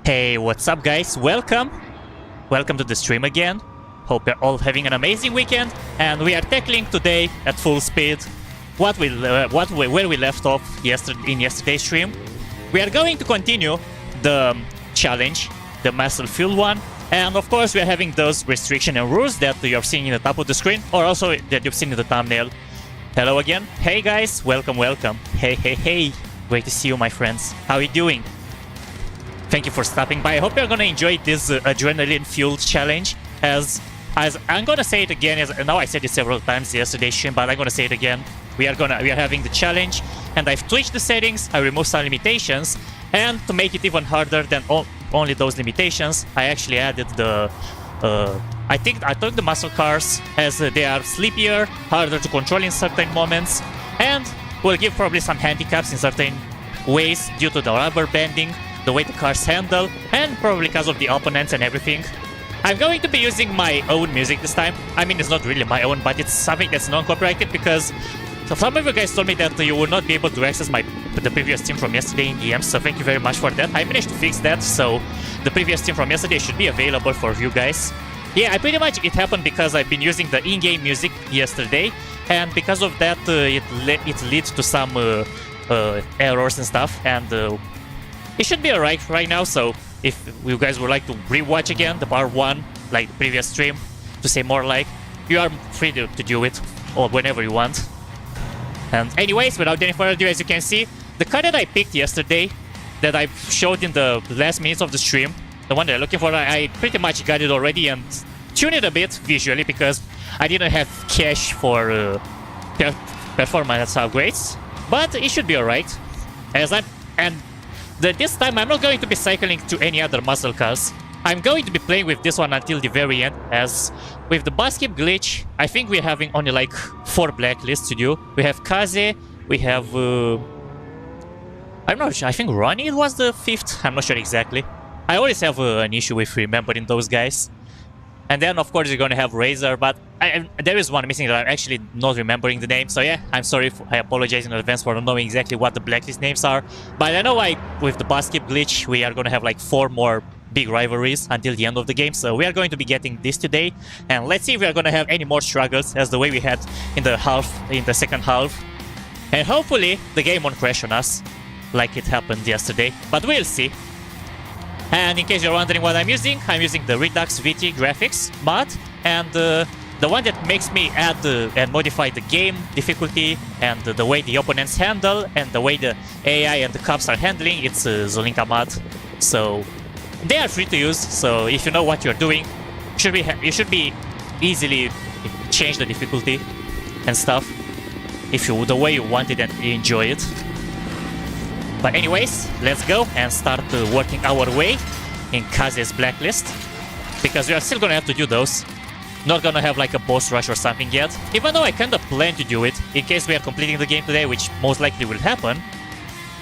Hey, what's up guys? Welcome to the stream again. Hope you're all having an amazing weekend, and we are tackling today at full speed where we left off in yesterday's stream. We are going to continue the challenge, the muscle fuel one, and of course we are having those restriction and rules that you have seen in the top of the screen, or also that you've seen in the thumbnail. Hello again. Hey guys, welcome. Hey. Great to see you, my friends. How are you doing? Thank you for stopping by. I hope you're gonna enjoy this adrenaline-fueled challenge. As I'm gonna say it again, as now I said it several times yesterday's stream, but I'm gonna say it again. We are having the challenge, and I've tweaked the settings. I removed some limitations, and to make it even harder than only those limitations, I actually added the. I took the muscle cars as they are sleepier, harder to control in certain moments, and will give probably some handicaps in certain ways due to the rubber banding, the way the cars handle, and probably because of the opponents and everything. I'm going to be using my own music this time. I mean, it's not really my own, but it's something that's non-copyrighted because some of you guys told me that you will not be able to access the previous stream from yesterday in DMs, so thank you very much for that. I managed to fix that, so the previous stream from yesterday should be available for you guys. Yeah, pretty much it happened because I've been using the in-game music yesterday, and because of that it leads to some errors and stuff, and it should be alright right now. So if you guys would like to rewatch again the part 1, like the previous stream, to say more like, you are free to do it, or whenever you want. And anyways, without any further ado, as you can see, the car that I picked yesterday, that I showed in the last minutes of the stream, the one that I'm looking for, I pretty much got it already and tuned it a bit visually because I didn't have cash for performance upgrades, but it should be alright. This time I'm not going to be cycling to any other muscle cars. I'm going to be playing with this one until the very end, as with the basket glitch, I think we're having only like 4 blacklists to do. We have Kaze, we have I'm not sure, I think Ronnie was the 5th, I'm not sure exactly. I always have an issue with remembering those guys. And then of course you're gonna have Razor, but there is one missing that I'm actually not remembering the name. So yeah, I'm sorry, I apologize in advance for not knowing exactly what the blacklist names are. But I know with the basket glitch, we are gonna have like 4 more big rivalries until the end of the game. So we are going to be getting this today. And let's see if we are gonna have any more struggles as the way we had in the second half. And hopefully the game won't crash on us like it happened yesterday, but we'll see. And in case you're wondering what I'm using the Redux VT graphics mod, and the one that makes me add and modify the game difficulty and the way the opponents handle and the way the AI and the cops are handling, it's a Zolika mod. So they are free to use, so if you know what you're doing, you should be easily change the difficulty and stuff if the way you want it and you enjoy it. But anyways, let's go and start working our way in Kaze's Blacklist, because we are still gonna have to do those. Not gonna have like a boss rush or something yet, even though I kinda plan to do it in case we are completing the game today, which most likely will happen.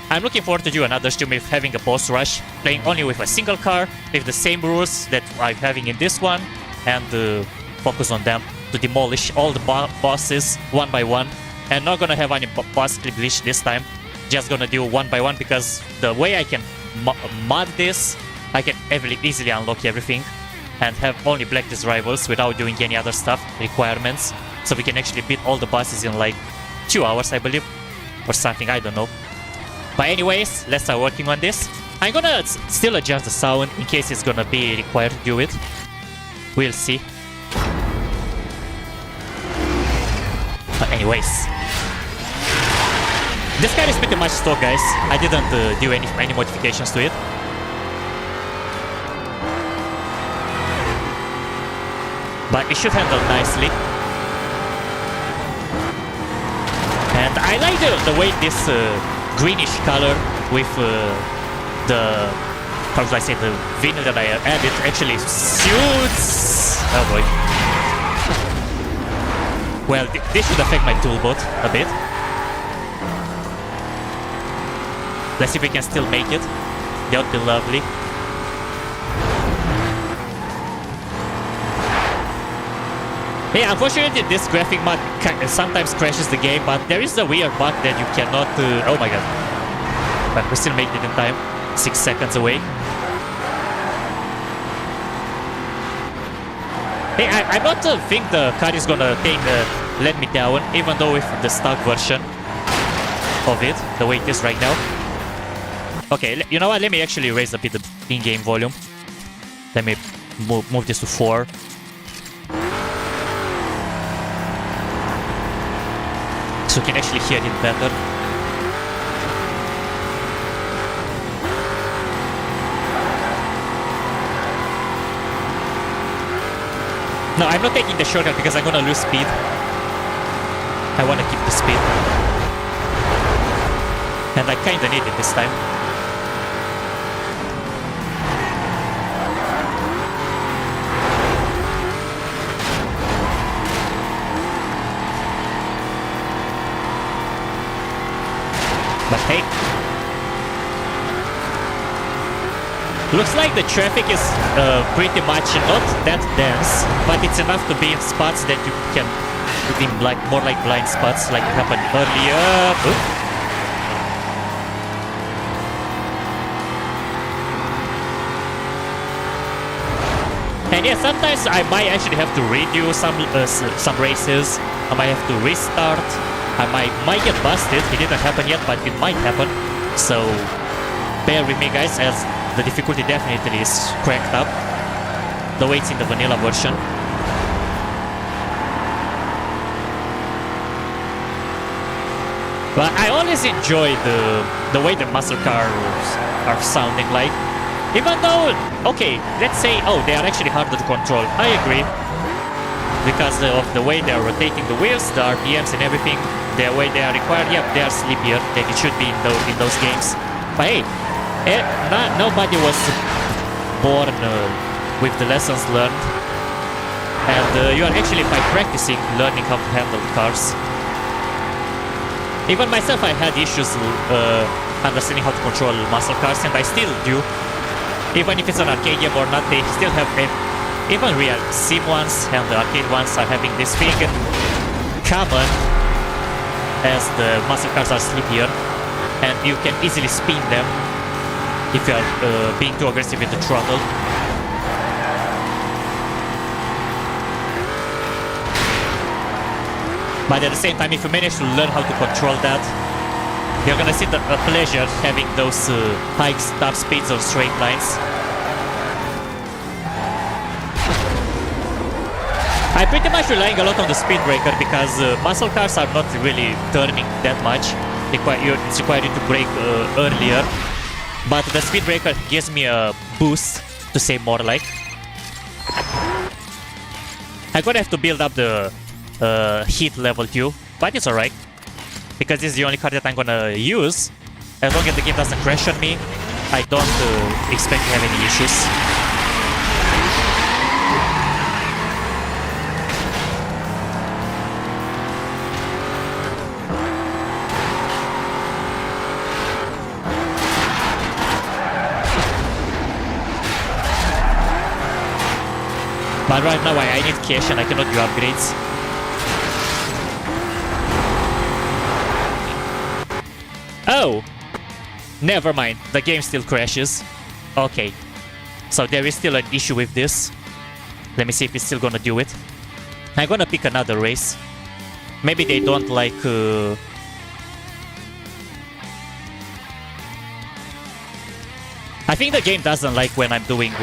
I'm looking forward to do another stream with having a boss rush, playing only with a single car, with the same rules that I'm having in this one, and focus on them to demolish all the bosses one by one. And not gonna have any boss glitch this time. Just gonna do one by one, because the way I can mod this, I can easily unlock everything and have only blacklist rivals without doing any other stuff, requirements. So we can actually beat all the bosses in like 2 hours, I believe, or something, I don't know. But anyways, let's start working on this. I'm gonna still adjust the sound in case it's gonna be required to do it. We'll see. But anyways, this car is pretty much stock, guys. I didn't do any modifications to it. But it should handle nicely. And I like the way this greenish color with the, how should I say, the vinyl that I added actually suits. Oh boy. Well, this should affect my toolbot a bit. Let's see if we can still make it. That would be lovely. Yeah, unfortunately this graphic mod sometimes crashes the game, but there is a weird bug that you cannot... oh my god. But we still made it in time. 6 seconds away. Hey, I don't think the car is gonna let me down, even though with the stock version of it, the way it is right now. Okay, you know what? Let me actually raise a bit the in-game volume. Let me move this to 4. So you can actually hear it better. No, I'm not taking the shortcut because I'm gonna lose speed. I wanna keep the speed. And I kinda need it this time. But hey. Looks like the traffic is pretty much not that dense, but it's enough to be in spots that you can be like more like blind spots, like it happened earlier. Oops. And yeah, sometimes I might actually have to redo some races. I might have to restart. I might get busted. It didn't happen yet, but it might happen. So bear with me, guys, as the difficulty definitely is cranked up. The way it's in the vanilla version. But I always enjoy the way the muscle cars are sounding like. Even though, okay, let's say, oh, they are actually harder to control. I agree. Because of the way they are rotating the wheels, the RPMs and everything, the way they are required, yep, they are sleepier than it should be in those games. But hey, nobody was born with the lessons learned, and you are actually by practicing learning how to handle the cars. Even myself, I had issues understanding how to control muscle cars, and I still do. Even if it's an arcade game or not, they still have even real sim ones and the arcade ones are having this thing common, as the muscle cars are sleepier, and you can easily spin them if you are being too aggressive with the throttle. But at the same time, if you manage to learn how to control that, you're gonna see the pleasure having those high top speeds on straight lines. I'm pretty much relying a lot on the speed breaker because muscle cars are not really turning that much. It's required you to brake earlier. But the speed breaker gives me a boost, to say more like. I'm gonna have to build up the heat level too, but it's alright. Because this is the only card that I'm gonna use. As long as the game doesn't crash on me, I don't expect to have any issues. But right now I need cash and I cannot do upgrades. Oh! Never mind, the game still crashes. Okay. So there is still an issue with this. Let me see if it's still gonna do it. I'm gonna pick another race. Maybe they don't like... I think the game doesn't like when I'm doing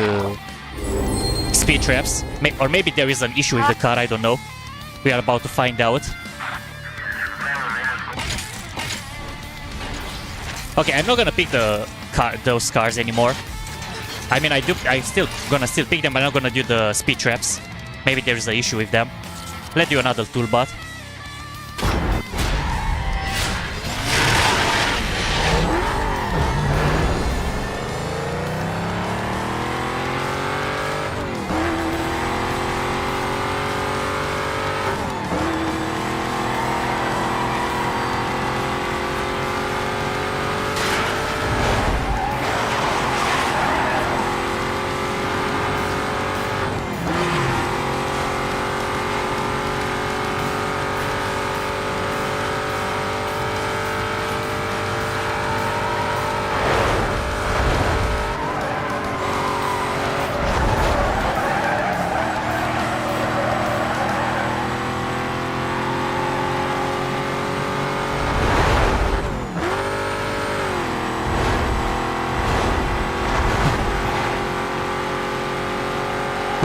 speed traps. Or maybe there is an issue with the car, I don't know. We are about to find out. Okay, I'm not gonna pick those cars anymore. I mean, I'm still gonna pick them, but I'm not gonna do the speed traps. Maybe there is an issue with them. Let's do another toolbot.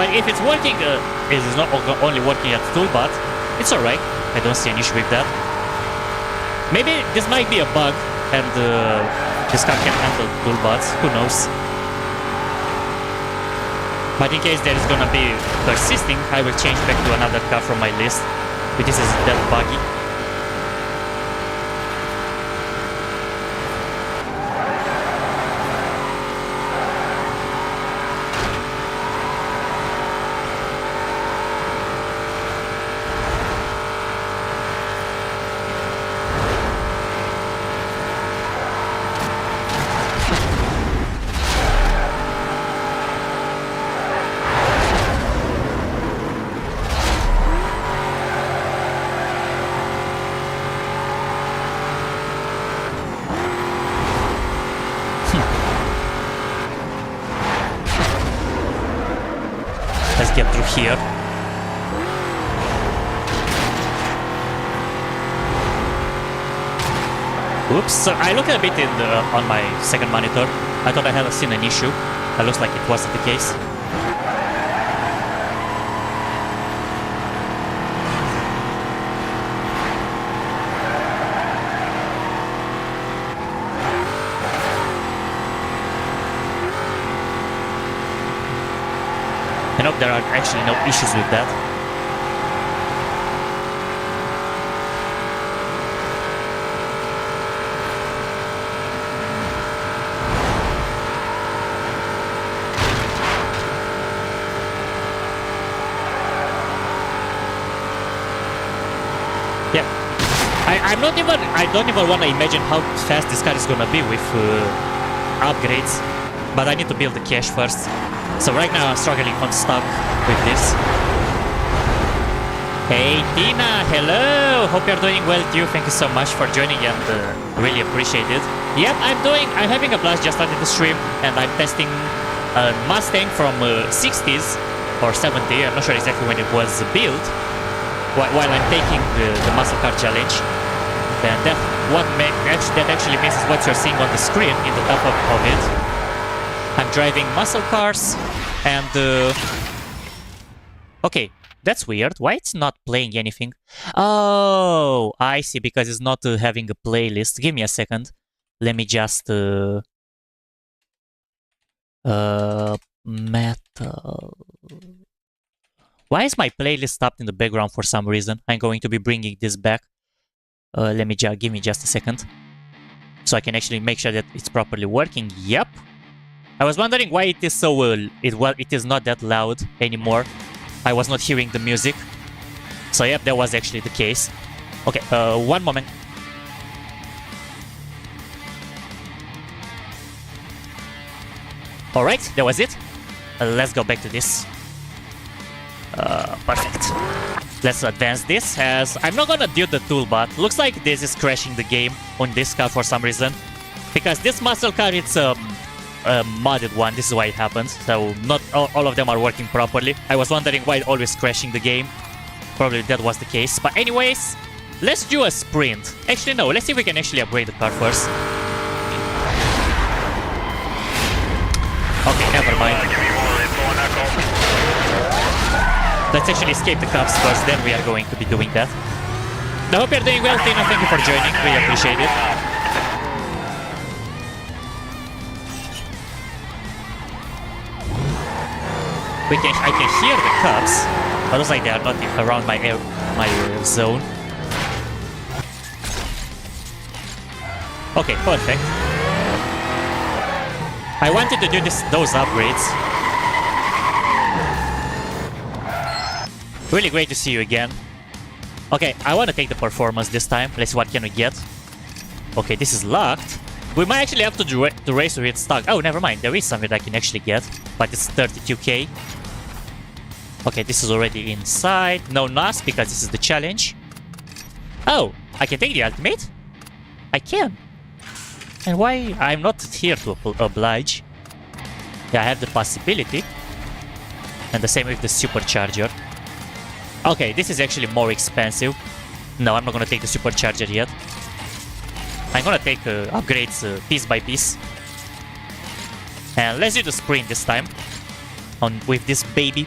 But if it's working, it is not only working at toolbar, it's alright. I don't see an issue with that. Maybe this might be a bug and this car can handle toolbars, who knows. But in case there is gonna be persisting, I will change back to another car from my list. But this is that buggy. Let's get through here. Oops, so I looked a bit on my second monitor. I thought I had seen an issue. It looks like it wasn't the case. I hope there are actually no issues with that. Yeah, I don't even want to imagine how fast this car is gonna be with upgrades, but I need to build the cache first. So right now I'm struggling on stock with this. Hey Tina, hello! Hope you're doing well too. Thank you so much for joining and really appreciate it. Yep, I'm having a blast. Just started the stream and I'm testing a Mustang from 60s or 70. I'm not sure exactly when it was built. While I'm taking the muscle car challenge. And that actually means what you're seeing on the screen in the top of it. I'm driving muscle cars and okay, that's weird. Why it's not playing anything? Oh, I see, because it's not having a playlist. Give me a second. Let me just metal. Why is my playlist stopped in the background for some reason? I'm going to be bringing this back. Give me just a second, so I can actually make sure that it's properly working. Yep. I was wondering why it is so it is not that loud anymore. I was not hearing the music. So yep, that was actually the case. Okay, one moment. Alright, that was it. Let's go back to this. Perfect. Let's advance this, as I'm not gonna do the toolbar. Looks like this is crashing the game on this car for some reason. Because this muscle car, it's a modded one. This is why it happens. So not all of them are working properly. I was wondering why it's always crashing the game. Probably that was the case. But anyways, let's do a sprint. Actually, no. Let's see if we can actually upgrade the car first. Okay, never mind. Let's actually escape the cops first, then we are going to be doing that. I hope you're doing well, Tina. Thank you for joining. Really appreciate it. I can hear the cops, but it looks like they are not around my zone. Okay, perfect. I wanted to do those upgrades. Really great to see you again. Okay, I want to take the performance this time. Let's see what can we get. Okay, this is locked. We might actually have to race with it stock. Oh, never mind. There is something I can actually get, but it's 32k. Okay, this is already inside. No NAS because this is the challenge. Oh, I can take the ultimate? I can. And why? I'm not here to oblige. Yeah, I have the possibility. And the same with the supercharger. Okay, this is actually more expensive. No, I'm not gonna take the supercharger yet. I'm gonna take upgrades piece by piece. And let's do the sprint this time. With this baby.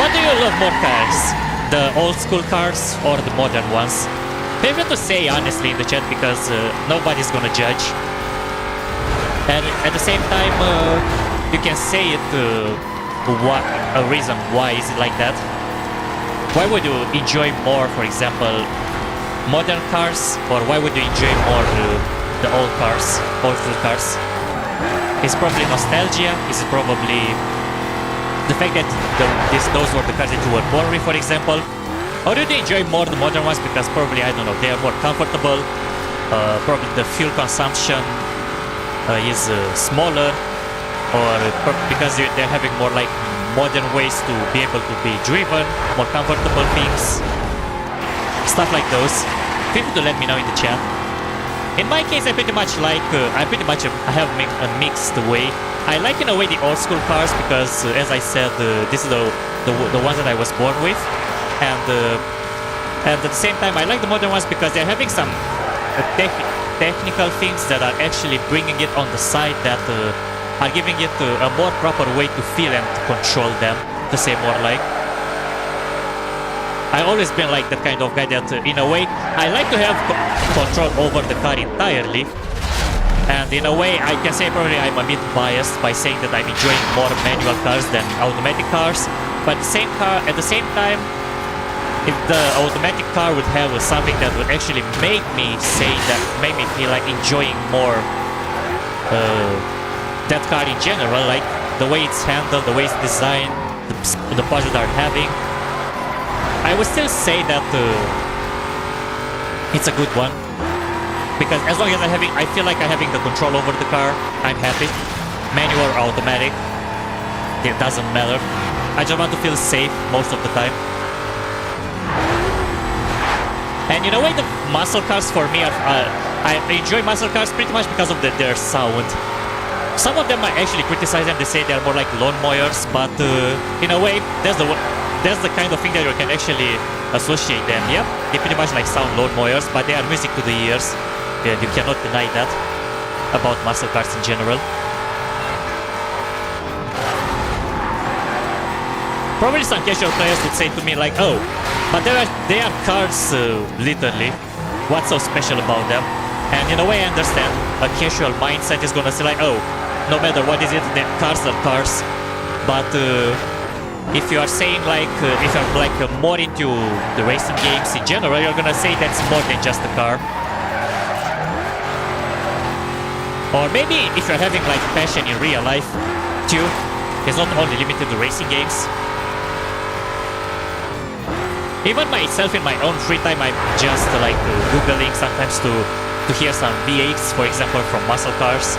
What do you love more cars? The old school cars or the modern ones? Favorite to say honestly in the chat because nobody's gonna judge. And at the same time, you can say it what a reason why is it like that. Why would you enjoy more, for example, modern cars, or why would you enjoy more the old cars, old school cars? Is it probably nostalgia? Is it probably the fact that those were the cars that you were born with, for example? Or do you enjoy more the modern ones because probably, I don't know, they are more comfortable, probably the fuel consumption is smaller, or because they're having more like modern ways to be able to be driven, more comfortable things, stuff like those. Feel free to let me know in the chat. In my case, I pretty much like, I have a mixed way. I like in a way the old school cars because, as I said, this is the ones that I was born with, and at the same time, I like the modern ones because they're having some technical things that are actually bringing it on the side that are giving it a more proper way to feel and to control them, to say more like. I've always been like that kind of guy that, in a way, I like to have control over the car entirely. And in a way, I can say probably I'm a bit biased by saying that I'm enjoying more manual cars than automatic cars. But at the same time, if the automatic car would have something that would actually make me feel like enjoying more that car in general, like the way it's handled, the way it's designed, the parts that are having, I would still say that it's a good one. Because as long as I feel like I'm having the control over the car, I'm happy. Manual or automatic, it doesn't matter. I just want to feel safe most of the time. And in a way, the muscle cars for me are, I enjoy muscle cars pretty much because of their sound. Some of them I actually criticize them, they say they're more like lawnmowers, but in a way, that's the kind of thing that you can actually associate them. Yep, they pretty much like sound lawnmowers, but they are music to the ears. Yeah, you cannot deny that about muscle cars in general. Probably some casual players would say to me like, oh, but they are cars, literally. What's so special about them? And in a way, I understand. A casual mindset is gonna say like, oh, no matter what is it, the cars are cars. But if you are saying like, if you're like more into the racing games in general, you're gonna say that's more than just a car. Or maybe if you're having like passion in real life too, it's not only limited to racing games. Even myself in my own free time, I'm just like Googling sometimes to hear some V8s, for example, from muscle cars.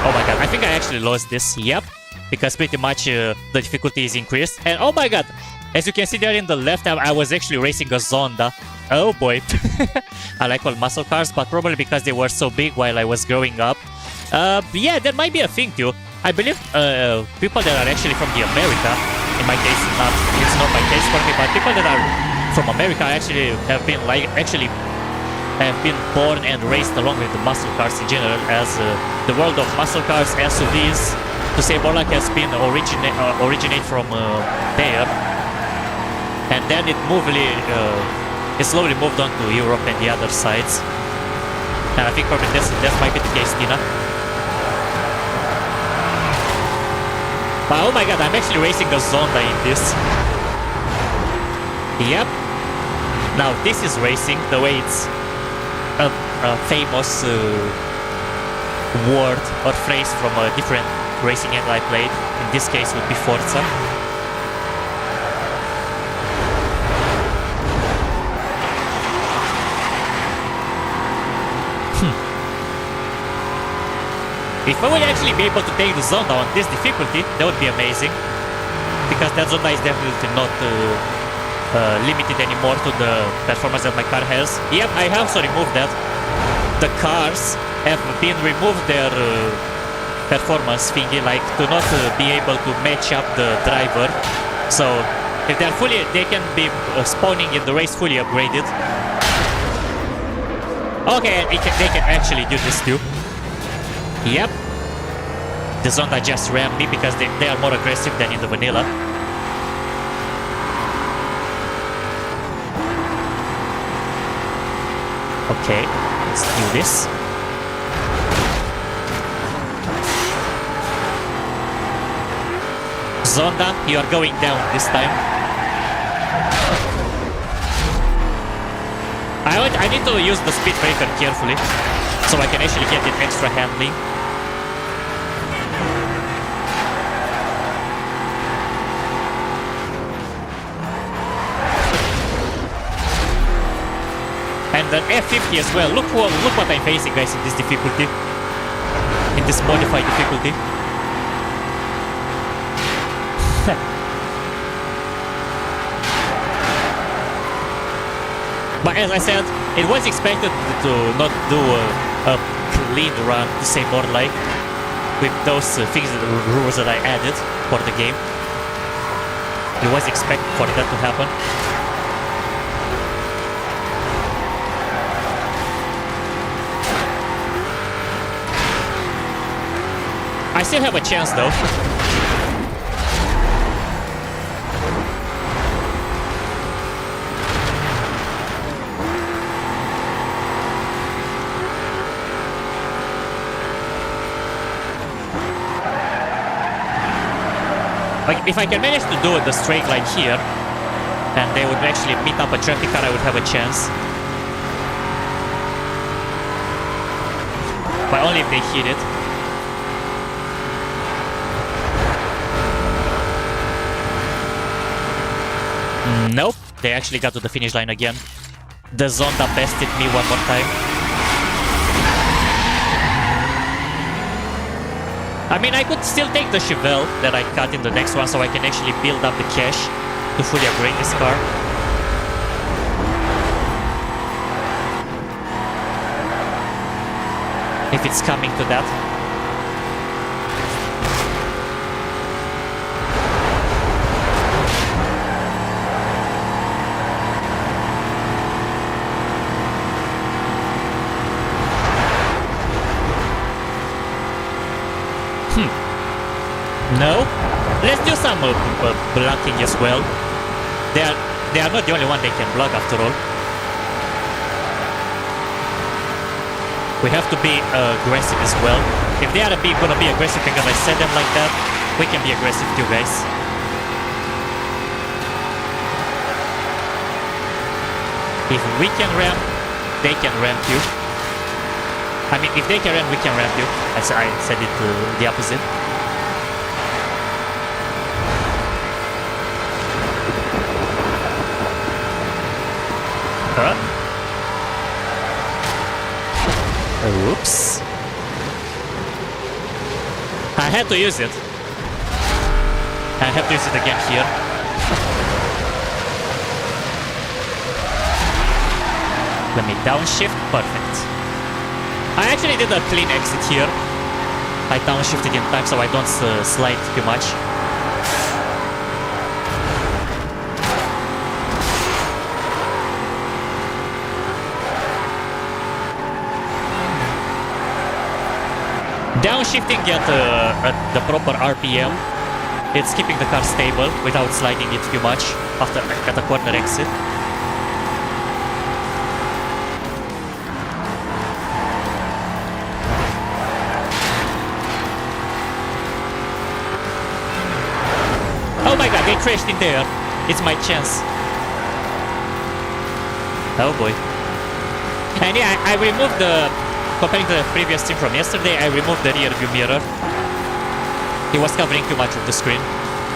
Oh my god, I think I actually lost this. Yep, because pretty much the difficulty is increased. And oh my god, as you can see there in the left, I was actually racing a Zonda. Oh boy. I like all muscle cars, but probably because they were so big while I was growing up. Yeah, that might be a thing too. I believe people that are actually from the America, in my case, it's not my case for me, but people that are from America actually have been born and raised along with the muscle cars in general, as the world of muscle cars, SUVs, to say more like, has been originate from there, and then it slowly moved on to Europe and the other sides. And I think probably that might be the case, Tina. But oh my god, I'm actually racing a Zonda in this. Yep. Now this is racing, the way it's a famous word or phrase from a different racing game I played. In this case would be Forza. If I would actually be able to take the Zonda on this difficulty, that would be amazing. Because that Zonda is definitely not limited anymore to the performance that my car has. Yep, I have also removed that. The cars have been removed their performance thingy, like to not be able to match up the driver. So if they're they can be spawning in the race fully upgraded. Okay, and they can actually do this too. Yep. The Zonda just rammed me because they are more aggressive than in the vanilla. Okay, let's do this. Zonda, you are going down this time. I need to use the speed breaker carefully, so I can actually get it extra handling. And then F50 as well. Look what I'm facing, guys, in this difficulty. In this modified difficulty. But as I said, it was expected to not do a clean run, to say more like, with those rules that I added for the game. It was expected for that to happen. I still have a chance though. Like, if I can manage to do the straight line here, and they would actually meet up a traffic car, I would have a chance. But only if they hit it. Nope, they actually got to the finish line again. The Zonda bested me one more time. I mean, I could still take the Chevelle that I cut in the next one, so I can actually build up the cash to fully upgrade this car. If it's coming to that. No? Let's do some blocking as well. They are not the only one they can block after all. We have to be aggressive as well. If they are gonna be aggressive because I said them like that, we can be aggressive too, guys. If we can ramp, they can ramp you. I mean, if they can ramp, we can ramp you. As I said it the opposite. Oops. I had to use it. I have to use it again here. Let me downshift. Perfect. I actually did a clean exit here. I downshifted in time so I don't slide too much. Downshifting at the proper RPM, it's keeping the car stable without sliding it too much after at a corner exit. Oh my god, they crashed in there. It's my chance. Oh boy. And yeah, I removed the... Comparing to the previous stream from yesterday, I removed the rear view mirror. It was covering too much of the screen.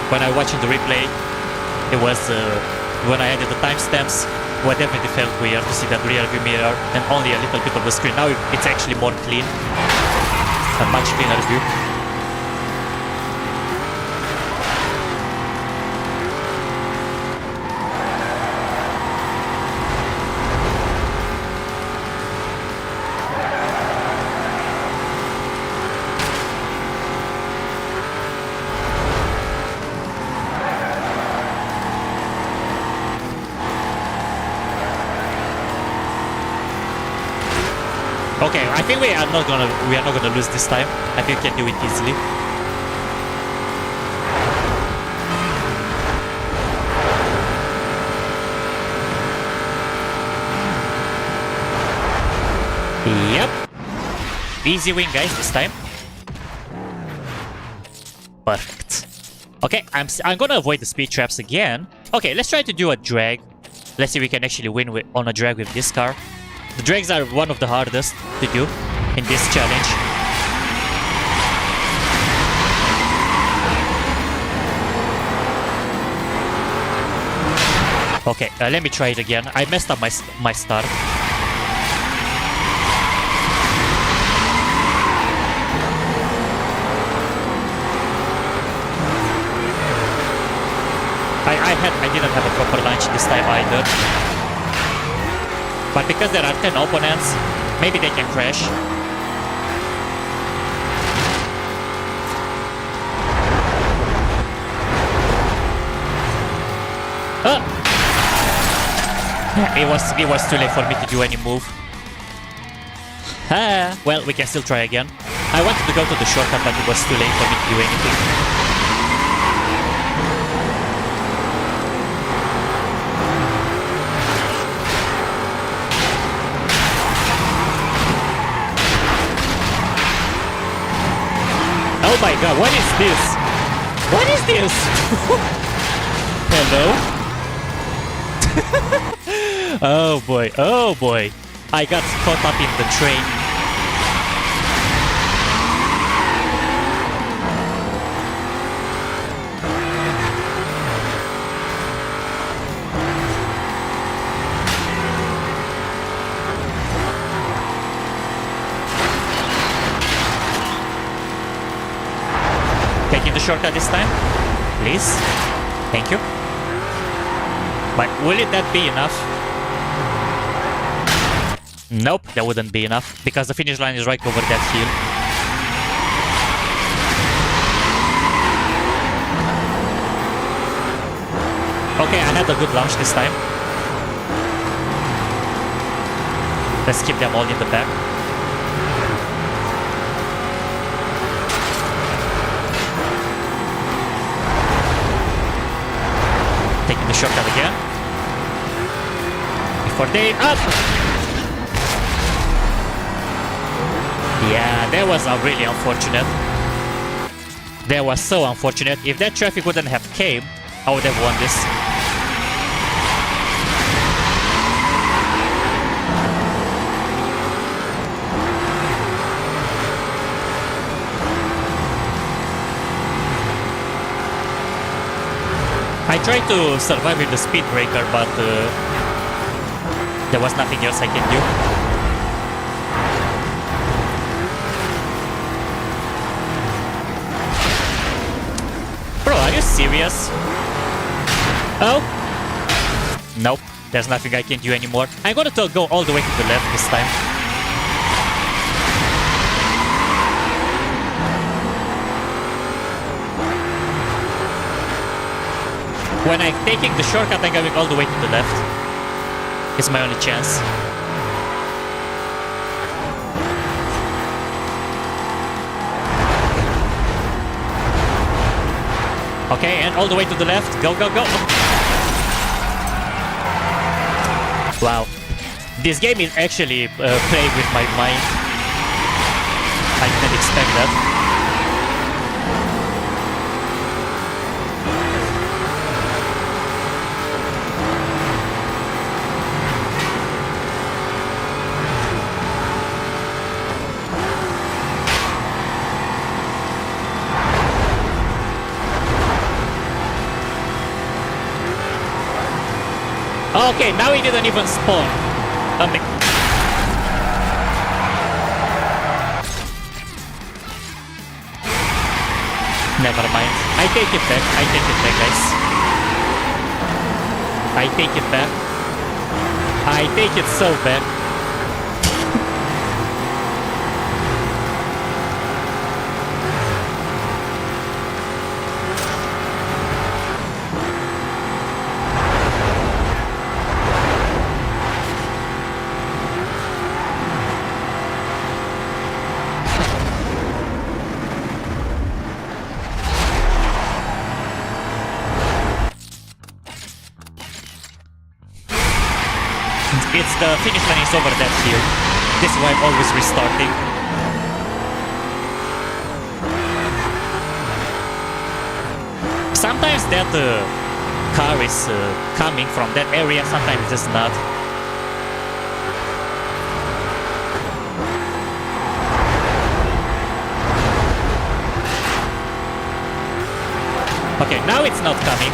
When I watched the replay, it was, when I added the timestamps, what definitely felt weird to see that rear view mirror and only a little bit of the screen. Now it's actually more clean. A much cleaner view. Okay, I think we are not gonna lose this time. I think we can do it easily. Yep. Easy win, guys, this time. Perfect. Okay, I'm gonna avoid the speed traps again. Okay, let's try to do a drag. Let's see if we can actually win on a drag with this car. The drags are one of the hardest to do in this challenge. Okay, let me try it again. I messed up my start. I didn't have a proper launch this time either. But because there are 10 opponents, maybe they can crash. It was too late for me to do any move. Well, we can still try again. I wanted to go to the shortcut, but it was too late for me to do anything. Oh my god, what is this? What is this? Hello? Oh boy, oh boy. I got caught up in the train. Taking the shortcut this time, please. Thank you. But will that be enough? Nope, that wouldn't be enough, because the finish line is right over that hill. Okay, I had a good launch this time. Let's keep them all in the back. Taking the shortcut again. Before they up! Yeah, that was really unfortunate. That was so unfortunate. If that traffic wouldn't have came, I would have won this. I tried to survive with the speed breaker, but there was nothing else I can do. Bro, are you serious? Oh? Nope, there's nothing I can do anymore. I'm gonna go all the way to the left this time. When I'm taking the shortcut, I'm going all the way to the left. It's my only chance. Okay, and all the way to the left. Go, go, go. Wow. This game is actually playing with my mind. I didn't expect that. Okay, now he didn't even spawn. Never mind. I take it back. I take it back, guys. I take it back. I take it so back. It's the finish line is over that hill. This is why I'm always restarting. Sometimes that car is coming from that area, sometimes it's just not. Okay, now it's not coming.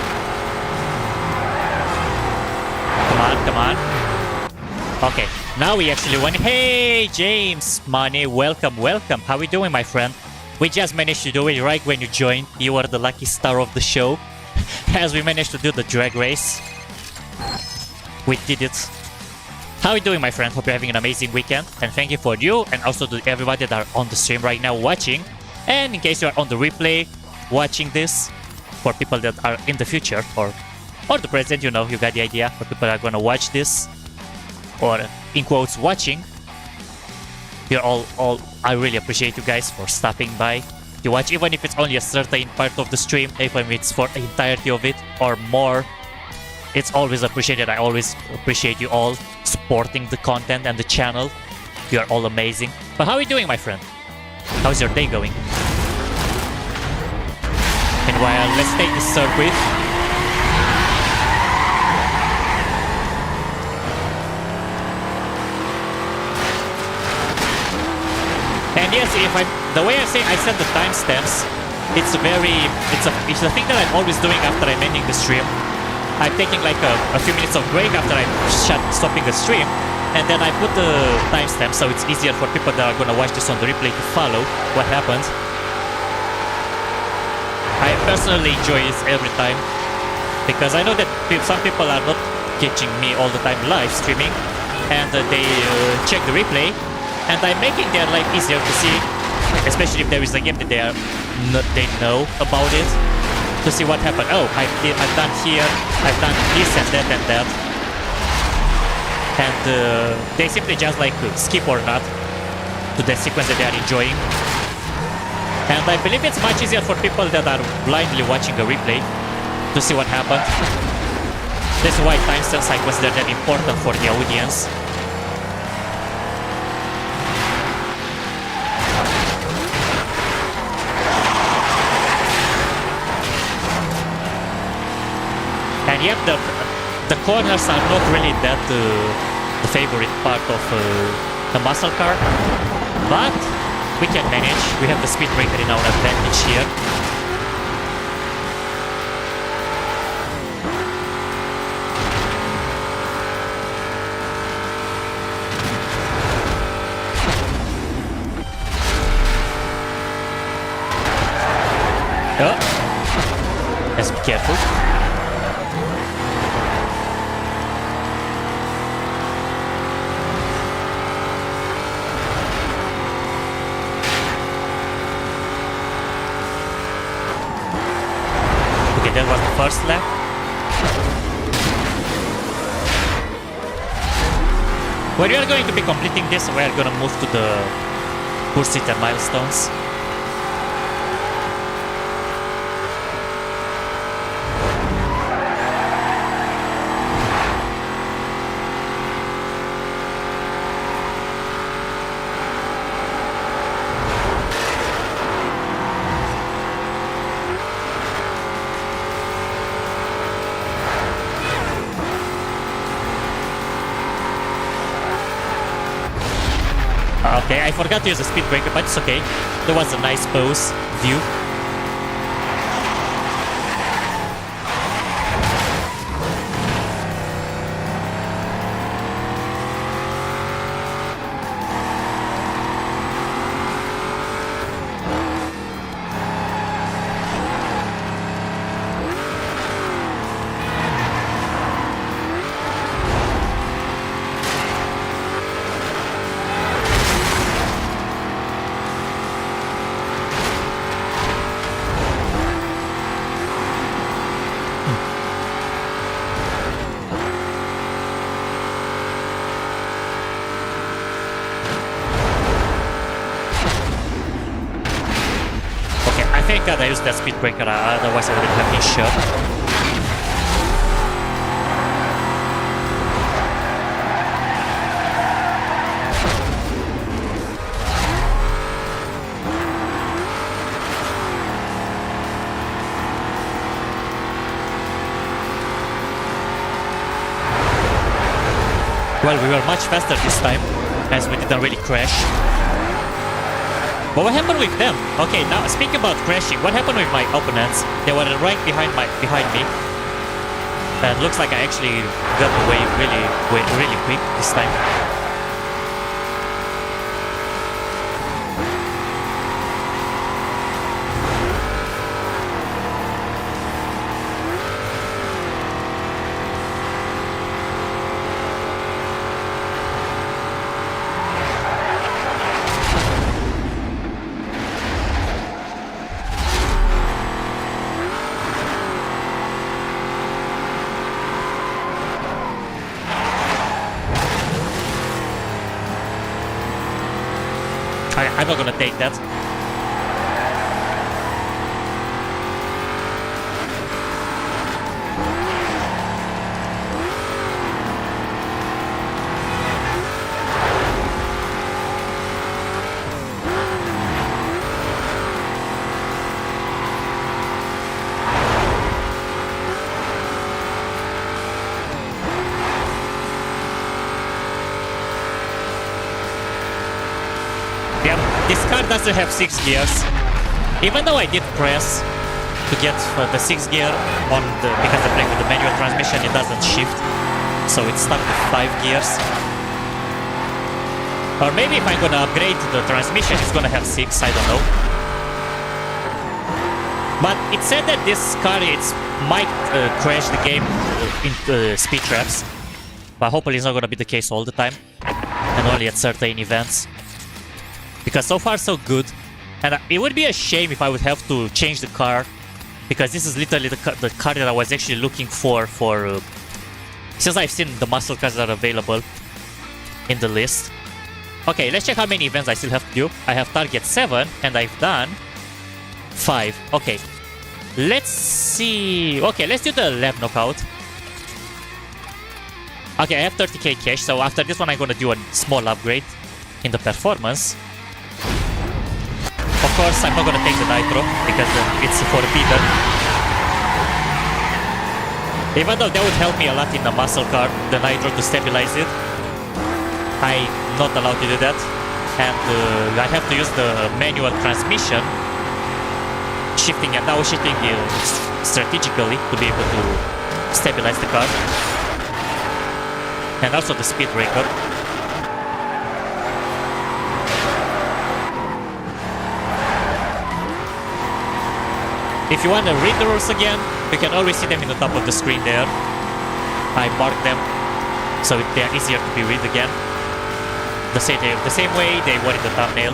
Come on, come on. Okay, now we actually won. Hey, James, Money, welcome, welcome. How we doing, my friend? We just managed to do it right when you joined. You are the lucky star of the show. As we managed to do the drag race. We did it. How are you doing, my friend? Hope you're having an amazing weekend. And thank you for you and also to everybody that are on the stream right now watching. And in case you are on the replay watching this, for people that are in the future or the present, you know, you got the idea. For people that are gonna watch this, or in quotes, watching. You're all I really appreciate you guys for stopping by to watch, even if it's only a certain part of the stream, even if it's for the entirety of it or more. It's always appreciated. I always appreciate you all supporting the content and the channel. You're all amazing. But how are you doing, my friend? How's your day going? Meanwhile, let's take this circuit. And yes, the way I set the timestamps, it's a thing that I'm always doing after I'm ending the stream. I'm taking like a few minutes of break after I'm stopping the stream, and then I put the timestamp so it's easier for people that are gonna watch this on the replay to follow what happened. I personally enjoy this every time because I know that some people are not catching me all the time live streaming, and they check the replay. And I'm making their life easier to see, especially if there is a game that they know about it, to see what happened. Oh, I've done here, I've done this and that and that. And they simply just like skip or not to the sequence that they are enjoying. And I believe it's much easier for people that are blindly watching a replay to see what happened. That's why timestamps I consider them important for the audience. And yet the corners are not really that the favorite part of the muscle car, but we can manage. We have the speed breaker in our advantage here. Oh, let's be careful. That was the first lap. When we are going to be completing this, we are going to move to the pursuit and milestones. Okay, I forgot to use the speed breaker, but it's okay. There was a nice pose view. Thank God I used that speed breaker, otherwise I would have been shot. Well, we were much faster this time, as we didn't really crash. But what happened with them? Okay, now speaking about crashing, what happened with my opponents? They were right behind me. And looks like I actually got away really quick this time. I'm not gonna take that. This car doesn't have 6 gears. Even though I did press to get the 6 gear on because I'm playing with the manual transmission, it doesn't shift. So it's stuck with 5 gears. Or maybe if I'm gonna upgrade the transmission, it's gonna have 6, I don't know. But it said that this car might crash the game in speed traps. But hopefully it's not gonna be the case all the time. And only at certain events. Because so far so good, and it would be a shame if I would have to change the car, because this is literally the car that I was actually looking for since I've seen the muscle cars that are available in the list. Okay, let's check how many events I still have to do. I have target 7 and I've done 5. Okay, let's see. Okay, let's do the lab knockout. Okay, I have 30k cash, so after this one I'm gonna do a small upgrade in the performance. Of course, I'm not gonna take the nitro because it's forbidden. Even though that would help me a lot in the muscle car, the nitro to stabilize it, I'm not allowed to do that. And I have to use the manual transmission, shifting and now shifting strategically to be able to stabilize the car. And also the speed breaker. If you want to read the rules again, you can always see them in the top of the screen there. I marked them so they are easier to be read again. The same way they were in the thumbnail.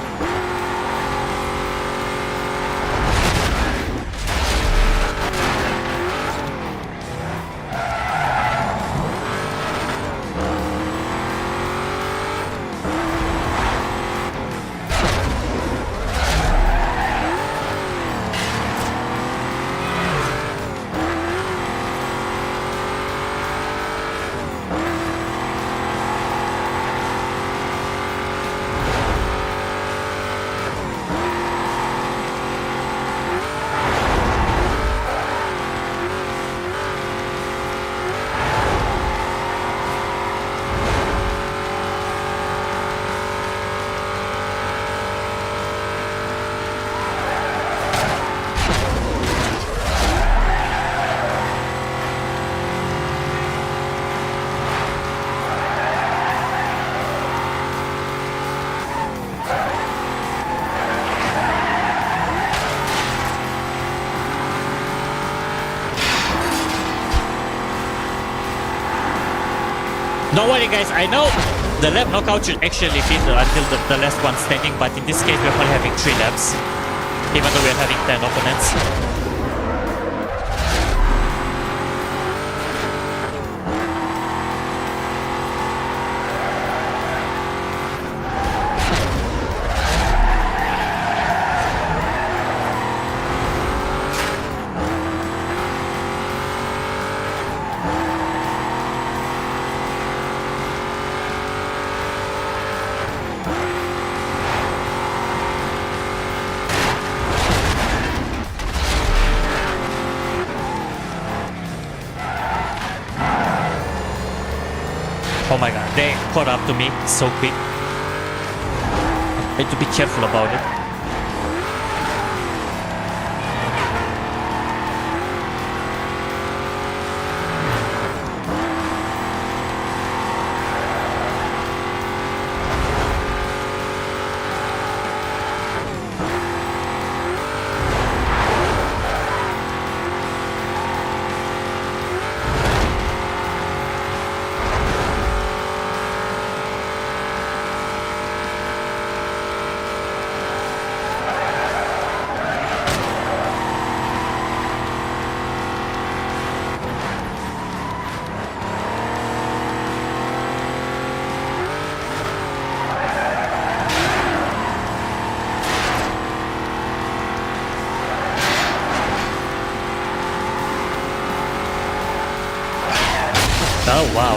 Don't worry guys, I know the lap knockout should actually be until the last one standing, but in this case we're only having 3 laps, even though we're having 10 opponents. caught up to me so quick. I need to be careful about it. Oh, wow.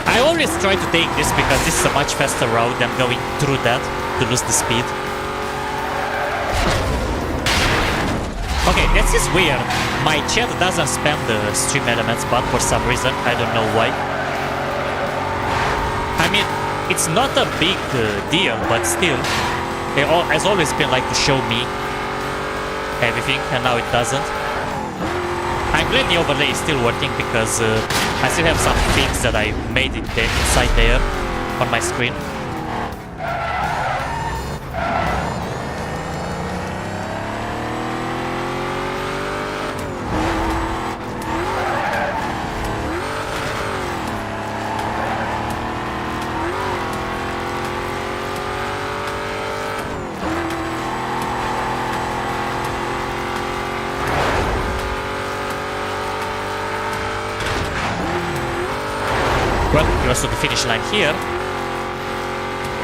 I always try to take this because this is a much faster route than going through that to lose the speed. Okay, this is weird. My chat doesn't spam the stream elements, but for some reason, I don't know why. I mean, it's not a big deal, but still, it has always been like to show me everything, and now it doesn't. I'm glad the overlay is still working because I still have some things that I made inside there on my screen. Well, close to the finish line here.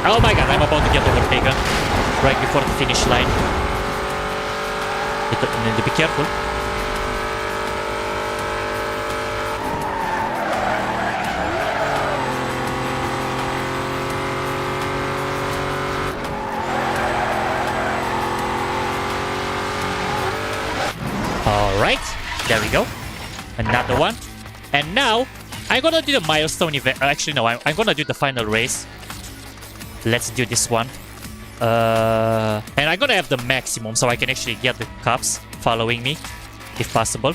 Oh my god, I'm about to get overtaken right before the finish line. Need to be careful. Alright, there we go. Another one. And now I'm gonna do the milestone event. Actually, no, I'm gonna do the final race. Let's do this one. And I'm gonna have the maximum so I can actually get the cops following me, if possible.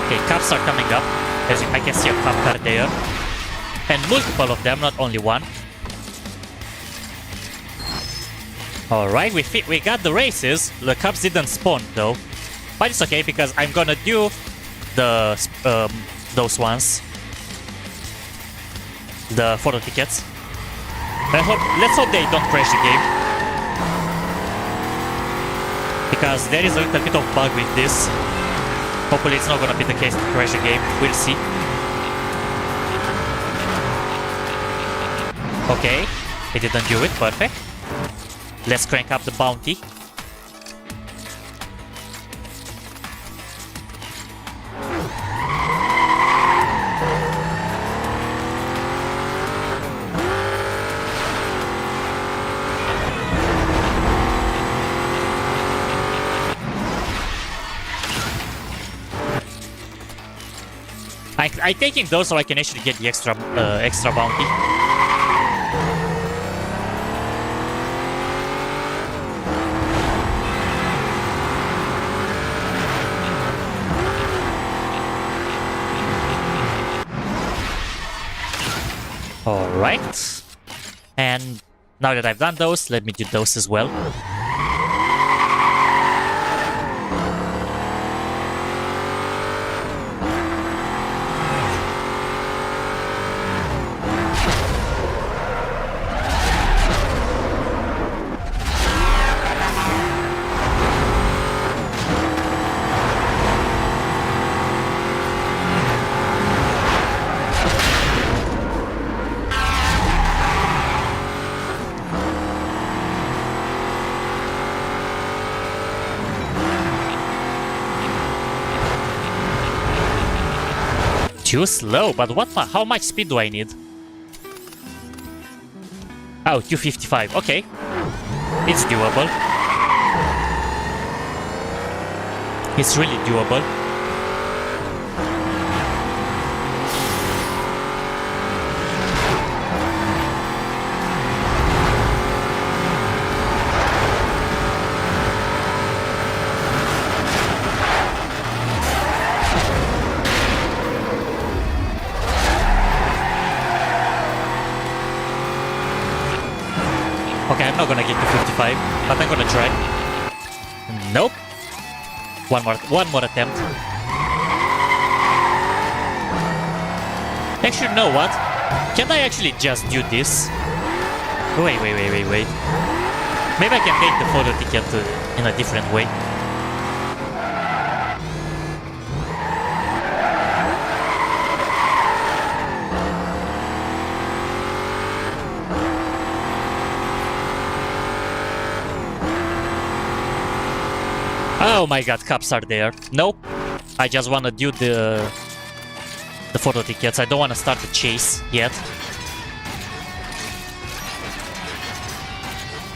Okay, cups are coming up. As I can see a cup car there. And multiple of them, not only one. Alright, we got the races. The cups didn't spawn though. But it's okay because I'm gonna do the those ones. The photo tickets. Let's hope they don't crash the game. Because there is a little bit of bug with this. Hopefully it's not gonna be the case to crash the game. We'll see. Okay, they didn't do it. Perfect. Let's crank up the bounty. I'm taking those so I can actually get the extra bounty. Alright. And now that I've done those, let me do those as well. Too slow, but how much speed do I need? Oh, 255, okay. It's doable. It's really doable. Okay, I'm not gonna get to 55, but I'm gonna try. Nope. One more attempt. Actually, you know what? Can I actually just do this? Wait. Maybe I can take the photo ticket in a different way. Oh my god, cups are there. Nope. I just wanna do the photo tickets. I don't wanna start the chase yet.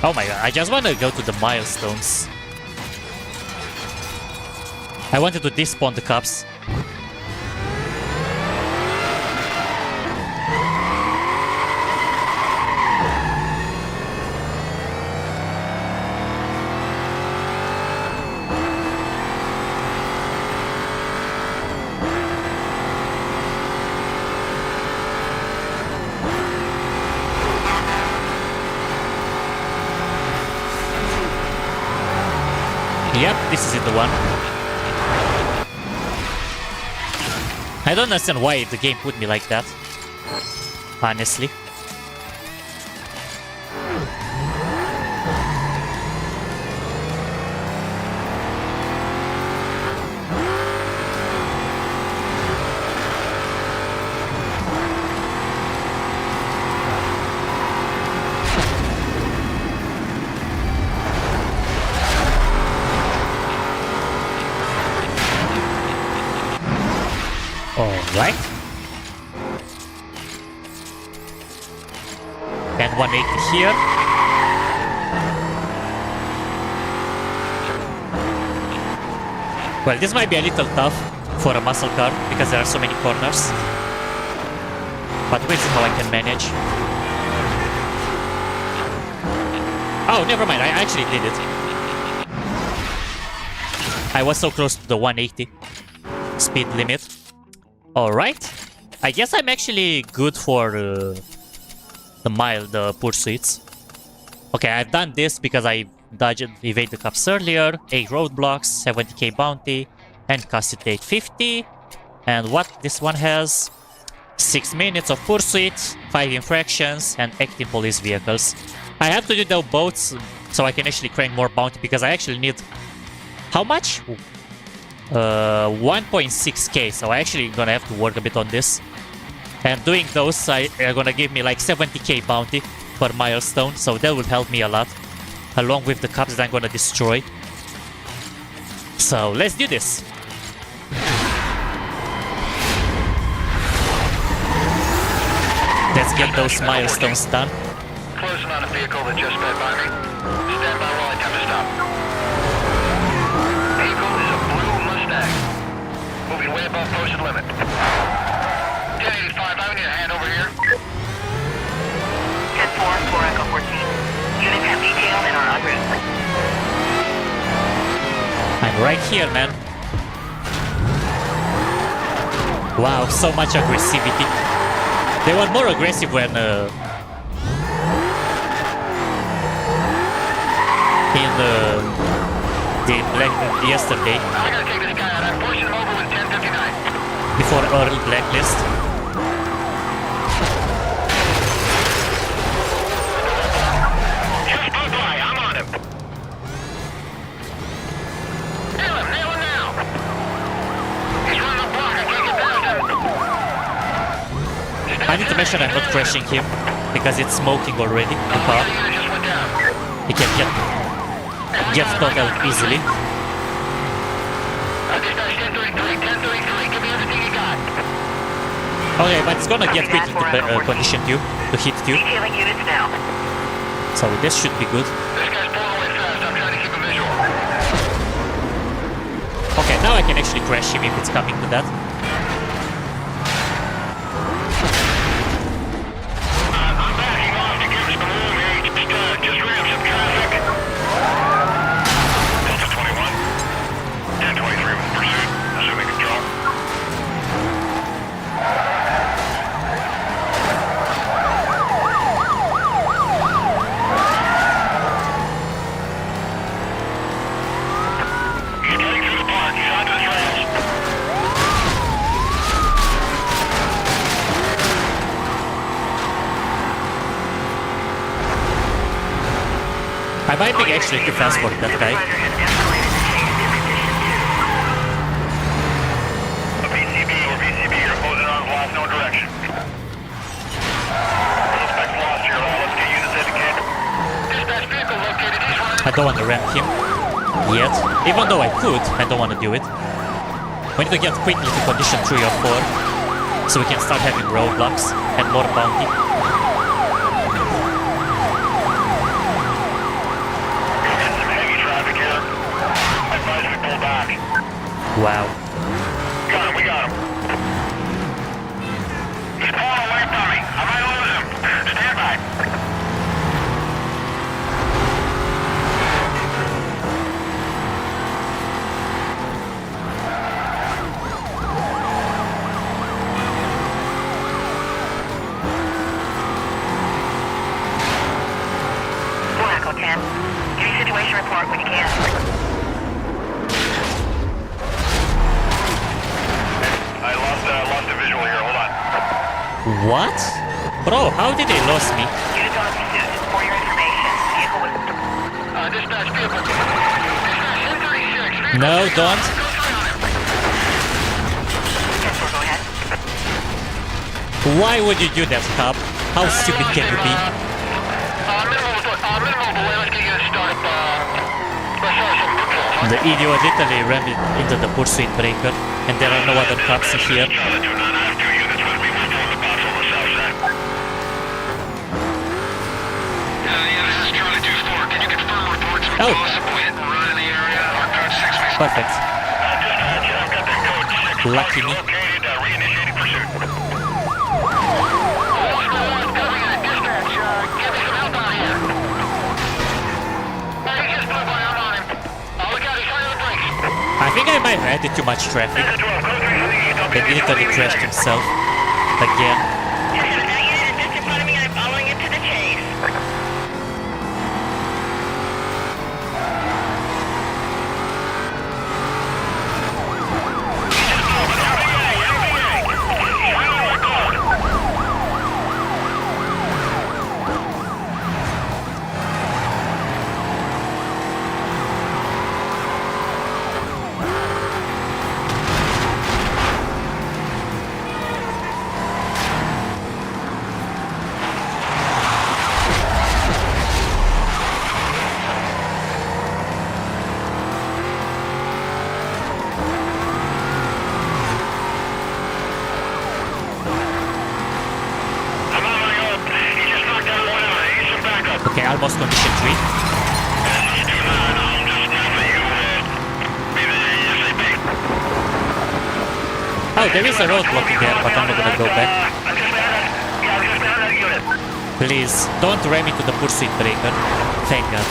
Oh my god, I just wanna go to the milestones. I wanted to despawn the cups. Yep, this is it, the one. I don't understand why the game put me like that. Honestly. Alright. And 180 here. Well, this might be a little tough for a muscle car because there are so many corners. But we'll see how I can manage. Oh, never mind. I actually did it. I was so close to the 180. speed limit. Alright. I guess I'm actually good for the pursuits. Okay, I've done this because I dodged evade the cops earlier. 8 roadblocks, 70k bounty, and capacitate 50. And what this one has? 6 minutes of pursuit, 5 infractions, and active police vehicles. I have to do the boats so I can actually crank more bounty because I actually need... How much? 1.6k, so I actually gonna have to work a bit on this. And doing those are gonna give me like 70k bounty per milestone, so that will help me a lot. Along with the cops that I'm gonna destroy. So let's do this. Let's get those milestones done. Closing on a vehicle that just sped by me. Stand by while I attempt to stop. Vehicle is a blue Mustang. Moving way above posted limit. 1085, I need a hand over here. 10-4, 4 Echo 14. Unit have detail and are en route. I'm right here, man. Wow, so much aggressivity. They were more aggressive when in the Blacklist yesterday. I gotta take this guy out. I'm pushing him over with 1059. Before early Blacklist. Just blew by. I'm on him. Nail him now. He's running a block. I can't get past him. I need to make sure I'm not crashing him because it's smoking already. The car. Just went down. He can get totaled easily. Dispatch 1033, 1033. Give me everything you got. Okay, but it's gonna get quick into condition too, to hit you. Detailing units now. So this should be good. This guy's pulling away fast. I'm trying to keep a visual. Okay, now I can actually crash him if it's coming to that. I'm backing off to give us some room here. Just ran some traffic. Delta 21. 1023 with pursuit. Assuming control. He's getting through the park. He's onto the trails. I might be actually too fast for that guy. A PCB or PCB, you're closing on blast, no direction. Suspect's lost here, let's get units indicated. Dispatch vehicle located, he's running. I don't want to ram him yet. Even though I could, I don't want to do it. We need to get quickly to condition 3 or 4 so we can start having roadblocks and more bounty. Wow. Got him, we got him. He's pulling away from me. I might lose him. Stand by. Echo 10. Give me situation report when you can. I lost a visual here. Hold on. What? Bro, how did they lose me? Units on pursuit. For your information, vehicle was... Dispatch vehicle. Dispatch 1036. No, don't. Go ahead. Why would you do that, cop? How stupid can you be? Minimal delay. Let's get you to start. Let's start some control. The idiot literally rammed it into the pursuit breaker, and there are no other cops here. Charlie 29, I have 2 units with me. We're filling the box on the south side. Yeah, this is Charlie 24. Can you confirm reports from Oh. possible hit and run in the area? Our code 6 we... Perfect. Dispatch, I've got that code 6. Lucky me. Located, reinitiating pursuit. Coming in. Dispatch, get me some help out here. He just blew by. I'm on him. Look out, he's on the brakes. I think I might have added too much traffic. 10-12, code 3 that literally crashed himself again. That unit is just in front of me and I'm following it to the chase. Okay, almost condition 3. Oh, there is a roadblock in there, but I'm not gonna go back. Please, don't ram into the pursuit breaker. Thank God.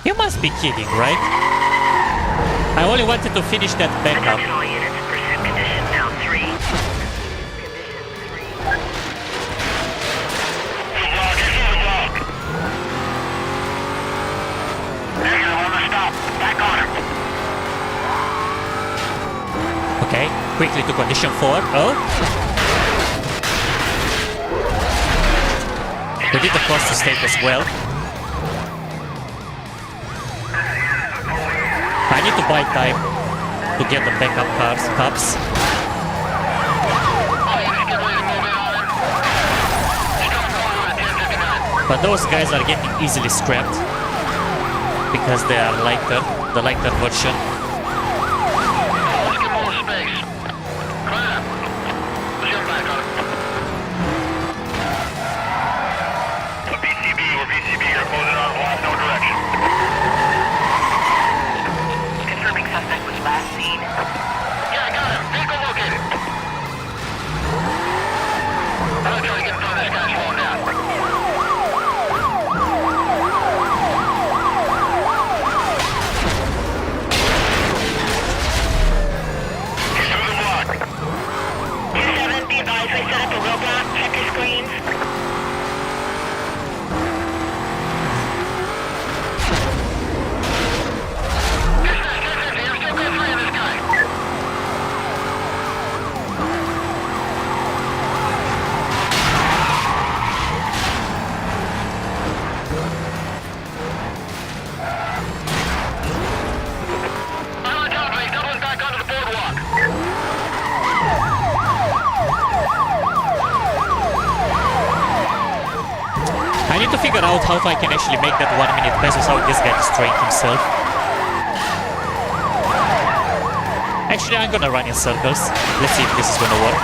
You must be kidding, right? I only wanted to finish that backup. Attention all units, pursuit condition now 3. Okay, quickly to condition 4. Oh! We did the cost to state as well. I need to buy time to get the backup cups. But those guys are getting easily scrapped because they are lighter, the lighter version. Confirming suspect was last seen. Yeah, I got him. Vehicle located. I'm gonna try to get in front of this guy slowing down. He's through the block. 2-7, be advised we set up a roadblock. Check your screens. I'm still going free of this guy. I'm on top of me, doubling back onto the boardwalk. I need to figure out how I can actually make that 1 minute pass without this guy destroying himself. Actually, I'm gonna run in circles. Let's see if this is gonna work.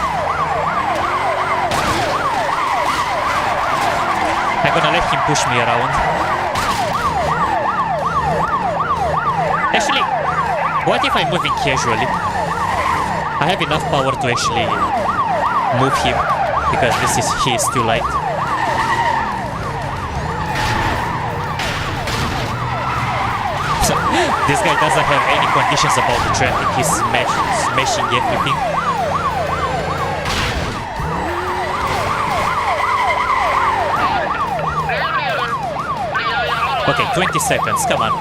I'm gonna let him push me around. Actually, what if I'm moving casually? I have enough power to actually move him because he is too light. So, this guy doesn't have any conditions about the traffic. He's smashing everything. Okay, 20 seconds. Come on.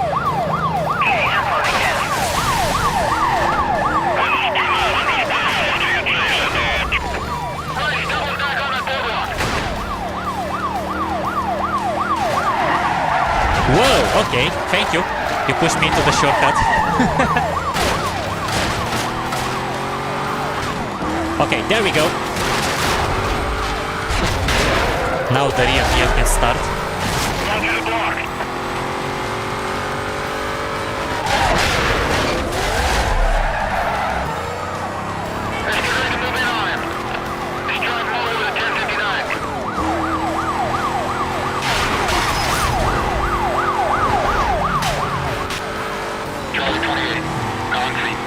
Whoa, okay, thank you. You pushed me into the shortcut. Okay, there we go. Now the real deal can start. Down to the block. Let's get ready to move in on him. He's driving all over the 1059. Charlie 28, concrete.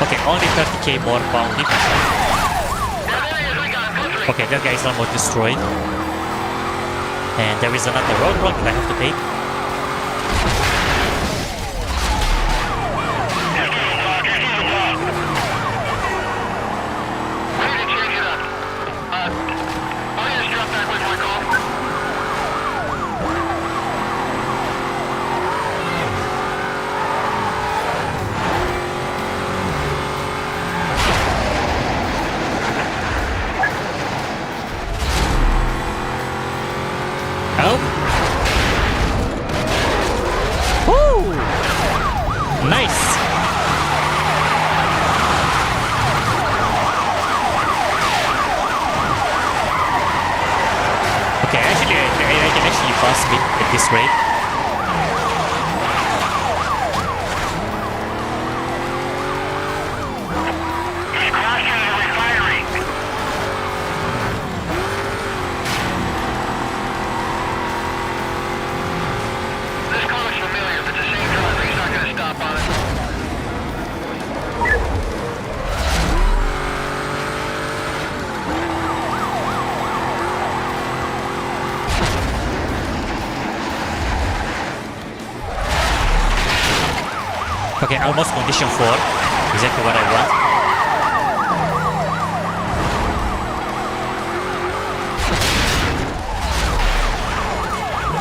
Okay, only 30k more bounty. Okay, that guy is almost destroyed. And there is another roadblock that I have to take. We need to change it up. I'll just drop back with my call. Oh! Woo! Nice! Okay, actually, I can actually pass me at this rate. He's crossing the refinery. This car looks familiar. If it's the same driver, he's not going to stop on it. Okay, almost condition 4. Exactly what I want.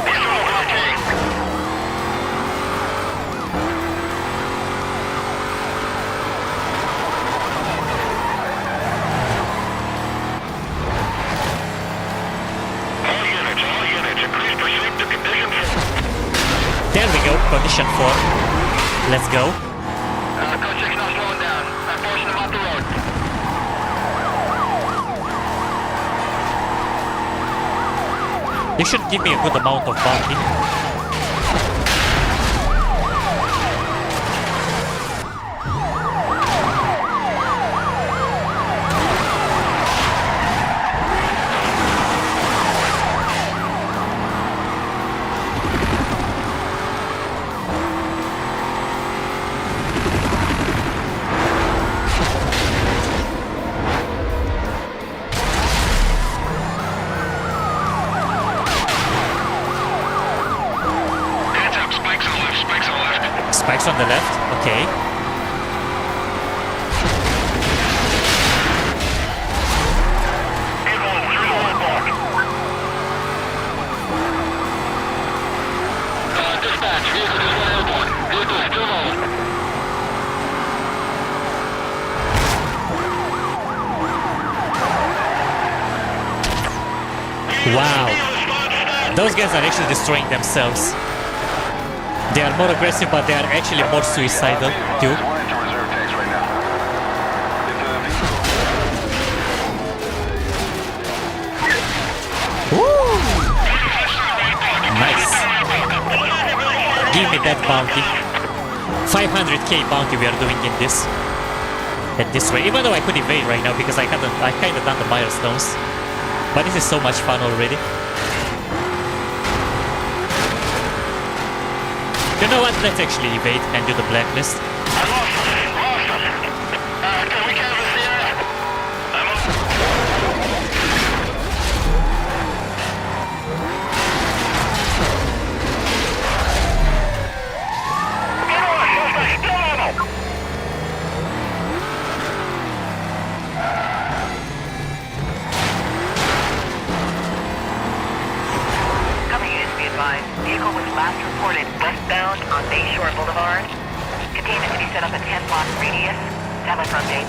He's on the blockade. All units, increase pursuit to condition 4. There we go, condition 4. Let's go. Code 6 not slowing down. I'm forcing them off the road. You should give me a good amount of bounty. Hands up, spikes on the left, spikes on the left. Spikes on the left. Okay. He's on, through the roadblock. Dispatch, vehicle just went airborne. Vehicle is still low. Wow. Those guys are actually destroying themselves. They are more aggressive, but they are actually more suicidal too. Woo! Nice. Give me that bounty. 500k bounty we are doing in this. At this way. Even though I could evade right now because I kind of done the milestones. But this is so much fun already. You know what? Let's actually evade and do the blacklist. I lost him. Can we canvass the area? I'm up. Get on, suspect, still ammo. Cover units be advised. Vehicle was last reported westbound on Bayshore Boulevard. Containment to be set up at 10 block radius. Tablet front date.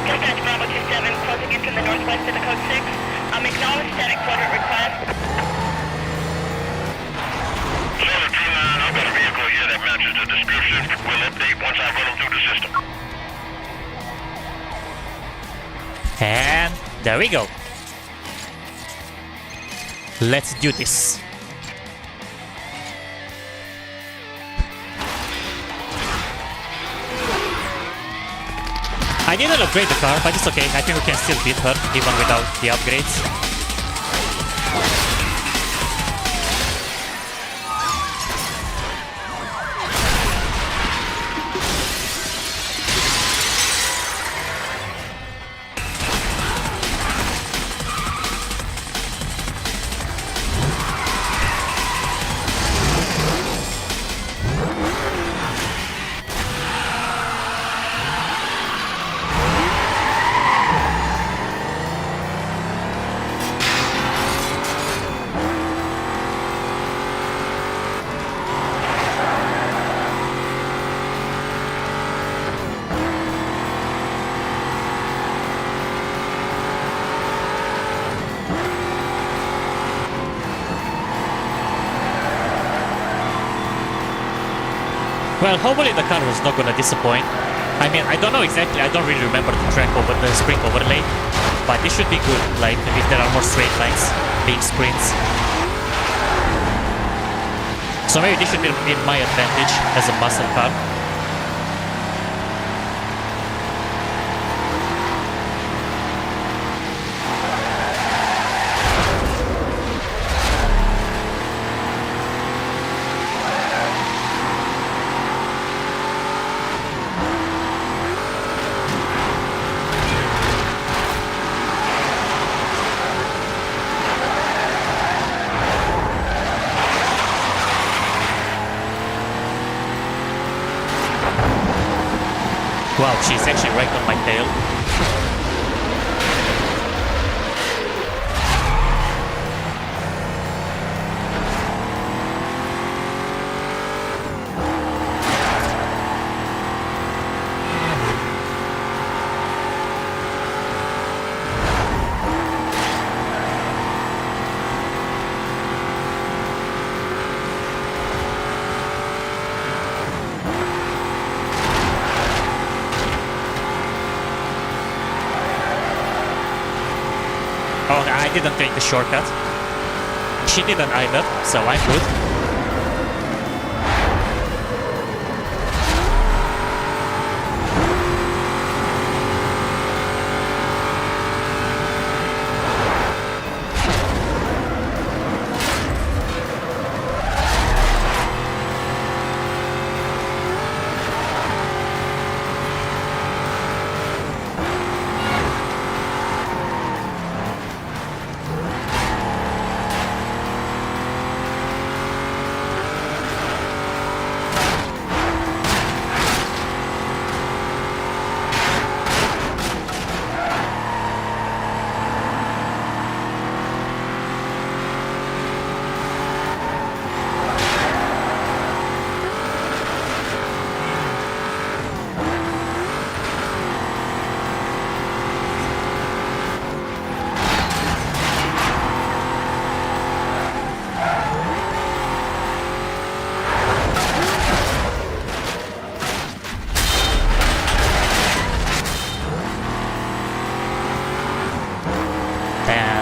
Dispatch Bravo 27, closing in from the northwest of the code 6. Acknowledge static quadrant request. 739, I've got a vehicle here that matches the description. We'll update once I run them through the system. And there we go. Let's do this. I didn't upgrade the car, but it's okay. I think we can still beat her, even without the upgrades. Well, hopefully the car was not gonna disappoint. I mean, I don't know exactly, I don't really remember the track over the spring overlay, but it should be good, like if there are more straight lines being sprints. So maybe this should be in my advantage as a muscle car. Wow, she's actually right on my tail. Oh, I didn't take the shortcut. She didn't either, so I'm good.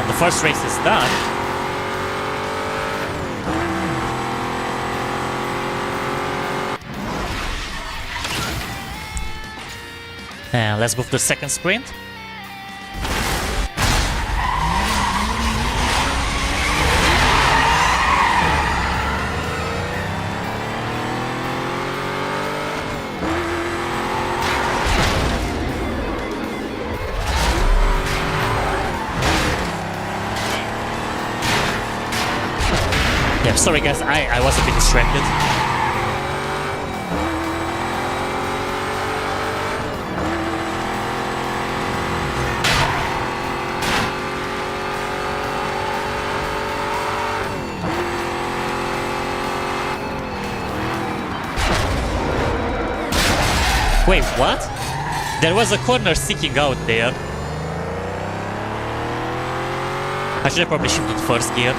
The first race is done. And let's move to the second sprint. Yeah, sorry guys, I was a bit distracted. Wait, what? There was a corner sticking out there. I should have probably shifted first gear.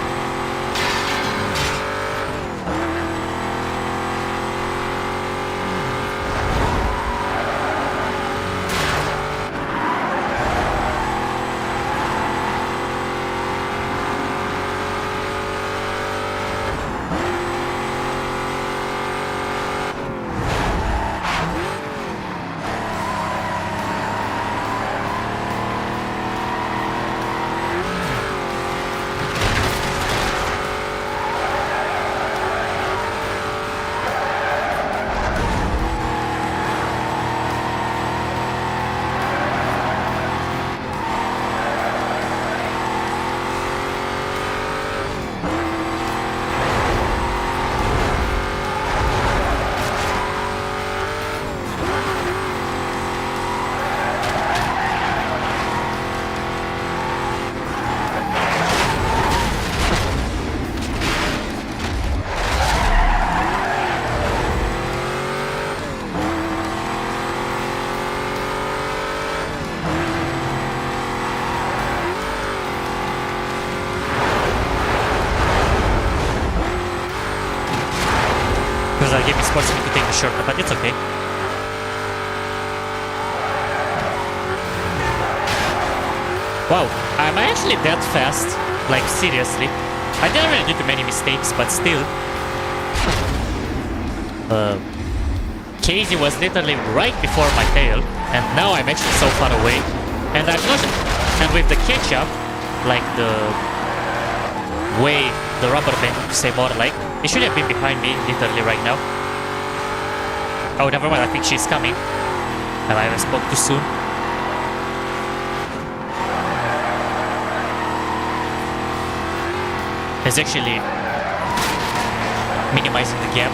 the game is forcing me to take the shortcut, but it's okay. Wow, am I actually that fast? Like, seriously? I didn't really do too many mistakes, but still. Kaze was literally right before my tail, and now I'm actually so far away. And I'm not. And with the catch-up, like the way the rubber band, to say more like, it should have been behind me literally right now. Oh, never mind. I think she's coming, and I spoke too soon. It's actually minimizing the gap.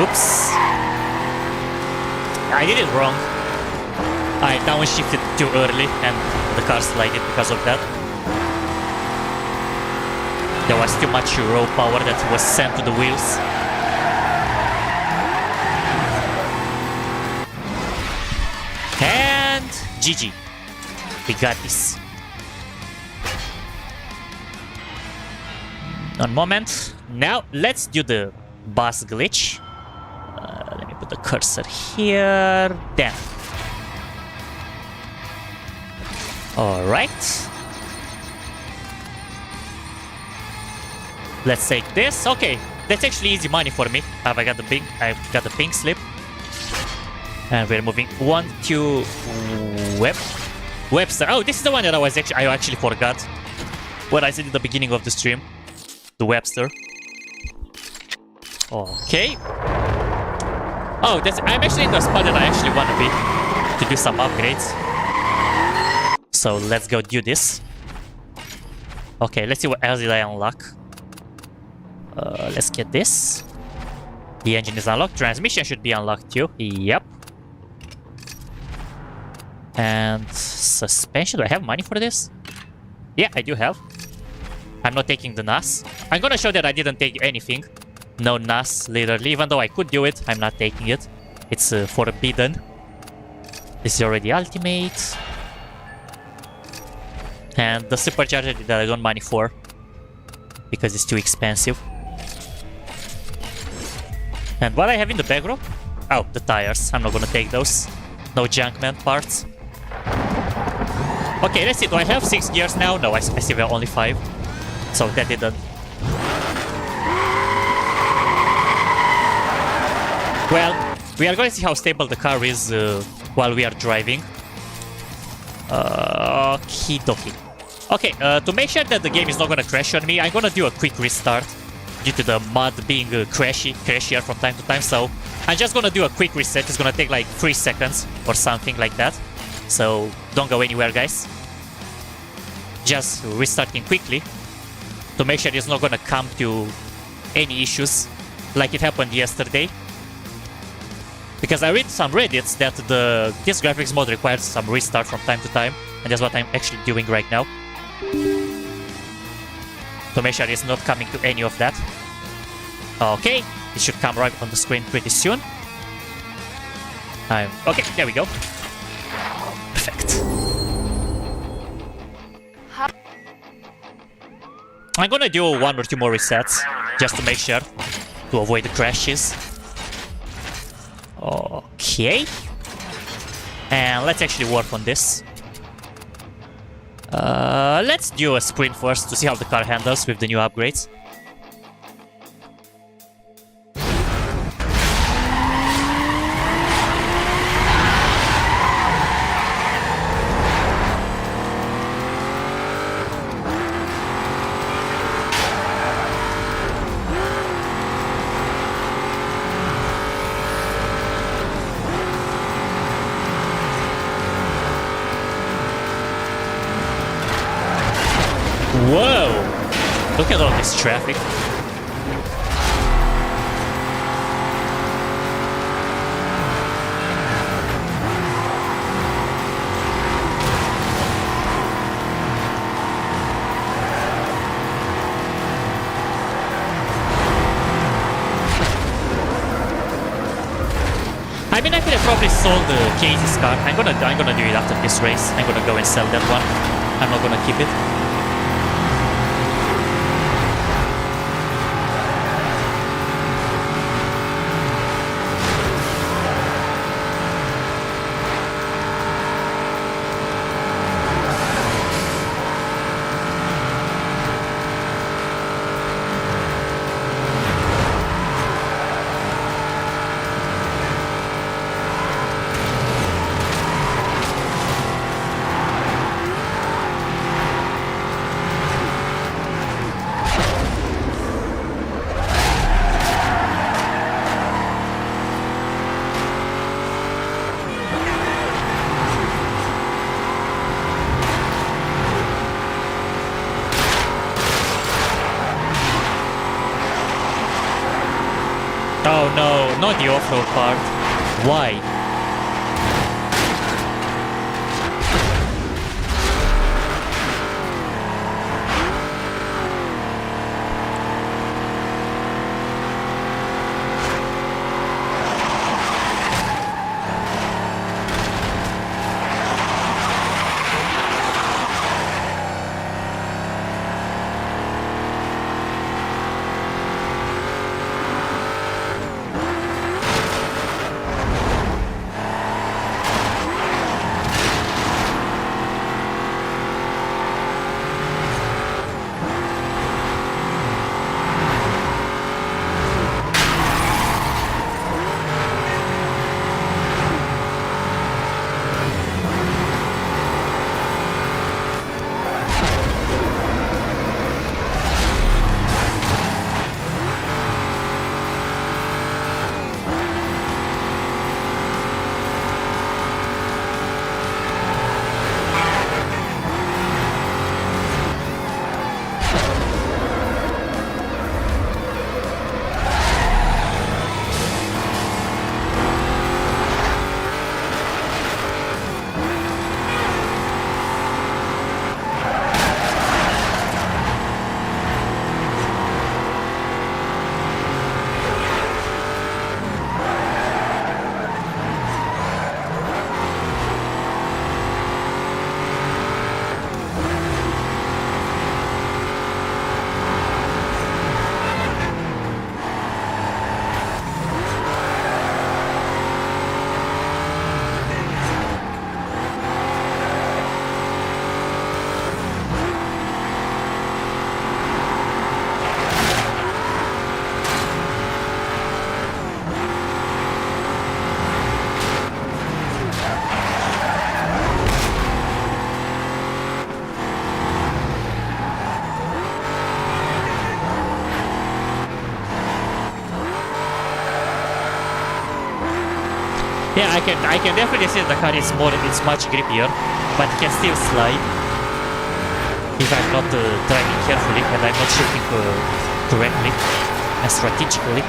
Oops. I did it wrong. I downshifted too early and the car slided because of that. There was too much raw power that was sent to the wheels. And GG. We got this. One moment. Now let's do the boss glitch. Let me put the cursor here. Damn. Alright. Let's take this. Okay, that's actually easy money for me. I've got the pink slip. And we're moving on to Webster. Oh, this is the one that I actually forgot what I said at the beginning of the stream. The Webster. Okay. Oh, I'm actually in the spot that I actually want to be to do some upgrades. So let's go do this. Okay, let's see what else did I unlock. Let's get this. The engine is unlocked. Transmission should be unlocked too. Yep. And suspension. Do I have money for this? Yeah, I do have. I'm not taking the NAS. I'm gonna show that I didn't take anything. No NAS, literally. Even though I could do it, I'm not taking it. It's forbidden. This is already ultimate. And the supercharger that I don't money for, because it's too expensive. And what I have in the back row? Oh, the tires. I'm not gonna take those. No Junkman parts. Okay, let's see. Do I have 6 gears now? No, I still have only 5. So that didn't. Well, we are going to see how stable the car is while we are driving. Okie dokie. Okay, to make sure that the game is not gonna crash on me, I'm gonna do a quick restart due to the mod being crashier from time to time. So I'm just gonna do a quick reset. It's gonna take like 3 seconds or something like that. So don't go anywhere, guys. Just restarting quickly to make sure it's not gonna come to any issues like it happened yesterday. Because I read some Reddits that this graphics mode requires some restart from time to time, and that's what I'm actually doing right now. To make sure it's not coming to any of that. Okay, it should come right on the screen pretty soon. Okay, there we go. Perfect. I'm gonna do 1 or 2 more resets, just to make sure, to avoid the crashes. Okay. And let's actually work on this. Let's do a sprint first to see how the car handles with the new upgrades. Whoa! Look at all this traffic. probably sold the Kaze's car. I'm gonna do it after this race. I'm gonna go and sell that one. I'm not gonna keep it. Oh no, not the off-road part. Why? Yeah, I can definitely see the car is much grippier, but it can still slide if I'm not driving carefully and I'm not shooting correctly and strategically.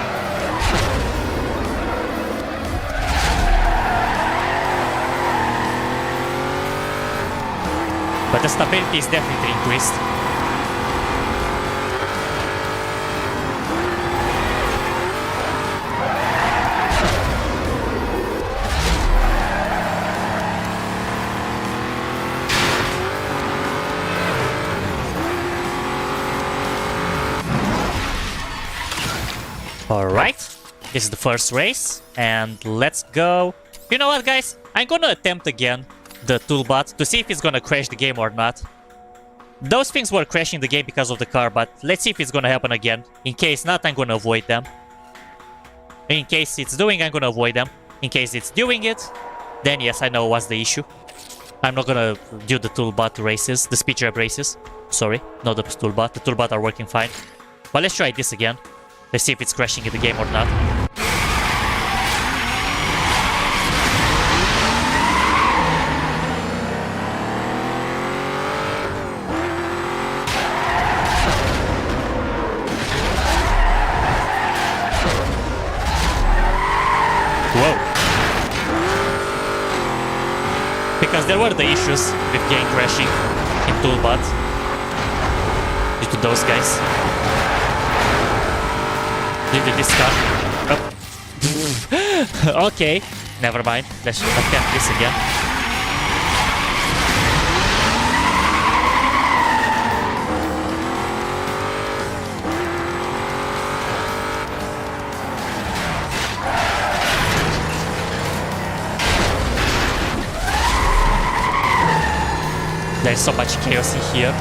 But the stability is definitely increased. Alright, this is the first race, and let's go. You know what, guys? I'm gonna attempt again the toolbot to see if it's gonna crash the game or not. Those things were crashing the game because of the car, but let's see if it's gonna happen again. In case not, I'm gonna avoid them. In case it's doing, I'm gonna avoid them. In case it's doing it, then yes, I know what's the issue. I'm not gonna do the toolbot races, the speed trap races. Sorry, not the toolbot. The toolbot are working fine. But let's try this again. Let's see if it's crashing in the game or not. Whoa. Because there were the issues with game crashing in toolbot due to those guys. Due to this car. Oh. Okay, Never mind. Let's attempt this again. There's so much chaos in here.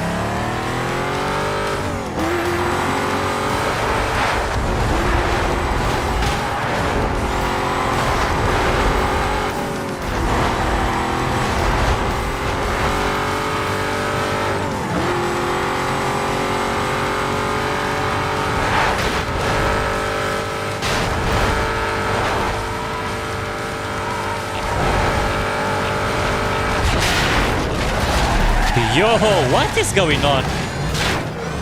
Yo, what is going on?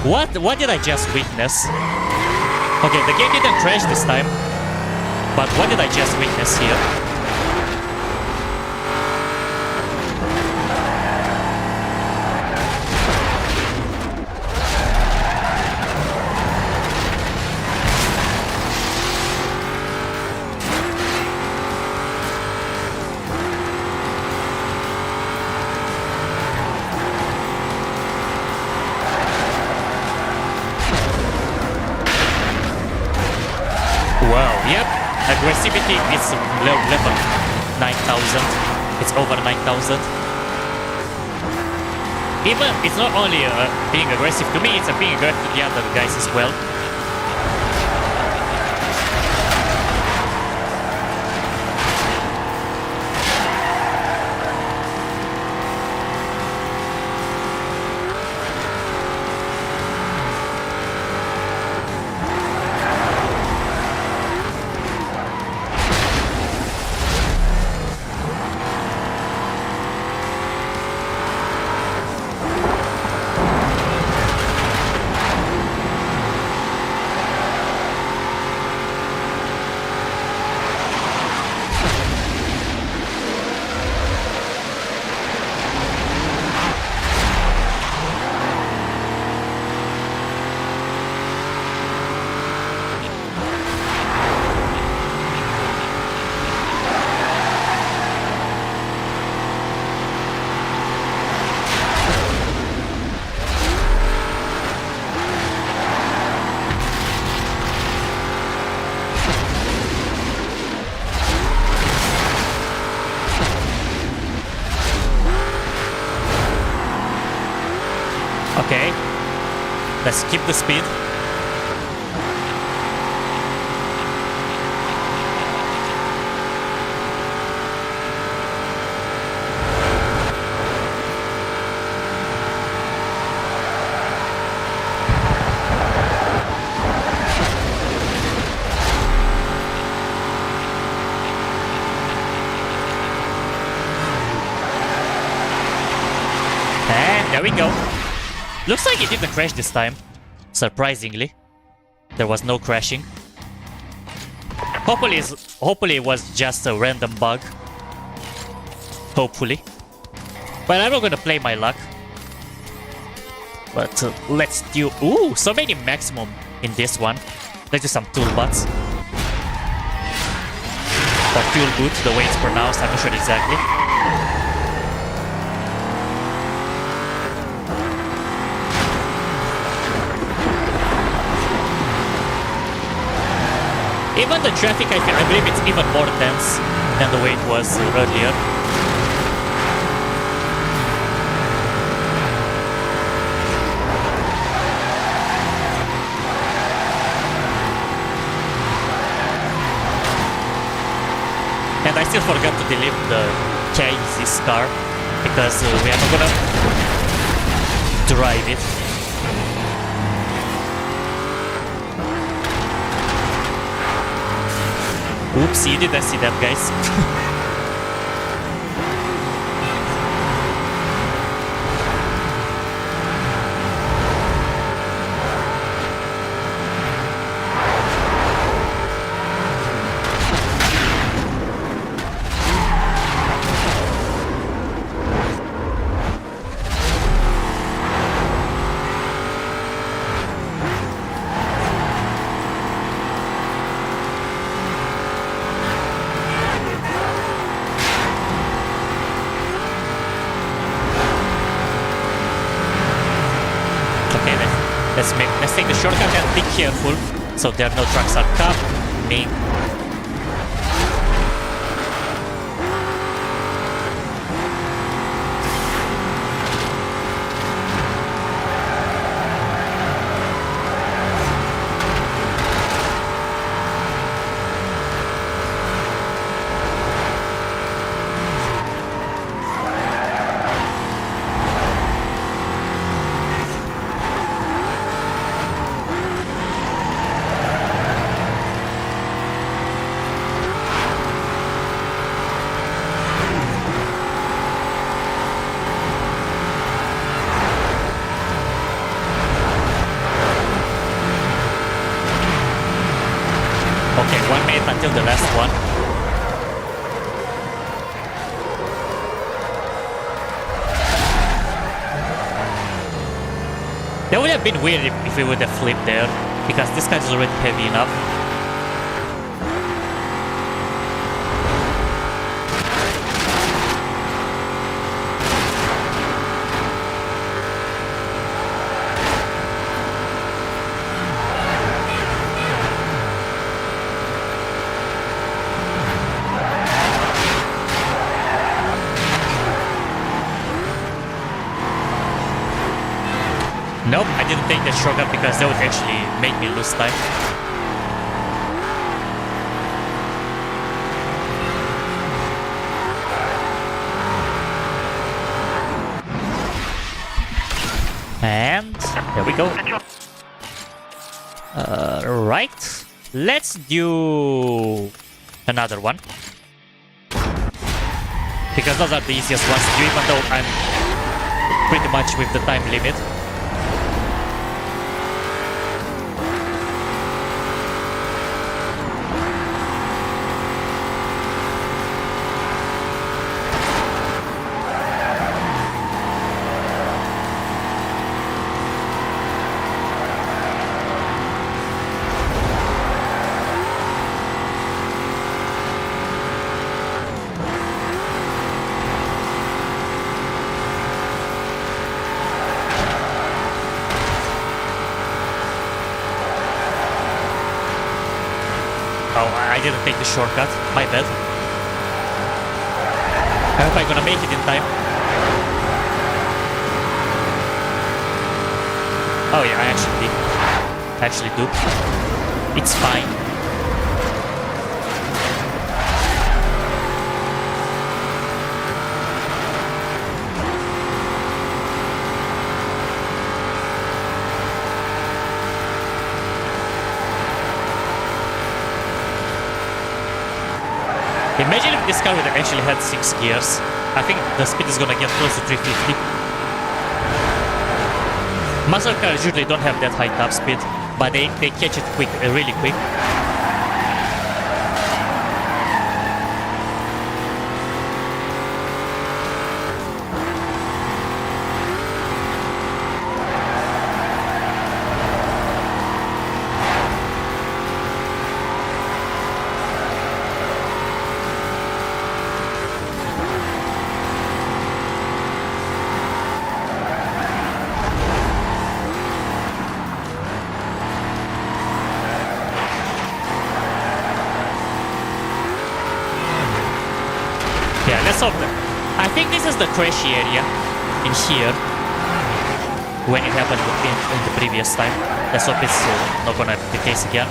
What did I just witness? Okay, the game didn't crash this time. But what did I just witness here? Wow, yep. Aggressivity is low level 9,000. It's over 9,000. Even, it's not only being aggressive to me, it's being aggressive to the other guys as well. Okay, let's keep the speed. And there we go. Looks like it didn't crash this time. Surprisingly. There was no crashing. Hopefully it was just a random bug. Hopefully. But I'm not gonna play my luck. But let's do... Ooh, so many maximum in this one. Let's do some toolbots. Or toolboot, the way it's pronounced, I'm not sure exactly. Even the traffic, I believe it's even more dense than the way it was earlier. And I still forgot to delete the Kaze's car because we are not gonna drive it. Oopsie, didn't see that, guys. Let's take the shortcut and be careful so there are no trucks are coming. Okay, 1 minute until the last one. That would have been weird if we would have flipped there, because this guy is already heavy enough. Nope, I didn't take the shortcut because that would actually make me lose time. And there we go. Right, let's do another one. Because those are the easiest ones to do, even though I'm pretty much with the time limit. Oh, I didn't take the shortcut. My bad. I hope I'm gonna make it in time. Oh yeah, I actually do. It's fine. Imagine if this car would have actually had 6 gears. I think the speed is gonna get close to 350. Muscle cars usually don't have that high top speed, but they catch it quick, really quick. Yeah, let's hope that. I think this is the crashy area in here when it happened in the previous time. Let's hope it's not gonna be the case again.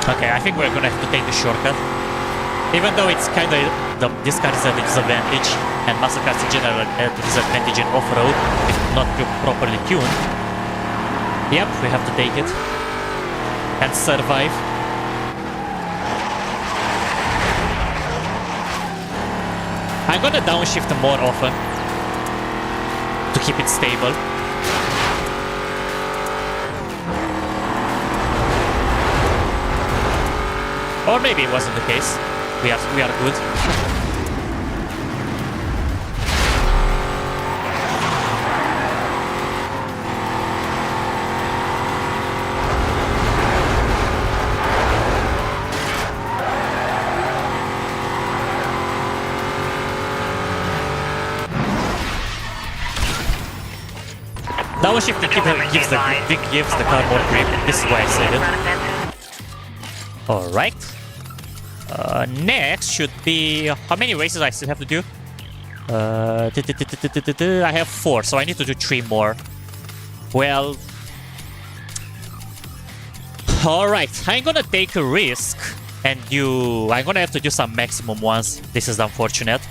Okay, I think we're gonna have to take the shortcut. Even though it's kind of this car is at a disadvantage, and muscle cars in general at a disadvantage in off-road if not properly tuned. Yep, we have to take it and survive. I'm gonna downshift more often to keep it stable. Or maybe it wasn't the case. We are good. Downshifting gives the car more grip. This is why I said it. Alright. Next should be... How many races I still have to do? I have 4, so I need to do 3 more. Well... Alright, I'm gonna take a risk and I'm gonna have to do some maximum ones. This is unfortunate.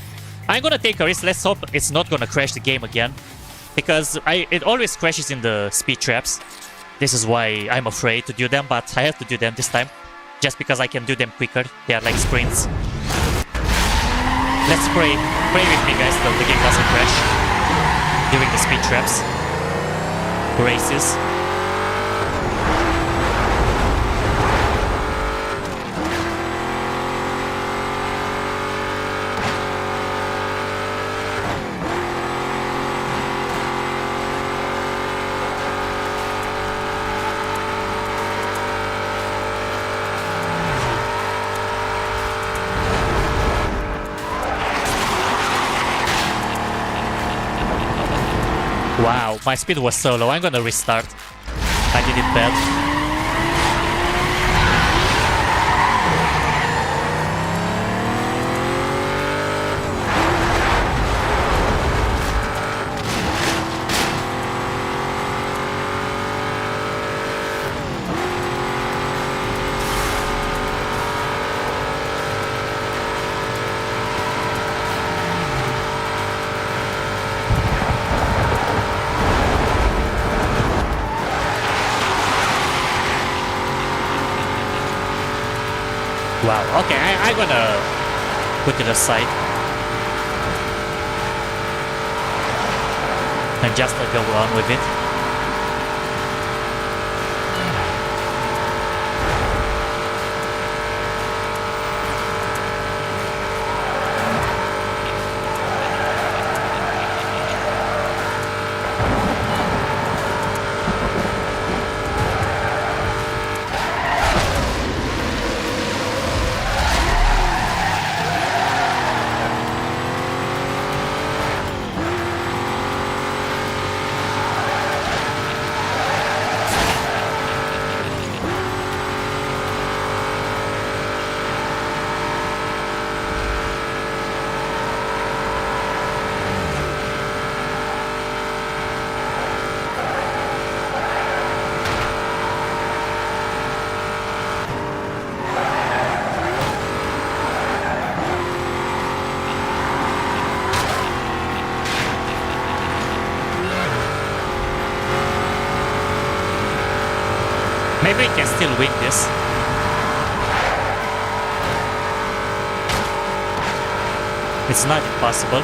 I'm gonna take a risk. Let's hope it's not gonna crash the game again. Because it always crashes in the speed traps. This is why I'm afraid to do them, but I have to do them this time. Just because I can do them quicker. They are like sprints. Let's pray. Pray with me, guys, that the game doesn't crash during the speed traps. Races. Wow, my speed was so low. I'm gonna restart. I did it bad. Wow, okay, I'm gonna put it aside and just go on with it. Maybe we can still win this. It's not impossible.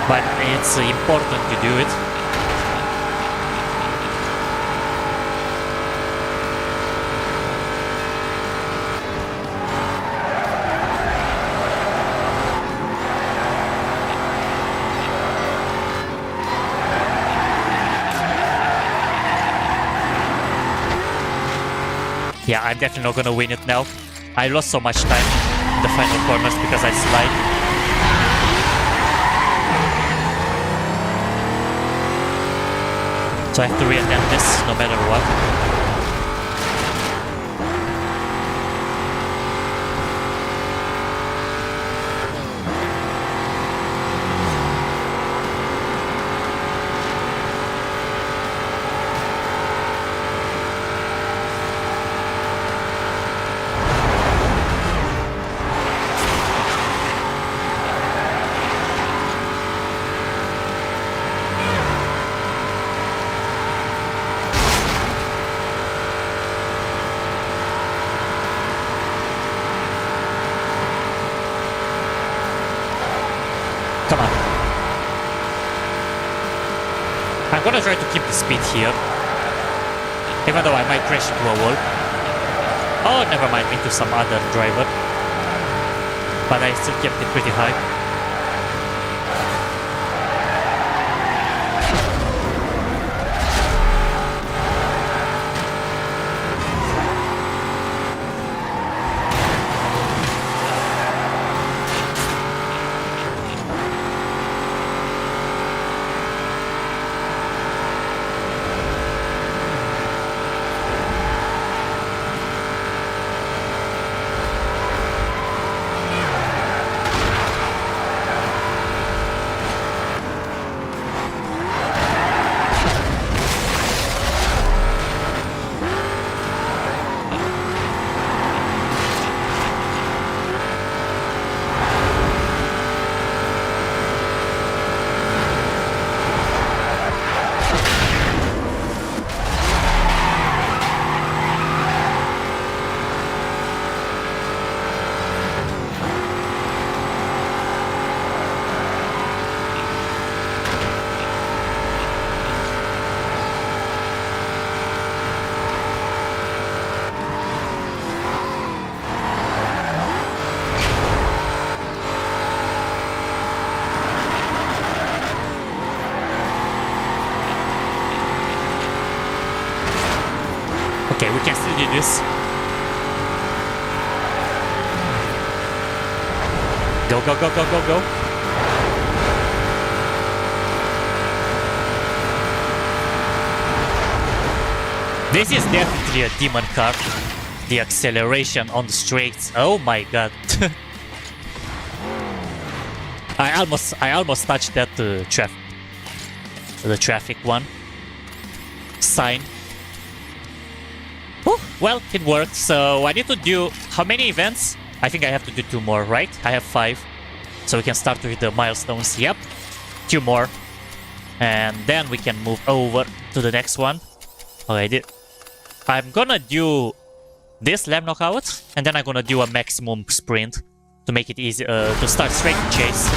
But it's important to do it. Yeah, I'm definitely not gonna win it now. I lost so much time in the final corners because I slide. So I have to re-attempt this no matter what. gonna try to keep the speed here. Even though I might crash into a wall. Oh, never mind, into some other driver. But I still kept it pretty high. Okay, we can still do this. Go, go, go, go, go, go. This is definitely a demon car. The acceleration on the straights. Oh my god. I almost touched that the traffic one sign. Whew, well, it worked. So I need to do how many events? I think I have to do 2 more, right? I have 5. So we can start with the milestones. Yep. 2 more. And then we can move over to the next one. Okay, I'm gonna do this lap knockout, and then I'm gonna do a maximum sprint to make it easy to start straight to chase.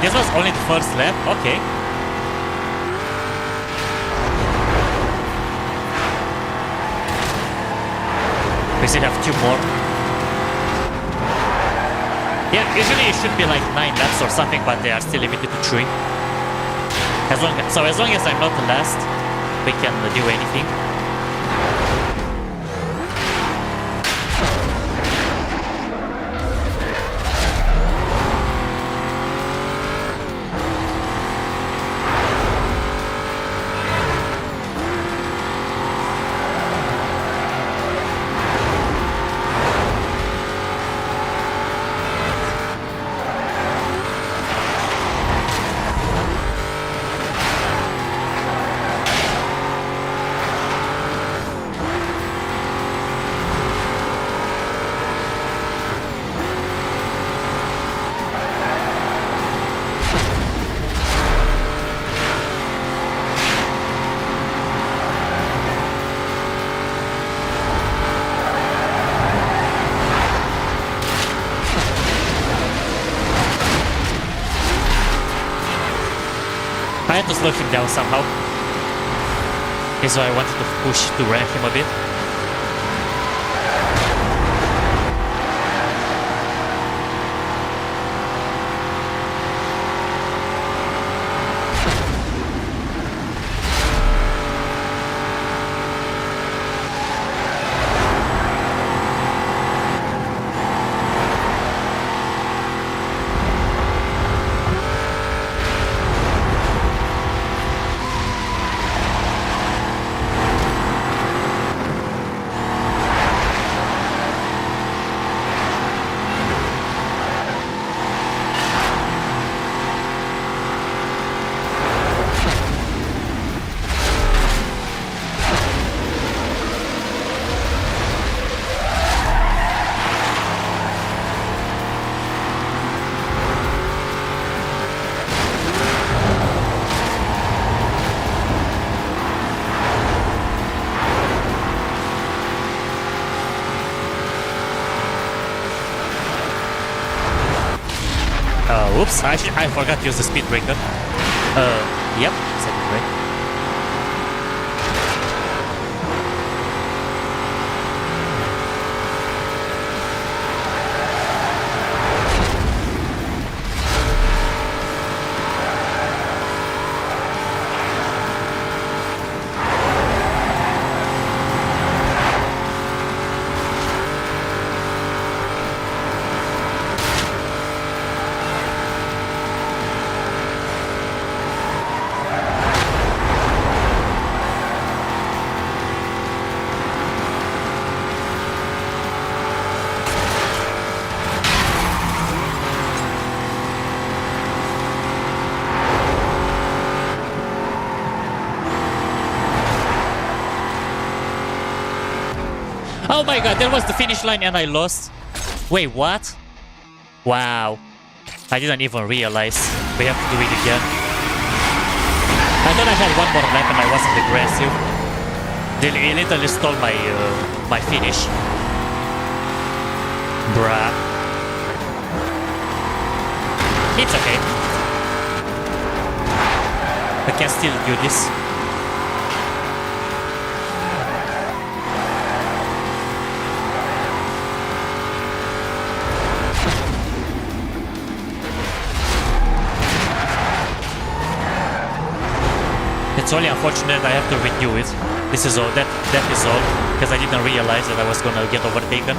This was only the first lap? Okay. We still have 2 more. Yeah, usually it should be like 9 laps or something, but they are still limited to 3. As long as I'm not the last, we can do anything. had to slow him down somehow. That's why I wanted to push to ram him a bit. Oops, I forgot to use the speed breaker. Yep, second break. Oh my god, that was the finish line and I lost. Wait, what? Wow. I didn't even realize. We have to do it again. I thought I had one more lap and I wasn't aggressive. They literally stole my my finish. Bruh. It's okay. I can still do this. It's only unfortunate I have to renew it. This is all. That is all. Because I didn't realize that I was gonna get overtaken.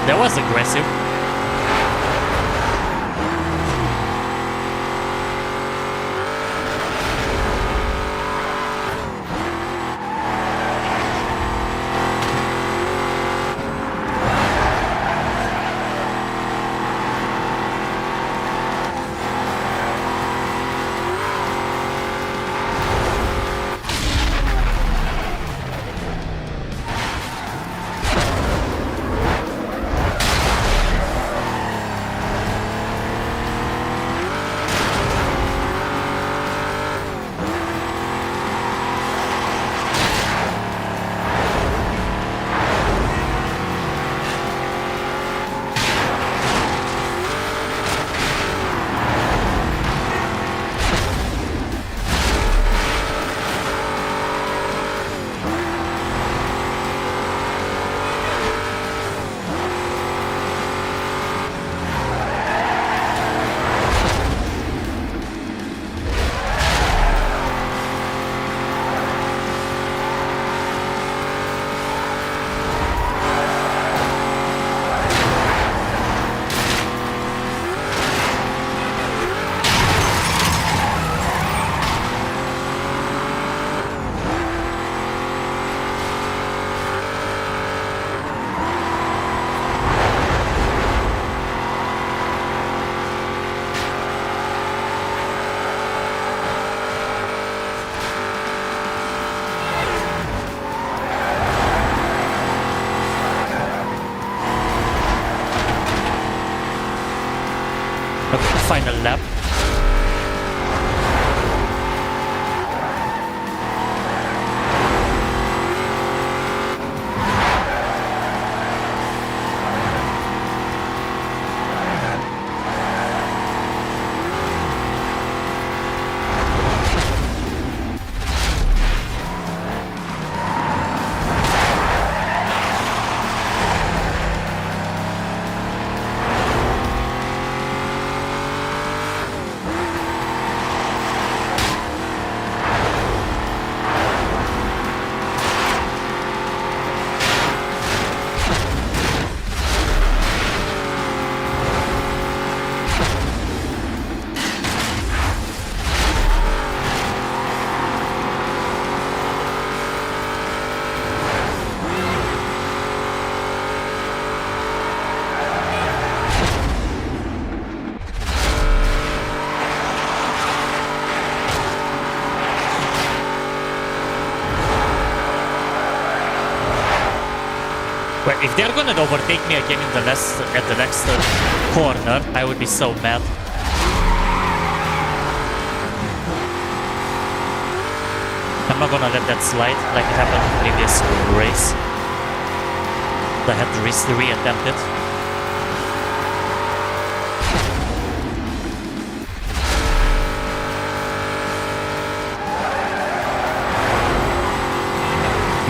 That was aggressive. final lap. Well, if they're gonna overtake me again in the at the next corner, I would be so mad. I'm not gonna let that slide like it happened in the previous race. I had to re-attempt it.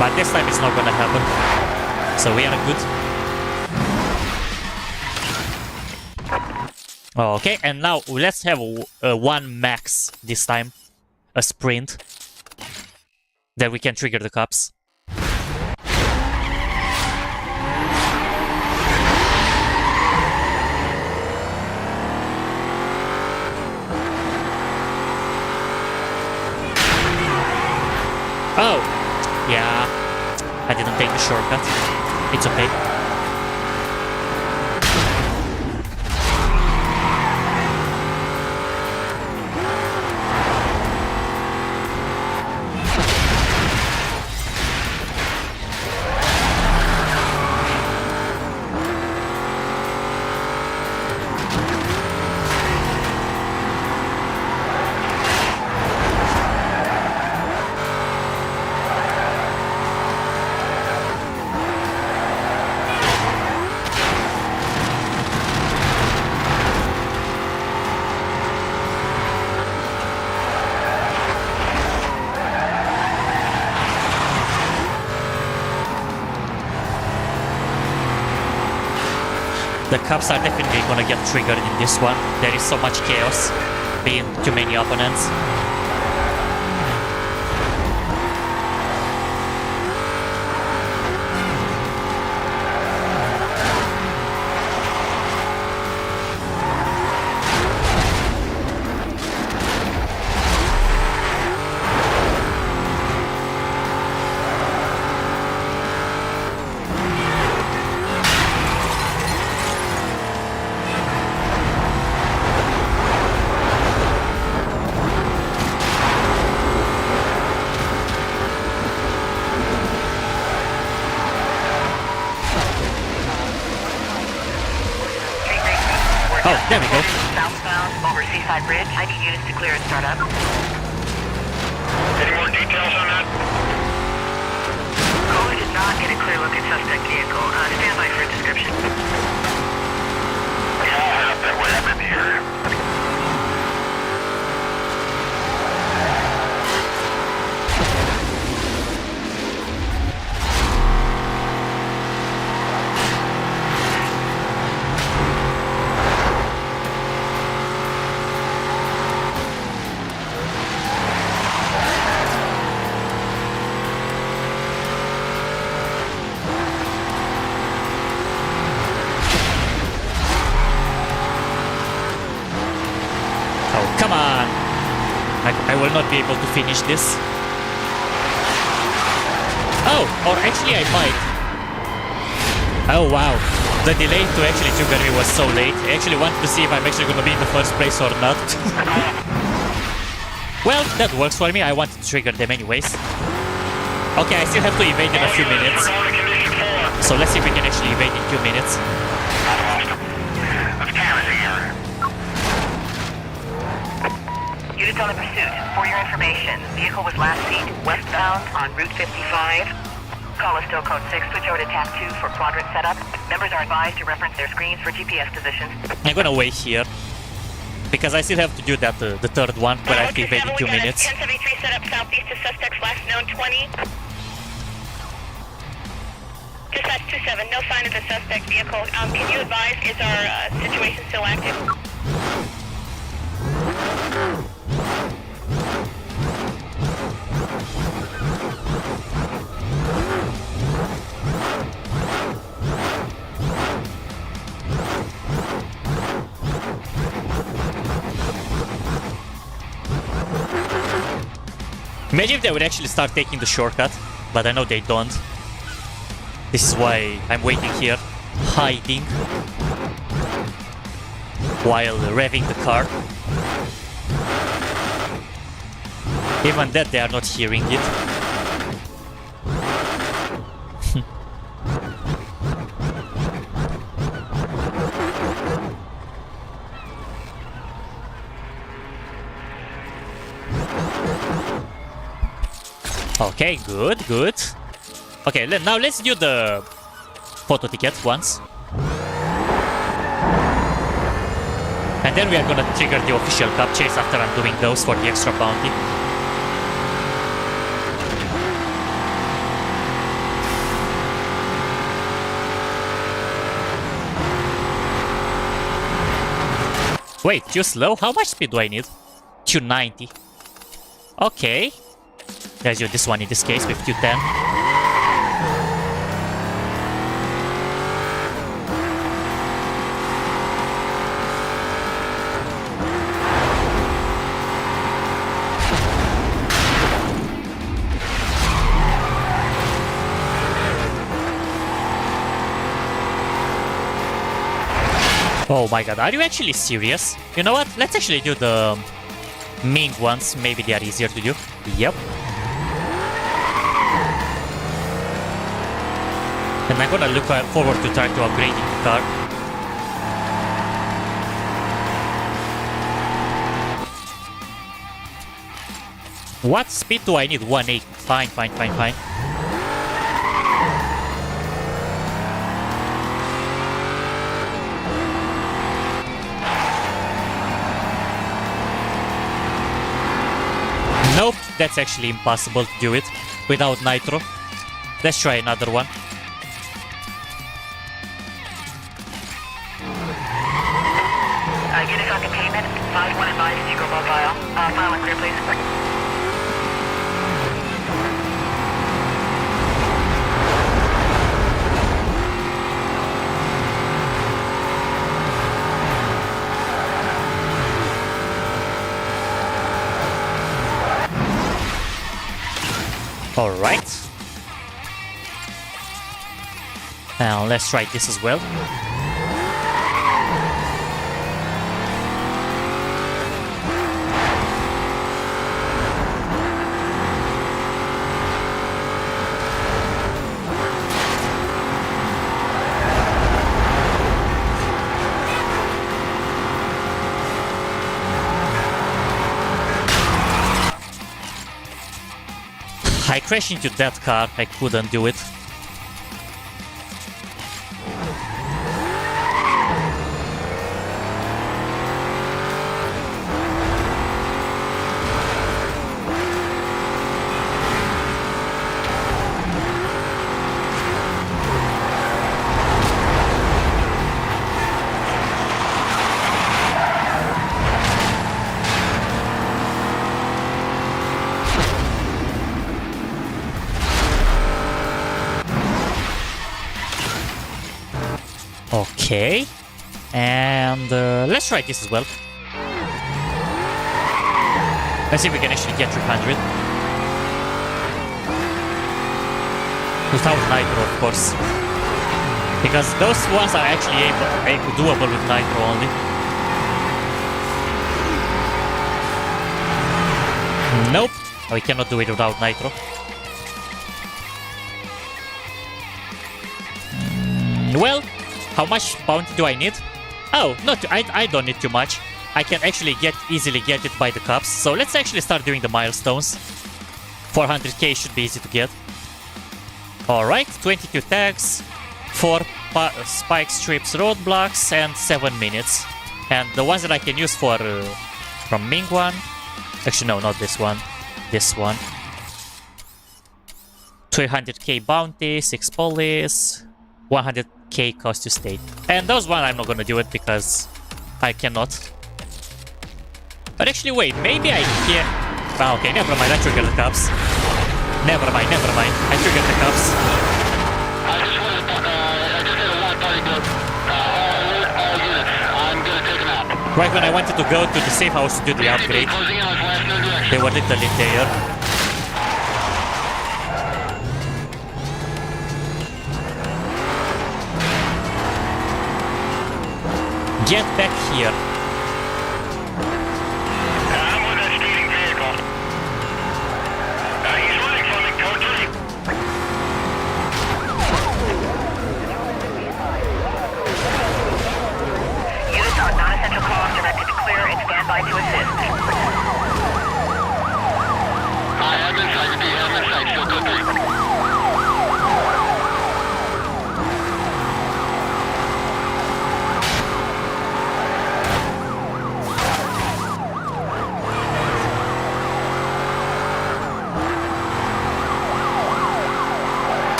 But this time it's not gonna happen. So we are good. Okay, and now let's have one max this time. A sprint. Then we can trigger the cups. Oh! Yeah. I didn't take the shortcut. It's okay. The cups are definitely gonna get triggered in this one. There is so much chaos, being too many opponents. Oh, there we go. Southbound over Seaside Bridge. I need units to clear and start up. Any more details on that? Code did not get a clear look at suspect vehicle. Stand by for a description. We all head up that way. I'm in the area. Come on! I will not be able to finish this. Oh! Or actually I might. Oh wow. The delay to actually trigger me was so late. I actually wanted to see if I'm actually gonna be in the first place or not. Well, that works for me. I wanted to trigger them anyways. Okay, I still have to evade in a few minutes. So let's see if we can actually evade in 2 minutes. Of Kaze here. Units on the pursuit. For your information, vehicle was last seen westbound on Route 55. Call is still code 6. Switch over to tab 2 for quadrant setup. Members are advised to reference their screens for GPS positions. I'm gonna wait here. Because I still have to do that, the third one, where I activate in 2 minutes. 1073 set up southeast to suspects last known 20. Dispatch 27, no sign of the suspect vehicle. Can you advise, is our situation still active? Imagine if they would actually start taking the shortcut, but I know they don't. This is why I'm waiting here, hiding, while revving the car. Even that, they are not hearing it. Okay, good, good. Okay, now let's do the photo ticket once. And then we are gonna trigger the official cup chase after I'm doing those for the extra bounty. Wait, too slow? How much speed do I need? 290. Okay. Let's do this one in this case with 210. Oh my god, are you actually serious? You know what? Let's actually do the Ming ones. Maybe they are easier to do. Yep. And I'm gonna look forward to try to upgrading the car. What speed do I need? 180. Fine, fine, fine, fine. Nope, that's actually impossible to do it without nitro. Let's try another one. Units on containment. 5-1 advised to go above file. File and clear, please. Alright. Now let's try this as well. I crashed into that car, I couldn't do it. Okay, and let's try this as well. Let's see if we can actually get 300. Without nitro, of course. Because those ones are actually doable with nitro only. Nope, we cannot do it without nitro. Well, how much bounty do I need? Oh, I don't need too much. I can actually easily get it by the cops. So let's actually start doing the milestones. 400k should be easy to get. Alright, 22 tags, 4 spike strips roadblocks, and 7 minutes. And the ones that I can use for from Mingwan. Actually, no, not this one. This one. 300k bounty, 6 police, 100k cost to state. And those one I'm not gonna do it because I cannot. But actually, wait, maybe I can. Oh, okay, never mind. I triggered the cops. Never mind. I triggered the cops. I just hit a one party group. All units. I'm gonna take them out. Right when I wanted to go to the safe house to do the upgrade, Closing in on last no direction. they were literally there. Get back here. I'm with that speeding vehicle. He's running from me, code 3. Units on non-essential calls directed to clear and stand by to assist. I'm in sight, repeat, I'm in sight, still code 3.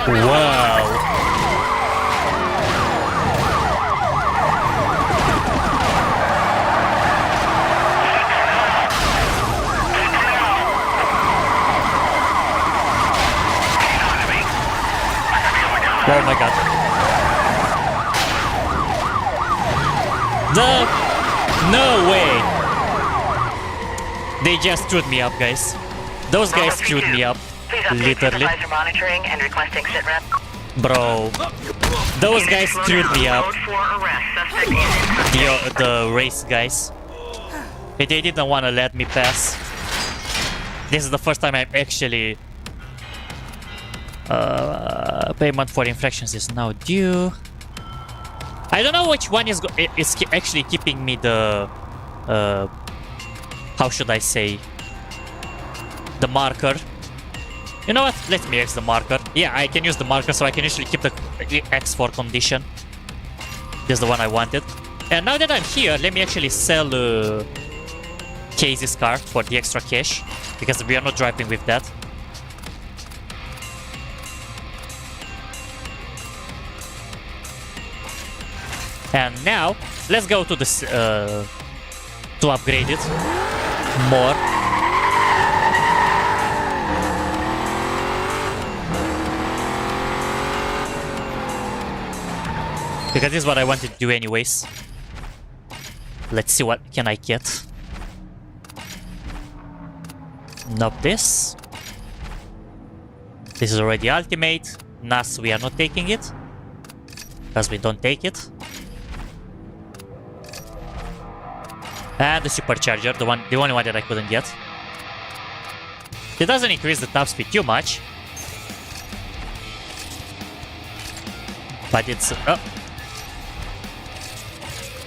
Wow. Oh my god. No way. They just screwed me up, guys. Those guys screwed me up. Please update Literally. supervisor monitoring and requesting sit rep. Bro. Those guys screwed me up. Code 4 arrest. Suspect is in custody. The race guys. They didn't want to let me pass. This is the first time I'm actually... payment for infractions is now due. I don't know which one is actually keeping me the... how should I say? The marker. You know what? Let me X the marker. Yeah, I can use the marker, so I can usually keep the X for condition. This is the one I wanted. And now that I'm here, let me actually sell Kaze's car for the extra cash, because we are not driving with that. And now, let's go to this to upgrade it more. Because this is what I wanted to do anyways. Let's see what can I get. Not this. This is already ultimate. NAS, we are not taking it. Because we don't take it. And the supercharger, the only one that I couldn't get. It doesn't increase the top speed too much. But it's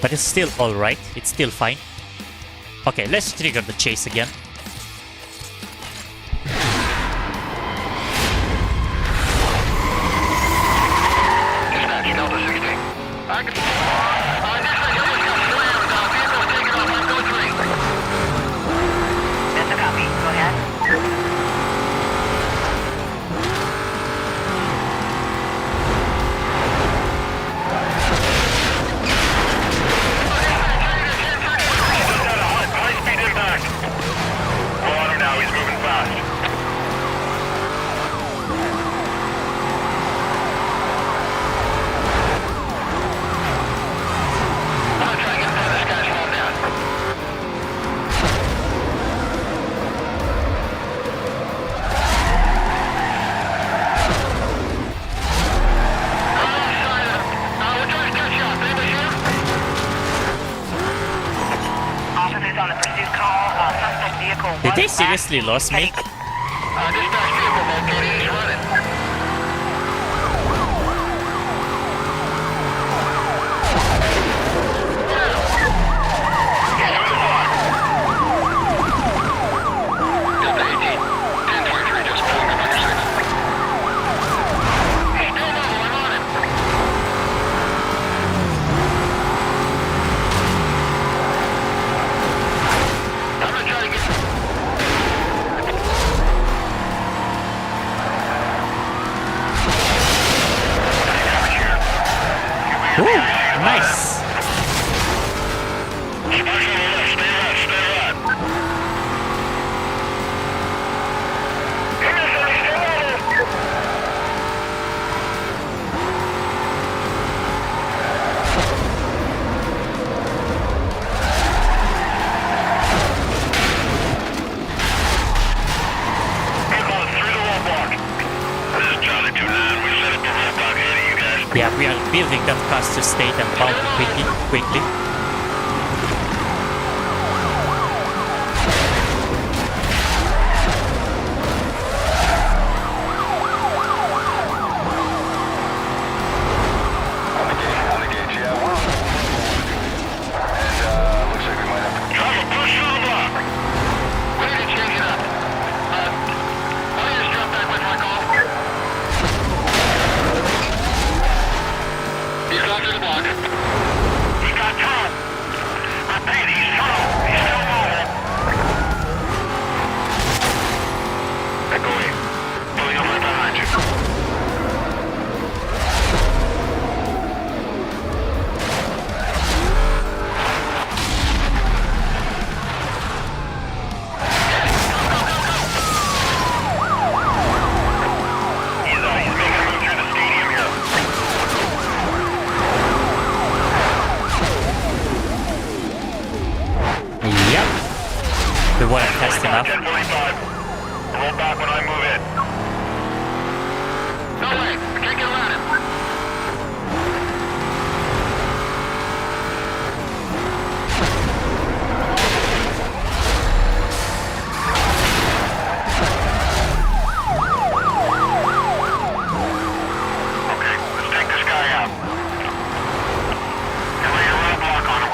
but it's still alright. It's still fine. Okay, let's trigger the chase again. Dispatch, Delta 16. I can... vehicle is taking off on code 3. That's a copy. Go ahead. vehicle Did they was seriously last lose me? heading- Dispatch vehicle located. He's running. Delta 18, 1023, just pulling up on your signal. He's still mobile, I'm on him. I'm gonna try to get... Ooh, nice. Stay right. Yeah, we are building that faster state and bound quickly. We want to test him up. 1045. Roll back when I move in. No way! I can't get around him. Okay, let's take this guy out. And lay a roadblock on him.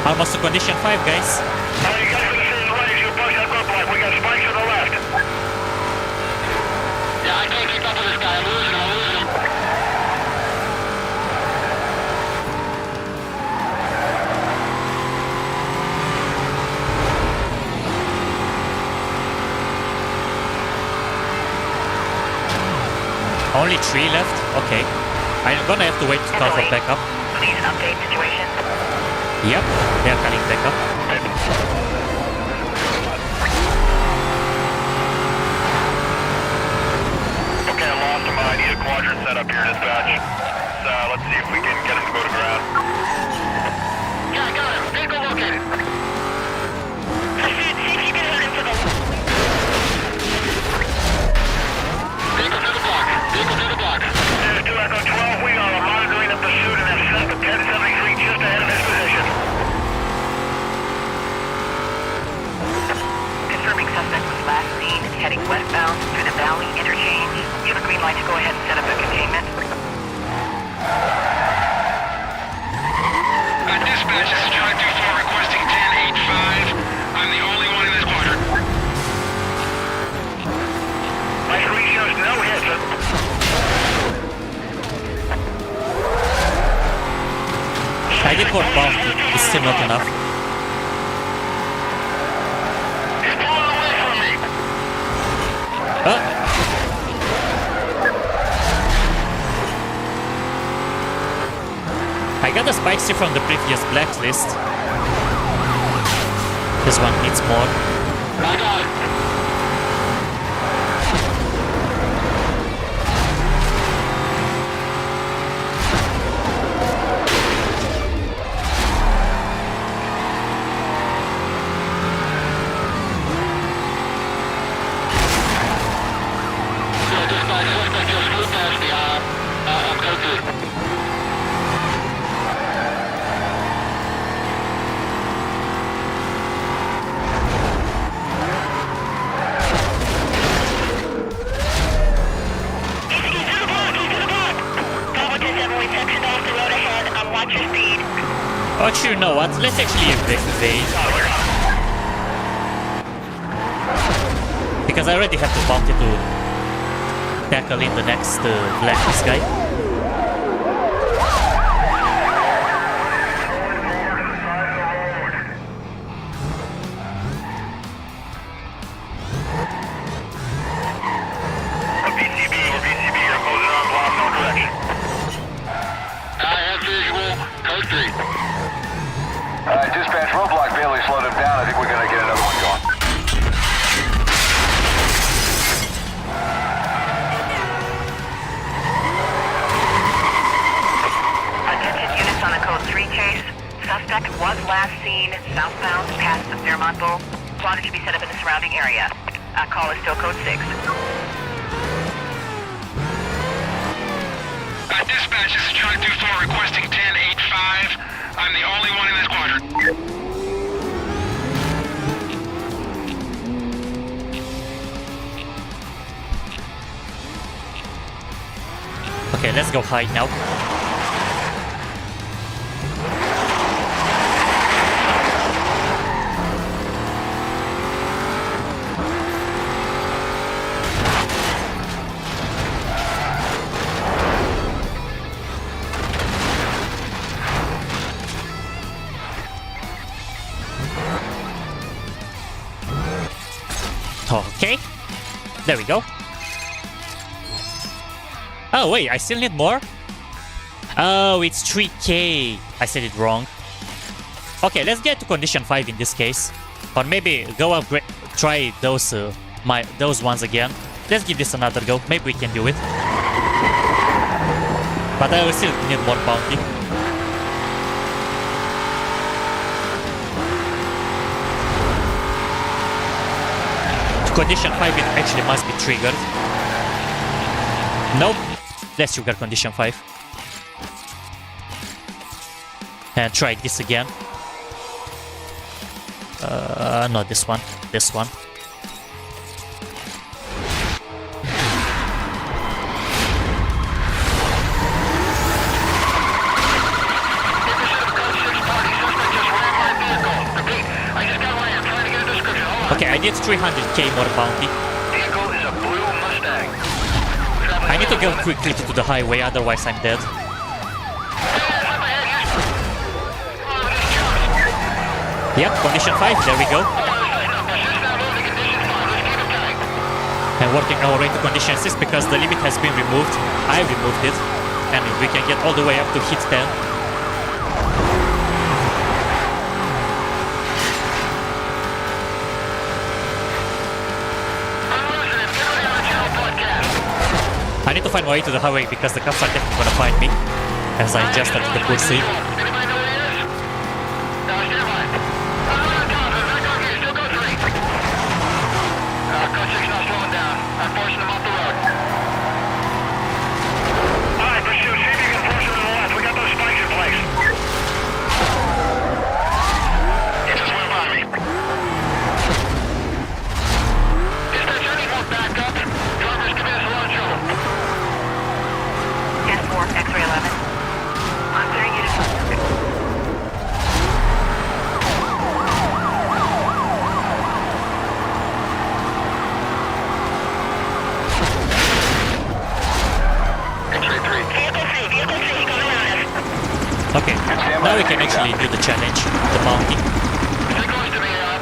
Almost to condition 5, guys. You guys are the same way as you approach that roadblock. We got spikes to the left. Yeah, I can't keep up with this guy. I'm losing him. Only 3 left? Okay. I'm gonna have to wait to call for backup. Please update situation. Yep, they're calling backup. Okay, I lost him, but I need a quadrant set up here, dispatch. So let's see if we can get him to go to ground. Yeah, I got him. Vehicle located. See if you can hit him to the... Vehicle to the block. There's 2 Echo 12. We are monitoring the pursuit and have set the 1073 just ahead of his position. Confirming suspect was last seen heading westbound through the Valley interchange. You have a green light to go ahead and set up a containment. Dispatch, this is John 24 requesting 1085. I'm the only one in this quadrant. My screen shows no hits. I did what bound. It's still not enough. He's pulling away from me. I got a spicy from the previous Blacklist. This one needs more. I got it. Actually, you know what? Let's actually evade. Because I already have the bounty to tackle in the next Blacklist guy. VCB, you're closing on blast, no direction. I have visual. Code 3. Dispatch, roadblock Bailey slowed him down. I think we're gonna get another one going. Attention units on a code 3 chase. Suspect was last seen southbound past the Fairmont Bowl. Squad should be set up in the surrounding area. Call is still code 6. Dispatch, this is Charlie 24 requesting 1085. I'm the only one in this quadrant. Okay, let's go hide now. Okay, there we go. Oh wait, I still need more? Oh, it's 3k. I said it wrong. Okay, let's get to condition 5 in this case. Or maybe go upgrade, try those those ones again. Let's give this another go. Maybe we can do it. But I will still need more bounty. Condition 5 it actually must be triggered. Nope. Let's trigger condition 5. And try this again. Not this one. This one. Okay, I need 300k more bounty. Vehicle is a blue Mustang. I need to go quickly to the highway, otherwise I'm dead. Yep, condition 5, there we go. And working our way to condition 6 because the limit has been removed. I removed it. And we can get all the way up to hit 10. I need to find my way to the highway because the cops are definitely gonna find me as I just entered the pussy. Alright, pursuit, see if you can force her to the left. We got those spikes in place. It just went by me. Dispatch, I need more backup. Drivers giving us a lot of trouble. 10-4, X-ray 11. I'm clearing you to... Okay, now we can actually do the challenge, the bounty. Stay close to me, I'm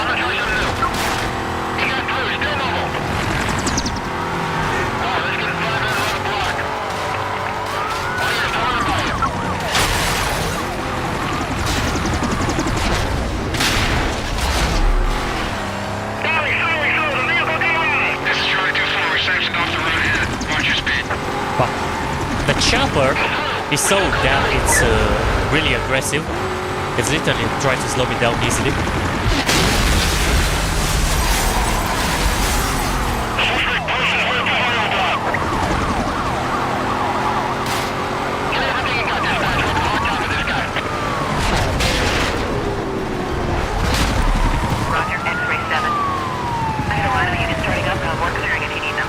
gonna try something new. You got through, still mobile. Let's get 5 minutes on the block. Oh yeah, tell her about you. Sorry, the vehicle got on! This is Charlie 24, we're sectioned off the road ahead. Watch your speed. Fuck. The chopper is so damn, it's really aggressive. It's literally trying to slow me down easily. Suspect pushes way behind the block. Get everything you got, dispatch. We're on top of this guy. Roger, X-ray 7. I got a line of units starting up. We're clearing if you need them.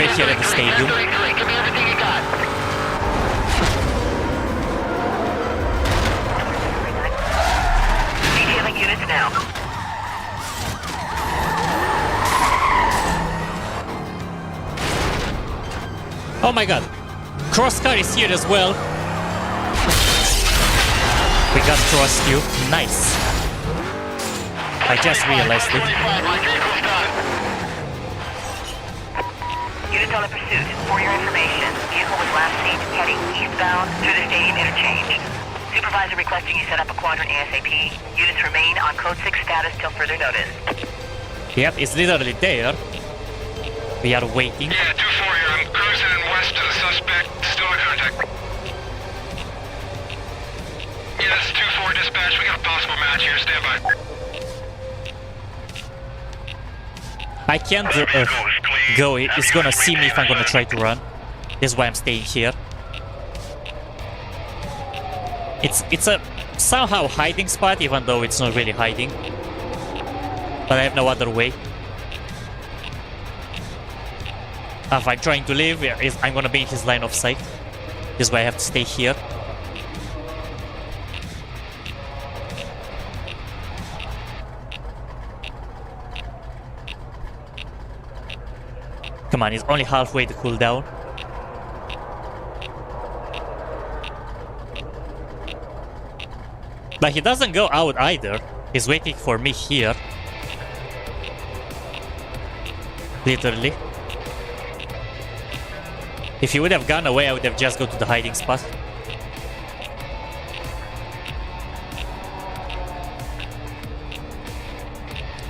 back here at the stadium. Give me everything you got. Detailing units now. Oh my god. Crosscar is here as well. We got crossed you. Nice. I just realized it. My vehicle's done. Units on the pursuit. For your information, vehicle was last seen heading eastbound through the stadium interchange. Supervisor requesting you set up a quadrant ASAP. Units remain on Code 6 status till further notice. Yep, it's literally there. We are waiting. Yeah, 2-4 here. I'm cruising in west to the suspect. Still in contact. Yeah, this is 2-4 dispatch. We got a possible match here. Stand by. I can't go. It's gonna see me if I'm gonna try to run. That's why I'm staying here. It's a somehow hiding spot, even though it's not really hiding. But I have no other way. If I'm trying to leave, I'm gonna be in his line of sight. That's why I have to stay here. Come on, he's only halfway to cool down. But he doesn't go out either. He's waiting for me here. Literally. If he would have gone away, I would have just go to the hiding spot.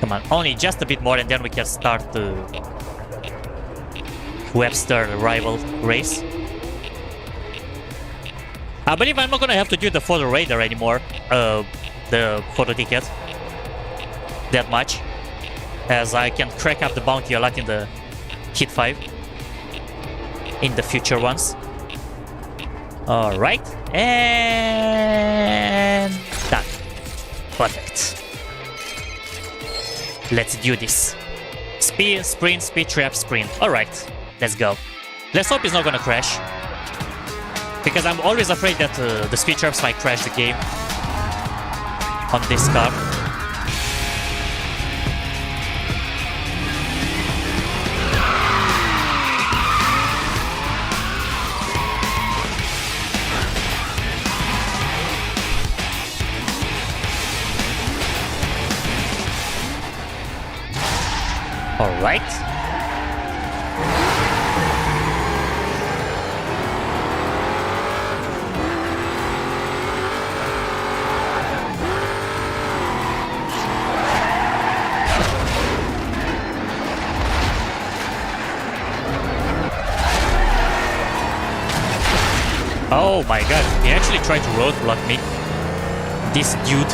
Come on, only just a bit more and then we can start the Webster rival race. I believe I'm not gonna have to do the photo radar anymore, the photo ticket, that much, as I can crack up the bounty a lot in the Hit 5, in the future ones. Alright, and done. Perfect. Let's do this. Speed, sprint, speed trap, sprint. Alright, let's go. Let's hope it's not gonna crash. Because I'm always afraid that the speed traps might crash the game on this car. All right. Oh my god, he actually tried to roadblock me. This dude.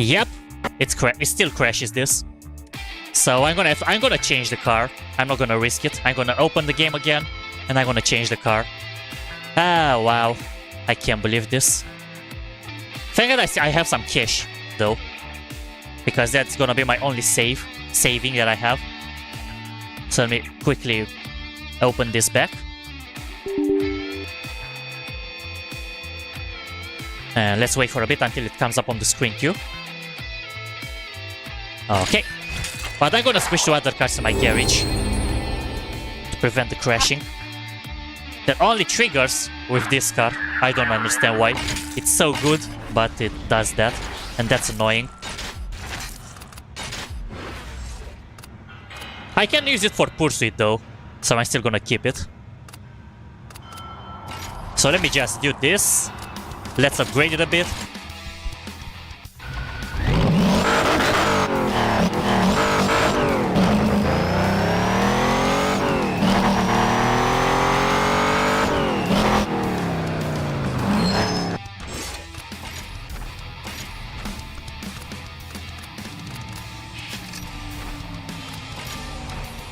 Yep, it still crashes this. So I'm gonna change the car. I'm not gonna risk it. I'm gonna open the game again, and I'm gonna change the car. Ah, wow, I can't believe this. Thank God I have some cash though, because that's gonna be my only saving that I have. So let me quickly open this back. And let's wait for a bit until it comes up on the screen queue. Okay, but I'm gonna switch to other cars in my garage to prevent the crashing. that only triggers with this car. I don't understand why. It's so good, but it does that. And that's annoying. I can use it for pursuit though, so I'm still gonna keep it. So let me just do this. Let's upgrade it a bit.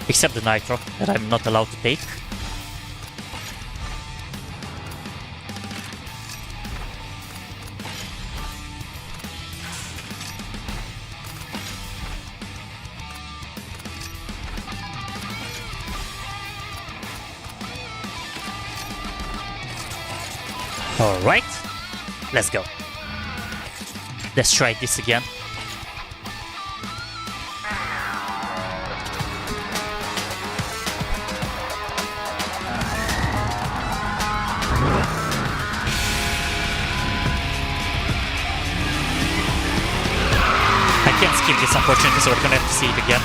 Except the nitro, that I'm not allowed to take. Alright, let's go. Let's try this again. I can't skip this unfortunately, so we're gonna have to see it again.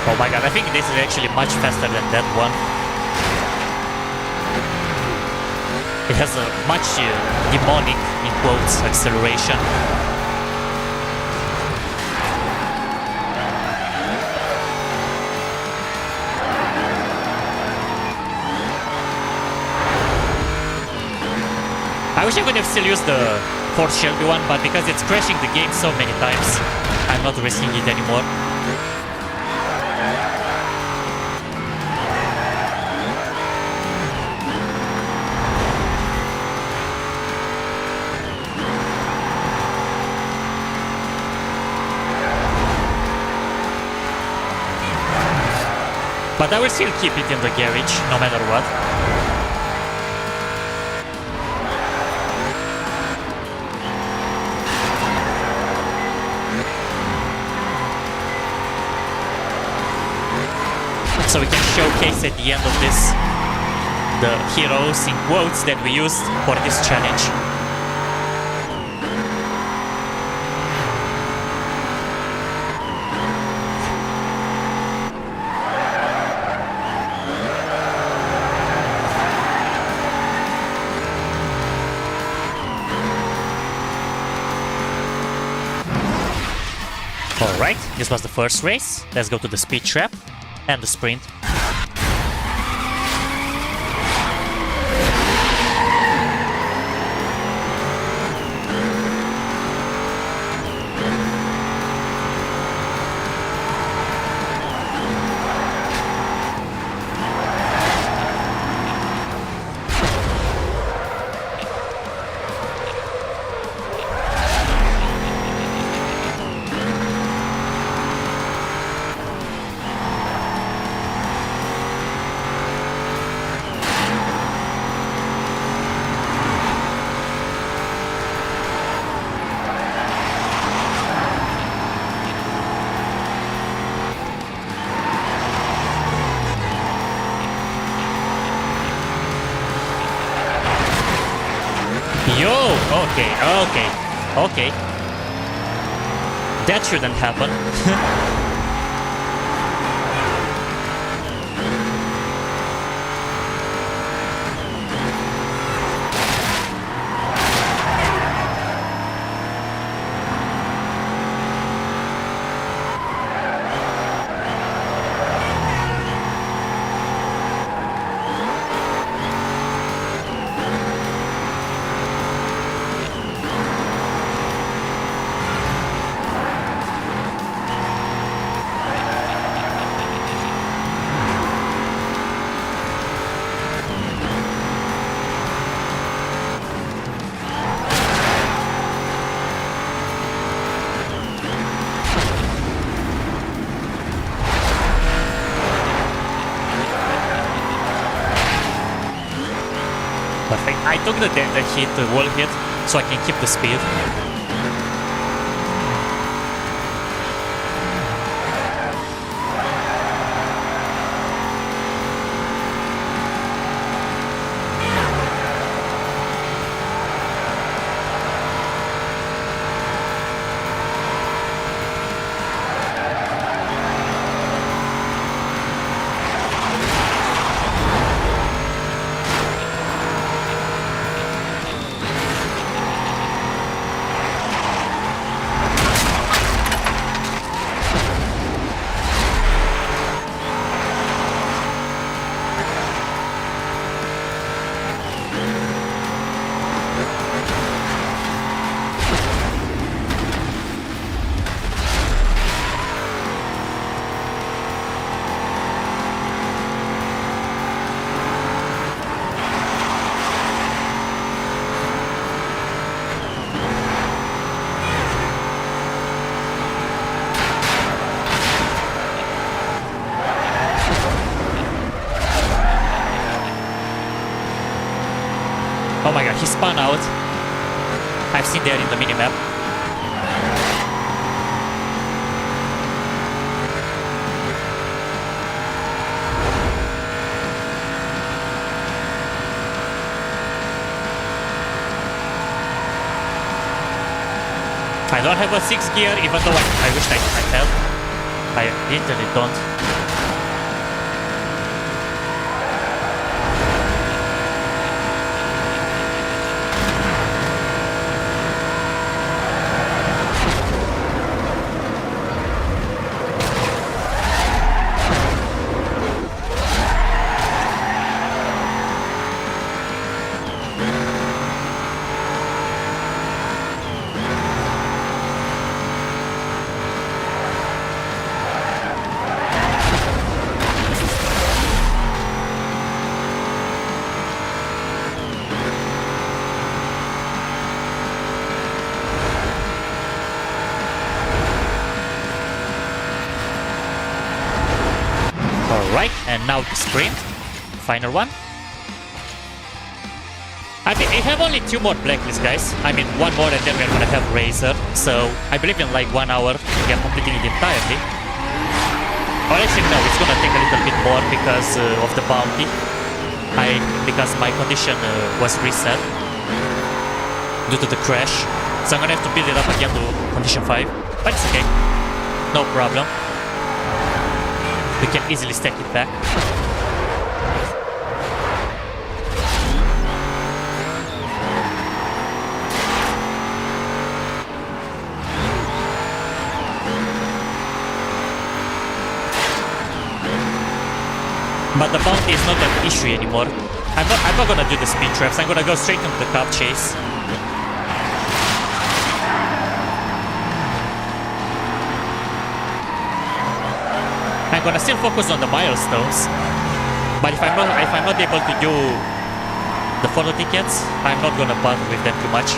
Oh my god, I think this is actually much faster than that one. It has a much demonic, in quotes, acceleration. I wish I could have still used the Fort Shelby one, but because it's crashing the game so many times, I'm not risking it anymore. But I will still keep it in the garage, no matter what. So we can showcase at the end of this the heroes in quotes that we used for this challenge. Alright, this was the first race. Let's go to the speed trap and the sprint. Okay. That shouldn't happen. I took the hit, the wall hit, so I can keep the speed. Oh my god, he spun out. I've seen there in the minimap. I don't have a 6 gear, even though I wish I have. I literally don't. Alright, and now the sprint. Final one. I mean, we have only 2 more Blacklist, guys. I mean, 1 more and then we're gonna have Razor. So, I believe in like 1 hour we are completing it entirely. Or actually, no, it's gonna take a little bit more because of the bounty. Because my condition was reset due to the crash. So I'm gonna have to build it up again to condition 5. But it's okay. No problem. We can easily stack it back. But the bounty is not an issue anymore. I'm not gonna do the speed traps. I'm gonna go straight into the cop chase. I'm gonna still focus on the milestones, but if I'm not able to do the photo tickets, I'm not gonna bother with them too much,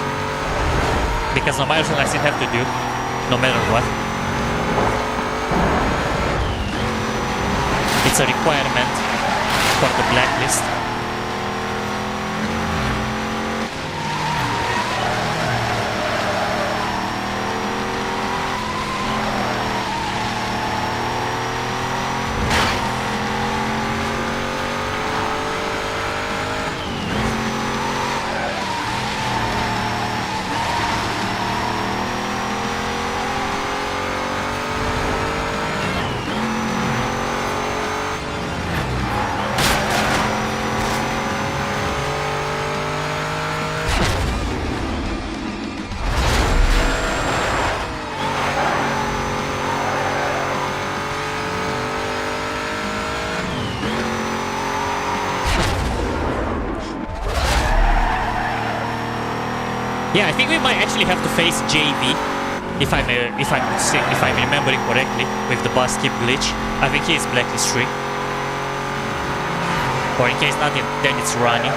because the milestones I still have to do, no matter what. It's a requirement for the Blacklist. Yeah, I think we might actually have to face JV if I'm remembering correctly with the bus skip glitch. I think he is Blacklist 3. Or in case not, then it's Ronnie.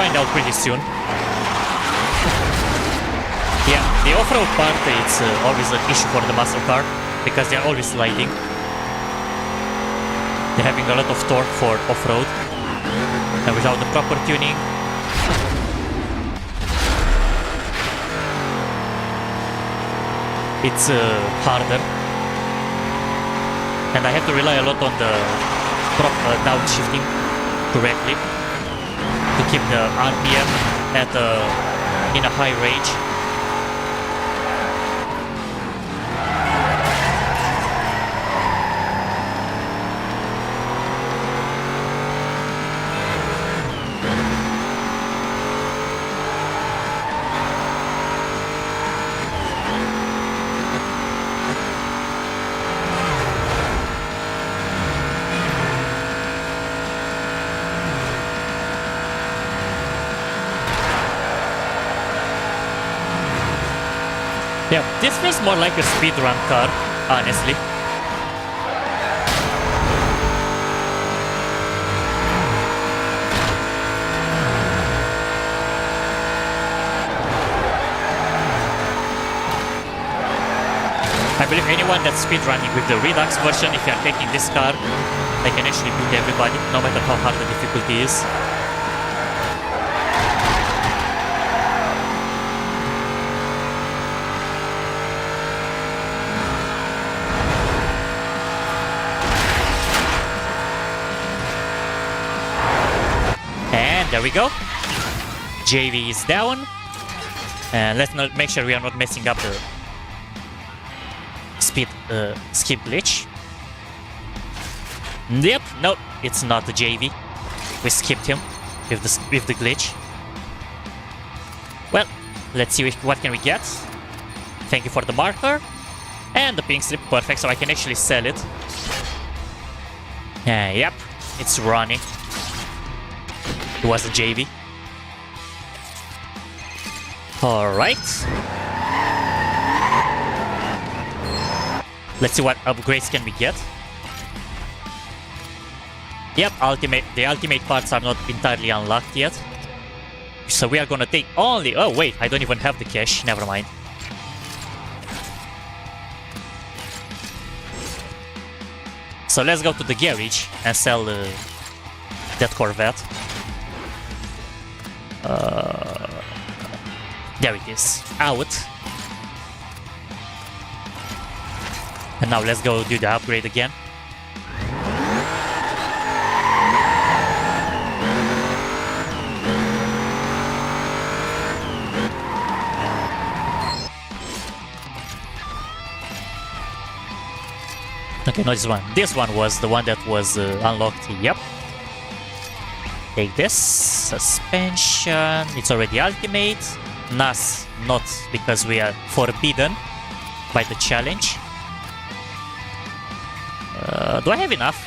find out pretty soon. Yeah, the off-road part, it's always an issue for the muscle car, because they're always sliding. They're having a lot of torque for off-road, and without the proper tuning, it's harder. And I have to rely a lot on the downshifting correctly to keep the RPM at in a high range. Yeah, this feels more like a speedrun car, honestly. I believe anyone that's speedrunning with the Redux version, if you're taking this car, they can actually beat everybody, no matter how hard the difficulty is. There we go. JV is down. And let's not make sure we are not messing up the speed skip glitch. Yep, no, it's not the JV. We skipped him with the glitch. Well, let's see what can we get. Thank you for the marker. And the pink slip, perfect, so I can actually sell it. Yep, it's Ronnie. It was a JV. Alright. Let's see what upgrades can we get. Yep, the ultimate parts are not entirely unlocked yet. So we are gonna take only... Oh wait, I don't even have the cash, never mind. So let's go to the garage and sell that Corvette. There it is, out. And now let's go do the upgrade again. Okay, no, this one. This one was the one that was unlocked. Yep. Take this. Suspension. It's already ultimate. NAS, not because we are forbidden by the challenge. Do I have enough?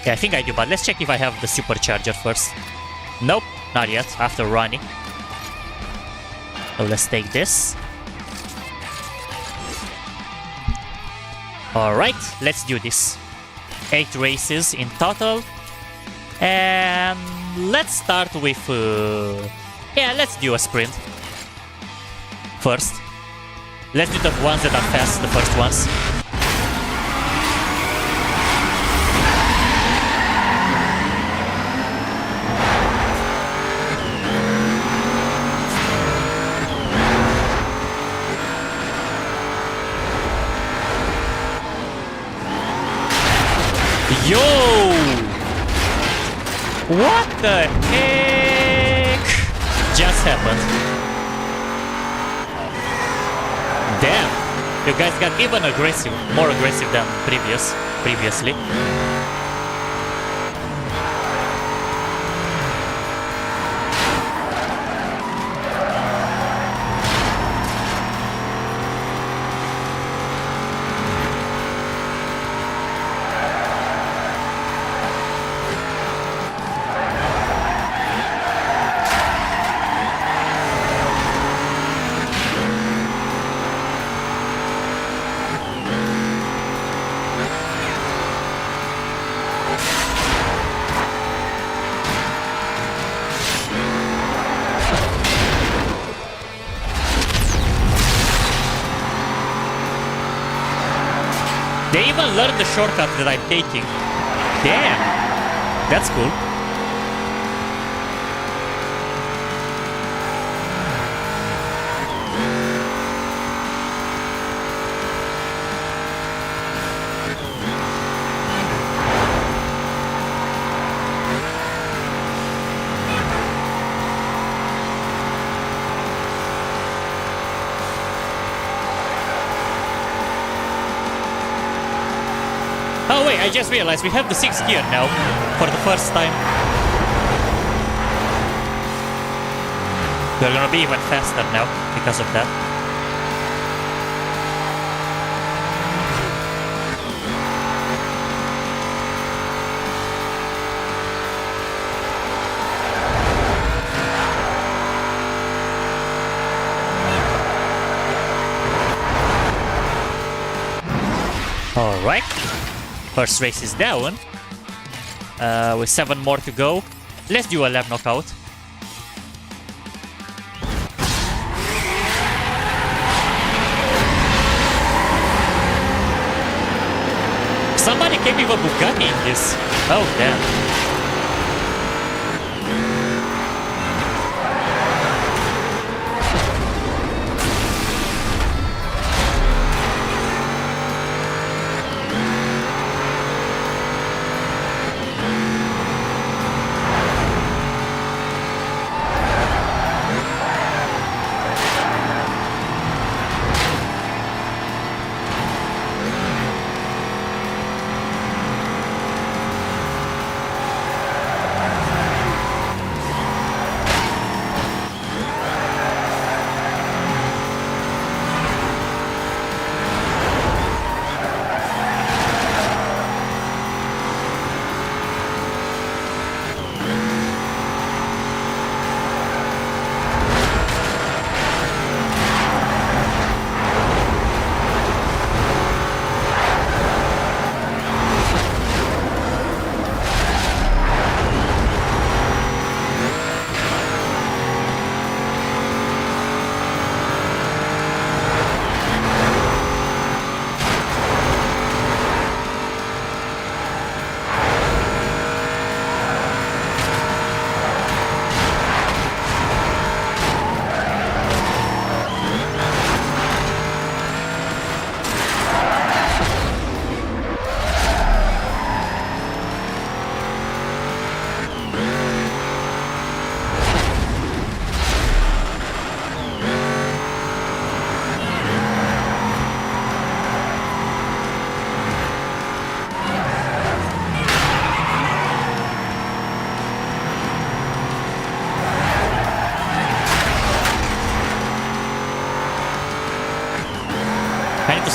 Yeah, I think I do, but let's check if I have the supercharger first. Nope, not yet, after Ronnie. So let's take this. Alright, let's do this. 8 races in total. And let's start with... yeah, let's do a sprint. First. Let's do the ones that are fast, the first ones. Yo! What the heck just happened? Damn! You guys got even aggressive, more aggressive than previously. They even learned the shortcut that I'm taking. Damn! That's cool. Oh wait, I just realized we have the 6th gear now, for the first time. We're gonna be even faster now, because of that. Alright. First race is down. With 7 more to go. Let's do a lap knockout. Somebody came with a Bugatti in this. Oh damn.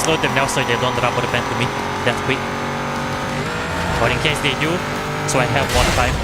Slow them now so they don't rubber band to me that quick. Or in case they do, so I have more time.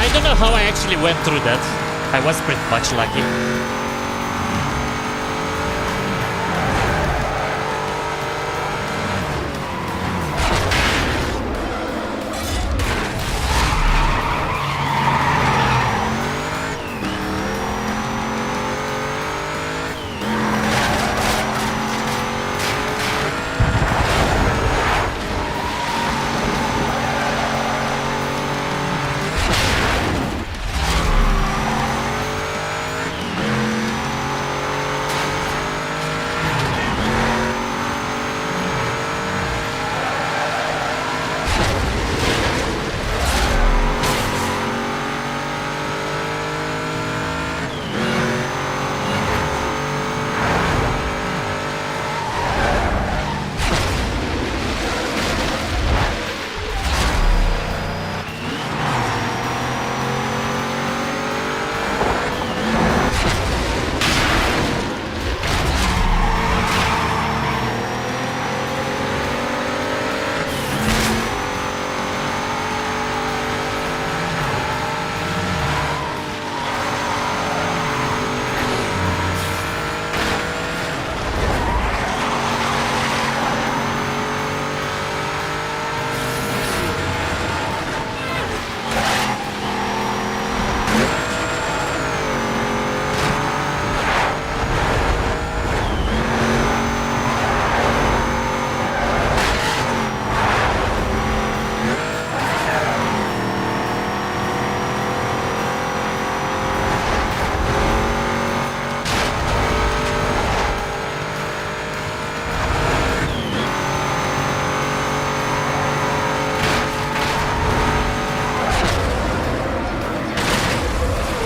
I don't know how I actually went through that. I was pretty much lucky.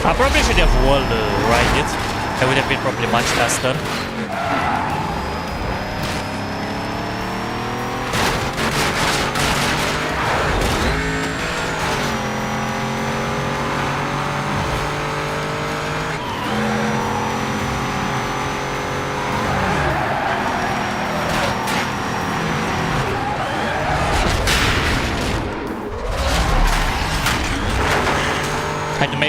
I probably should have wall ride it. That would have been probably much faster.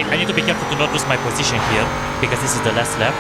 I need to be careful to not lose my position here, because this is the last lap.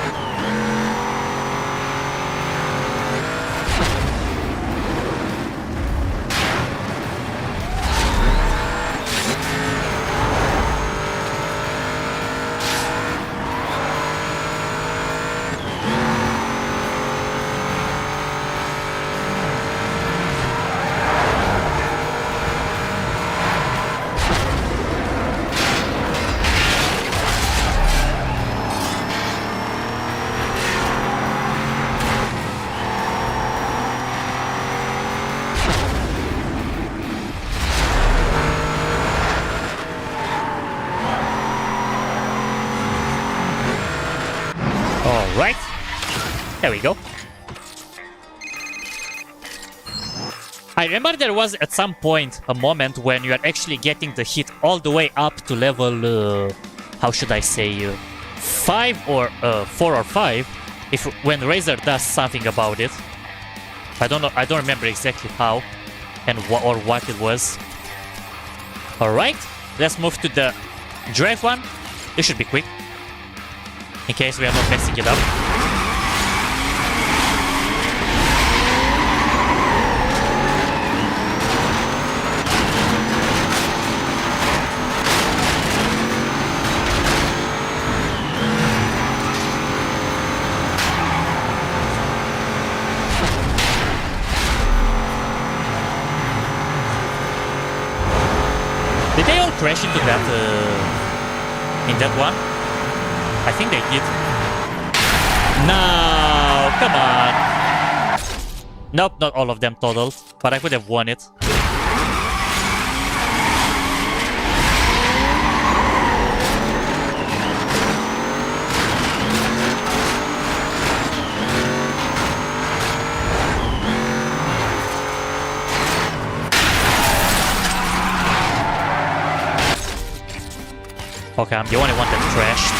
Alright, there we go. I remember there was at some point a moment when you are actually getting the hit all the way up to level, how should I say, 5 or 4 or 5, when Razor does something about it. I don't know, I don't remember exactly how and or what it was. Alright, let's move to the drive one. This should be quick, in case we are not messing it up. Did they all crash into that, in that one? I think they did. No, come on. Nope, not all of them totaled, but I could have won it. Okay, I'm the only one that crashed.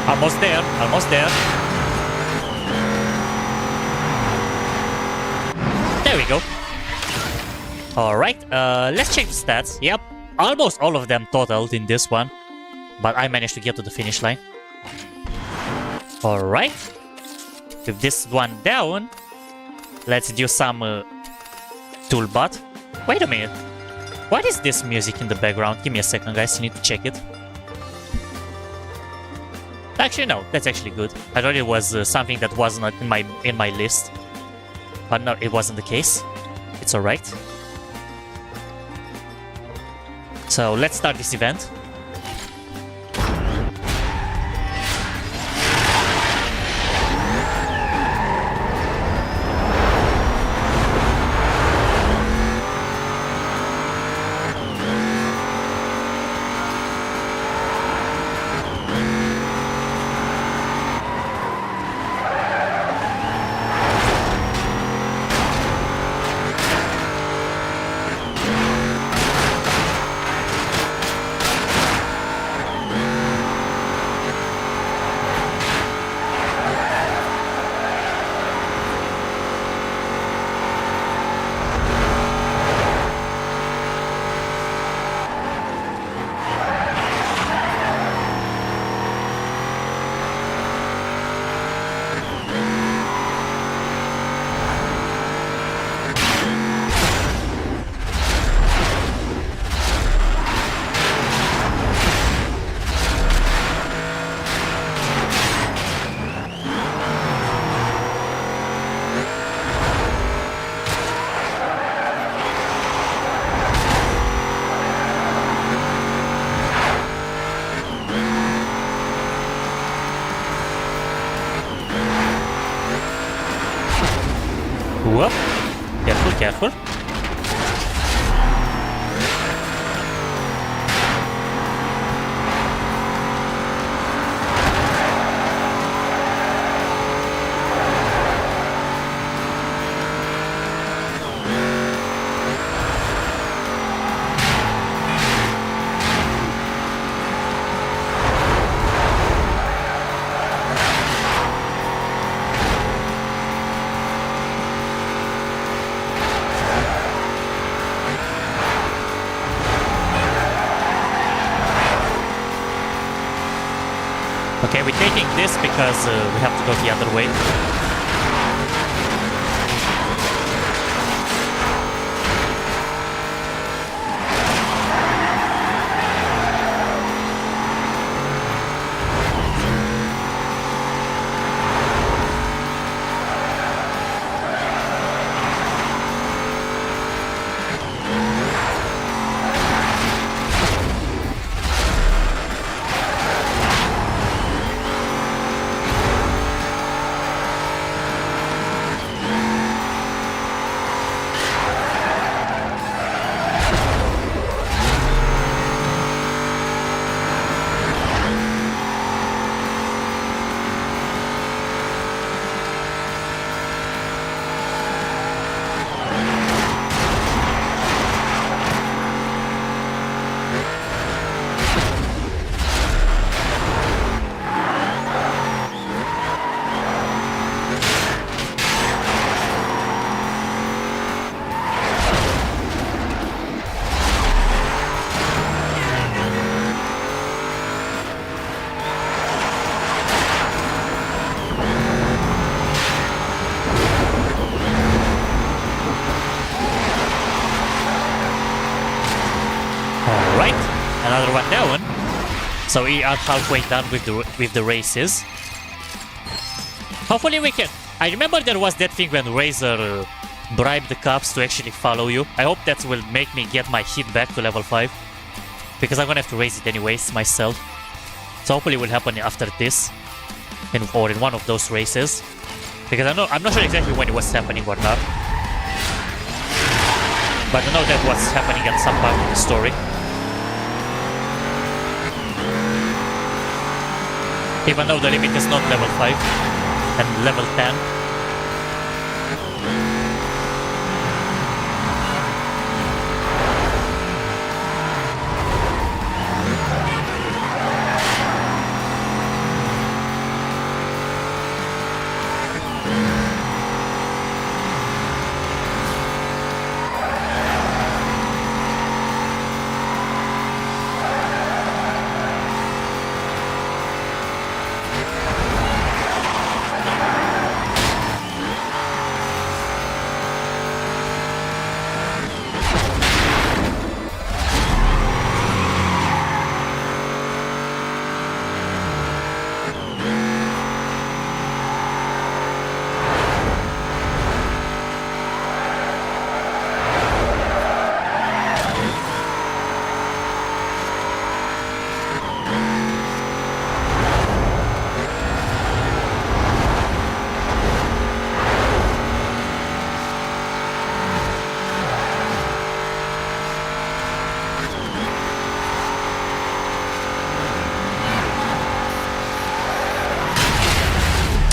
Almost there, almost there. There we go. Alright, let's check the stats. Yep, almost all of them totaled in this one. But I managed to get to the finish line. Alright. With this one down, let's do some toolbot. Wait a minute. What is this music in the background? Give me a second, guys. I need to check it. Actually, no. That's actually good. I thought it was something that wasn't in my list, but no, it wasn't the case. It's all right. So let's start this event. Whoop. Careful, careful. Okay, we're taking this because we have to go the other way. Another one down. So we are halfway done with the races. Hopefully we can. I remember there was that thing when Razor bribed the cops to actually follow you. I hope that will make me get my hit back to level 5. Because I'm gonna have to raise it anyways myself. So hopefully it will happen after this. Or in one of those races. Because I'm not sure exactly when it was happening or not. But I know that was happening at some part of the story. Even though the limit is not level 5 and level 10.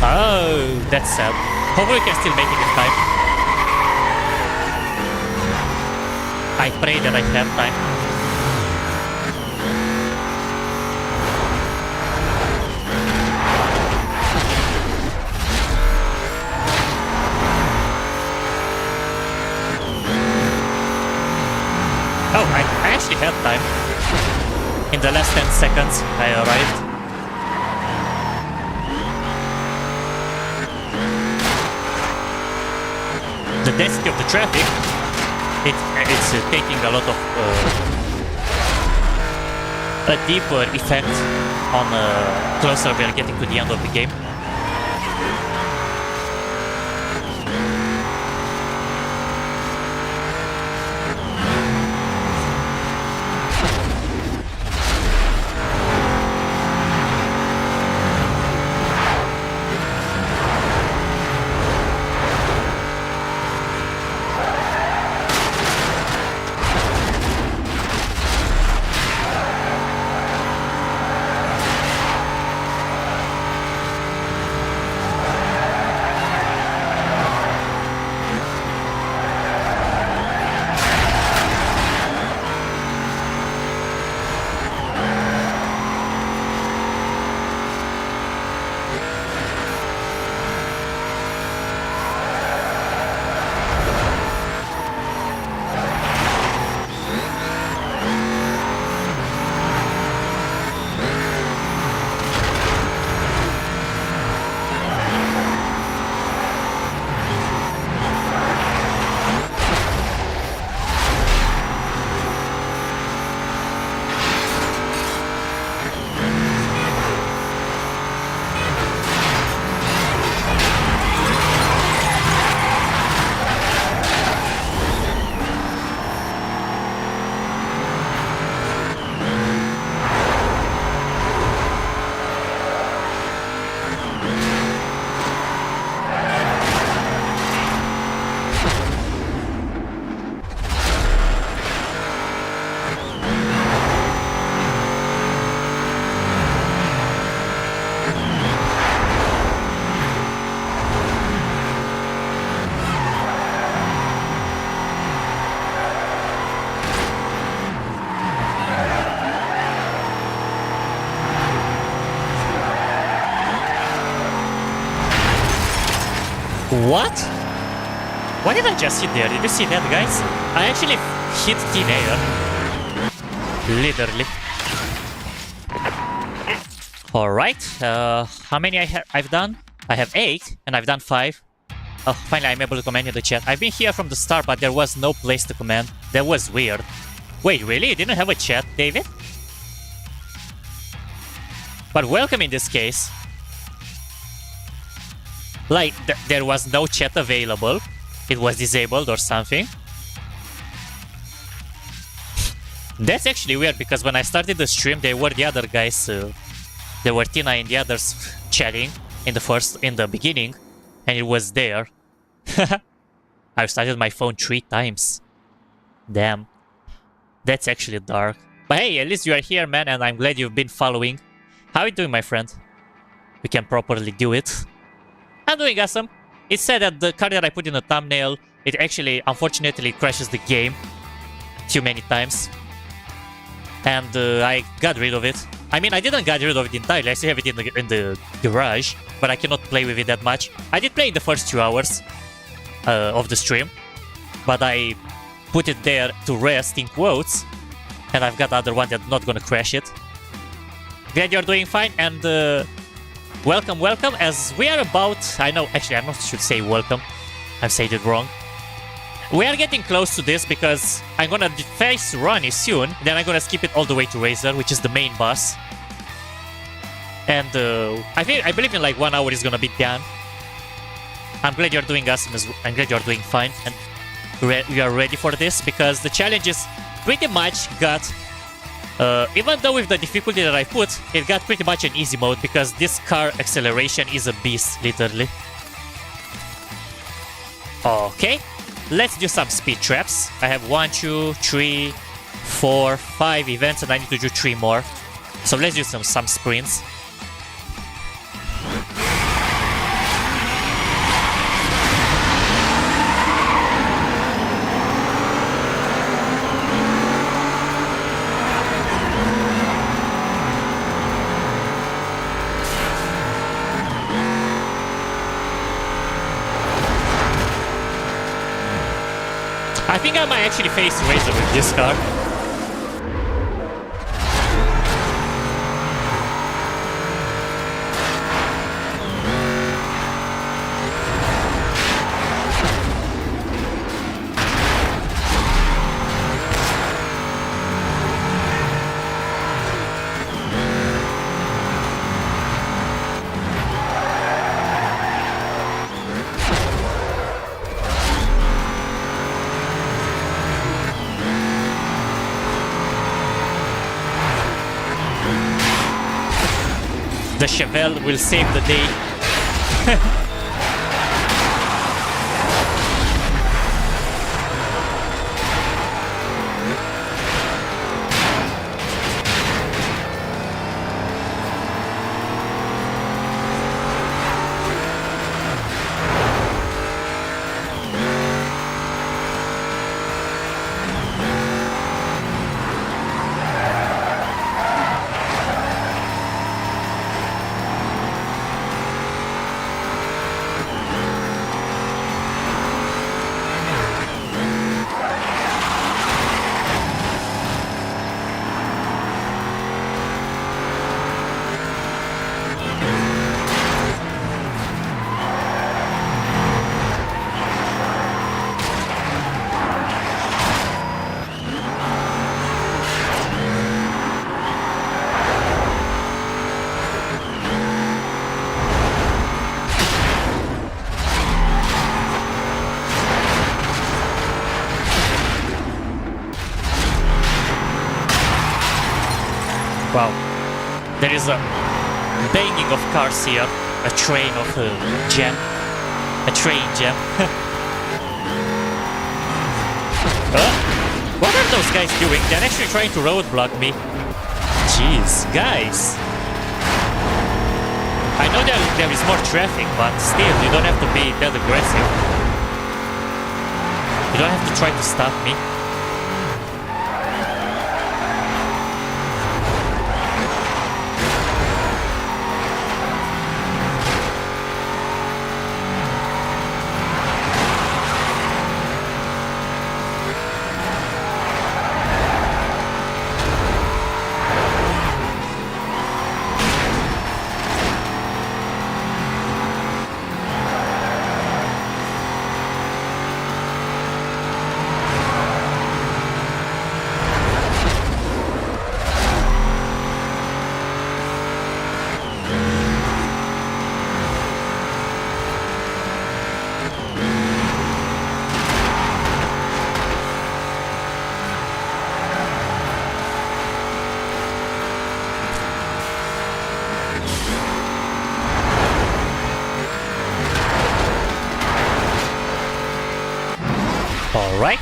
Oh, that's sad. Hopefully we can still make it in time. I pray that I have time. Oh, I actually had time. In the last 10 seconds, I arrived. The density of the traffic, it's taking a lot of a deeper effect on closer we are getting to the end of the game. What? Why did I just hit there? Did you see that, guys? I actually hit thin air. Literally. Alright, how many I've done? I have 8, and I've done 5. Oh, finally I'm able to comment in the chat. I've been here from the start, but there was no place to comment. That was weird. Wait, really? You didn't have a chat, David? But welcome in this case. Like, there was no chat available. It was disabled or something. That's actually weird, because when I started the stream, there were the other guys. There were Tina and the others chatting in the beginning, and it was there. I've started my phone 3 times. Damn. That's actually dark. But hey, at least you are here, man, and I'm glad you've been following. How are you doing, my friend? We can properly do it. I'm doing awesome. It said that the card that I put in the thumbnail, it actually, unfortunately, crashes the game too many times. And I got rid of it. I mean, I didn't get rid of it entirely. I still have it in the garage, but I cannot play with it that much. I did play in the first 2 hours of the stream, but I put it there to rest, in quotes, and I've got the other one that's not gonna crash it. Glad you're doing fine, and welcome, welcome, as we are about... I know, actually, I'm not should say welcome. I've said it wrong. We are getting close to this because I'm gonna face Ronnie soon, then I'm gonna skip it all the way to Razor, which is the main boss. And I believe in like 1 hour is gonna be done. I'm glad you're doing awesome. I'm glad you're doing fine, and we are ready for this, because the challenge is pretty much got... even though with the difficulty that I put, it got pretty much an easy mode, because this car acceleration is a beast, literally. Okay, let's do some speed traps. I have 1, 2, 3, 4, 5 events, and I need to do 3 more. So let's do some sprints. think I might actually face Razor with this car. The Chevelle will save the day. Wow, there is a banging of cars here, a train of jam, a train jam. What are those guys doing? They're actually trying to roadblock me. Jeez, guys. I know there is more traffic, but still, you don't have to be that aggressive. You don't have to try to stop me. Alright,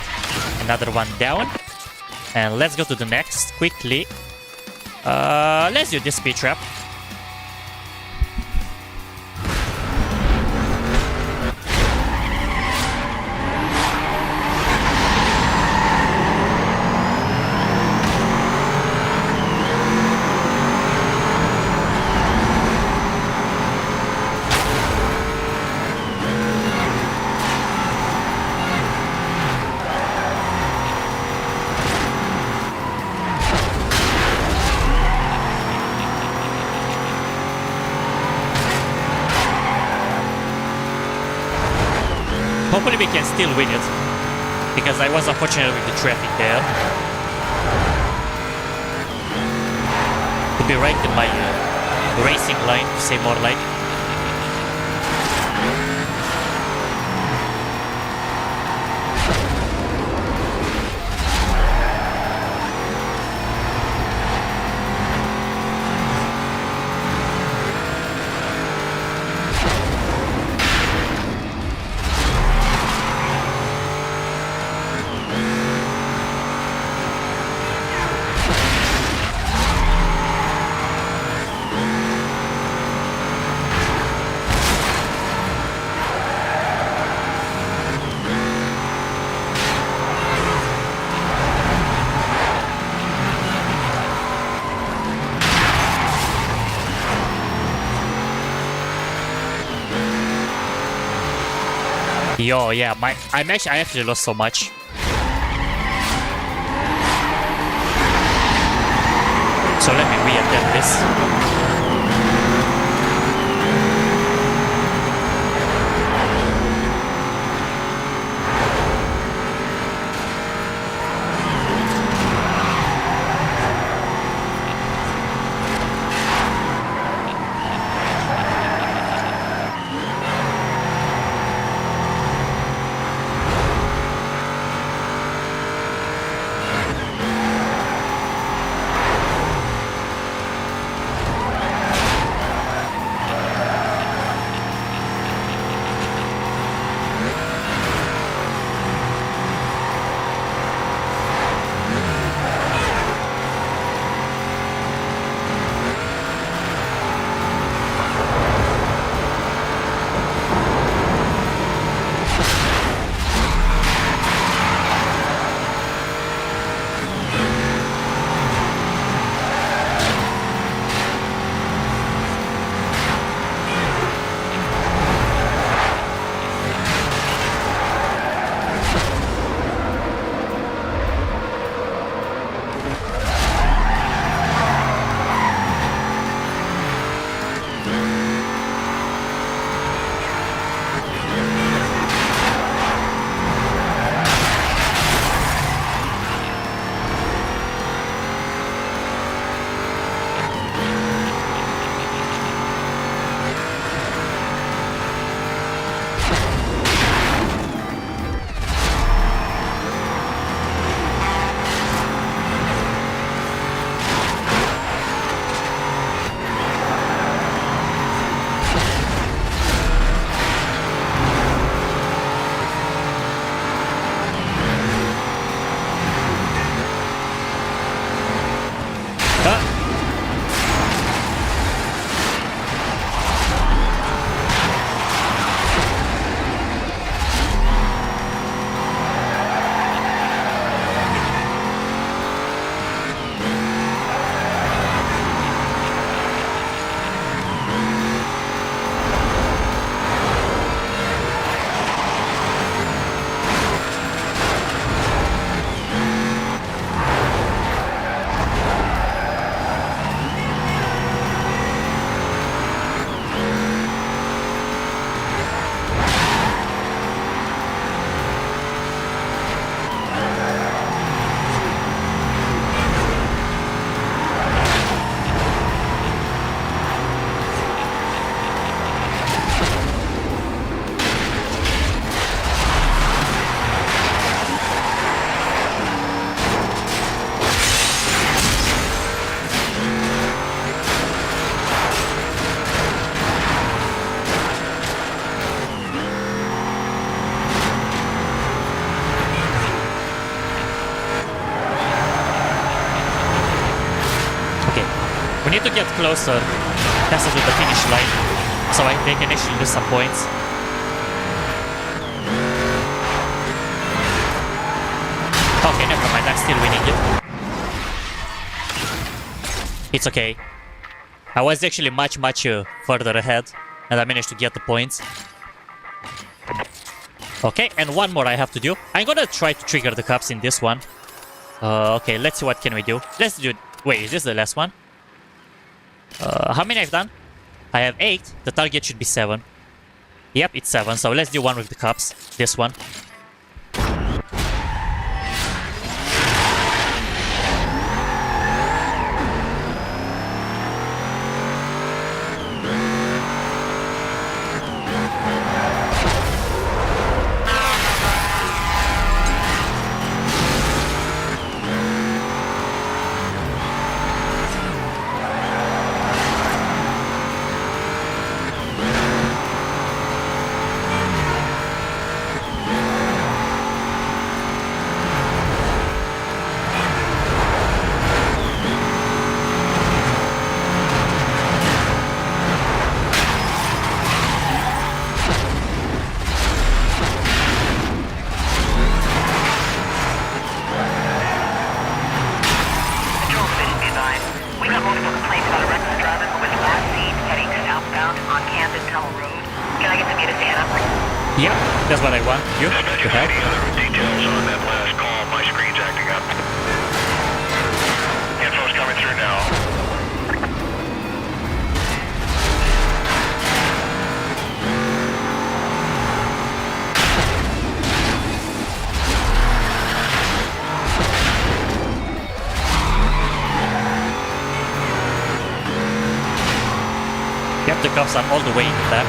another one down. And let's go to the next quickly. Let's do this speed trap. Hopefully we can still win it, because I was unfortunate with the traffic there. To be right in my racing line, to say more like. Yo, yeah, I actually lost so much. So let me re-attempt this. need to get closer, closer to the finish line, so they can actually lose some points. Okay, never mind, I'm still winning it. It's okay. I was actually much further ahead, and I managed to get the points. Okay, and one more I have to do. I'm gonna try to trigger the cups in this one. Okay, let's see what can we do. Let's do it. Wait, is this the last one? How many I've done? I have 8. The target should be 7. Yep, it's 7. So let's do one with the cups. This one. That's what I want you to have. Any other details on that last call? My screen's acting up. Info's coming through now. cops are all the way in the back.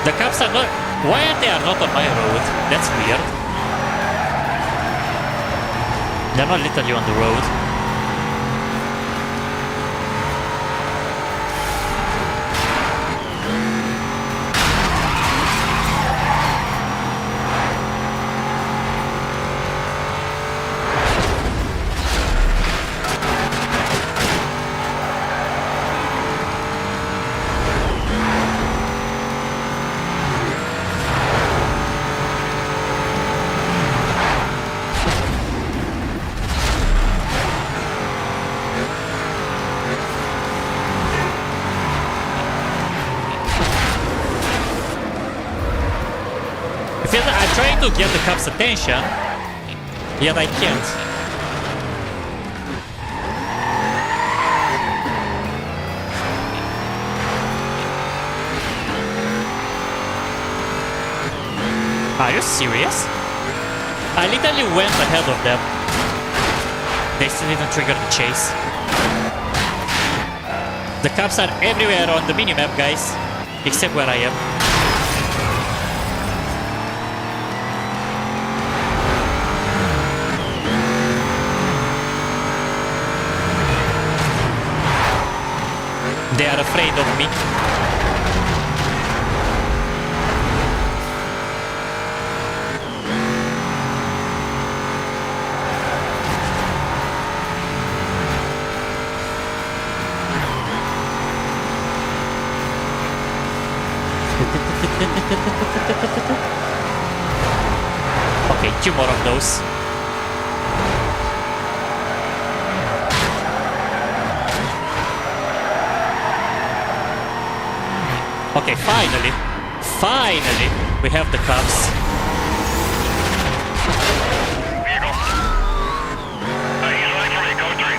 The cops are not... Why are they not on my road? That's weird. They're not literally on the road. I'm trying to get the cops' attention, yet I can't. Are you serious? I literally went ahead of them. They still didn't trigger the chase. The cops are everywhere on the minimap, guys, except where I am. They are afraid of me. Okay, 2 more of those. Okay, finally, we have the cops. Vehicle. He's running for me, code 3.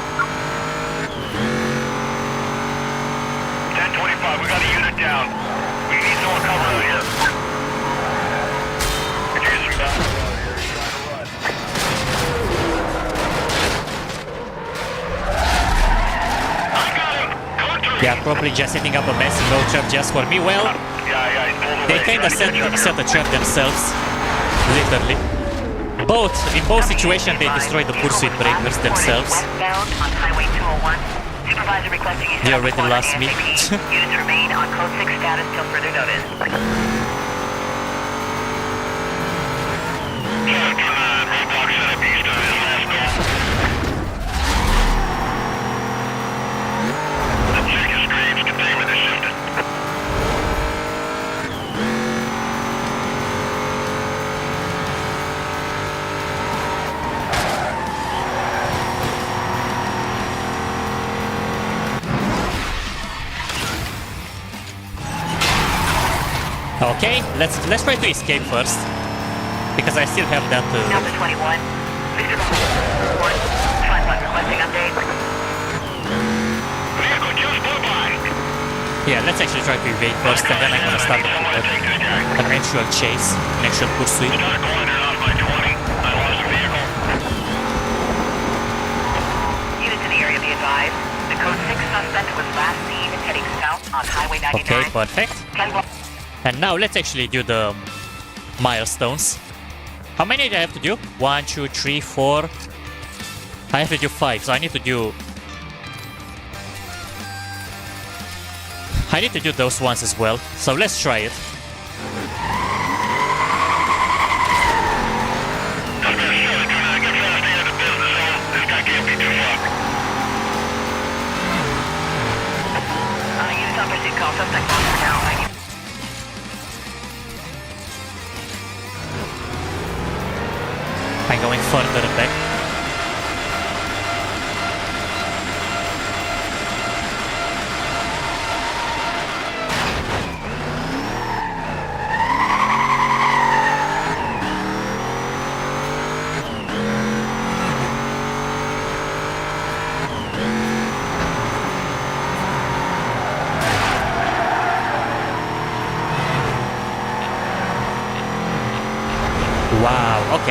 1025, we got a unit down. We need someone cover out here. Could you use some backup out here? He's trying to run. I got him! Code 3! They are probably just setting up a massive road trap just for me. Well, Yeah, he's pulled away. they kinda set a trap themselves, literally. In both situations, they destroyed the pursuit breakers themselves. Westbound on Highway 201. Supervisor requesting you They set up already a lost me. ASAP. Units remain on code 6 status till further notice. Roadblock set up east of his last goal. Let's check his screens. Containment is shifted. Okay, let's try to escape first, because I still have that. Delta 21. Victor report. Tripod requesting update. Vehicle just blew by. Yeah, let's actually try to evade first, and then I'm gonna start an actual chase, an actual pursuit. Not going off my 20. I lost a vehicle. Units in the area be advised. The code 6 suspect was last seen heading south on Highway 99. Okay, perfect. 10 block. And now let's actually do the milestones. How many do I have to do? 1, 2, 3, 4. I have to do 5, so I need to do those ones as well. So let's try it. Units on pursuit call. Suspect lost account. I'm going further back.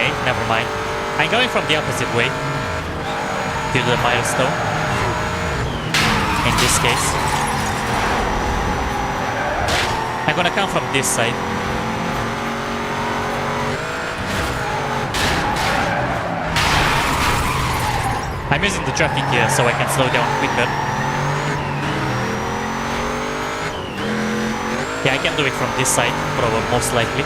Okay, never mind. I'm going from the opposite way to the milestone. In this case, I'm gonna come from this side. I'm using the traffic here so I can slow down quicker. Yeah, I can do it from this side, probably, most likely.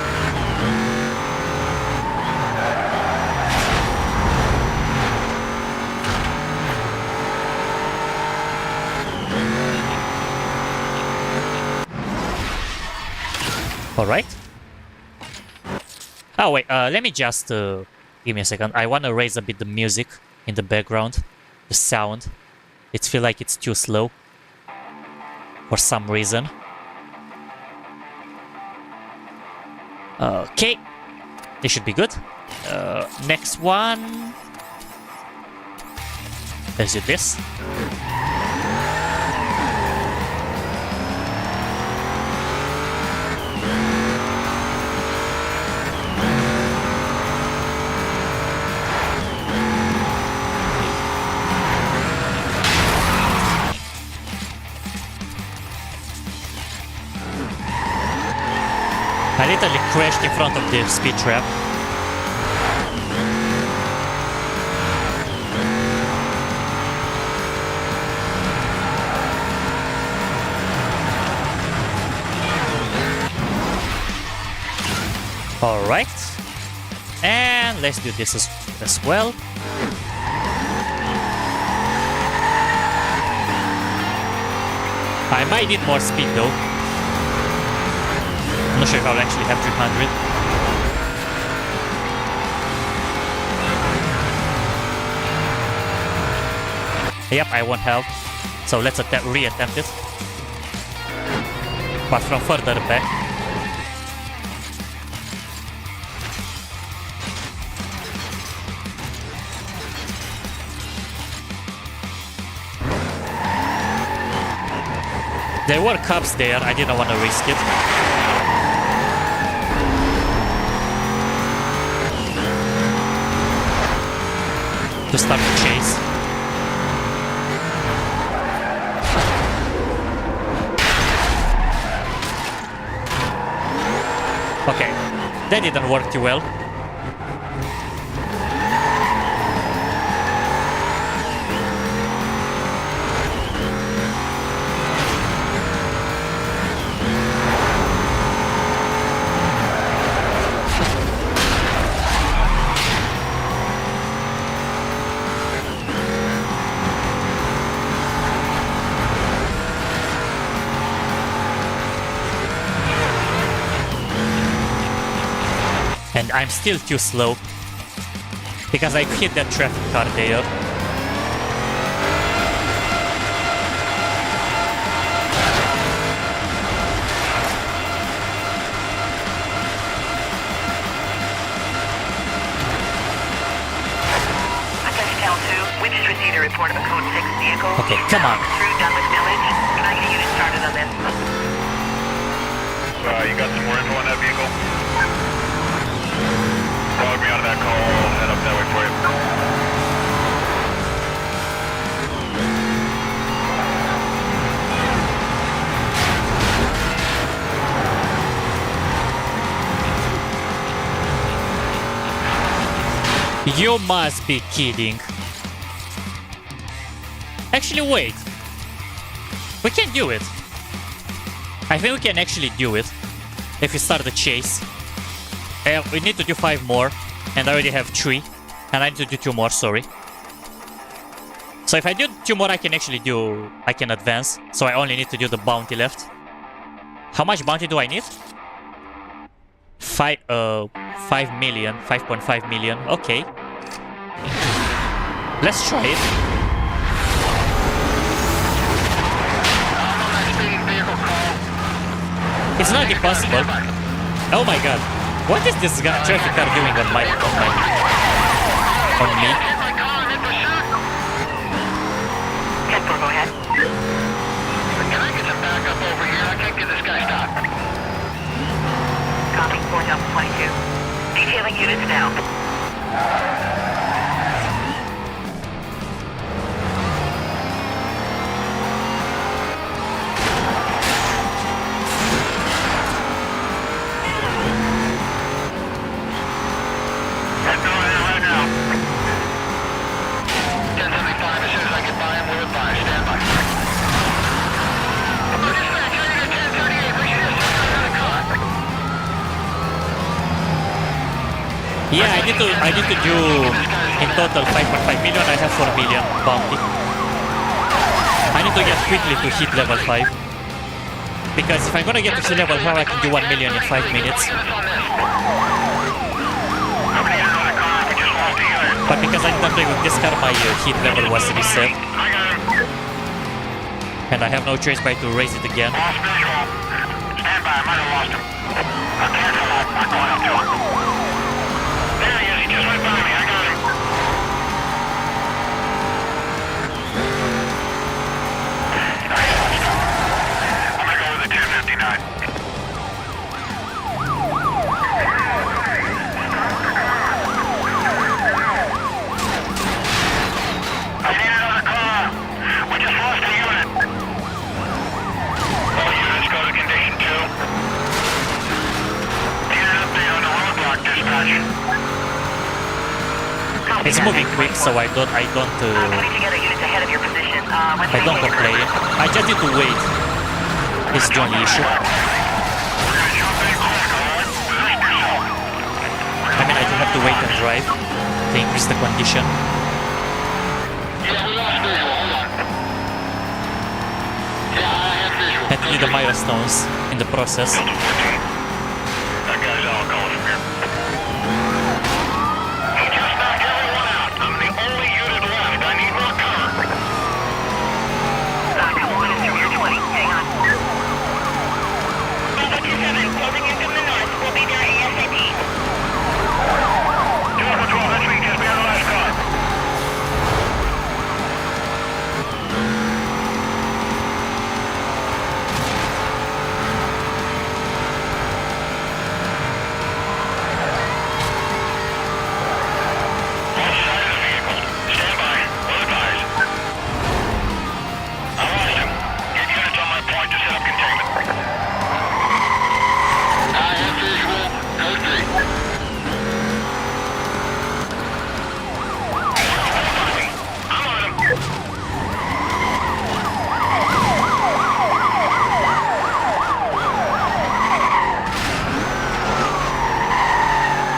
Alright. Oh wait, let me just give me a second. I want to raise a bit the music in the background. The sound. It feels like it's too slow. For some reason. Okay. This should be good. Next one. Let's do this. I literally crashed in front of the speed trap. Alright. And let's do this as well. I might need more speed though. I'm not sure if I'll actually have 300. Yep, I won't have. So let's re-attempt it. But from further back. There were cops there, I didn't want to risk it. To start the chase. Okay, that didn't work too well. And I'm still too slow because I hit that traffic car there. Touchdown 2, Witches received a report of a code 6 vehicle. Okay, come on. Through Dunwich Village. Can I get a unit started on this? You got some more info on that vehicle? Log me out of that call, I'll head up that way for you. You must be kidding. Actually, wait. We can do it. I think we can actually do it. If we start the chase. We need to do 5 more. And I already have 3. And I need to do 2 more, sorry. So if I do 2 more, I can advance. So I only need to do the bounty left. How much bounty do I need? 5 million. 5.5 million. Okay. Let's try it. It's not impossible. Oh my god. What is this traffic car doing on me? Headphone, go ahead. Can I get some backup over here? I can't get this guy stopped. Copy, 4 Delta 22. Detailing units now. Yeah, I need to do in total 5.5 million. I have 4 million bounty. I need to get quickly to hit level 5. Because if I'm gonna get to hit level 5, I can do 1 million in 5 minutes. But because I didn't play with this car, my heat level was reset. And I have no choice but to raise it again. Lost visual. Stand by, I might have lost him. I can't come up, I'm going up to him. There he is, he just went by me, I got him. I'm gonna go with the 259. It's moving quick, so I don't complain. I just need to wait. It's the only issue. I mean, I do have to wait and drive to increase the condition. And to do the milestones in the process. That guy's all going from here. He just knocked everyone out. I'm the only unit left. I need more cover. Couple minutes through your 20. Hang on. Delta 27, closing in from the north. We'll be there ASAP. 212, that's me. Just be on the last car.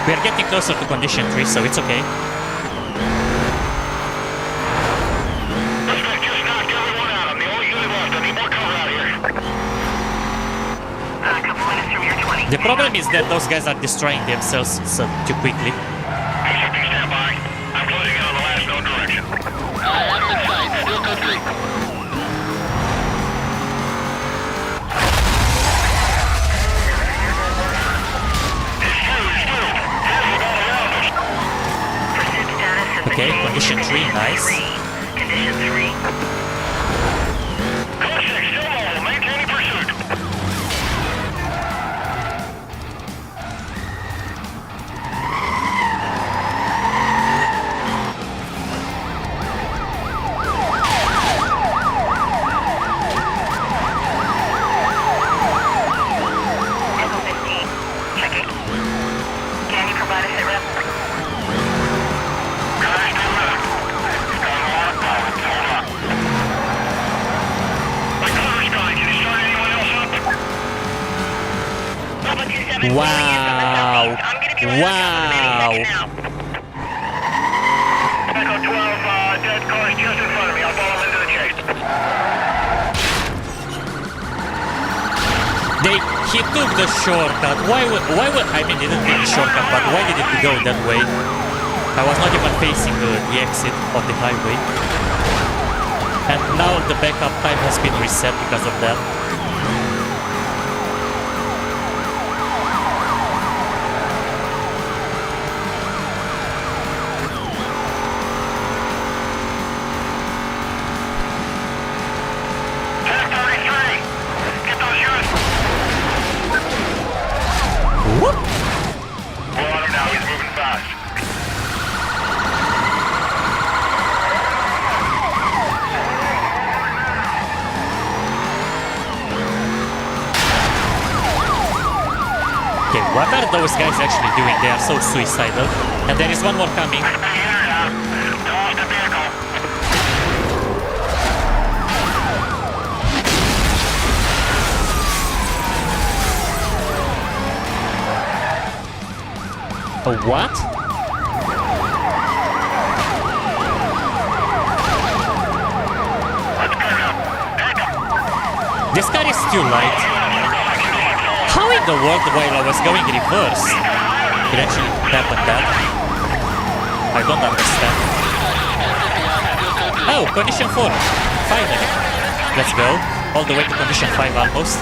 We are getting closer to condition 3, so it's okay. Just knocked everyone out. I'm the only unit left. I need more cover out here. Couple minutes through your 20. The problem is that those guys are destroying themselves so too quickly. Accepting standby. I'm closing in on the last known direction. I have the sight. Still country. Okay, condition 3, nice. Condition 3. Code 6, still mobile. Maintaining pursuit. Echo 15. Checking. Can you provide a sit rep? Wow! Wow! Echo 12, dead cars just in front of me. I'll follow them into the chase. He took the shortcut. Why would, I mean, he didn't take the shortcut, but why did it go that way? I was not even facing the exit of the highway. And now the backup time has been reset because of that. What are those guys actually doing? They are so suicidal. And there is one more coming. A what? This car is too light. How in the world while I was going reverse it actually happened that? I don't understand. Oh, condition 4. Finally. Let's go. All the way to condition 5 almost.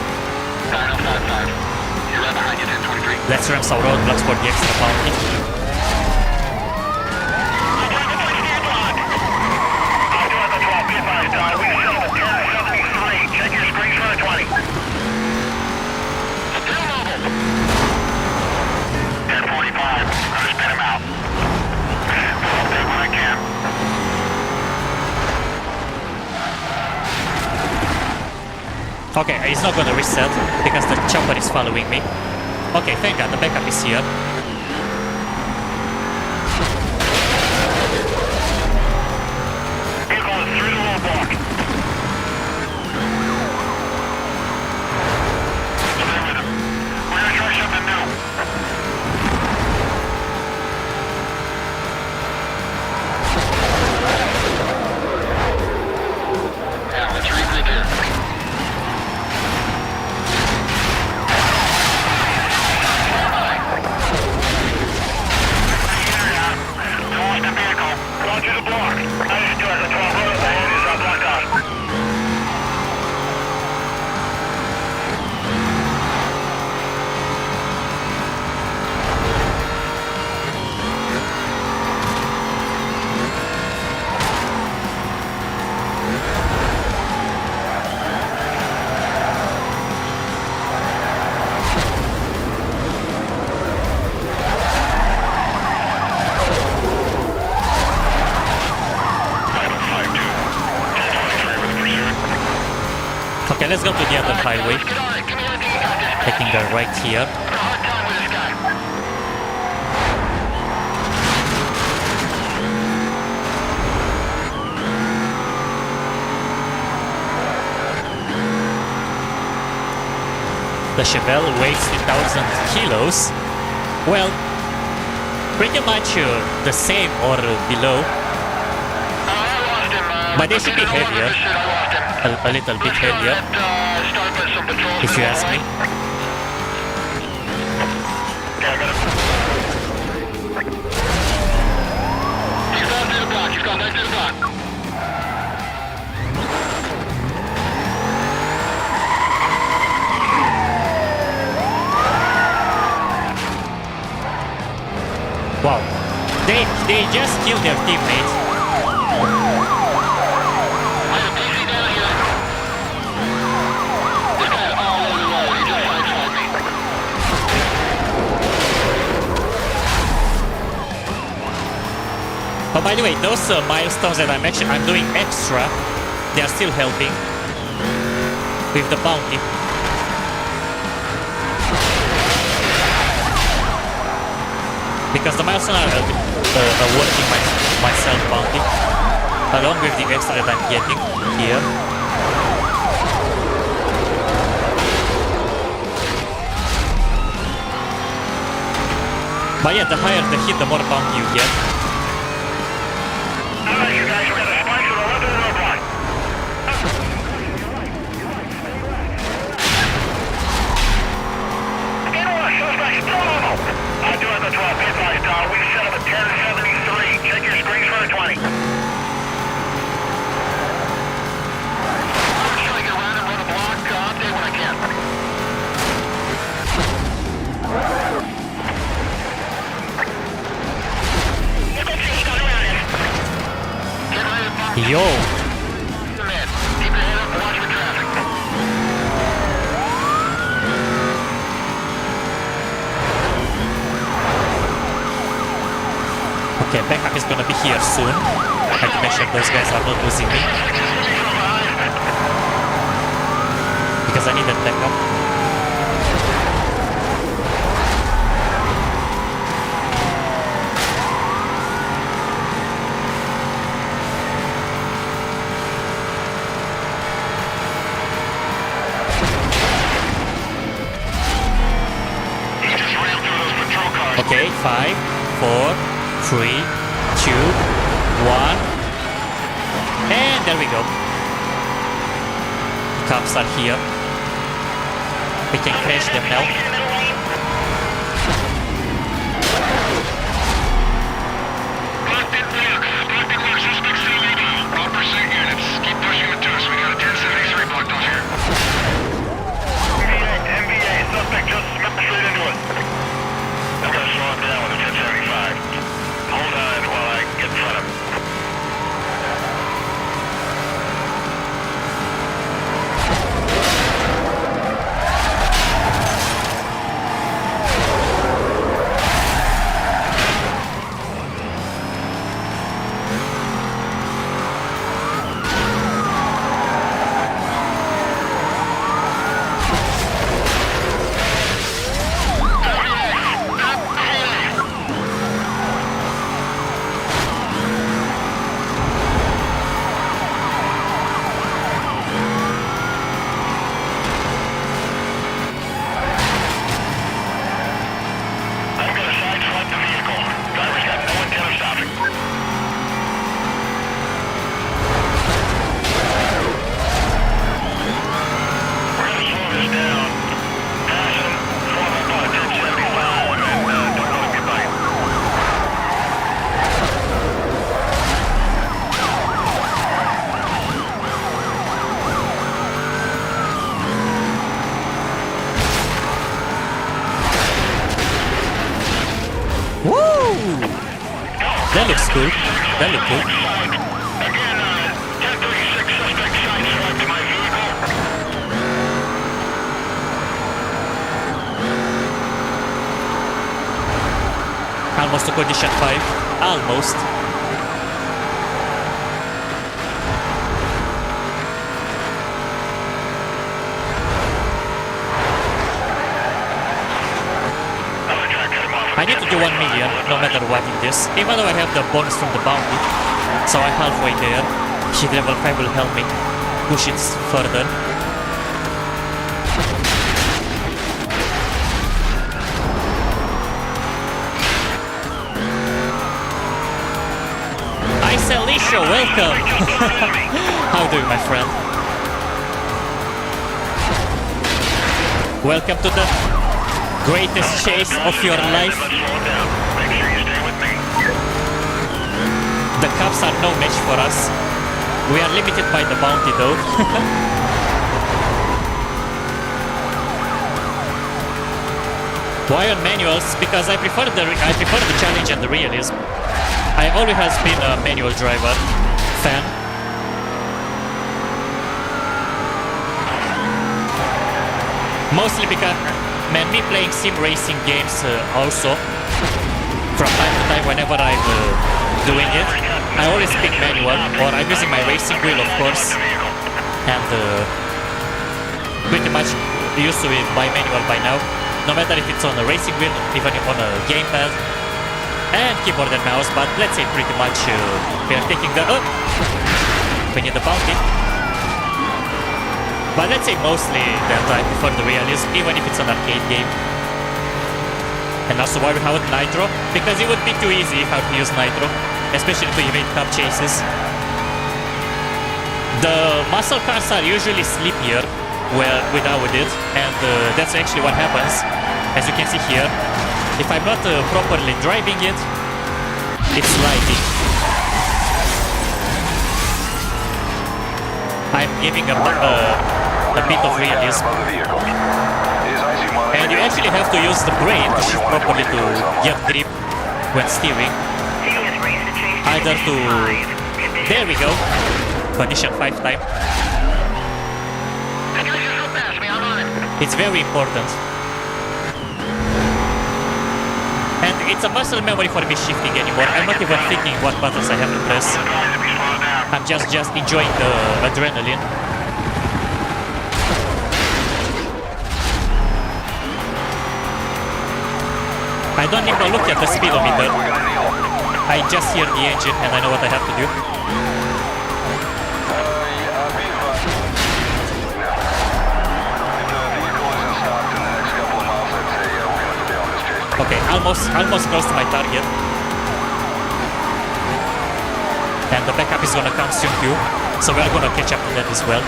Let's ram some roadblocks for the extra bounty. Check your screens for a 20. 1045. I'm gonna spin him out. I'll take what I can. Okay, he's not gonna reset because the chopper is following me. Okay, thank God, the backup is here. Vehicle is through the roadblock. Stay with him. We're gonna try something new. Yeah, let's regroup here. Lost the vehicle. Roger the block. I just do it. The 12 road ahead is blocked off. Okay, let's go to the other highway. Get on it. Give me everything you got. This Taking the right here. a hard time with this guy. The Chevelle weighs 3,000 kilos. Well, pretty much the same or below. I lost him. But they should be heavier. I lost him. A little bit heavier, Start with some patrols. if you ask me. Okay, I got him. He's gone through the block. He's gone right through the block. Wow. They just killed their teammates. I have DC down here. This guy's all over the road. He just sideswiped me. Oh, by the way, those milestones that I'm doing extra, they are still helping with the bounty. Because the milestones are working my self bounty, along with the extra that I'm getting here. But yeah, the higher the hit, the more bounty you get. Alright, you guys, we got a spike to the left of the roadblock. Get on, suspect, still mobile. I do have the 12 pit lights down. We set up a 1073. Check your screens for a 20. I'm just trying to get around and run a block. I'll take what I can. You can see he got around us. Get ready to bump Yo, the man. Keep your head up and watch the traffic. okay, backup is gonna be here soon. I have to make sure those guys are not losing me. Because I need that backup. He just ran through those patrol cars. Okay, 5, 4, 3, 2, 1. And there we go. Cops are here. We can crash them now. Locked in Redux. Locked in Redux. Suspect CVD. All pursuit units. Keep pushing them to us. We got a 1073 blocked off here. MVA, suspect just smashed straight into us. I'm gonna slow him down with a 1075. Hold on while I get in front of him. That looks cool. That looks cool. Again, 1036 suspect sideswiped my vehicle. Almost to condition 5. Almost. I need to do 1 million, no matter what in this, even though I have the bonus from the bounty. So I'm halfway there. Hit level 5 will help me push it further. Alicia, welcome! How do you, my friend? Welcome to the greatest chase of your life. Make sure you stay with me. The cops are no match for us. We are limited by the bounty though. Why on manuals? Because I prefer the challenge and the realism. I always has been a manual driver fan. Mostly because, man, me playing sim racing games also, from time to time whenever I'm doing it, I always pick manual, or I'm using my racing wheel of course, and pretty much used to it by manual by now, no matter if it's on a racing wheel, even on a gamepad, and keyboard and mouse, but let's say pretty much we are taking the... we need the bounty. But let's say mostly that I prefer the realism, even if it's an arcade game. And also why we have nitro, because it would be too easy if I would use nitro, especially to evade cop chases. The muscle cars are usually sleepier without it, and that's actually what happens, as you can see here. If I'm not properly driving it, it's sliding. I'm giving a bit of realism. And you actually have to use the brain to shift properly to get grip when steering. Either to... There we go. Condition 5 time. It's very important. And it's a muscle memory for me shifting anymore. I'm not even thinking what buttons I have to press. I'm just enjoying the adrenaline. I don't even look at the speedometer. I just hear the engine and I know what I have to do. Okay, almost close to my target. And the backup is gonna come soon too, so we are gonna catch up to that as well.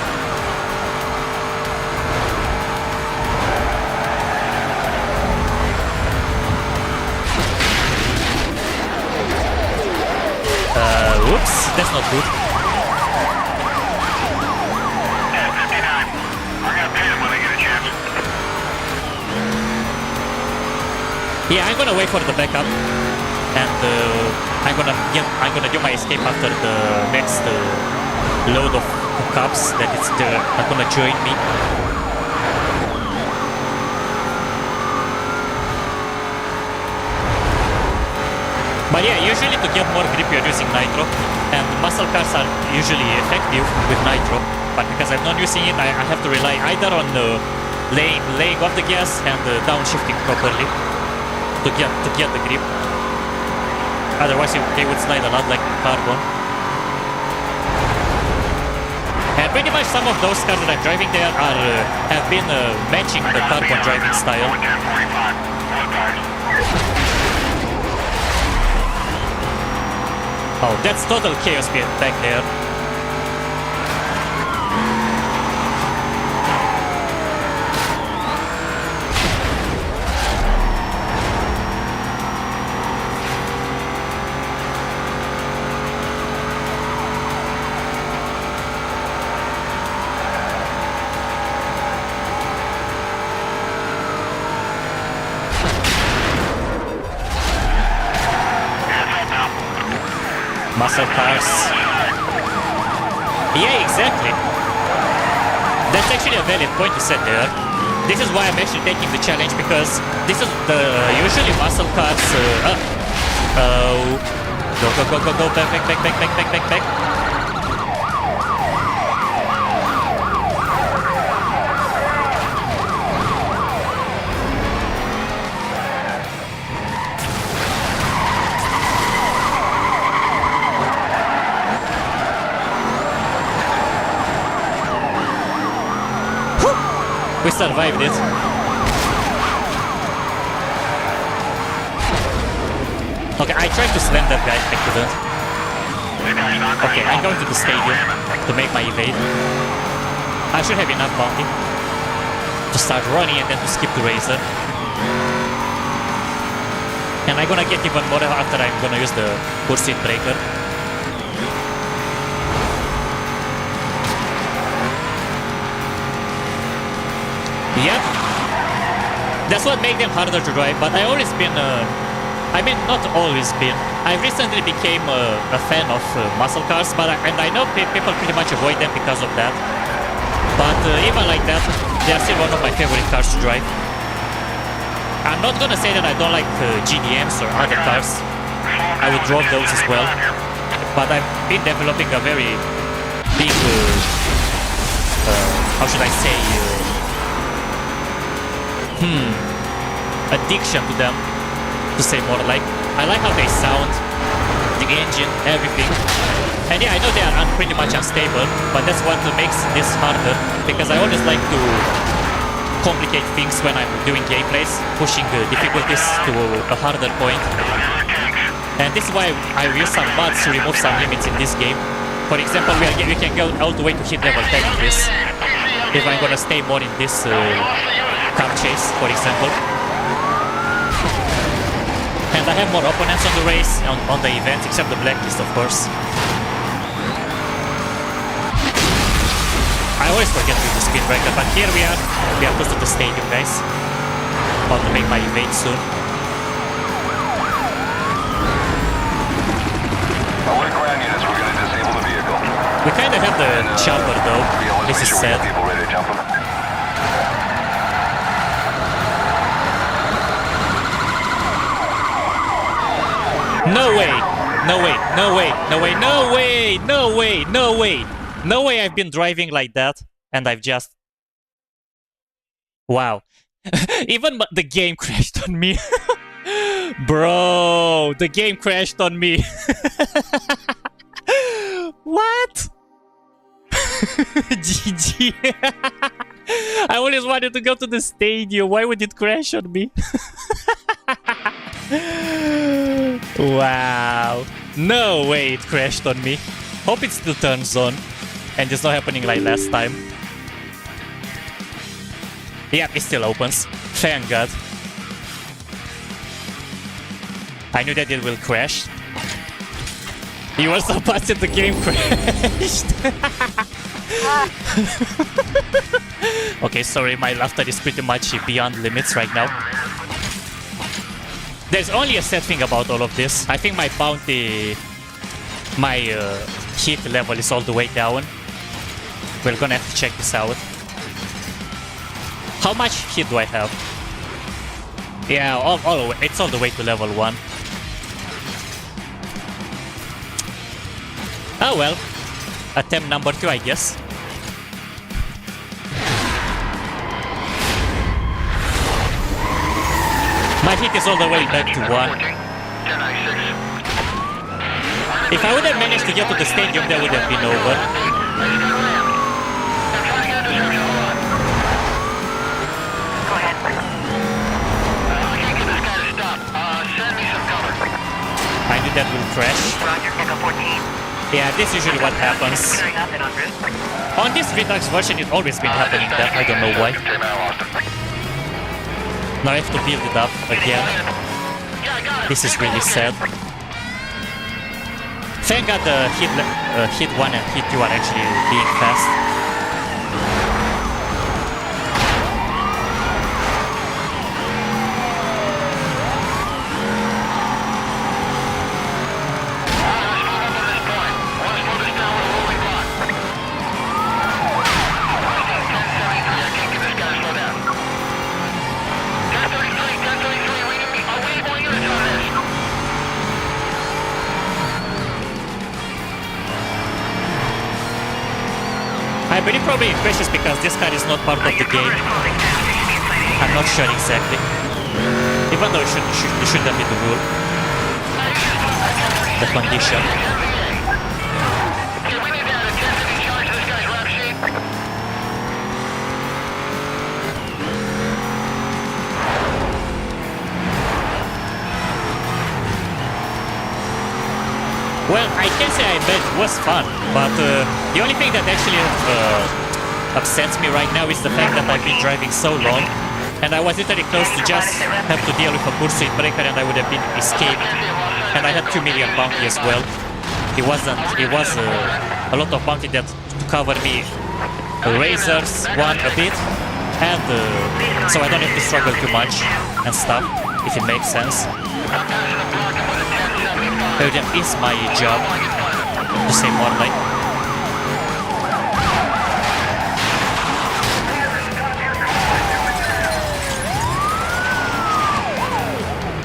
Oops, that's not good. Yeah, 59. I'm gonna pin him when I get a chance. Yeah, I'm gonna wait for the backup, and I'm gonna do my escape after the next load of cops that are gonna join me. But yeah, usually to get more grip you're using nitro, and muscle cars are usually effective with nitro, but because I'm not using it, I have to rely either on laying off the gas and downshifting properly to get the grip. Otherwise they would slide a lot like carbon. And pretty much some of those cars that I'm driving there have been matching the carbon driving style. 1045. Oh, that's total chaos back there. Muscle cars. Yeah, exactly. That's actually a valid point you said there. This is why I'm actually taking the challenge, because this is the usually muscle cars. Go, back. We survived it. Okay, I tried to slam that guy, I couldn't. Okay, I'm going to the stadium to make my evade. I should have enough bounty to start Ronnie and then to skip the Razor. And I'm gonna get even more after I'm gonna use the pursuit breaker. Yep, that's what made them harder to drive, but I always been, I mean not always been, I recently became a fan of muscle cars, but I know people pretty much avoid them because of that, but even like that, they are still one of my favorite cars to drive. I'm not gonna say that I don't like GDMs or other cars, I would drop those as well, but I've been developing a very big, how should I say, addiction to them, to say more like. I like how they sound, the engine, everything. And yeah, I know they are pretty much unstable, but that's what makes this harder, because I always like to complicate things when I'm doing gameplays, pushing difficulties to a harder point. And this is why I use some mods to remove some limits in this game. For example, we can go all the way to hit level 10 in this, if I'm gonna stay more in this car chase, for example. And I have more opponents on the race, on the event, except the Blacklist, of course. I always forget to use the speed breaker, but here we are close to the stadium, guys. About to make my evade soon. Alert ground units, we're going to disable the vehicle. We kinda have the chopper though, this is sad. People ready to jump them. No way! No way! No way! No way! No way! No way! No way! No way I've been driving like that and I've just... Wow. Even the game crashed on me. Bro, the game crashed on me. What? GG. I always wanted to go to the stadium. Why would it crash on me? Wow. No way it crashed on me. Hope it still turns on and it's not happening like last time. Yeah, it still opens. Thank God. I knew that it will crash. You were so fast that the game crashed. Okay, sorry, my laughter is pretty much beyond limits right now. There's only a sad thing about all of this. I think my bounty, my hit level is all the way down. We're gonna have to check this out. How much hit do I have? Yeah, it's all the way to level 1. Oh well. Attempt number 2, I guess. My hit is all the way back to 1. If I would have managed to get to the stadium, that would have been over. Go ahead. I can't get this guy to stop. Send me some cover. I knew that will crash. Roger, Echo 14. Yeah, this is usually what happens. Clearing up and en route. On this Redux version, it's always been happening that. I don't know why. Now I have to build it up again. This is really sad. Thank God the hit 1 and hit 2 are actually being fast. I believe probably it crashes because this car is not part of the game. I'm not sure exactly. Even though it shouldn't be the rule. The condition. Well, I can say I bet it was fun, but the only thing that actually upsets me right now is the fact that I've been driving so long, and I was literally close to just have to deal with a pursuit breaker and I would have been escaped, and I had 2 million bounty as well. It was a lot of bounty that to cover me razors, one a bit, and so I don't have to struggle too much and stuff, if it makes sense. That is my job, to say more like.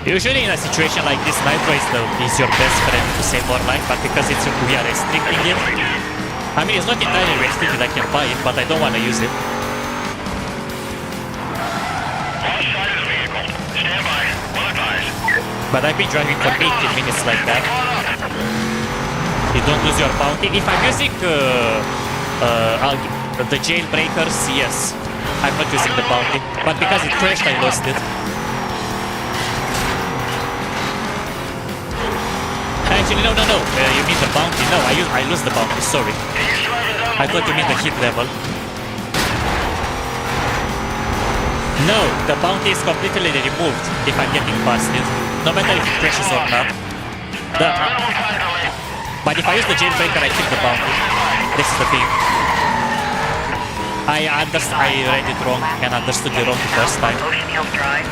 Usually in a situation like this, nitro is your best friend, to say more like, but because we are restricting it. I mean, it's not entirely restricted, I can buy it, but I don't want to use it. But I've been driving for 18 minutes like that. You don't lose your bounty. If I'm using the jailbreakers, yes. I'm not using the bounty. But because it crashed, I lost it. Actually, no. You mean the bounty? No, I lose the bounty, sorry. I thought you mean the hit level. No, the bounty is completely removed if I'm getting past it. No matter if it crashes or not. But if I use the jailbreaker, I keep the bounty. This is the thing. I read it wrong and understood it wrong the first time. Ocean Hills Drive.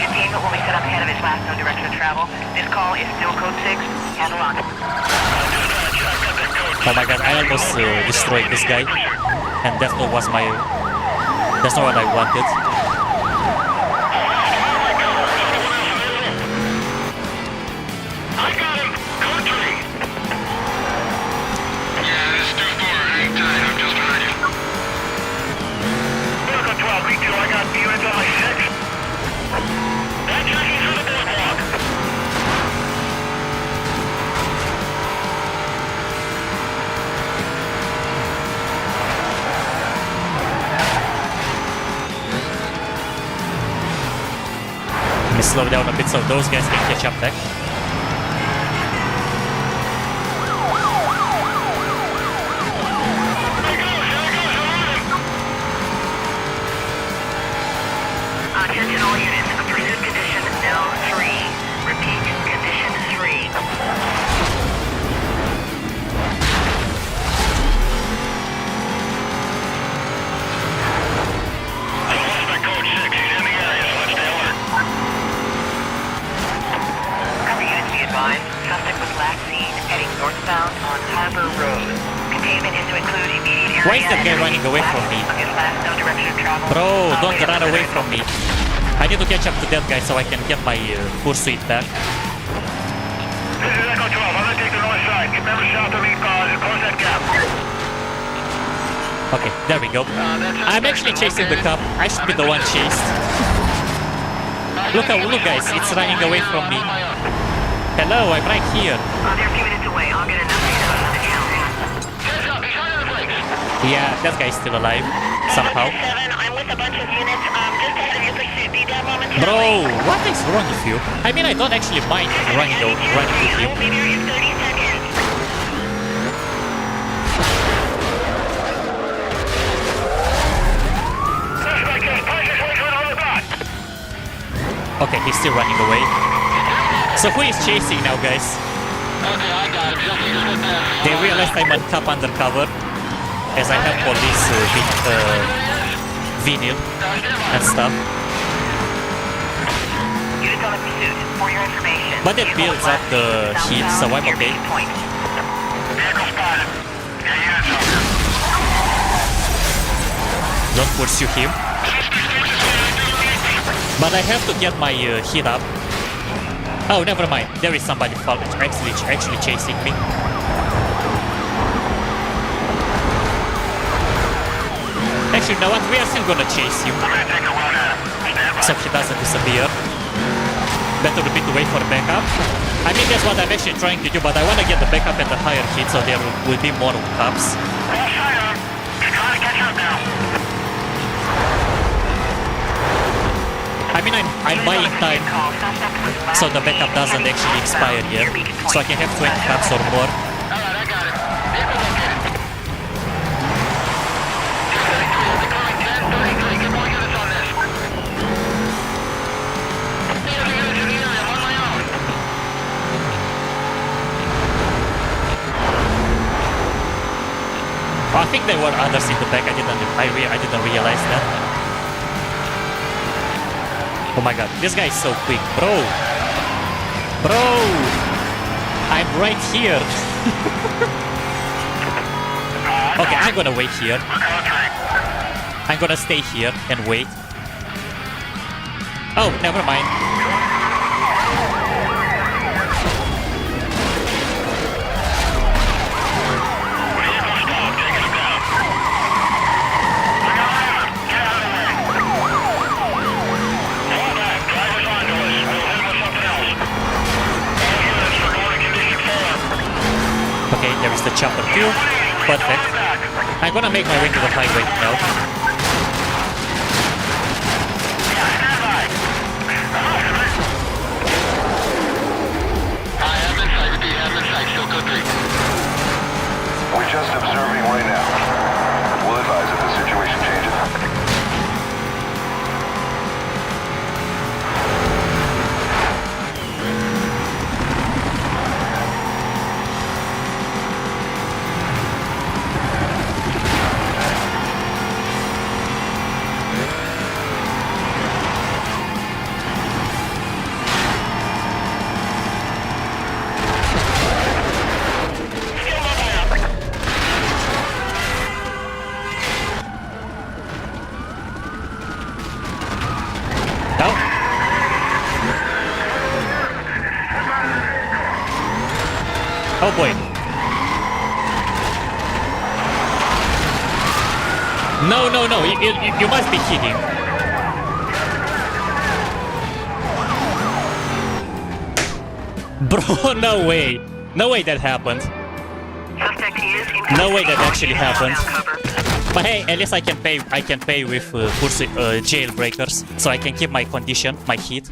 Containment will be set up ahead of its last known direction of travel. This call is still code 6. Handle on. Oh my god, I almost destroyed this guy. And that's not what I wanted. Slow down a bit so those guys can catch up back. Attention all units. Pursuit condition L3. Repeat, condition 3. that guy running away from me? No direction of travel. Bro, don't run away from me. I need to catch up to that guy so I can get my pursuit back. This is Echo 12. I'm gonna take the north side. Get members south of me, and close that gap. Okay, there we go. I'm actually chasing the cop. I should be the one chased. Look guys, it's running away from me. Hello, I'm right here. They're a few minutes away. I'll get an update on the count. Heads up, he's on the brakes. Yeah, that guy's still alive. Somehow. 7, I'm with a bunch of units, just ahead of your pursuit. Be down momentarily. Bro, what is wrong with you? I mean, I don't actually mind running with I him. will be there in 30 seconds. Suspect is pushing towards the roadblock. Okay, he's still running away. So who is chasing now, guys? Okay, I got him. Just slip past. They realized I'm on top undercover, as I have police vinyl and stuff. Units on the pursuit. For your information. But it builds up the heat, so I'm near okay. Beach Point. Vehicle spotted. Get units up here. Don't pursue him. But I have to get my heat up. Oh, never mind. There is somebody actually chasing me. Actually, you know what? We are still gonna chase him, I'm gonna take a run at him. Stand by. so he doesn't disappear. Better a bit to wait for backup. I mean, that's what I'm actually trying to do, but I want to get the backup at the higher heat, so there will be more cops. All side on. You're trying to catch up now. I mean, I'm buying time, so the backup doesn't actually expire here, so I can have 20 cops or more. Alright, I got it. Vehicle located. 233, declaring 1033. Get more units on this. Need other units in the area. I'm on my own. I think there were others in the back. I didn't realize that. Oh my god, this guy is so quick, bro. I'm right here. Okay, I'm gonna wait here. I'm gonna stay here and wait. Oh, never mind. Okay, there is the chopper too. Perfect. I'm gonna make my way to the highway now. I have in sight. Repeat, have in sight. Still code 3. We're just observing right now. We'll advise if the situation changes. No. Oh boy. No. You must be kidding. Bro, no way. No way that happened. Suspect is in No way that custody. actually happened. Cover. But hey, at least I can pay with jailbreakers, so I can keep my condition, my heat.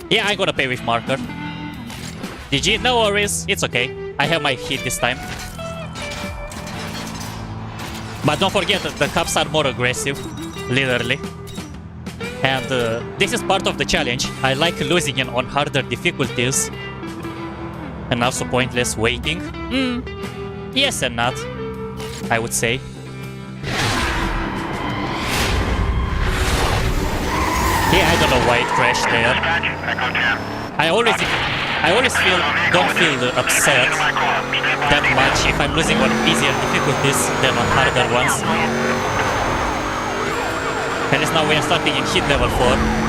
Yeah, I'm gonna pay with marker. GG, no worries, it's okay. I have my heat this time. But don't forget that the cops are more aggressive, literally. And this is part of the challenge. I like losing on harder difficulties. And also pointless waiting. Yes and not, I would say. Yeah, I don't know why it crashed there. Dispatch, Echo 10. I always... I always don't feel upset that much if I'm losing on easier difficulties than on harder ones. At least now we are starting in heat level 4.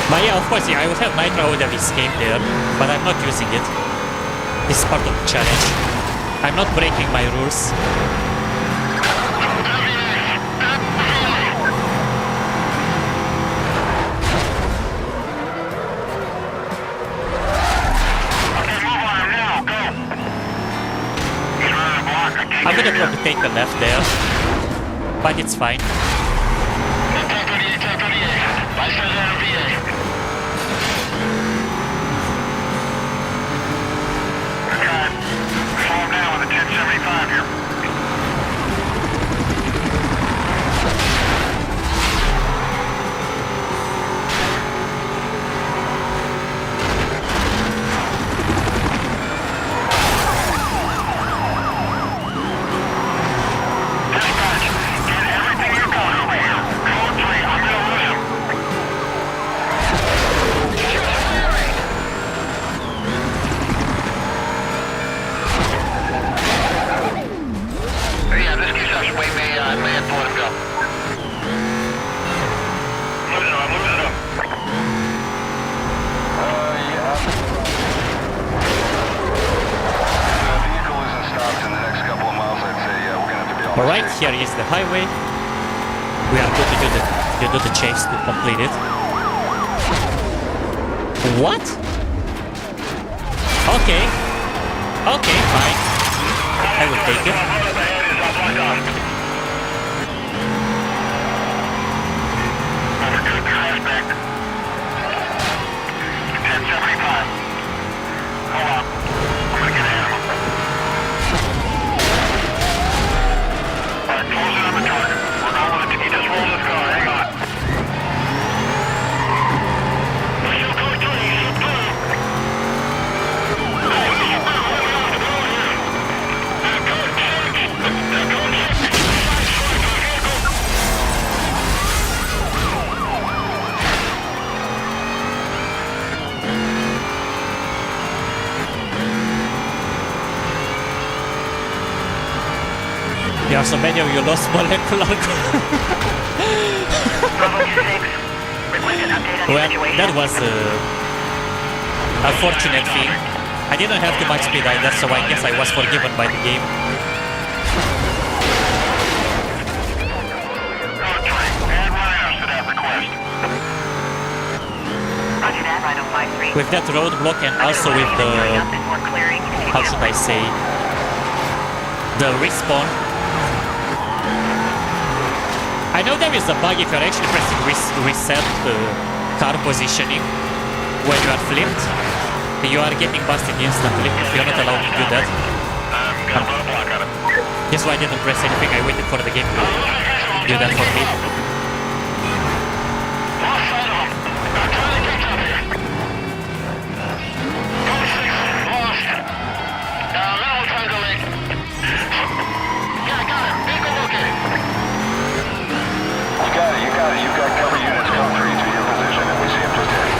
But yeah, of course, yeah, I would have nitro, I would have escaped there, but I'm not using it. This is part of the challenge. I'm not breaking my rules. I'm gonna probably take the left there, but it's fine. Alright, here is the highway. We are going to do the chase to complete it. What? Okay. Okay, fine. I will take it. There are so many of you lost molecular. Well, that was a fortunate thing. I didn't have too much speed either, so I guess I was forgiven by the game. With that roadblock and also with the, how should I say, the respawn. I know there is a bug if you're actually pressing reset car positioning when you are flipped. You are getting busted instantly if you're not allowed to do that. That's why I didn't press anything, I waited for the game to do that for me. You've got cover units code 3 to your position, and we see him just ahead.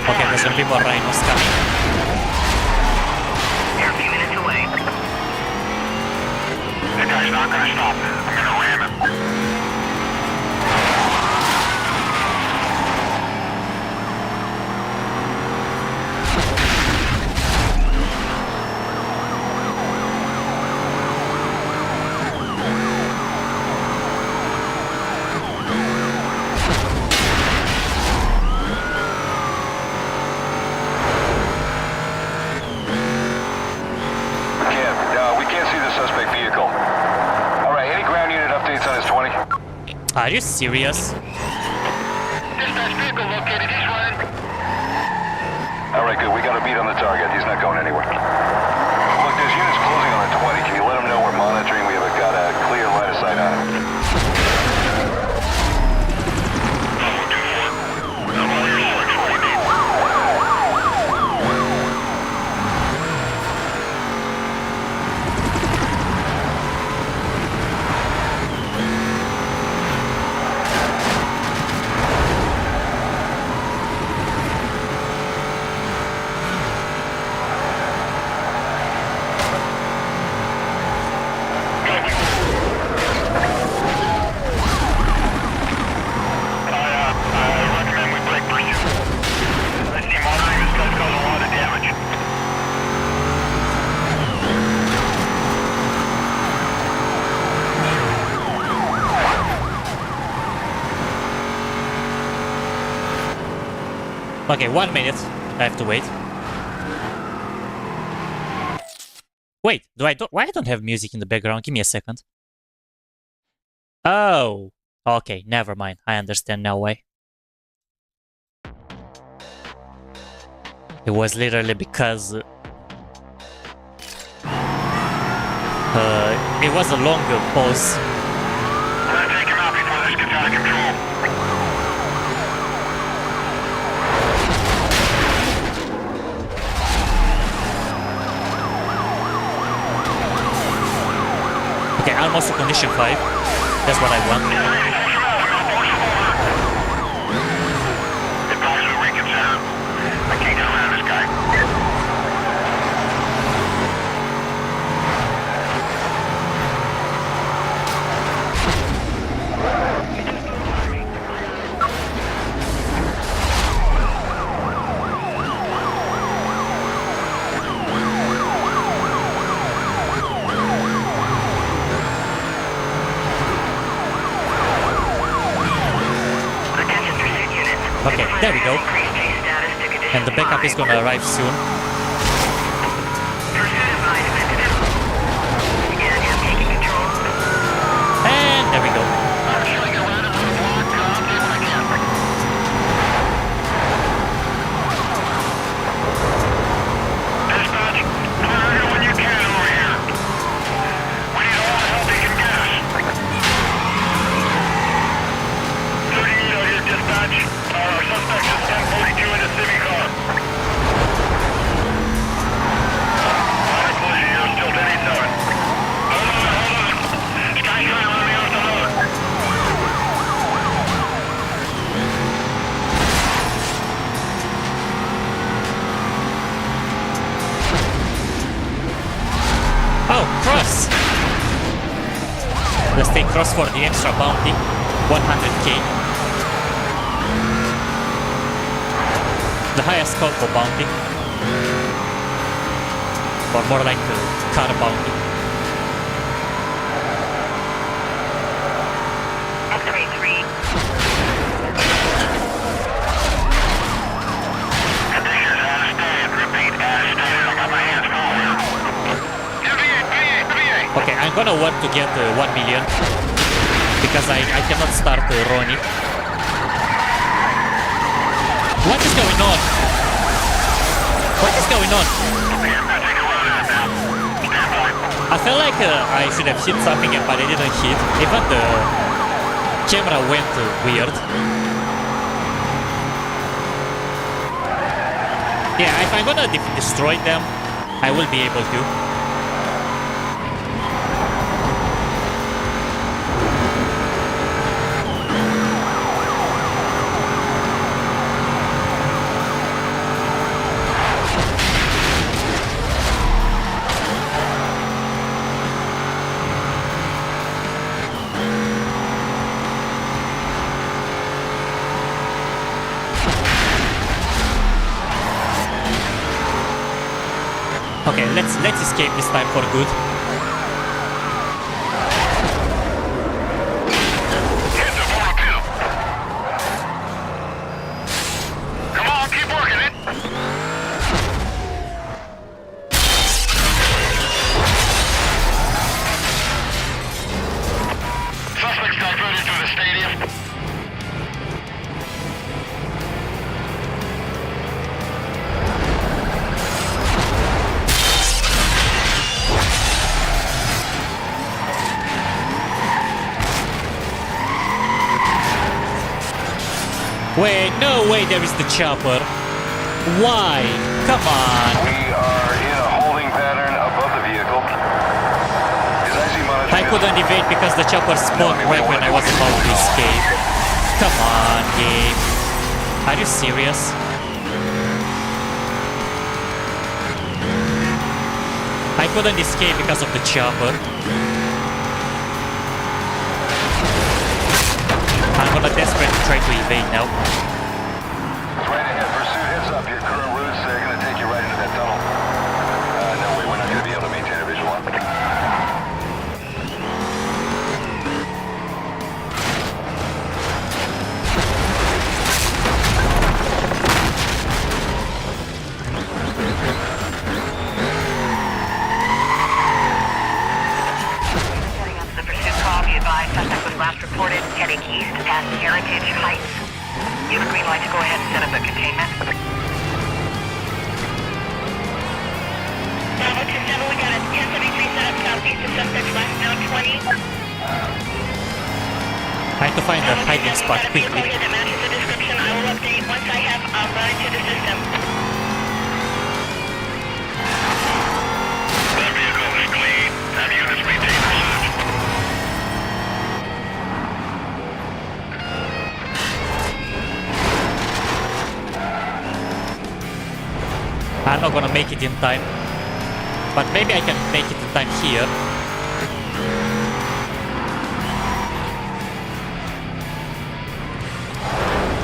Okay, there's gonna be more rhinos coming. You're a few minutes away. That guy's not gonna stop. I'm gonna ram him. Are you serious? Dispatch vehicle located. He's running. Alright, good. We got a beat on the target. He's not going anywhere. Look, there's units closing on the 20. Can you let them know we're monitoring? We have got a clear line of sight on it. Okay, 1 minute. I have to wait. Wait, why I don't have music in the background? Give me a second. Oh, okay, never mind. I understand now why. It was literally because it was a longer pause. We're gonna take him out before this gets out of control. Okay, almost to condition 5. That's what I want. Advisory reconsider. I can't get around this guy. Okay, there we go. And the backup is gonna arrive soon. And there we go. Dispatch, clear everyone you can over here. We need all the help we can get us. 38 out here, dispatch. Our suspect is 1042 in a Civic car. Minor collision here, still 1087. Hold on. Sky's trying to run me off the road. Oh, cross! Let's take cross for the extra bounty. 100k. The highest call for bounty. Or more like a car bounty. X-ray 3. Conditions as stated. Repeat, as stated. I got my hands full here. MVA. Okay, I'm gonna want to get 1 million. Because I cannot start Ronnie. What is going on? What is going on? I felt like I should have hit something but I didn't hit. Even the camera went weird. Yeah, if I'm gonna destroy them, I will be able to. Okay, let's escape this time for good. Hit the 42. Come on, keep working it. Suspect's got ready to the the stadium. Wait, no way there is the chopper. Why? Come on. We are in a holding pattern above the vehicle. Is I see monitoring? I couldn't evade because the chopper spawned right when I was about to escape. Come on, game. Are you serious? I couldn't escape because of the chopper. I'm gonna desperately try to evade now. Right ahead, pursuit, heads up. Your current route's gonna take you right into that tunnel. No way, we're not gonna be able to maintain a visual on. Setting up the pursuit call. Be advised, suspect was last reported heading east past Heritage Heights. You have a green light to go ahead and set up a containment. Bravo 27, we got a 1073 set up southeast of suspect last known 20. I have to find a hiding spot Got a vehicle quickly. here that matches the description. I will update once I have run into the system. That vehicle is clean. Have units maintain pursuit. I'm not gonna make it in time. But maybe I can make it in time here.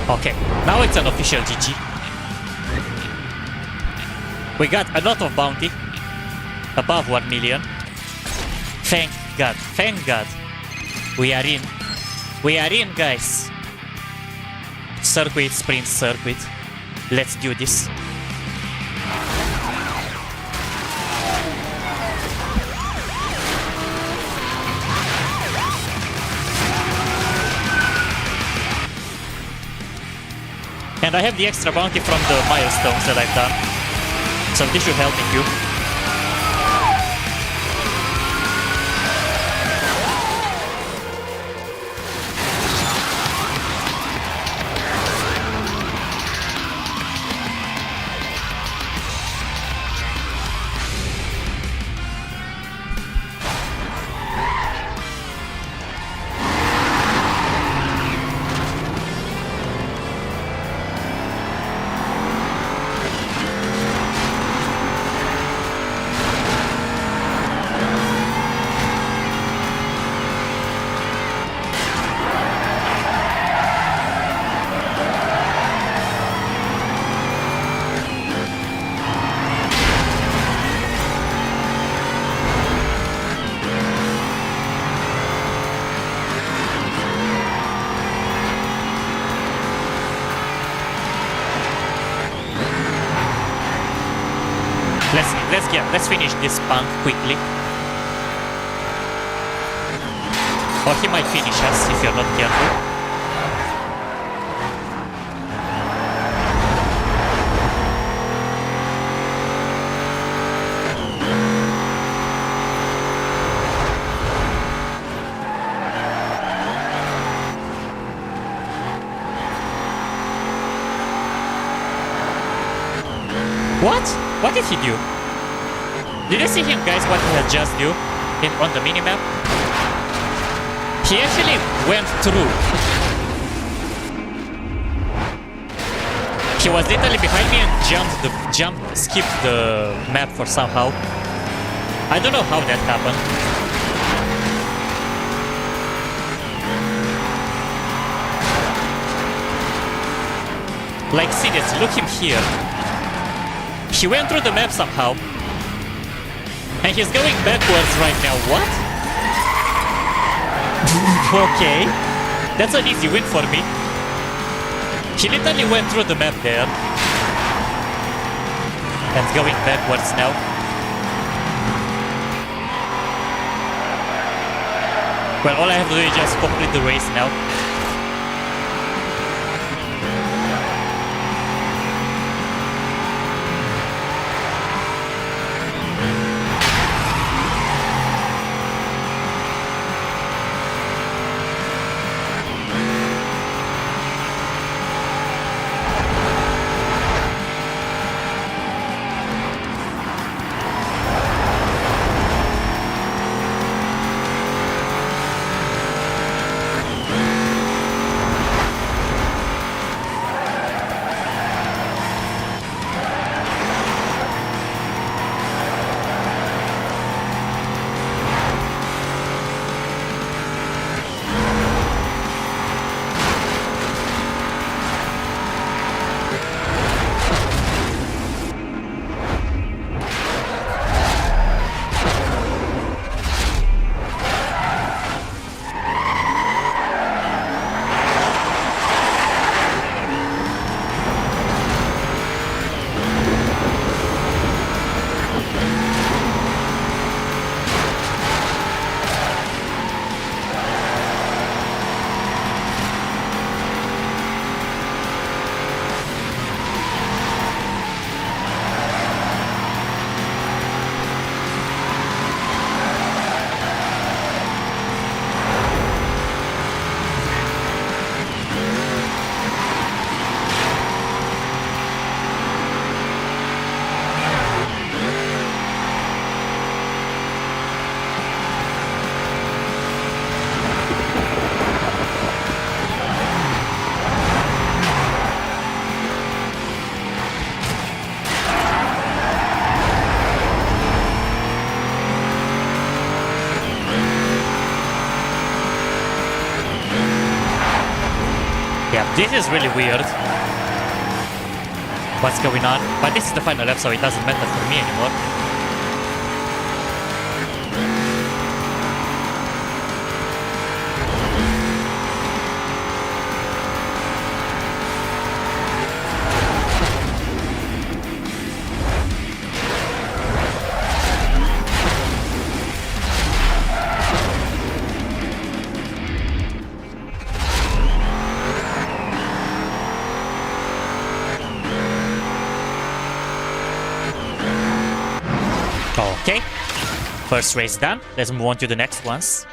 Okay, now it's an official GG. We got a lot of bounty. Above 1 million. Thank God, thank God. We are in. We are in, guys. Circuit, sprint circuit. Let's do this. And I have the extra bounty from the milestones that I've done. So this should help me too. Let's finish this punk quickly. Or he might finish us if you're not careful. What? What did he do? Did you see him, guys, what he had just do on the minimap? He actually went through. He was literally behind me and skipped the map for somehow. I don't know how that happened. Like, seriously, look him here. He went through the map somehow. And he's going backwards right now. What? Okay. That's an easy win for me. He literally went through the map there. And going backwards now. Well, all I have to do is just complete the race now. Yeah, this is really weird. What's going on? But this is the final lap, so it doesn't matter for me anymore. Okay, first race done. Let's move on to the next ones.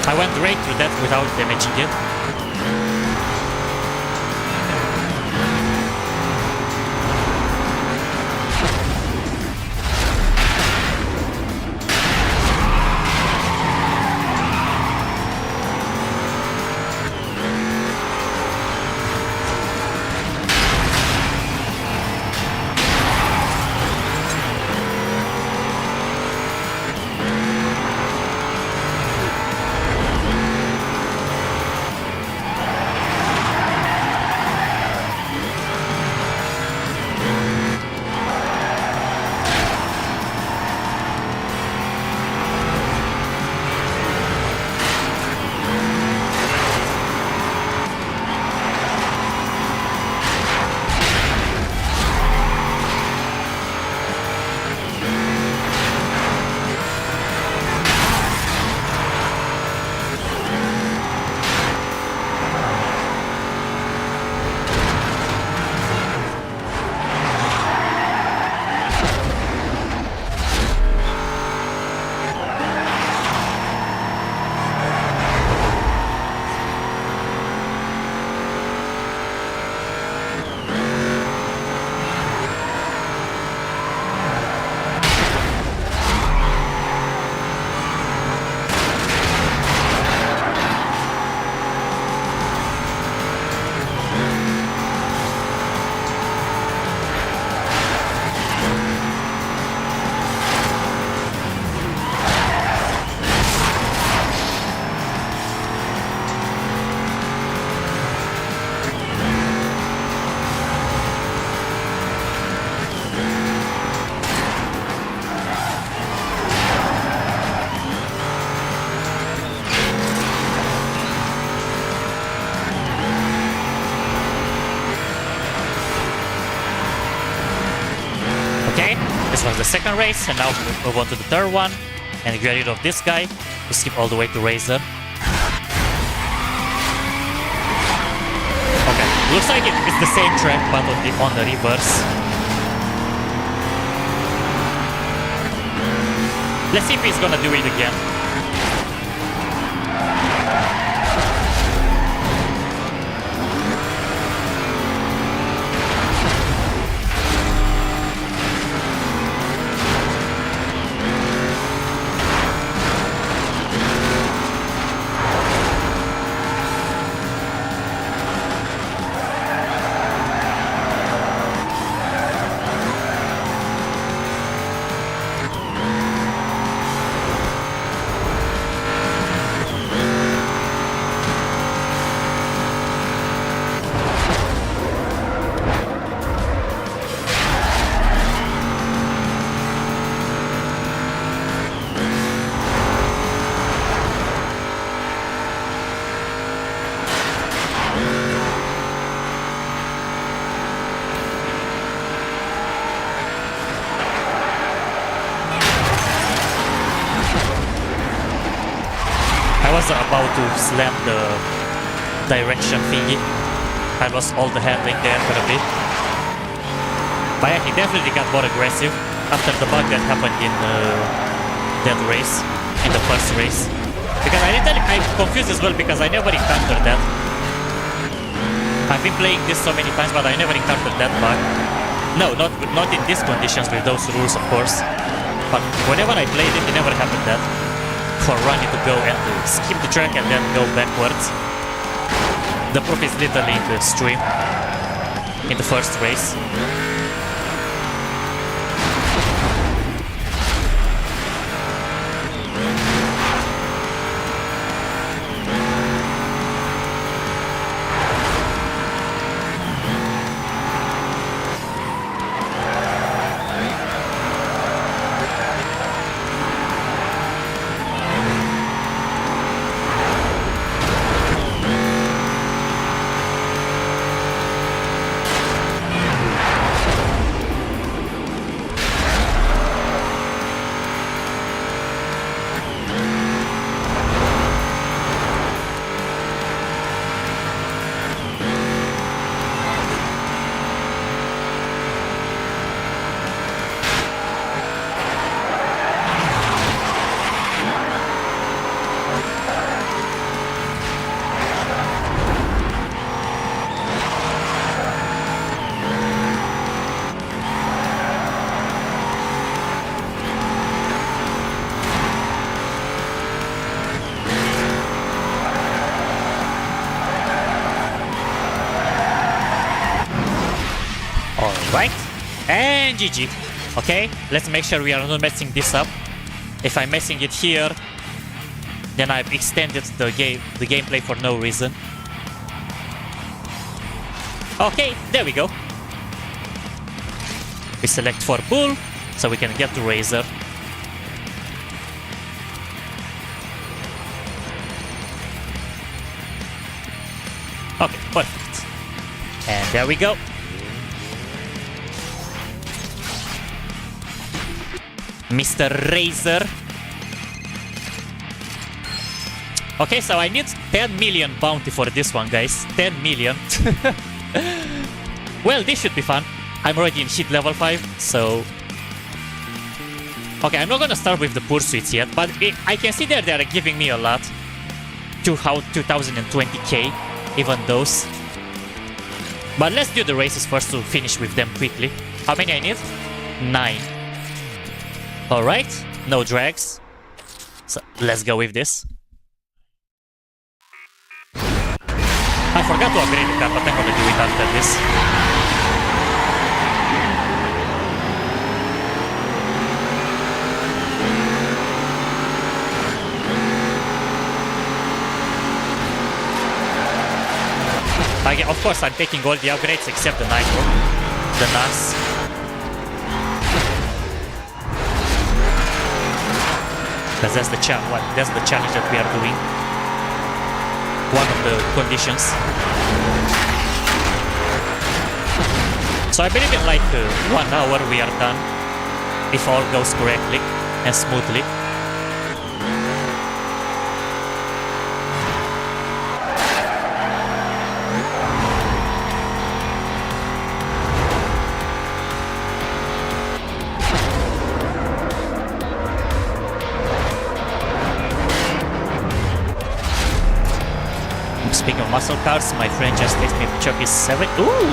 I went right through that without damaging it. Was the second race, and now we move on to the third one and get rid of this guy. We skip all the way to Razor. Okay, looks like it's the same track but on the reverse. Let's see if he's gonna do it again. was about to slam the direction thingy. I lost all the handling there for a bit. But yeah, he definitely got more aggressive after the bug that happened in that race, in the first race. Because I'm confused as well because I never encountered that. I've been playing this so many times, but I never encountered that bug. No, not in these conditions with those rules, of course. But whenever I played it, it never happened that. For Ronnie to go and skip the track and then go backwards. The proof is literally in the stream, in the first race. Alright, and GG. Okay, let's make sure we are not messing this up. If I'm messing it here, then I've extended the gameplay for no reason. Okay, there we go. We select for bull, so we can get the razor. Okay, perfect. And there we go. Mr. Razor. Okay, so I need 10 million bounty for this one, guys. 10 million. Well, this should be fun. I'm already in hit level 5, so... Okay, I'm not gonna start with the pursuits yet, but I can see that they are giving me a lot. 2020k, even those. But let's do the races first to finish with them quickly. How many I need? 9. Alright, no drags. So let's go with this. I forgot to upgrade the car, but I'm gonna do it after this. Of course, I'm taking all the upgrades except the nitro, the NAS. Because that's the challenge that we are doing. One of the conditions. So I believe in like 1 hour we are done, if all goes correctly and smoothly. Speaking of muscle cars, my friend just texted me Chuck is 7. Ooh!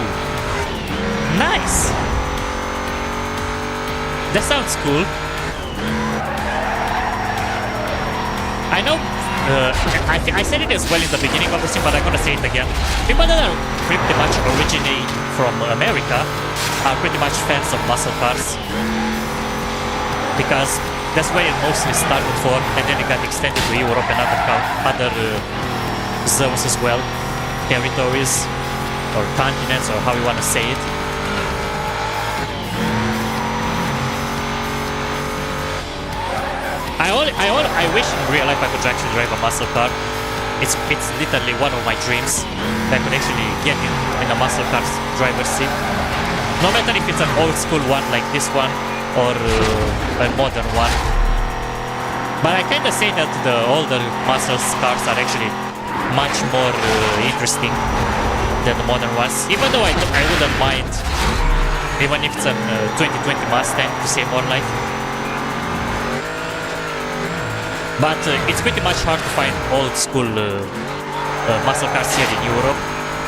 Nice! That sounds cool. I know, I said it as well in the beginning of the stream, but I'm gonna say it again. People that are pretty much originate from America are pretty much fans of muscle cars. Because that's where it mostly started for, and then it got extended to Europe and other zones as well, territories or continents, or how you want to say it. I wish in real life I could actually drive a muscle car. It's literally one of my dreams that I could actually get in a muscle car's driver's seat. No matter if it's an old school one like this one or a modern one. But I kind of say that the older muscle cars are actually much more interesting than the modern ones. Even though I wouldn't mind, even if it's a 2020 Mustang, to say more like. But it's pretty much hard to find old school muscle cars here in Europe.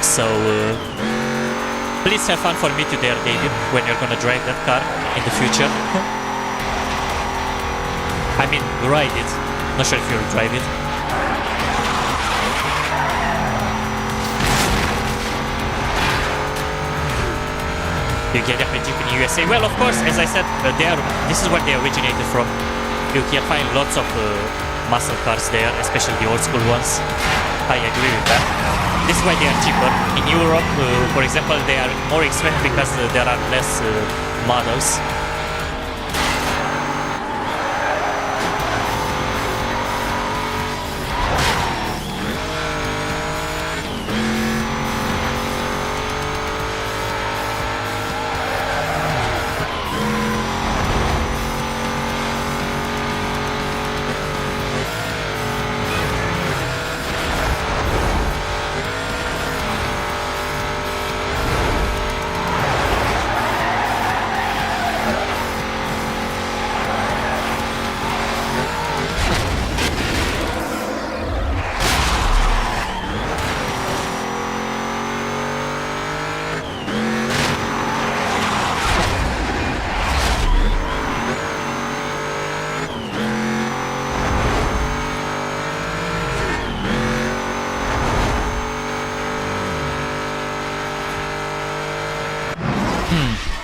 So please have fun for me today, David, when you're gonna drive that car in the future. I mean, ride it. Not sure if you'll drive it. You get a Jeep in USA. Well, of course, as I said, this is where they originated from. You can find lots of muscle cars there, especially the old school ones. I agree with that. This is why they are cheaper. In Europe, for example, they are more expensive because there are less models.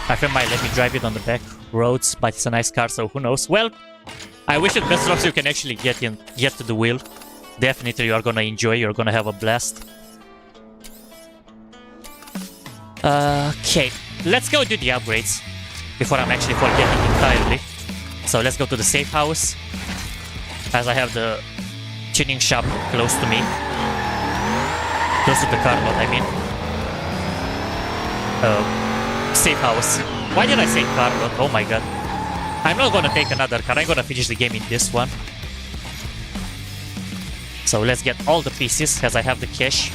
My friend might let me drive it on the back roads, but it's a nice car, so who knows. Well, I wish it best of so you can actually get to the wheel. Definitely you are gonna enjoy, you're gonna have a blast. Okay, let's go do the upgrades before I'm actually forgetting entirely. So let's go to the safe house, as I have the tuning shop close to me. Close to the car lot, I mean. Safe house. Why did I say car lot? Oh my god. I'm not gonna take another car. I'm gonna finish the game in this one. So let's get all the pieces as I have the cash.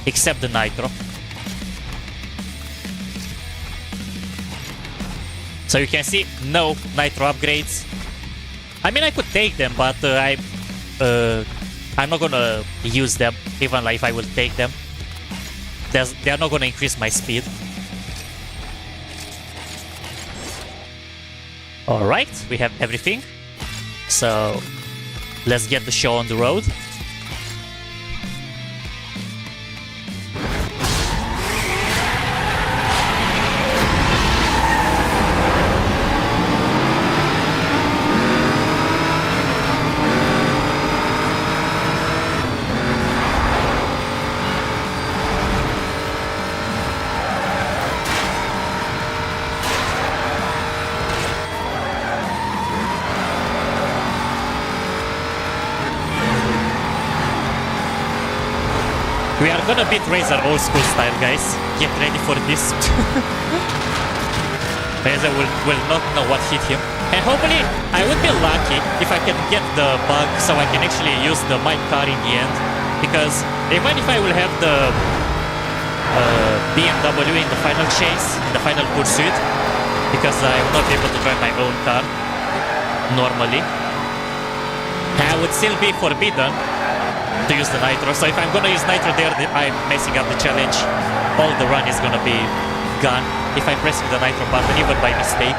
Except the nitro. So you can see no nitro upgrades. I mean I could take them, but I'm not gonna use them even like if I will take them. They are not gonna increase my speed. Alright, we have everything. So let's get the show on the road. We are gonna beat Razor old school style, guys. Get ready for this. Razor will not know what hit him. And hopefully, I would be lucky if I can get the bug so I can actually use my car in the end. Because even if I will have the BMW in the final chase, the final pursuit, because I will not be able to drive my own car normally, I would still be forbidden to use the nitro. So if I'm gonna use nitro there, I'm messing up the challenge. All the run is gonna be gone if I'm pressing the nitro button, even by mistake.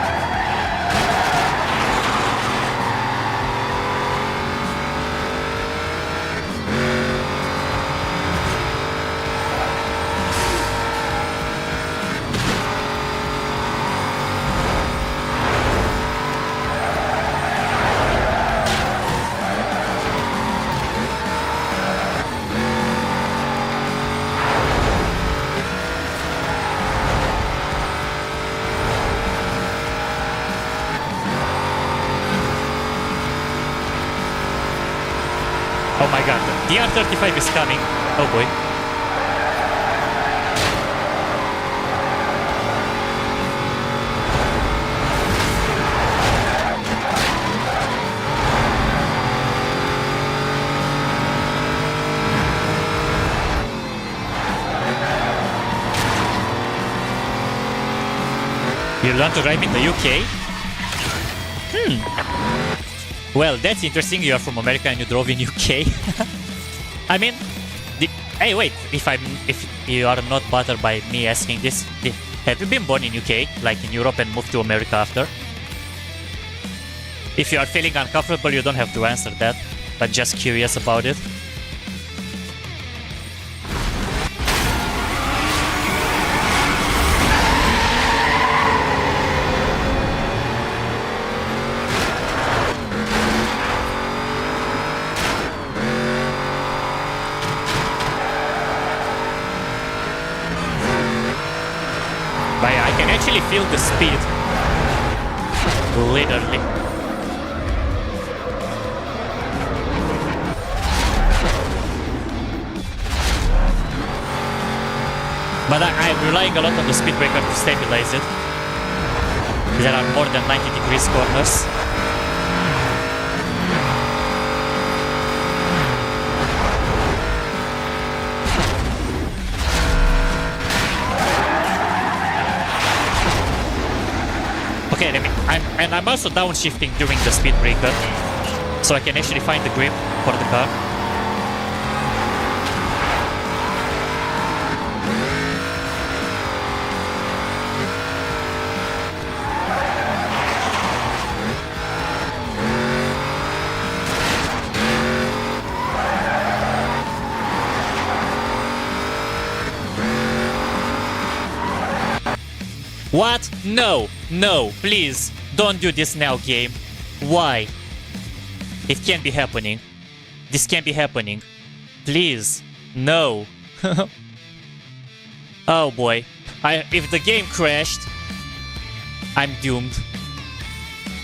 Oh my god, the R35 is coming. Oh boy. You learned to drive in the UK? Well, that's interesting. You are from America and you drove in UK. I mean, hey, wait. If you are not bothered by me asking this, have you been born in UK, like in Europe, and moved to America after? If you are feeling uncomfortable, you don't have to answer that, but just curious about it. But I can actually feel the speed. Literally. But I'm relying a lot on the speed breaker to stabilize it. There are more than 90 degrees corners. Okay, I'm also downshifting during the speed breaker, so I can actually find the grip for the car. What? No, no, please, don't do this now, game. Why? It can't be happening. This can't be happening. Please, no. Oh boy. If the game crashed, I'm doomed.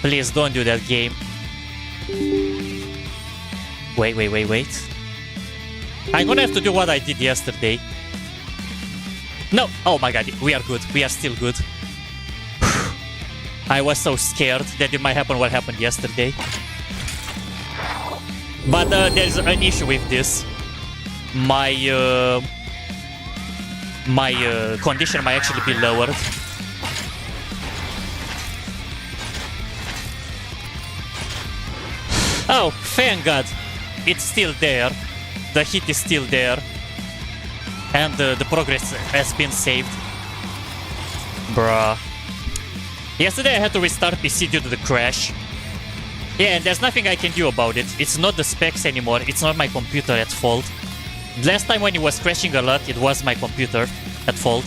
Please don't do that, game. Wait. I'm gonna have to do what I did yesterday. No! Oh my god, we are good. We are still good. I was so scared that it might happen what happened yesterday. But there's an issue with this. My condition might actually be lowered. Oh, thank god. It's still there. The heat is still there. And the progress has been saved. Bruh. Yesterday I had to restart PC due to the crash. Yeah, and there's nothing I can do about it. It's not the specs anymore. It's not my computer at fault. Last time when it was crashing a lot, it was my computer at fault.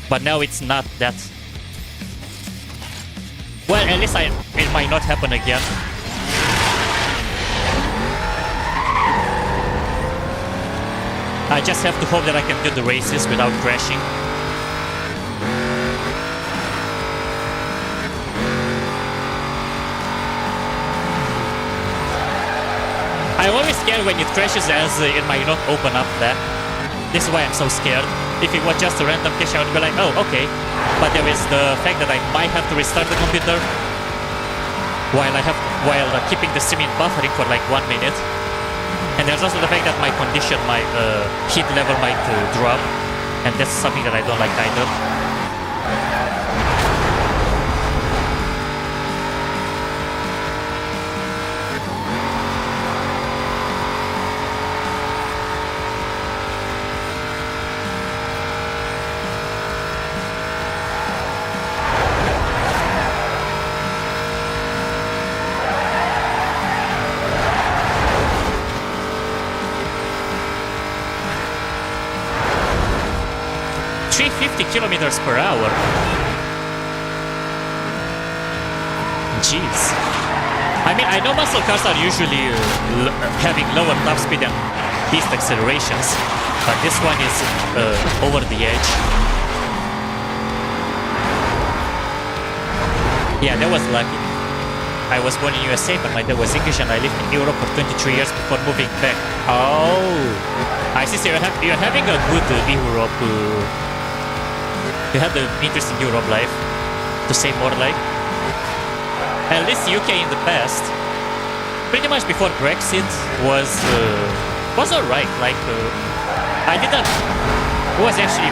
But now it's not that. Well, at least it might not happen again. I just have to hope that I can do the races without crashing. I'm always scared when it crashes as it might not open up that. This is why I'm so scared. If it was just a random crash, I would be like, oh, okay. But there is the fact that I might have to restart the computer while keeping the stream in buffering for like 1 minute. And there's also the fact that my condition, my heat level might drop. And that's something that I don't like either. 350 kilometers per hour. Jeez. I mean, I know muscle cars are usually having lower top speed and beast accelerations, but this one is over the edge. Yeah, that was lucky. I was born in USA, but my dad was English and I lived in Europe for 23 years before moving back. Oh! I see, so you're having a good Europe... you had an interesting Europe life, to say more like. At least UK in the past, pretty much before Brexit, was alright. Like,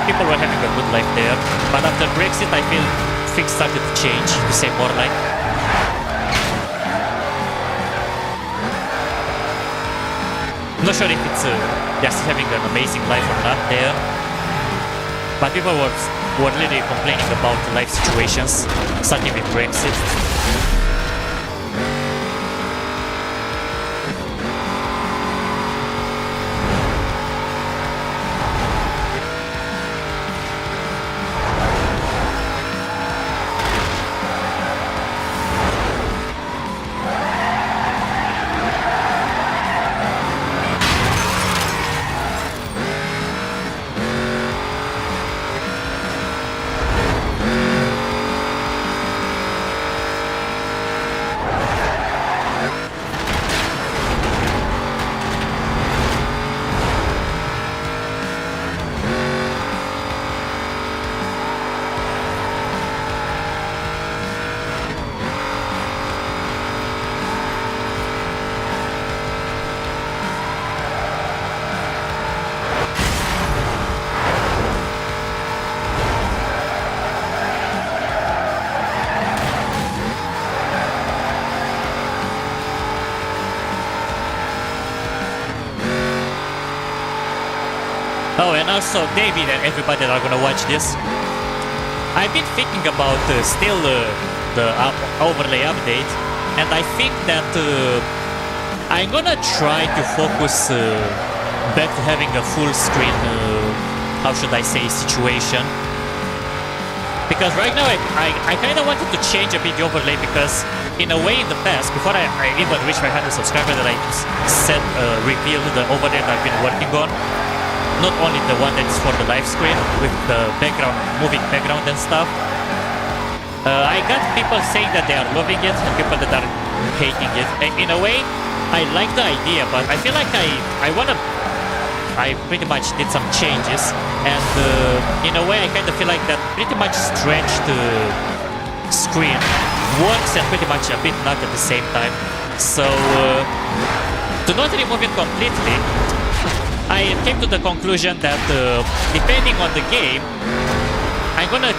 people were having a good life there. But after Brexit, I feel things started to change, to say more like. I'm not sure if it's just having an amazing life or not there, but people were literally complaining about life situations, starting with Brexit. Oh, and also David and everybody that are gonna watch this. I've been thinking about still the overlay update, and I think that I'm gonna try to focus back to having a full screen, how should I say, situation. Because right now I kind of wanted to change a bit the overlay, because in a way in the past, before I even reached my 100 subscribers, that I said revealed the overlay that I've been working on. Not only the one that's for the live screen with the background, moving background and stuff. I got people saying that they are loving it and people that are hating it. And in a way, I like the idea, but I feel like I pretty much did some changes, and in a way I kind of feel like that pretty much stretched screen works and pretty much a bit not at the same time. So to not remove it completely, I came to the conclusion that depending on the game, I'm gonna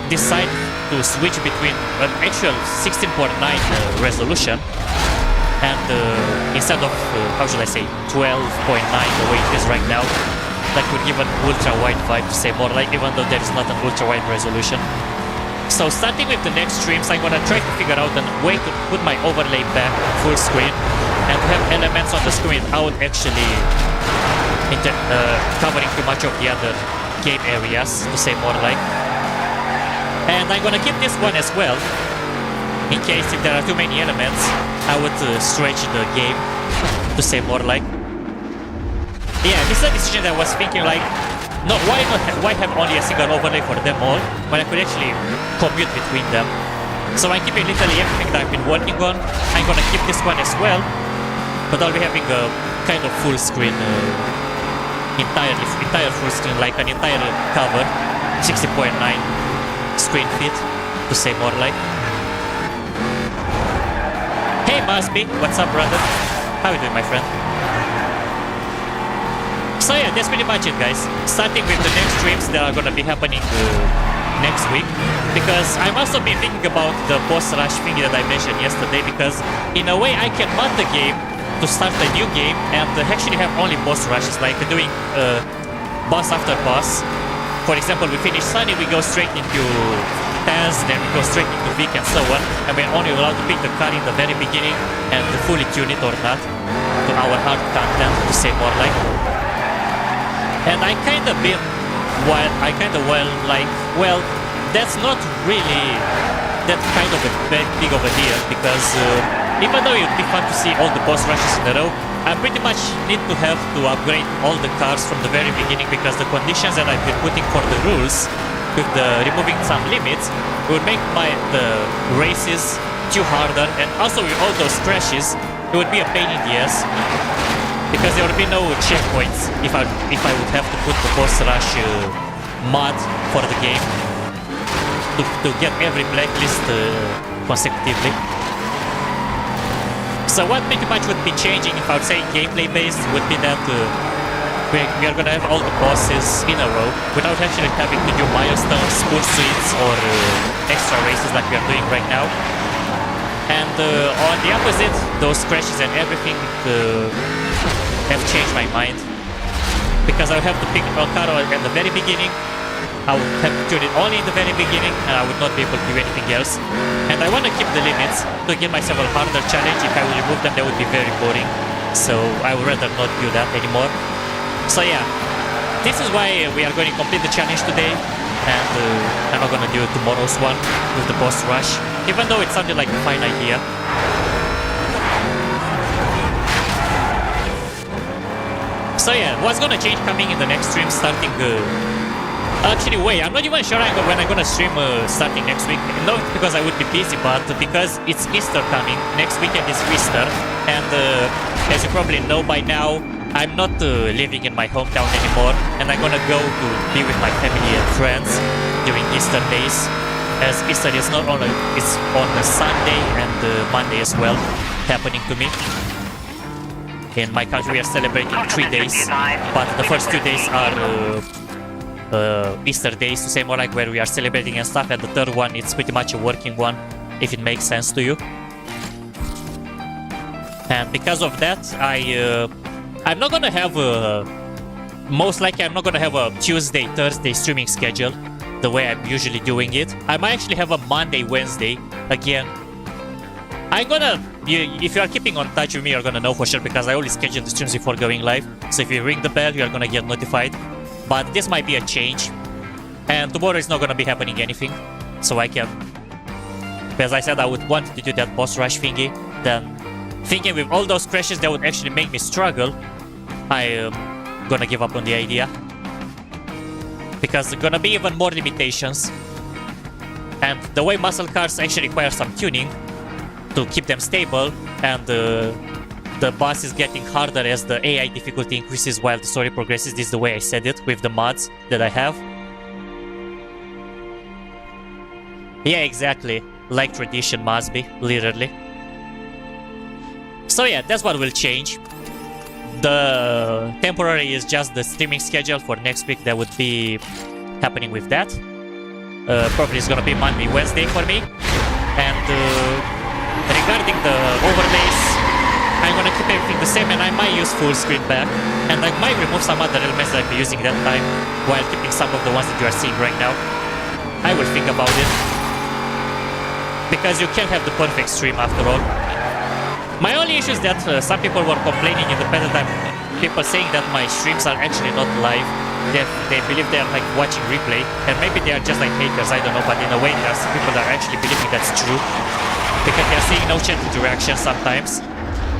decide to switch between an actual 16:9 resolution and instead of, how should I say, 12.9 the way it is right now, that would give an ultra-wide vibe, to say more like, even though there is not an ultra-wide resolution. So starting with the next streams, I'm gonna try to figure out a way to put my overlay back full screen and to have elements on the screen without actually covering too much of the other game areas, to say more like. And I'm gonna keep this one as well, in case if there are too many elements, I would stretch the game, to say more like. Yeah, this is a decision that I was thinking like, no, why have only a single overlay for them all, when I could actually commute between them. So I'm keeping literally everything that I've been working on. I'm gonna keep this one as well, but I'll be having a kind of full screen, entire full screen, like an entire cover, 60.9 screen feet, to say more like. Hey Masby, what's up brother? How you doing my friend? So yeah, that's pretty much it guys. Starting with the next streams that are gonna be happening next week, because I'm also been thinking about the boss rush thing that I mentioned yesterday, because in a way I can mod the game to start a new game and actually have only boss rushes, like doing boss after boss. For example, we finish Sunny, we go straight into Kaze, then we go straight into Vic and so on, and we're only allowed to pick the car in the very beginning and fully tune it or not to our hard content, to say more like. And I kind of been well, that's not really that kind of a big of a deal, because even though it would be fun to see all the boss rushes in a row, I pretty much need to have to upgrade all the cars from the very beginning, because the conditions that I've been putting for the rules, with the removing some limits, would make the races too harder, and also with all those crashes, it would be a pain in the ass, because there would be no checkpoints if I would have to put the boss rush mod for the game to get every Blacklist consecutively. So what pretty much would be changing, if I would say gameplay based, would be that we are gonna have all the bosses in a row without actually having to do milestones, pursuits, or extra races like we are doing right now. And on the opposite, those crashes and everything have changed my mind. Because I would have to pick El Caro at the very beginning, I would have to tune it only in the very beginning, and I would not be able to do anything else. And I want to keep the limits to give myself a harder challenge. If I would remove them, that would be very boring. So I would rather not do that anymore. So yeah, this is why we are going to complete the challenge today. And I'm not going to do tomorrow's one with the boss rush, even though it sounded like a fine idea. So yeah, what's going to change coming in the next stream starting... Actually, wait, I'm not even sure when I'm gonna stream starting next week. Not because I would be busy, but because it's Easter coming. Next weekend is Easter, and as you probably know by now, I'm not living in my hometown anymore, and I'm gonna go to be with my family and friends during Easter days. As Easter is not on it's on a Sunday and Monday as well, happening to me. In my country, we are celebrating 3 days, but the first 2 days are Easter days, to say more like where we are celebrating and stuff, and the third one it's pretty much a working one, if it makes sense to you. And because of that, I'm not gonna have most likely I'm not gonna have a Tuesday, Thursday streaming schedule the way I'm usually doing it. I might actually have a Monday, Wednesday again. I'm gonna, if you are keeping on touch with me, you're gonna know for sure because I always schedule the streams before going live. So if you ring the bell, you're gonna get notified. But this might be a change, and tomorrow is not gonna be happening anything, so I can... As I said, I would want to do that boss rush thingy, then thinking with all those crashes that would actually make me struggle, I am gonna give up on the idea. Because there are gonna be even more limitations, and the way muscle cars actually require some tuning to keep them stable, and the boss is getting harder as the AI difficulty increases while the story progresses. This is the way I said it with the mods that I have. Yeah, exactly. Like tradition must be, literally. So yeah, that's what will change. The temporary is just the streaming schedule for next week that would be happening with that. Probably it's gonna be Monday, Wednesday for me. And regarding the overlays, I'm gonna keep everything the same, and I might use full screen back, and I might remove some other elements that I'll be using that time while keeping some of the ones that you are seeing right now. I will think about it, because you can't have the perfect stream after all. My only issue is that some people were complaining in the beta time, people saying that my streams are actually not live. They believe they are like watching replay, and maybe they are just like haters, I don't know, but in a way there are some people that are actually believing that's true, because they are seeing no chat interaction sometimes.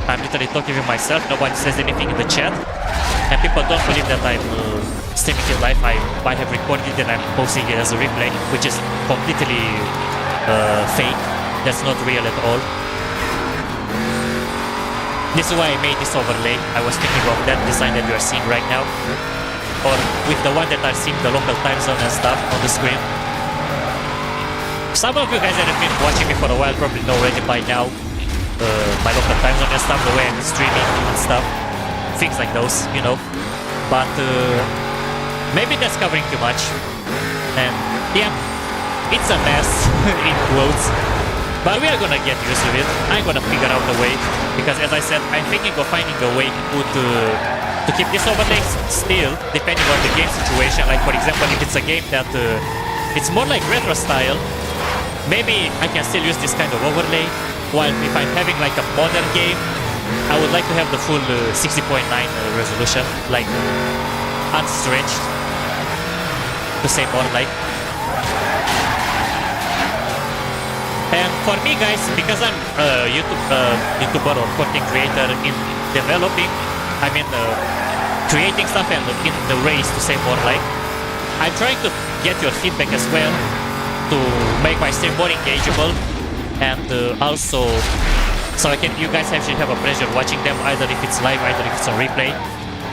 I'm literally talking with myself, nobody says anything in the chat, and people don't believe that I'm streaming it live. I might have recorded it and I'm posting it as a replay, which is completely fake. That's not real at all. This is why I made this overlay. I was thinking of that design that you are seeing right now, or with the one that are seeing the local time zone and stuff on the screen. Some of you guys that have been watching me for a while probably know already by now my local time zone and stuff, the way I'm streaming and stuff, things like those, you know. But maybe that's covering too much, and yeah, it's a mess in quotes, but we are gonna get used to it. I'm gonna figure out a way, because as I said, I'm thinking of finding a way to keep this overlay still, depending on the game situation. Like for example, if it's a game that it's more like retro style, maybe I can still use this kind of overlay. While if I'm having like a modern game, I would like to have the full 60.9 resolution, like unstretched, to say more like. And for me guys, because I'm a YouTuber or content creator in developing, I mean creating stuff and in the race, to say more like, I'm trying to get your feedback as well to make my stream more engageable. And also, so you guys actually have a pleasure watching them, either if it's live, either if it's on replay.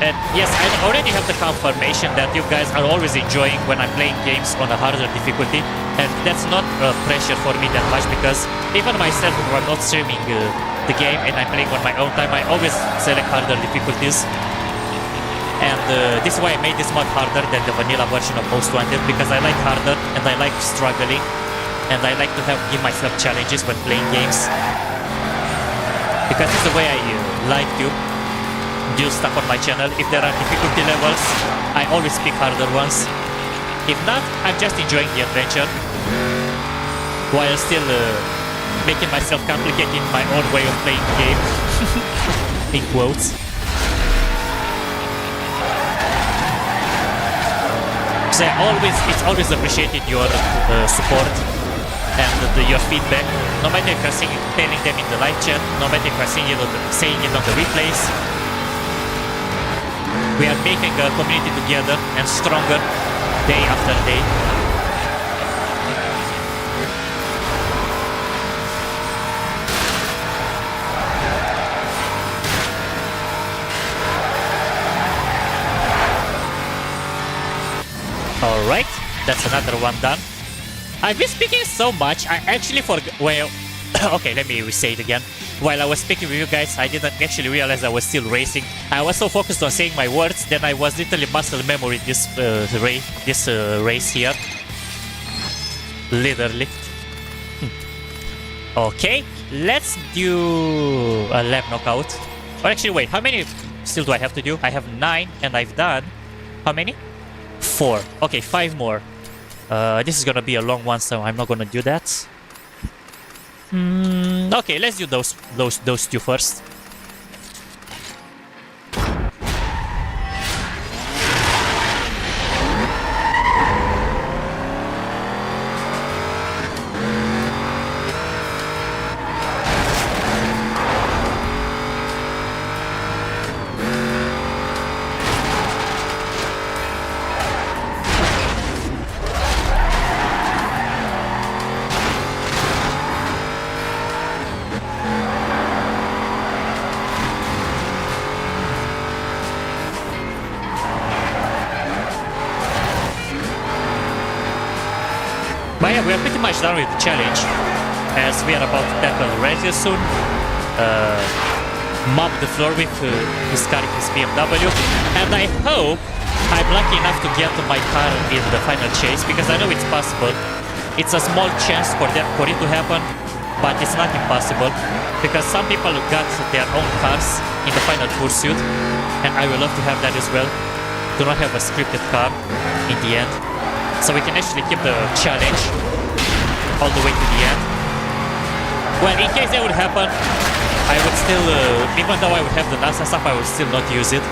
And yes, I already have the confirmation that you guys are always enjoying when I'm playing games on a harder difficulty. And that's not a pressure for me that much, because even myself, when I'm not streaming the game and I'm playing on my own time, I always select harder difficulties. And this is why I made this mod harder than the vanilla version of Most Wanted, because I like harder and I like struggling and I like to give myself challenges when playing games. Because it's the way I like to do stuff on my channel. If there are difficulty levels, I always pick harder ones. If not, I'm just enjoying the adventure while still making myself complicated in my own way of playing the game. In quotes. So it's always appreciated your support and your feedback, no matter if you're telling them in the live chat, no matter if you're saying it on the replays. We are making a community together and stronger day after day. Alright, that's another one done. I've been speaking so much, I actually forgot. Well, okay, let me say it again. While I was speaking with you guys, I didn't actually realize I was still racing. I was so focused on saying my words, then I was literally muscle memory this race here. Literally. Okay, let's do a lap knockout. Or actually, wait, how many still do I have to do? I have 9 and I've done... How many? 4. Okay, 5 more. This is gonna be a long one, so I'm not gonna do that. Okay, let's do those two first. But yeah, we are pretty much done with the challenge, as we are about to tackle Razor soon. Mop the floor with his car, his BMW, and I hope I'm lucky enough to get my car in the final chase, because I know it's possible. It's a small chance for it to happen, but it's not impossible, because some people got their own cars in the final pursuit, and I would love to have that as well. Do not have a scripted car in the end. So we can actually keep the challenge all the way to the end. Well, in case that would happen, I would still, even though I would have the NASA stuff, I would still not use it.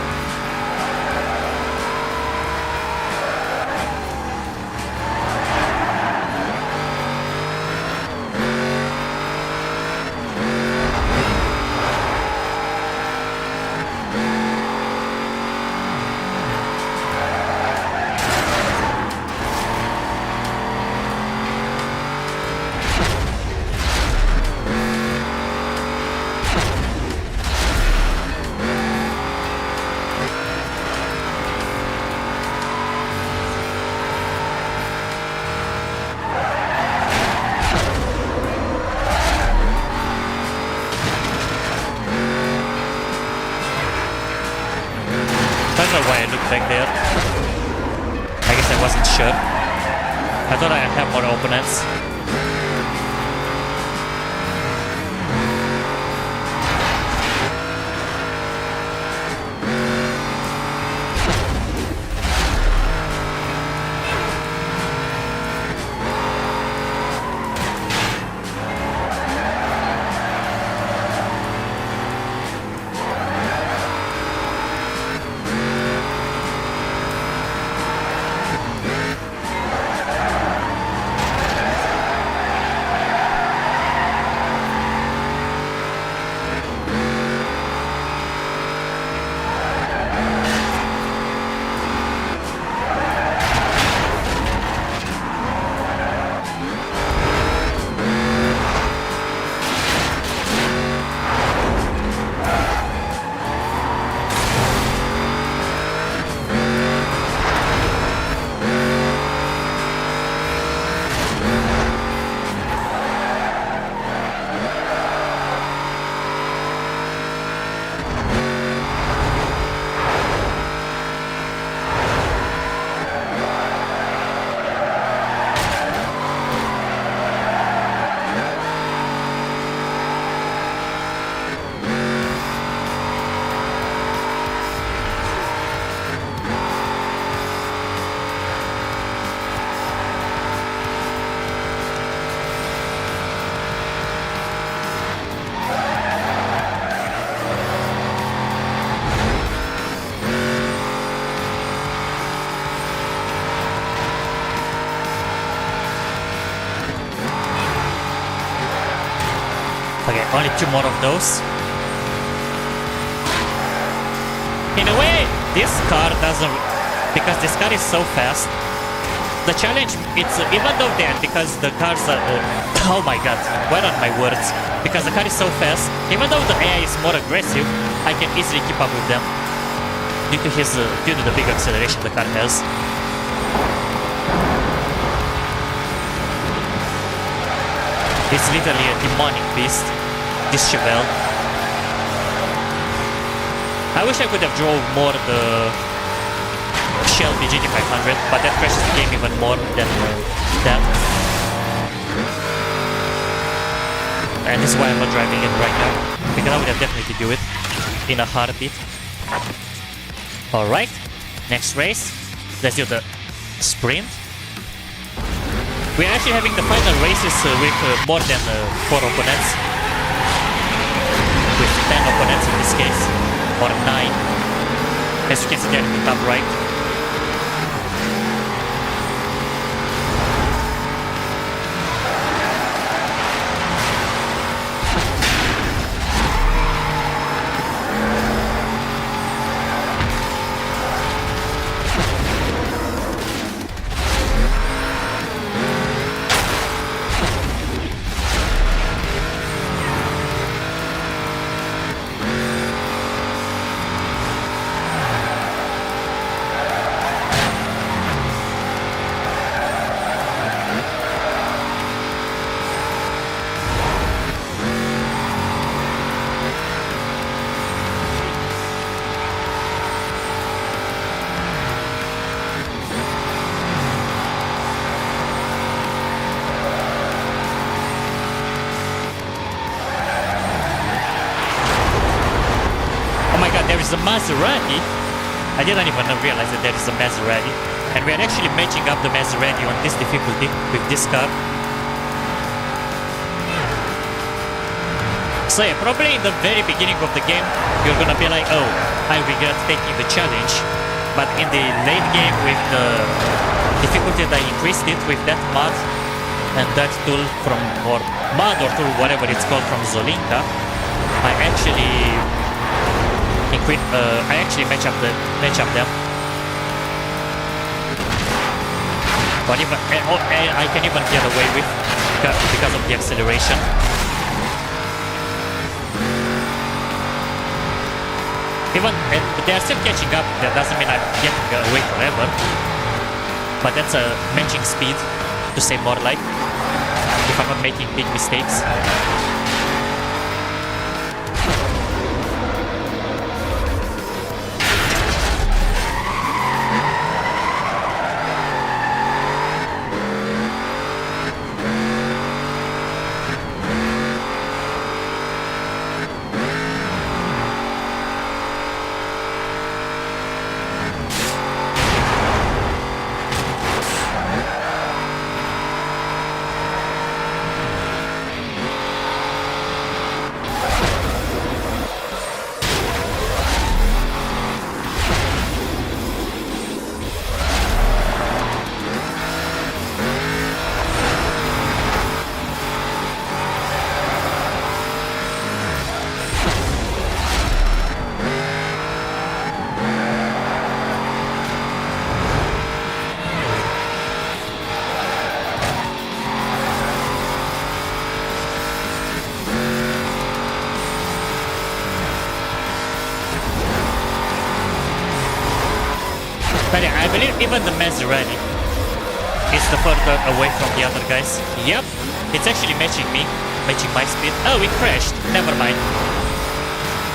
Why I looked back there. I guess I wasn't sure. I thought I'd have more opponents. Only 2 more of those. In a way, this car doesn't... Because this car is so fast, the challenge, it's even though then, because the cars are... oh my god, where are my words? Because the car is so fast, even though the AI is more aggressive, I can easily keep up with them. Due to the big acceleration the car has. It's literally a demonic beast, this Chevelle. I wish I could have drove more the Shelby GT500, but that crashes the game even more than that. And this is why I'm not driving it right now, because I would have definitely do it in a heartbeat. Alright, next race. Let's do the sprint. We're actually having the final races with more than 4 opponents. With 10 opponents in this case, or 9. As you can see there in the top right. There is a Maserati. I didn't even realize that there is a Maserati. And we are actually matching up the Maserati on this difficulty with this car. So yeah, probably in the very beginning of the game, you're gonna be like, oh, I regret taking the challenge. But in the late game with the difficulty that I increased it with that mod and that tool from, or mod or tool, whatever it's called, from Zolika, I actually match up them. But even I can even get away with because of the acceleration. Even they are still catching up. That doesn't mean I'm getting away forever. But that's a matching speed, to say more like, if I'm not making big mistakes. But yeah, I believe even the Maserati is the further away from the other guys. Yep, it's actually matching me, matching my speed. Oh, it crashed. Never mind.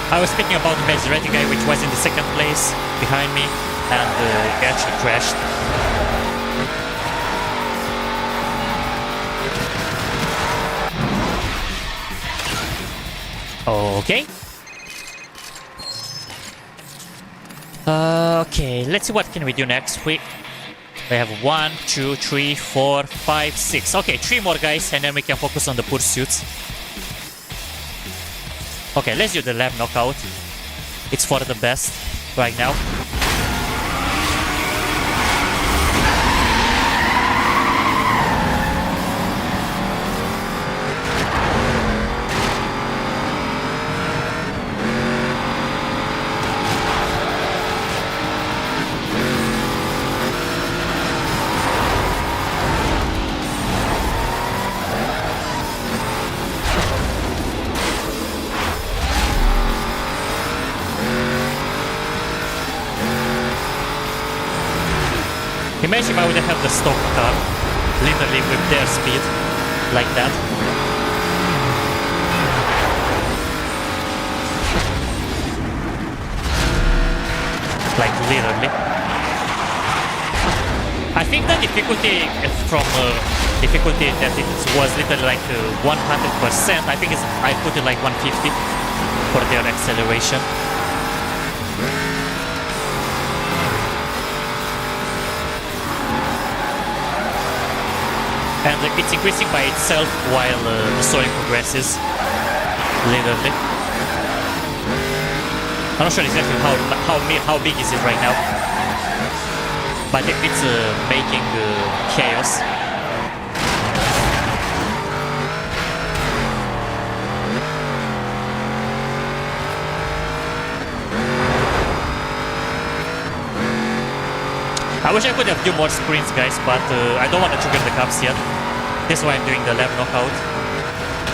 I was speaking about the Maserati guy, which was in the second place behind me, and it actually crashed. Okay. Okay, let's see what can we do next. We have 1, 2, 3, 4, 5, 6. Okay, 3 more guys, and then we can focus on the pursuits. Okay, let's do the lab knockout. It's for the best right now. Imagine if I would have the stock car, literally with their speed, like that. Like literally. I think the difficulty from difficulty that it was literally like 100%. I think I put it like 150 for their acceleration. And it's increasing by itself while the story progresses. Literally. I'm not sure exactly how big is it right now, but it's making chaos. I wish I could have do more sprints, guys, but I don't want to trigger the cups yet. This is why I'm doing the lab knockout,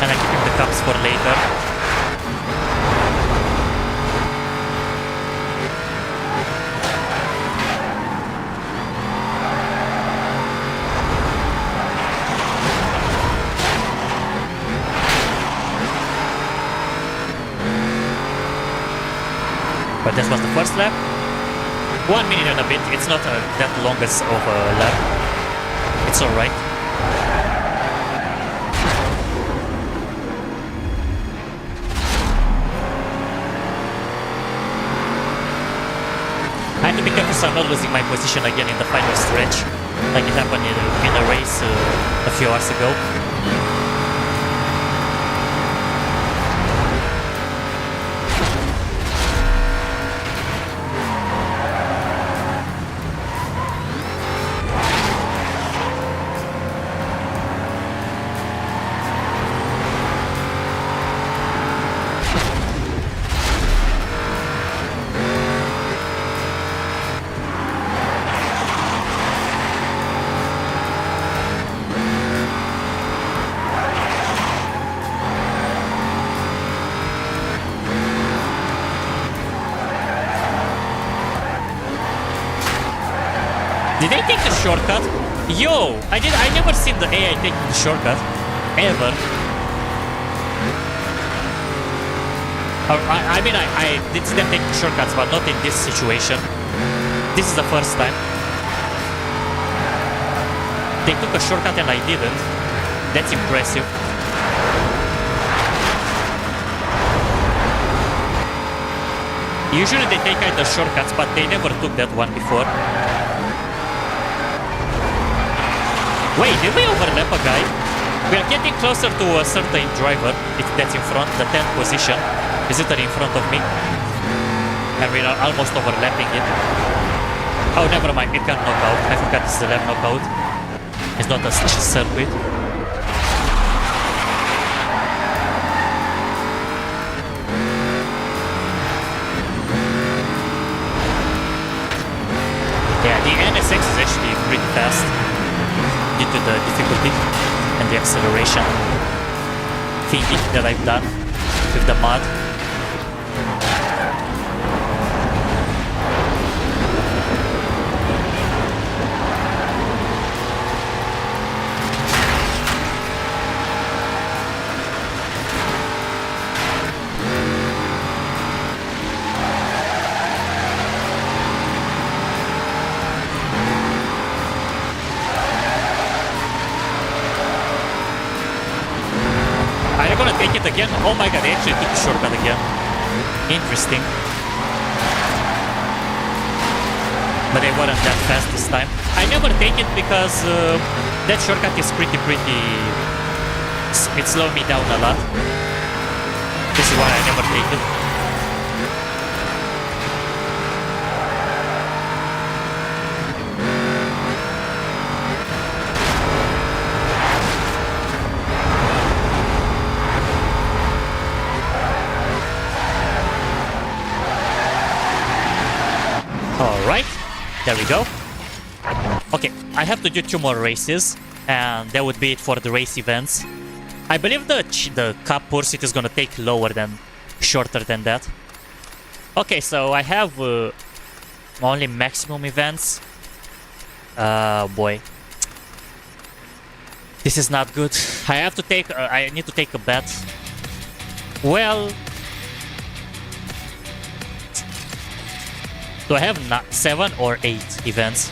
and I'm keeping the cups for later. But this was the first lap. 1 minute and a bit. It's not that longest of a lap. It's alright. I have to be careful so I'm not losing my position again in the final stretch, like it happened in a race a few hours ago. Did they take the shortcut? Yo! I never seen the AI taking the shortcut. Ever. I mean, I did see them taking shortcuts, but not in this situation. This is the first time. They took a shortcut and I didn't. That's impressive. Usually they take either shortcuts, but they never took that one before. Wait, did we overlap a guy? We are getting closer to a certain driver. That's in front, the 10th position. Is literally in front of me. And we are almost overlapping it. Oh, never mind, it can't knock out. I forgot it's the left knockout. It's not a circuit. Yeah, the NSX is actually pretty fast due to the difficulty and the acceleration thingy that I've done with the mod. Take it again. Oh my god, they actually took the shortcut again. Interesting. But they weren't that fast this time. I never take it because that shortcut is pretty... It slowed me down a lot. This is why I never take it. Alright, there we go. Okay, I have to do 2 more races, and that would be it for the race events. I believe the cup pursuit is gonna take shorter than that. Okay, so I have only maximum events. Boy. This is not good. I have to take... I need to take a bet. Well... Do I have 7 or 8 events?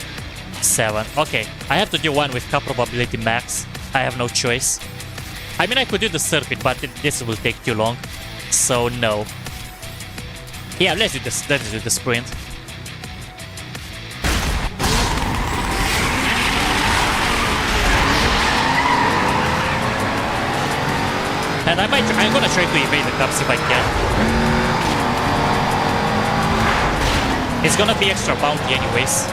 7. Okay. I have to do one with cup probability max. I have no choice. I mean, I could do the circuit, but this will take too long. So, no. Yeah, let's do this. Let's do the sprint. And I'm gonna try to evade the cops if I can. It's gonna be extra bounty anyways.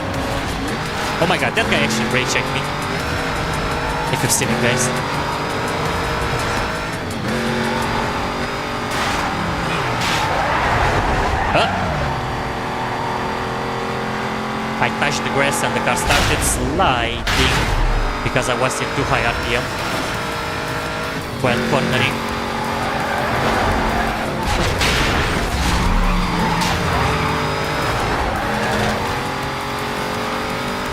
Oh my god, that guy actually brake checked me. If you've seen it, guys. I touched the grass and the car started sliding because I was in too high RPM while cornering.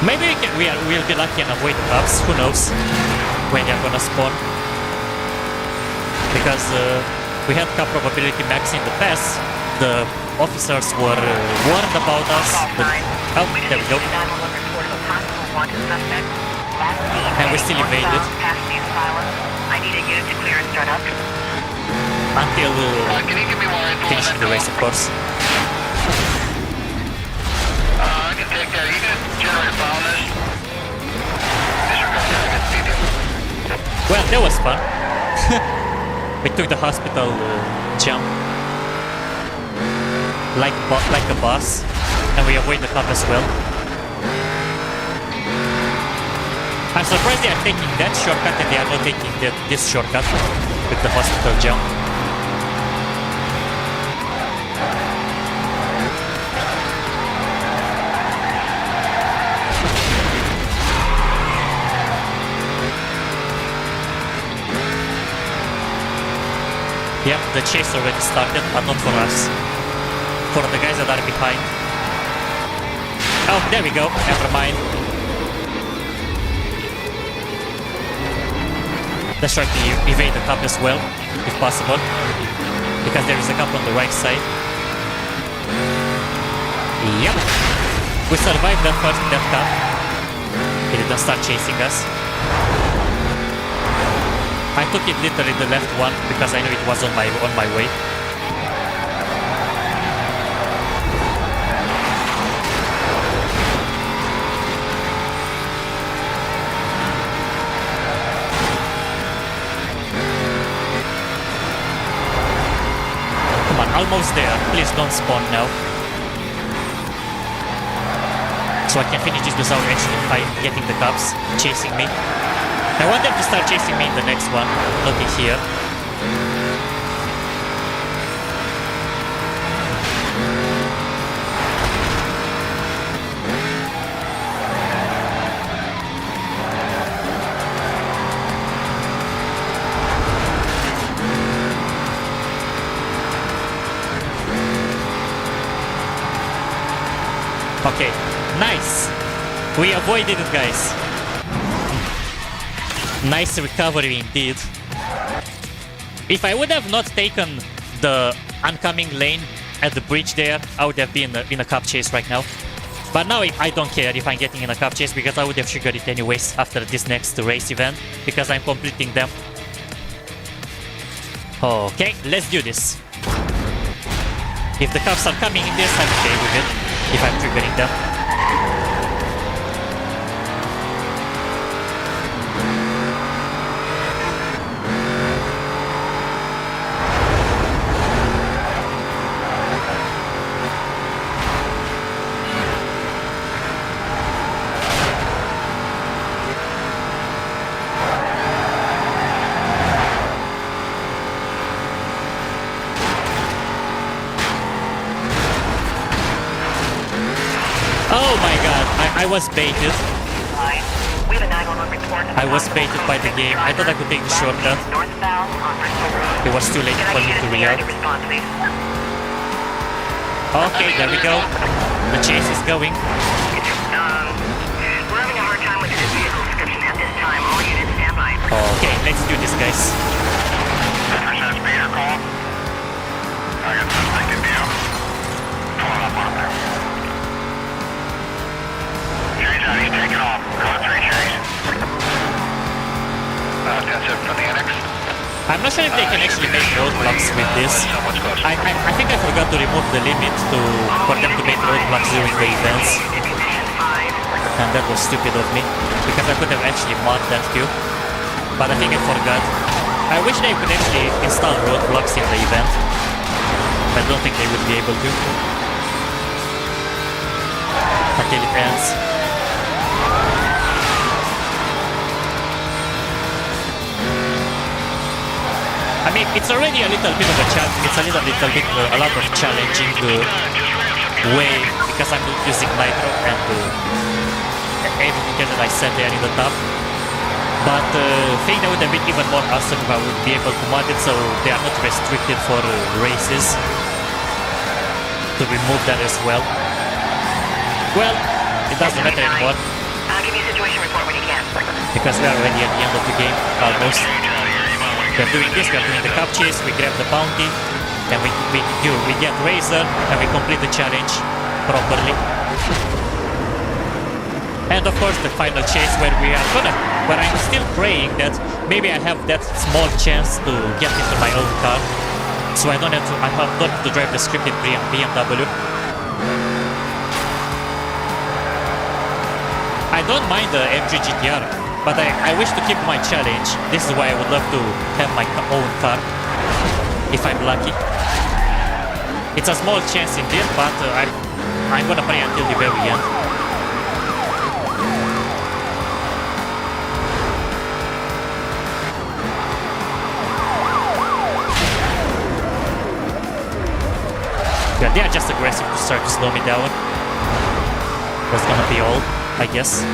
Maybe we'll be lucky and avoid the cops, who knows when they're gonna spawn. Because we had cup probability max in the past, the officers were warned about us. Oh, there we go. And we still evaded. I need a unit to clear and start up. Until Can you give me more info on finishing that the race, of course. I can take that. Are you gonna generate a file on this? Disregard that. I got speed there. Well, that was fun. We took the hospital jump like a boss, and we avoid the cop as well. I'm surprised they are taking that shortcut and they are not taking this shortcut with the hospital jump. Yep, the chase already started, but not for us. For the guys that are behind. Oh, there we go. Never mind. Let's try to evade the cup as well, if possible. Because there is a cup on the right side. Yep. We survived that first death cup. It didn't start chasing us. I took it literally the left one because I knew it was on my way. Come on, almost there. Please don't spawn now. So I can finish this without actually getting the cops chasing me. I want them to start chasing me in the next one, not in here. Okay, nice! We avoided it, guys. Nice recovery indeed. If I would have not taken the oncoming lane at the bridge there, I would have been in a cup chase right now. But now I don't care if I'm getting in a cup chase because I would have triggered it anyways after this next race event because I'm completing them. Okay, let's do this. If the cups are coming in this, I'm okay with it if I'm triggering them. Oh my god, I was baited. I was baited by the game. I thought I could take the shortcut. It was too late for me to react. Okay, there we go. The chase is going. We're having a hard time. All units stand by. Okay, let's do this, guys. 10% speed or call. I got something to do. Pulling up on there. Chase out, he's taking off. Code 3 chase. 10-7 from the annex. I'm not sure if they can actually make roadblocks with this. I think I forgot to remove the limit for them to make roadblocks during the events. And that was stupid of me, because I could have actually modded that queue. But I think I forgot. I wish they could actually install roadblocks in the event. I don't think they would be able to. Until it ends. I mean, it's already a little bit of a challenge. It's a lot of challenging way, because I'm using nitro and everything that I set there in the top. But I think that would have been even more awesome if I would be able to mod it so they are not restricted for races. To remove that as well. Well, it doesn't matter anymore. Give me a situation report when you can. Because we are already at the end of the game, almost. We are doing this, we are doing the cup chase, we grab the bounty, and we get Razor, and we complete the challenge properly. And of course the final chase where I'm still praying that maybe I have that small chance to get into my own car, so I don't have to drive the scripted BMW. I don't mind the MG GTR, but I wish to keep my challenge. This is why I would love to have my own car, if I'm lucky. It's a small chance indeed, but I'm gonna pray until the very end. Yeah, they are just aggressive to start to slow me down. That's gonna be all, I guess.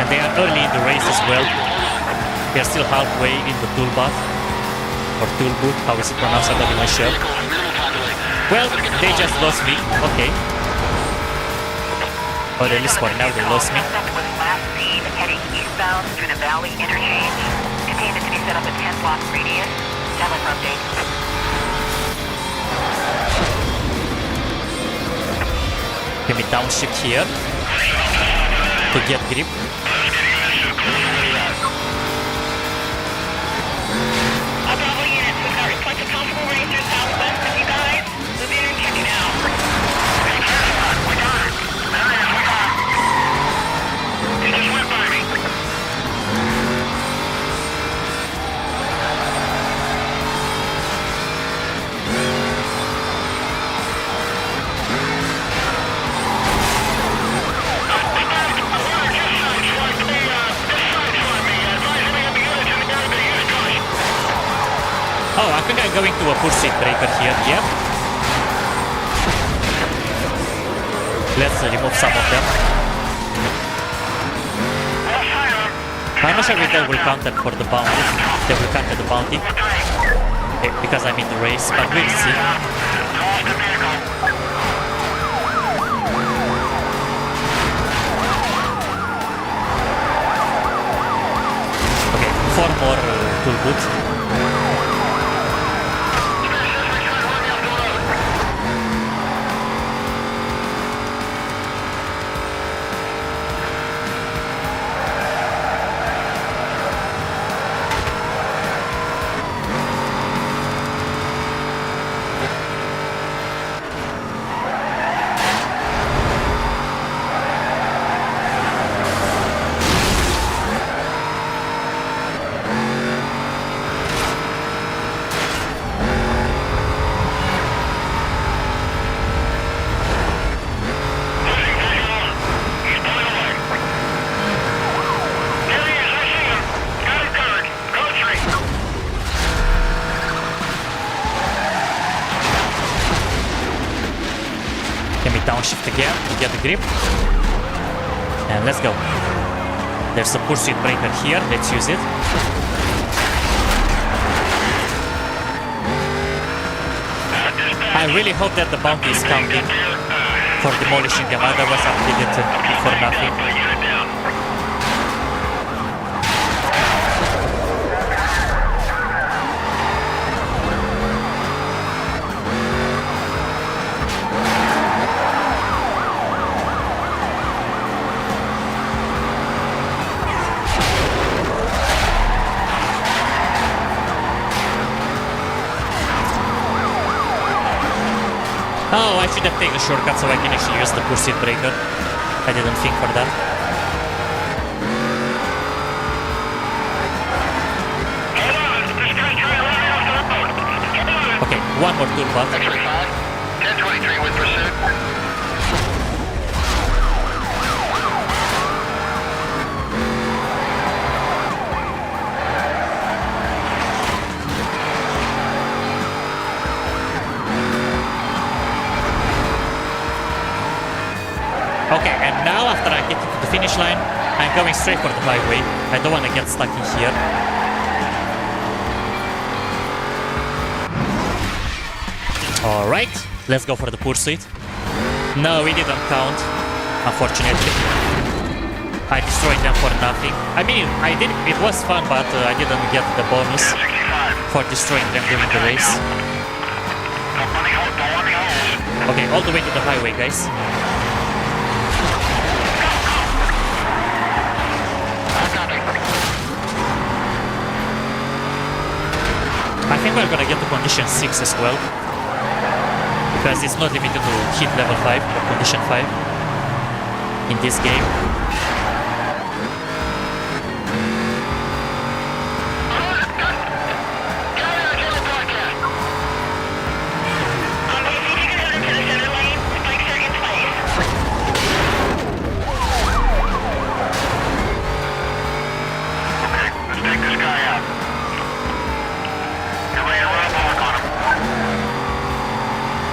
And they are early in the race as well. They are still halfway in the toolbot. Or toolboot, how is it pronounced? I'm not even sure. Well, they just lost me. Okay. Or at least for now they lost me. Was last seen heading eastbound through the valley interchange. Containment to be set up at 10 block radius. Tablet update. Can we downshift here to get grip? Bravo units, we've got reports of possible racers southwest of you guys. Move in and check it out. We got it. There he is, we got it. He just went by me. Oh, I think I'm going to a pursuit breaker here, yep. Let's remove some of them. I'm not sure if they will counter for the bounty. They will counter the bounty. Because I'm in the race, but we'll see. Okay, 4 more toolboots. Downshift again to get the grip. And let's go. There's a pursuit breaker here. Let's use it. I really hope that the bounty is counting for demolishing them. Otherwise I did it for nothing. Oh, I should have taken a shortcut so I can actually use the pursuit breaker. I didn't think for that. Hold on, this guy's trying to run me off the road. Hold on. Okay, one more toolpath. X-ray 5, 1023 with pursuit. Okay, and now after I get to the finish line, I'm going straight for the highway. I don't want to get stuck in here. Alright, let's go for the pursuit. No, we didn't count, unfortunately. I destroyed them for nothing. I mean, I did. It was fun, but I didn't get the bonus 65. for destroying them during the race. Don't run me home. Okay, all the way to the highway, guys. I think we're gonna get to condition 6 as well. Because it's not limited to heat level 5 or condition 5 in this game.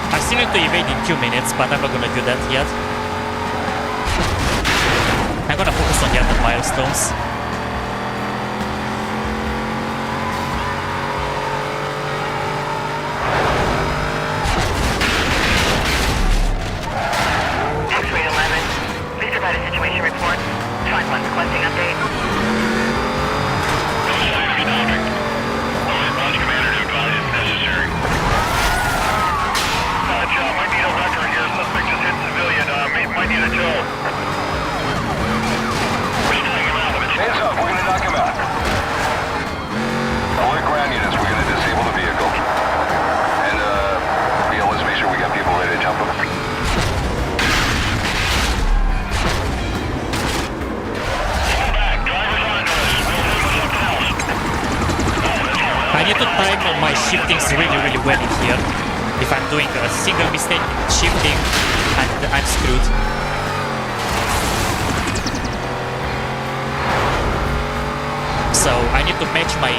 I still need to evade in 2 minutes, but I'm not gonna do that yet. I'm gonna focus on the other milestones. X-ray 11. Please provide a situation report. Fine one requesting update. No sign of stopping. Launch commander to advise if necessary. Might need a record here. Suspect just hit civilian. Might need a tow. We're stealing him out of it. Hands up, we're gonna knock him out. Alert ground units, we're gonna disable the vehicle. And, yeah, let's make sure we got people ready to jump him. Pull back. Drivers onto us. We'll move with something else. Oh, that's all. I need to time my shiftings really well in here. If I'm doing a single mistake shifting, I'm screwed. So I need to match my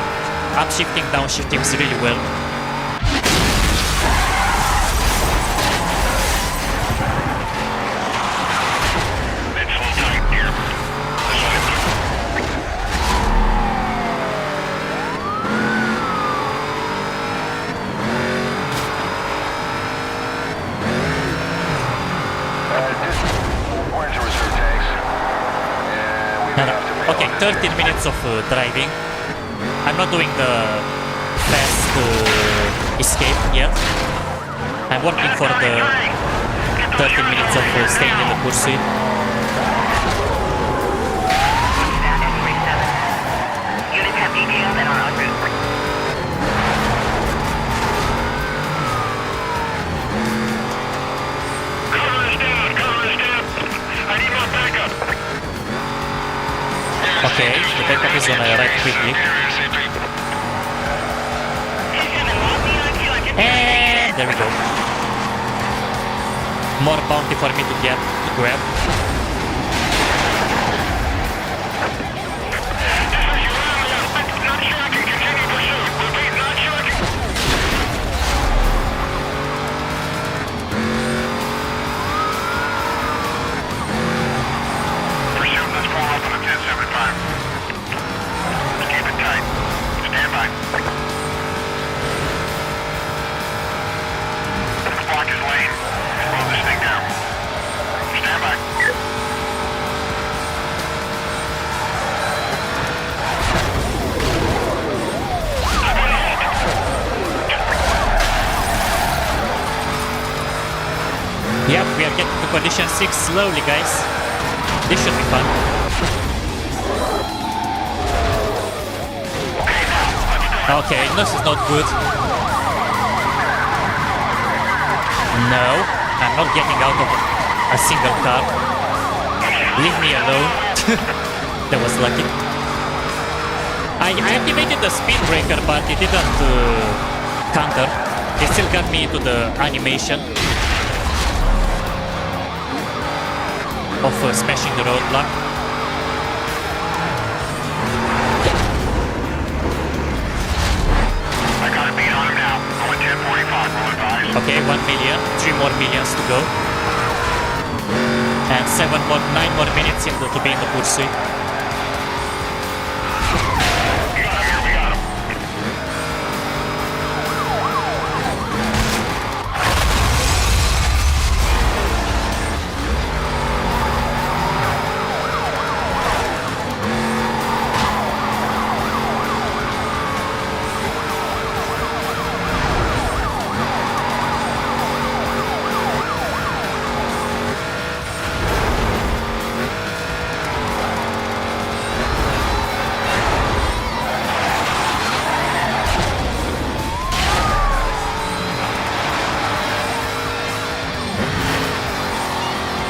upshifting, downshiftings really well. It's slow tight here. We're into reserve tanks. And we may have to bail Okay, on this 13 minutes of driving. I'm not doing the fast escape yet. I'm working for the 13 minutes of staying in the pursuit. That X-ray 7. Units have details and are en route. Cover us down. Cover us down. I need more backup. Okay, the backup is gonna arrive quickly. And there we go. More bounty for me to grab. Not sure I can continue pursuit. Repeat, not sure I can... Pursuit, let's pull up on the 1075. Let's keep it tight. Stand by. Let's block his lane. Slow this thing down. Stand by. Yep, we are getting to condition 6 slowly, guys. This should be fun. Okay, this is not good. No, No, I'm not getting out of a single car. Leave me alone. That was lucky. I activated the speed breaker, but it didn't counter. It still got me into the animation of smashing the roadblock. I got a beat on him now. Going 1045, roll advised. Okay, 1 million, 3 more millions to go. And 9 more minutes to be in the pursuit. We got him here, we got him.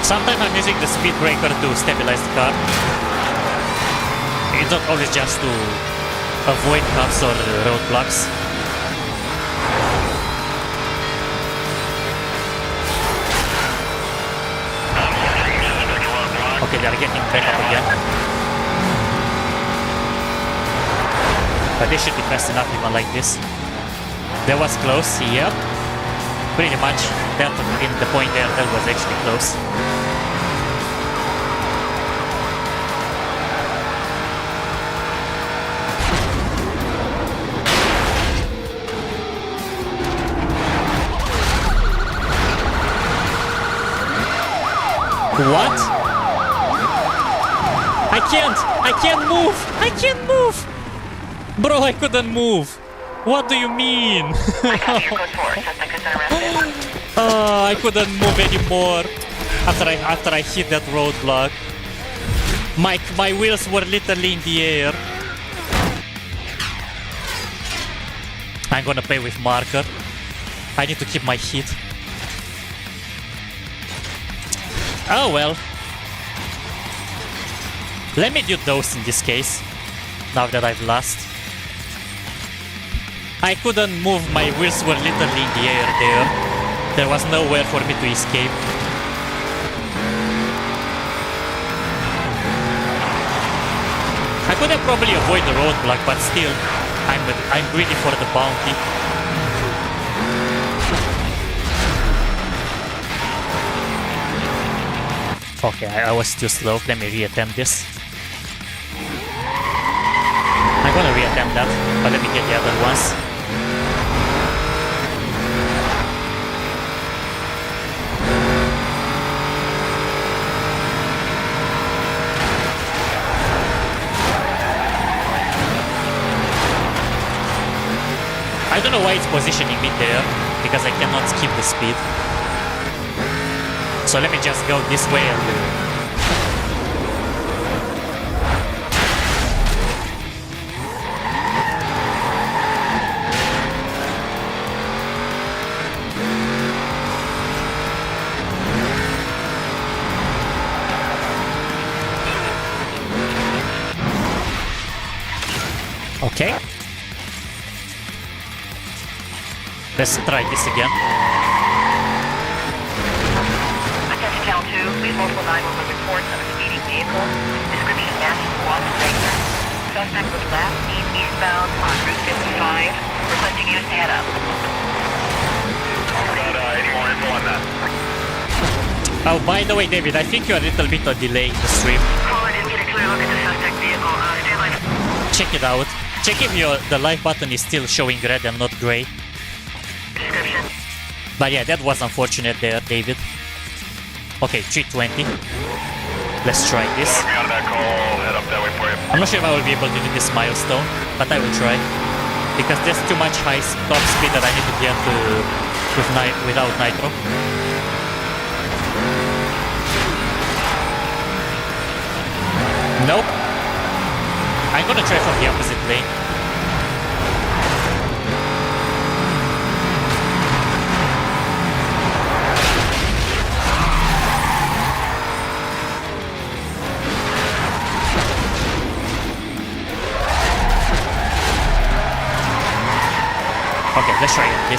Sometimes I'm using the speed breaker to stabilize the car. It's not always just to avoid cuts or roadblocks. Okay, they're getting back up again. But they should be fast enough even like this. That was close, yep. Pretty much that in the point there, that was actually close. What? I can't move! I can't move! Bro, I couldn't move! What do you mean? I couldn't move anymore after I hit that roadblock. My wheels were literally in the air. I'm gonna pay with marker. I need to keep my heat. Oh well. Let me do those in this case. Now that I've lost. I couldn't move, my wheels were literally in the air there. There was nowhere for me to escape. I could have probably avoided the roadblock, but still, I'm greedy for the bounty. Okay, I was too slow. Let me reattempt this. I'm gonna reattempt that, but let me get the other ones. I don't know why it's positioning me there, because I cannot skip the speed. So let me just go this way and... Okay. Let's try this again. Attention Cal 2, please multiple 911 reports of a speeding vehicle. Description matches the wanted racer. Suspect was last seen eastbound on Route 55. Requesting you to head up. Got any more info on that? Oh, by the way, David, I think you're a little bit of delay in the stream. Caller didn't get a clear look at the suspect vehicle. Stand by. Check it out. Check if the live button is still showing red and not gray. Description. But yeah, that was unfortunate there, David. Okay, 320. Let's try this. Be on that call, head up that way for you. I'm not sure if I will be able to do this milestone, but I will try. Because there's too much high top speed that I need to get without nitro. Nope. I'm gonna try from the opposite lane.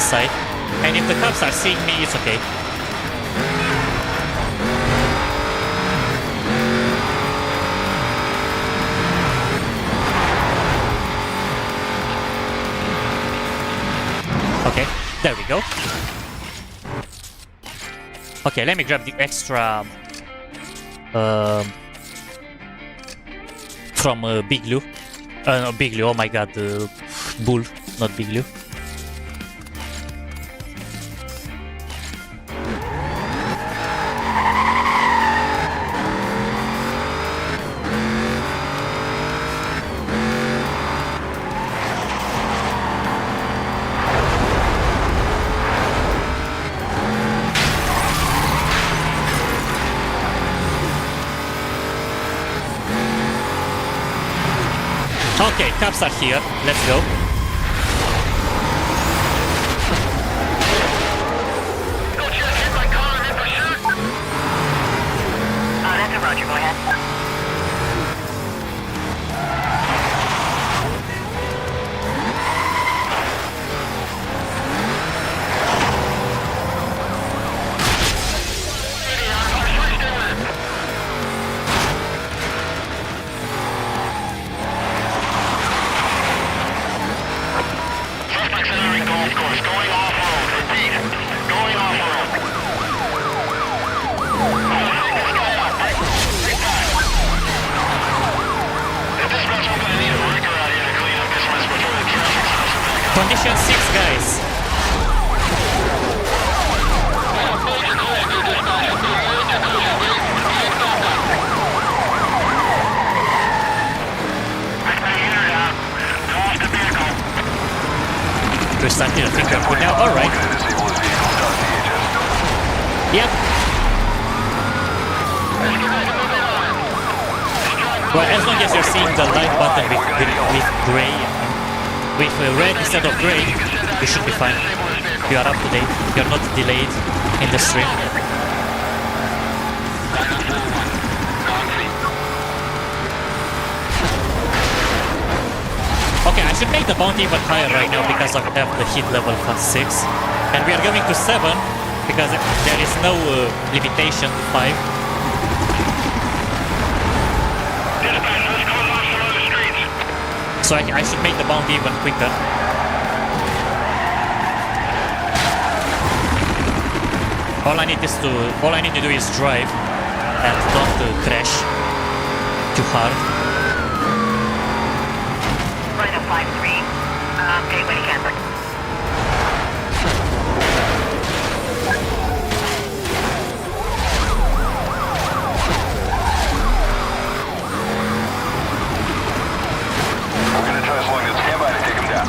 side. And if the cops are seeing me, it's okay. Okay, there we go. Okay, let me grab the extra from Big Lou. No, Big Lou, oh my god, Bull, not Big Lou. Okay, cops are here. Let's go. Go check in my car and hit my shirt. That's a Roger, go ahead. Suspects entering golf course, going off-road. Repeat, going off-road. Take this guy out. Take that. The dispatch, I'm gonna need a rigger out here to clean up this mess before the traffic stops and back up. Condition 6, guys. We're starting to think we're good now. Alright. Yep. Well, as long as you're seeing the light button with gray, with red instead of gray, you should be fine. You are up to date. You're not delayed in the stream. Okay, I should make the bounty even higher right now because I have the hit level for 6. And we are going to 7 because there is no limitation to 5. Dispatch, let's close off some other streets. So I should make the bounty even quicker. All I need to do is drive and don't crash too hard. Right up 5-3. Gateway to Canberra. We're gonna try slowing this. Stand by to take him down.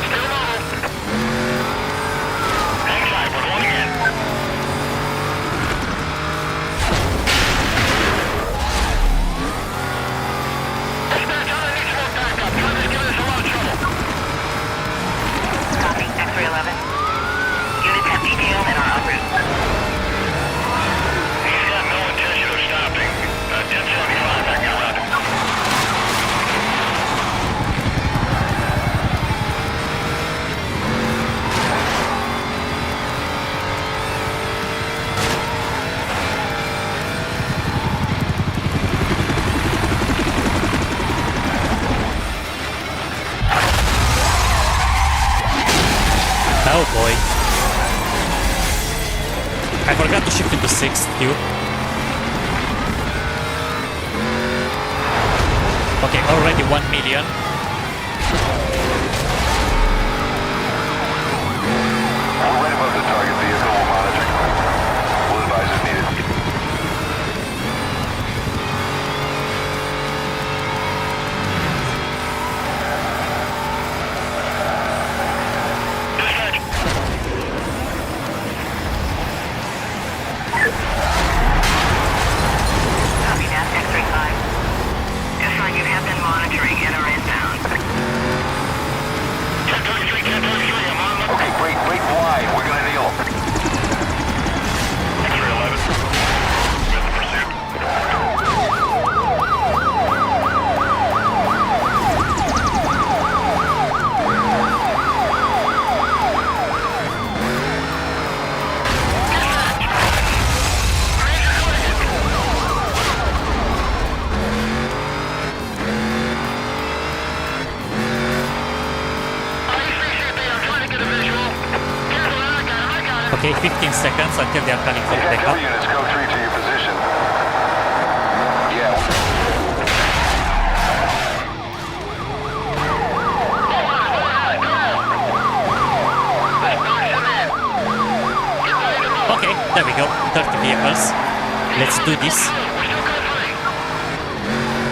Still low. Hang tight, we're going in. Dispatch, I need some more backup. Trevor's giving us a lot of trouble. Copy. X-ray 11. Units have detailed and are en route. He's got no intention of stopping. 1075, back in around him. Oh boy. I forgot to shift into 6th too. Okay, already 1 million. We're right above the target vehicle. We'll monitor. We'll advise if needed. Dispatch, Copy that. X-ray 5. Yes, sir, you have been monitoring and are inbound. Okay, 15 seconds until they are calling for Yeah, backup. cover units, go 3 to your position. Yeah. Okay, there we go. 30 vehicles. Let's do this.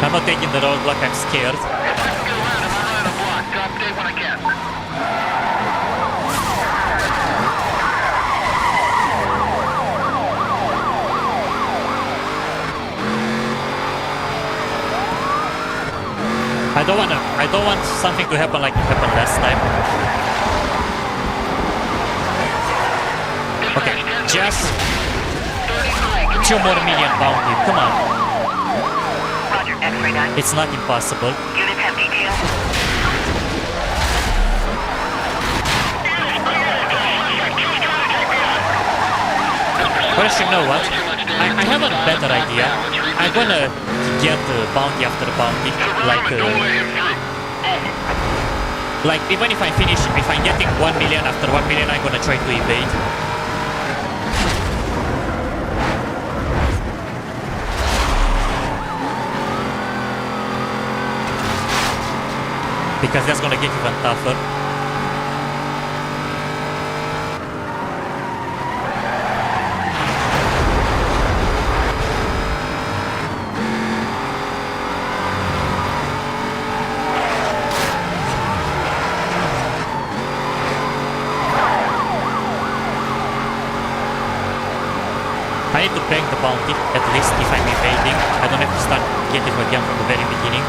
I'm not taking the roadblock, I'm scared. I don't want something to happen like it happened last time. Okay, just 2 more million bounty, come on. Roger, X-ray done. It's not impossible. Units have details. Well, you know what? I have a better idea. I'm gonna get bounty after bounty. Like even if I finish, if I'm getting 1 million after 1 million, I'm gonna try to evade. Because that's gonna get even tougher. I need to bank the bounty, at least if I'm evading. I don't have to start getting again from the very beginning.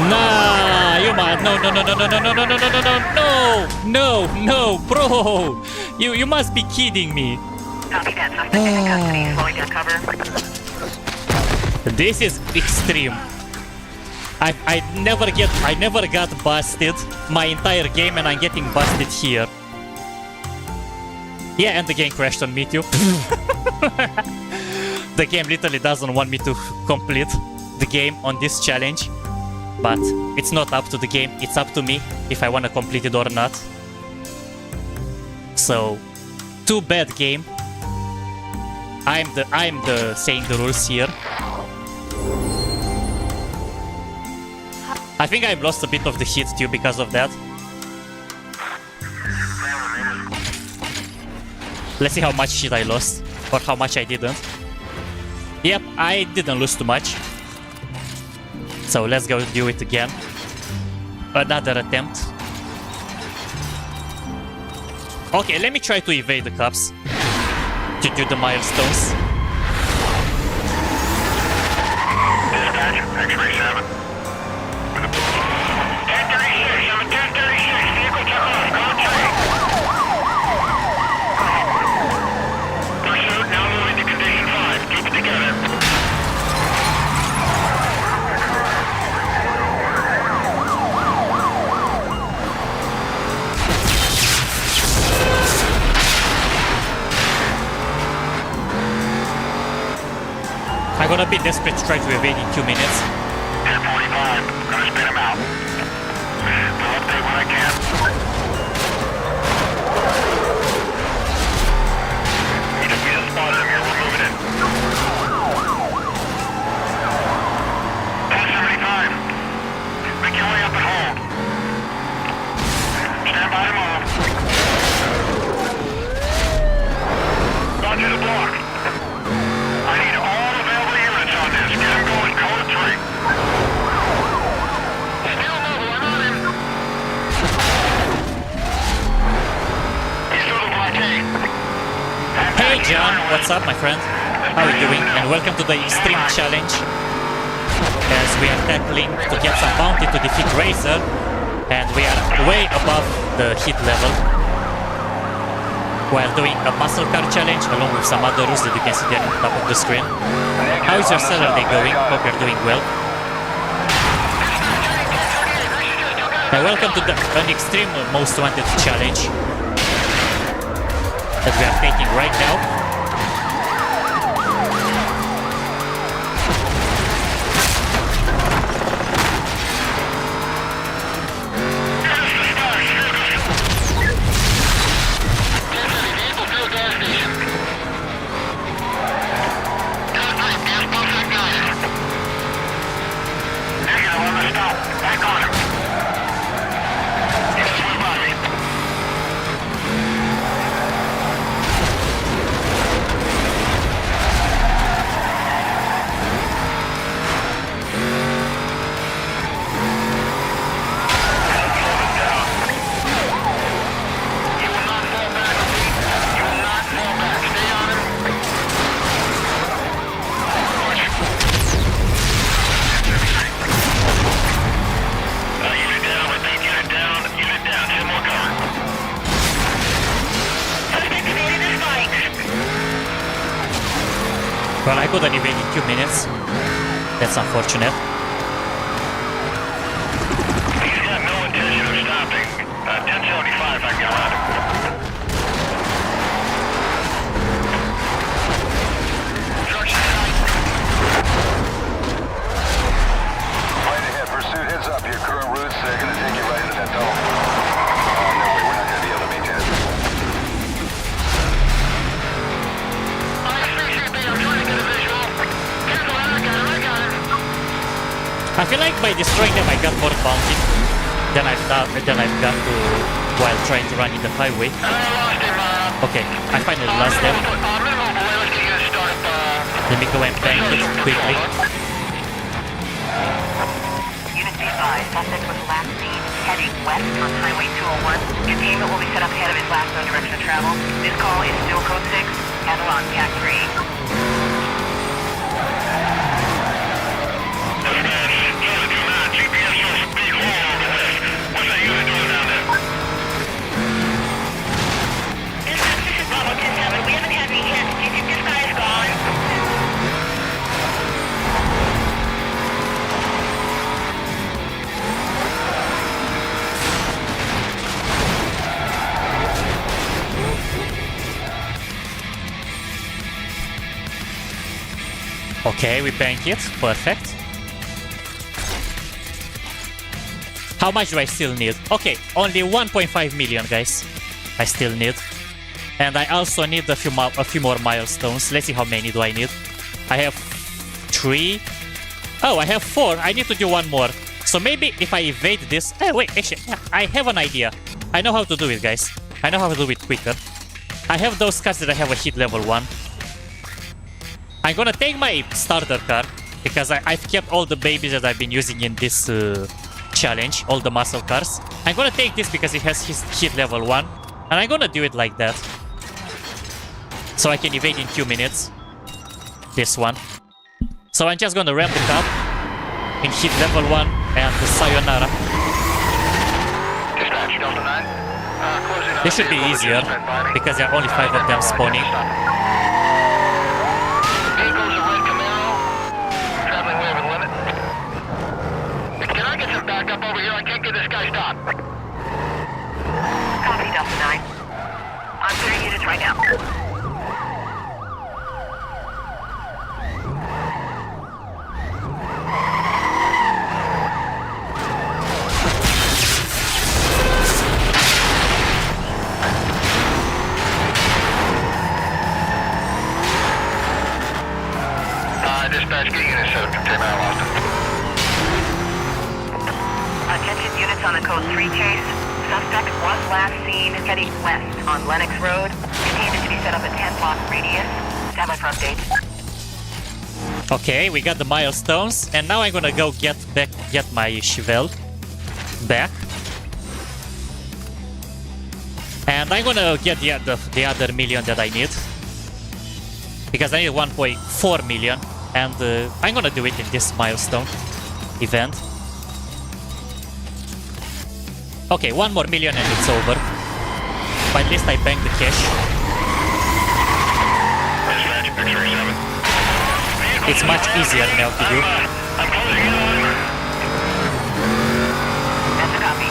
Nah, you mad? No, bro. You must be kidding me. Copy that. Suspect in custody. Slowing down cover. This is extreme. I never got busted my entire game, and I'm getting busted here. Yeah, and the game crashed on me too. The game literally doesn't want me to complete the game on this challenge. But it's not up to the game, it's up to me if I want to complete it or not. So, too bad, game. I'm the saying the rules here. I think I've lost a bit of the hit too because of that. Let's see how much shit I lost, or how much I didn't. Yep, I didn't lose too much. So let's go do it again. Another attempt. Okay, let me try to evade the cops to do the milestones. Dispatch, X-ray 7. 1036, I'm at 1036. Vehicle took off. Contact. Pursuit now moving to condition 5. Keep it together. I'm gonna be desperate to try to evade in 2 minutes. 1045. Gonna spin him out. We'll update when I can. We just spotted him here. We're moving in. 1075. Make your way up and hold. Stand by to move. Roger the block. I need all available units on this. Get him going. Code 3. Still mobile. I'm on him. He's through the blockade. Hey John, what's up my friend? How are you doing? And welcome to the Extreme Challenge. As we are tackling to get some bounty to defeat Razer. And we are way above the hit level. We are doing a muscle car challenge along with some other rules that you can see there on top of the screen. How is your Saturday going? Hope you're doing well. Welcome to an extreme most wanted challenge that we are taking right now. Well, I couldn't evade in 2 minutes. That's unfortunate. He's got no intention of stopping. 1075, I can get around him. Right ahead, pursuit, heads up. Your current routes, they're gonna take you right into that tunnel. No way, we're not gonna be able to maintain it. I feel like by destroying them, I got more bounty than I've got to while trying to run in the highway. Okay, I finally lost them. Let me go and bank it quickly. Unit be advised, suspect was last seen heading west on Highway 201. Containment will be set up ahead of his last known direction of travel. This call is still code 6, handle on CAC 3. Okay, we bank it. Perfect. How much do I still need? Okay, only 1.5 million, guys. I still need. And I also need a few more milestones. Let's see how many do I need. I have 3. Oh, I have 4. I need to do one more. So maybe if I evade this... Oh, wait, actually, I have an idea. I know how to do it, guys. I know how to do it quicker. I have those cars that I have a hit level 1. I'm gonna take my starter car because I've kept all the babies that I've been using in this challenge, all the muscle cars. I'm gonna take this because it has his hit level 1, and I'm gonna do it like that. So I can evade in 2 minutes. This one. So I'm just gonna ramp it up in hit level 1 and the sayonara. Dispatch, Delta 9. This should be easier because there are only 5 of them spawning. Back up over here, I can't get this guy stopped. Copy, Delta 9. I'm clearing units right now. Dispatch, get units set up to contain Austin. Attention units on the code 3 chase. Suspect was last seen heading west on Lennox Road. Containment to be set up at 10 block radius. Stand by for updates. Okay, we got the milestones, and now I'm gonna go get my Chevelle back. And I'm gonna get the other million that I need. Because I need 1.4 million, and I'm gonna do it in this milestone event. Okay, 1 more million and it's over. But at least I banked the cash. It's much easier now to do. That's a copy.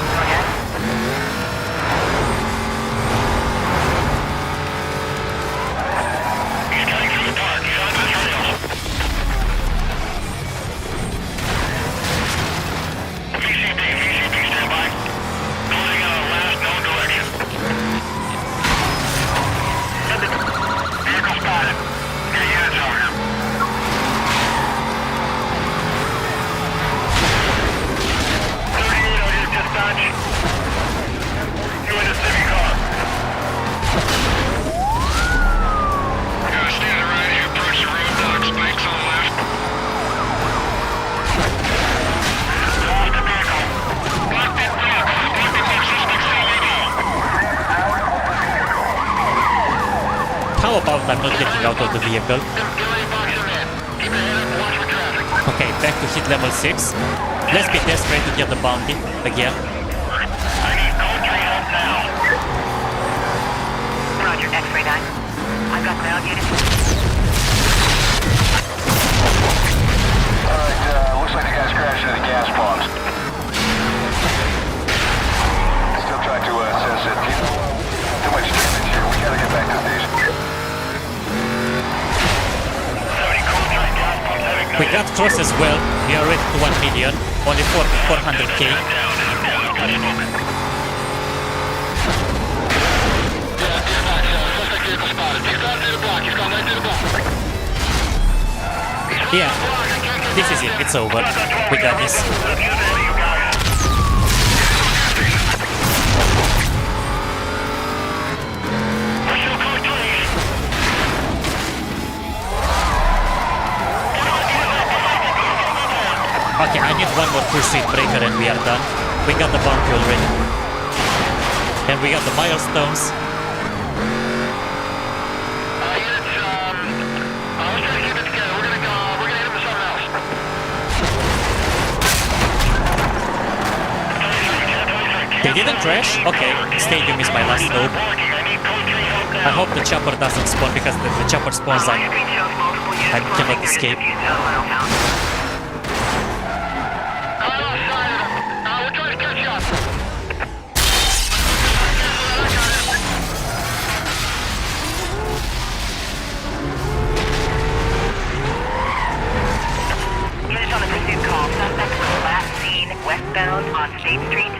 I'm not getting out of the vehicle. Okay, back to hit level 6. Let's be desperate to get the bounty again. I need Coltrane help now. Roger, X-ray 9. I've got ground units. Alright, looks like the guy's crashed into the gas bombs. Still trying to assess it. Too much damage here. We gotta get back to the station. 70 Coltrane gas pumps have ignited. We got cross as well. We are ready to 1 million. Only 400k. Down. Got smoke. Yeah, this is it. It's over. We got this. Okay, I need one more pursuit breaker and we are done. We got the bounty already. And we got the milestones. They didn't crash? Okay, stadium is my last hope. I hope the chopper doesn't spawn because if the chopper spawns I cannot escape. Units on the pursuit call. Suspect last seen westbound on State Street.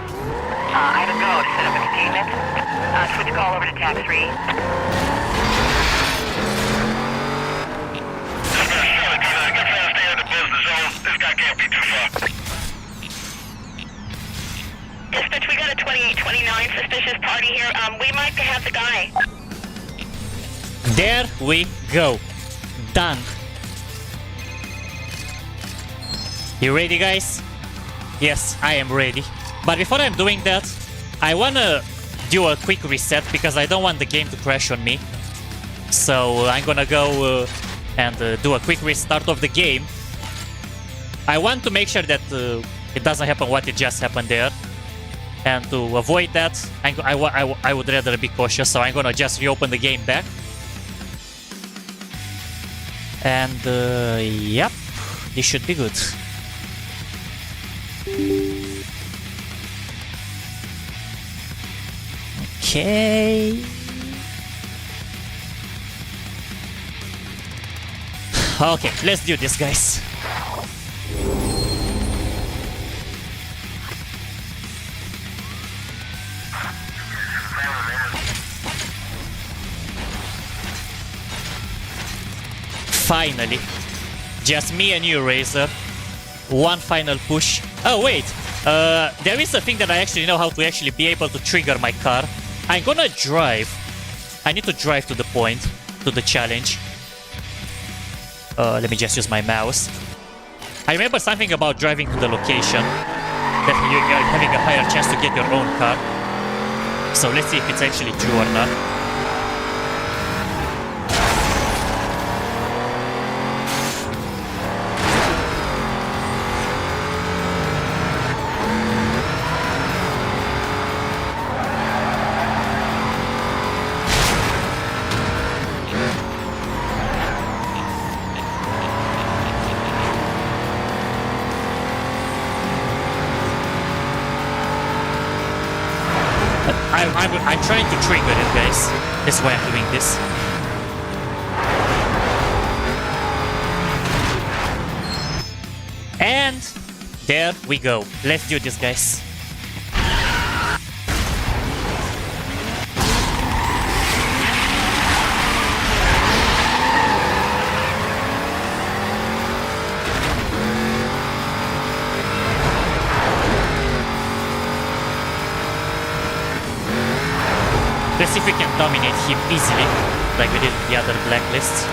I have a go to set up a containment. Switch call over to TAC 3. Get fast air to business zone. This guy can't be too far. Dispatch, we got a 2829 suspicious party here. We might have the guy. There we go. Done. You ready, guys? Yes, I am ready. But before I'm doing that, I wanna do a quick reset because I don't want the game to crash on me. So I'm gonna go and do a quick restart of the game. I want to make sure that it doesn't happen what it just happened there. And to avoid that, I would rather be cautious, so I'm gonna just reopen the game back. And yep, this should be good. Okay. Okay, let's do this, guys. Finally. Just me and you, Razor. One final push. Oh, wait. There is a thing that I actually know how to actually be able to trigger my car. I'm gonna drive. I need to drive to the point, to the challenge. Let me just use my mouse. I remember something about driving to the location, that you're having a higher chance to get your own car. So let's see if it's actually true or not. I'm trying to trigger it, guys. That's why I'm doing this. And there we go. Let's do this, guys. Let's see if we can dominate him easily, like we did in the other Blacklist.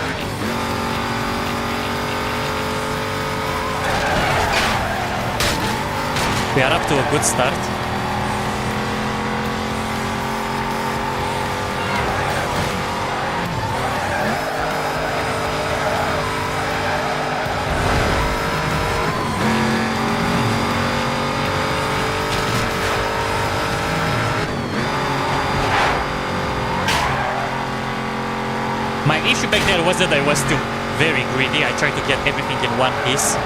We are up to a good start. issue back there was that I was still very greedy. I tried to get everything in one piece.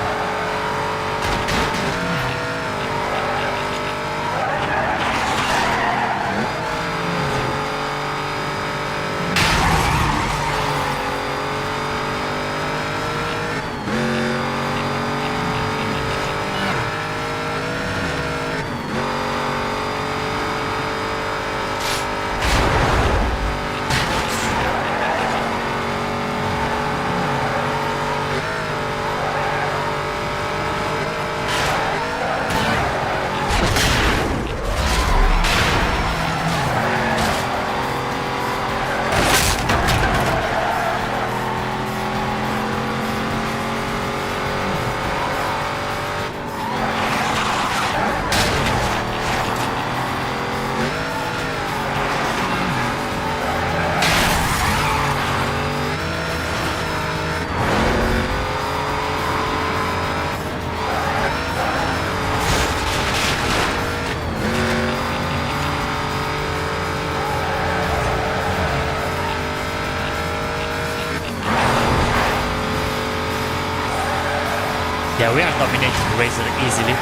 Yeah, we are dominating Razor easily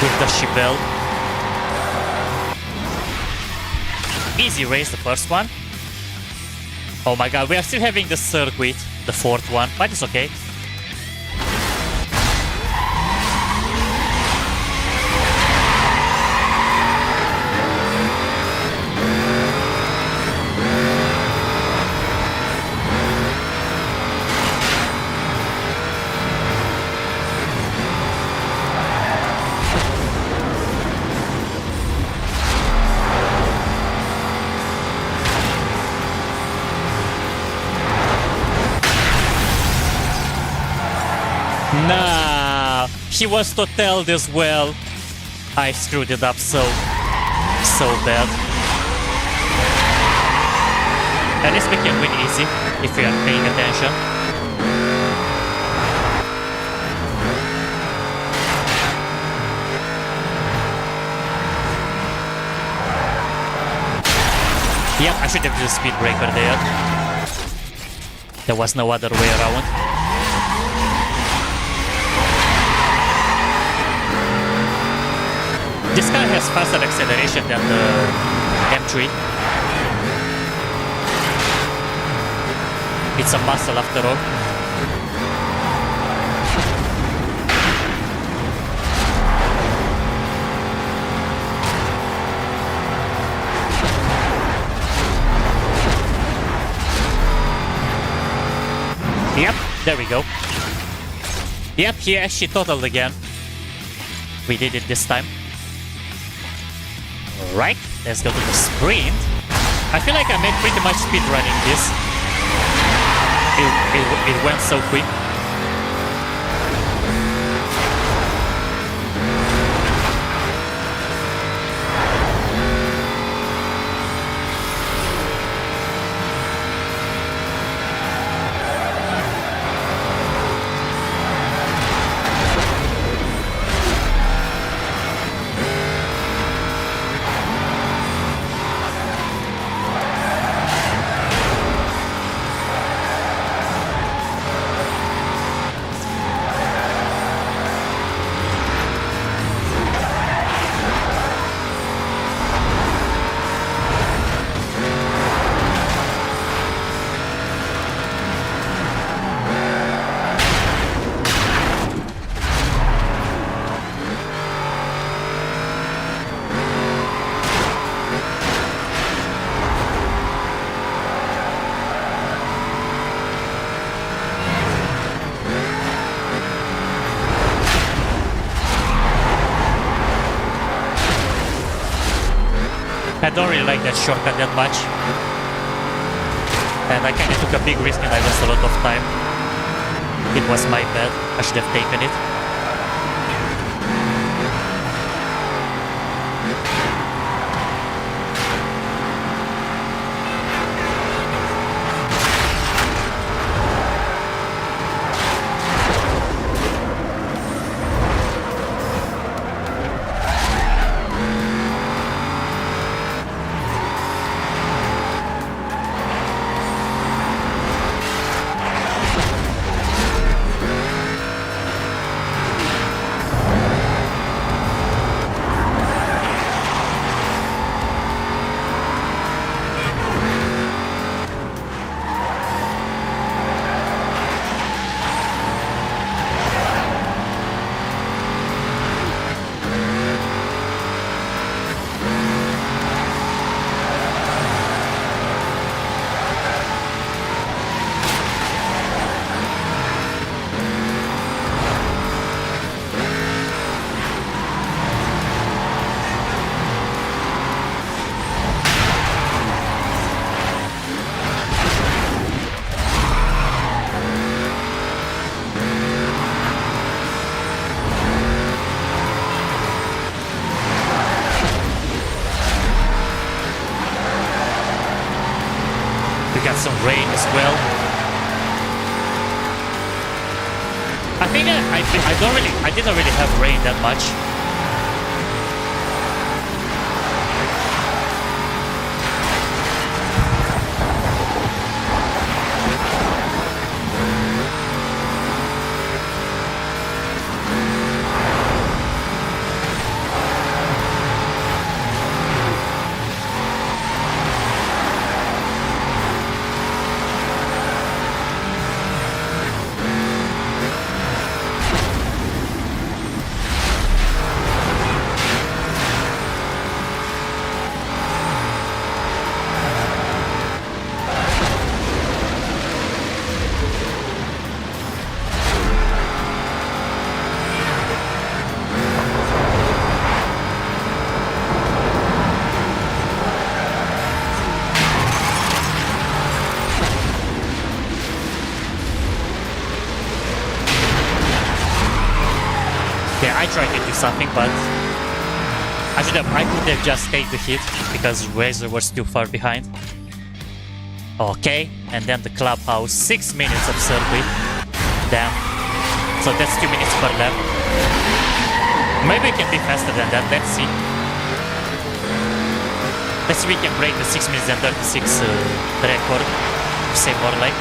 with the Shibel. Easy race, the first one. Oh my god, we are still having the circuit, the fourth one, but it's okay. Nah, he was totaled as well. I screwed it up so bad. At least we can win easy if we are paying attention. Yep, I should have used speed breaker there. There was no other way around. This car has faster acceleration than the M3. It's a muscle after all. Yep, there we go. Yep, he actually totaled again. We did it this time. Alright, let's go to the sprint. I feel like I made pretty much speed running this. It went so quick. I don't really like that shortcut that much. And I kinda took a big risk and I lost a lot of time. It was my bad. I should have taken it. as well. I think I didn't really have rain that much. I tried to do something, but I could have just take the hit because Razor was too far behind. Okay, and then the clubhouse, 6 minutes absurdly. Damn. So that's 2 minutes per lap. Maybe we can be faster than that, let's see. Let's see if we can break the 6 minutes and 36 record. Say more like.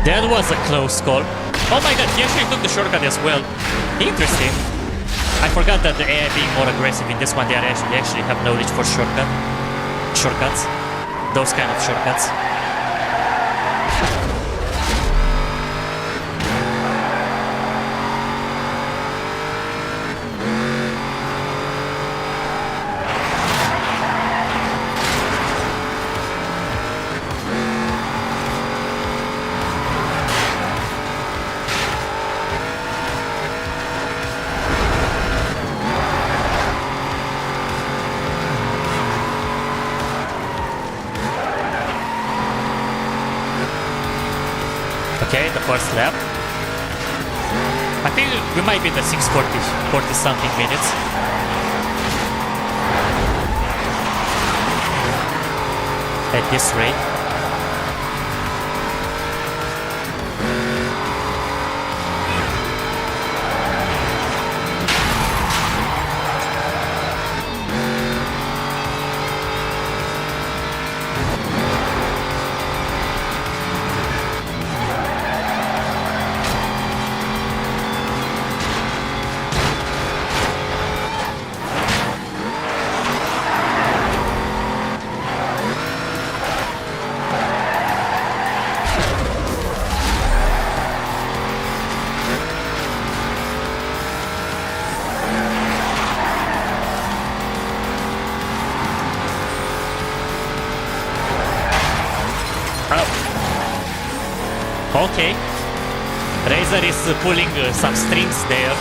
That was a close call. Oh my god, he actually took the shortcut as well. Interesting. I forgot that the AI being more aggressive in this one, they actually have knowledge for shortcuts. Those kind of shortcuts. Okay, the first lap. I think we might be in the 40 something minutes. At this rate. Okay, Razor is pulling some strings there,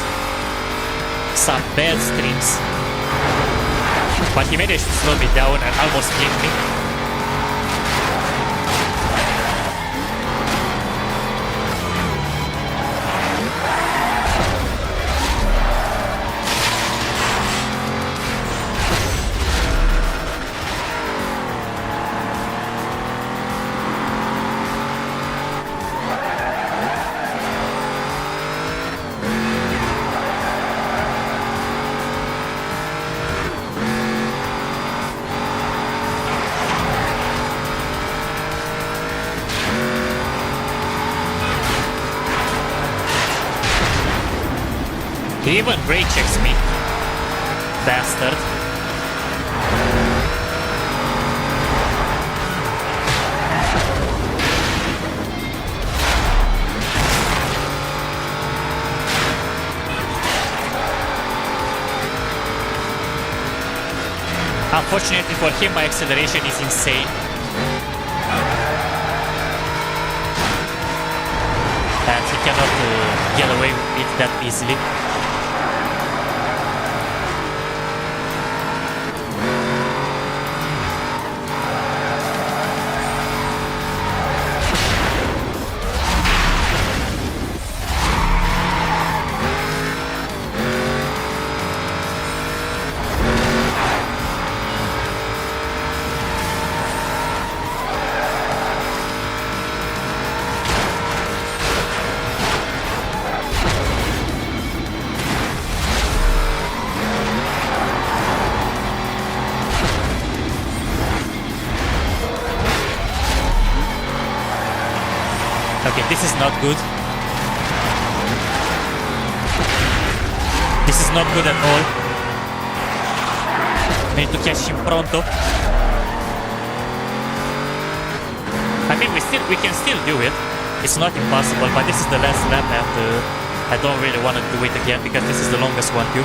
some bad strings, but he managed to slow me down and almost kill me. He even brake checks me. Bastard. Unfortunately for him, my acceleration is insane. And he cannot get away with it that easily. Okay, this is not good. This is not good at all. I need to catch him pronto. I mean, we can still do it. It's not impossible, but this is the last lap and I don't really want to do it again because this is the longest one too.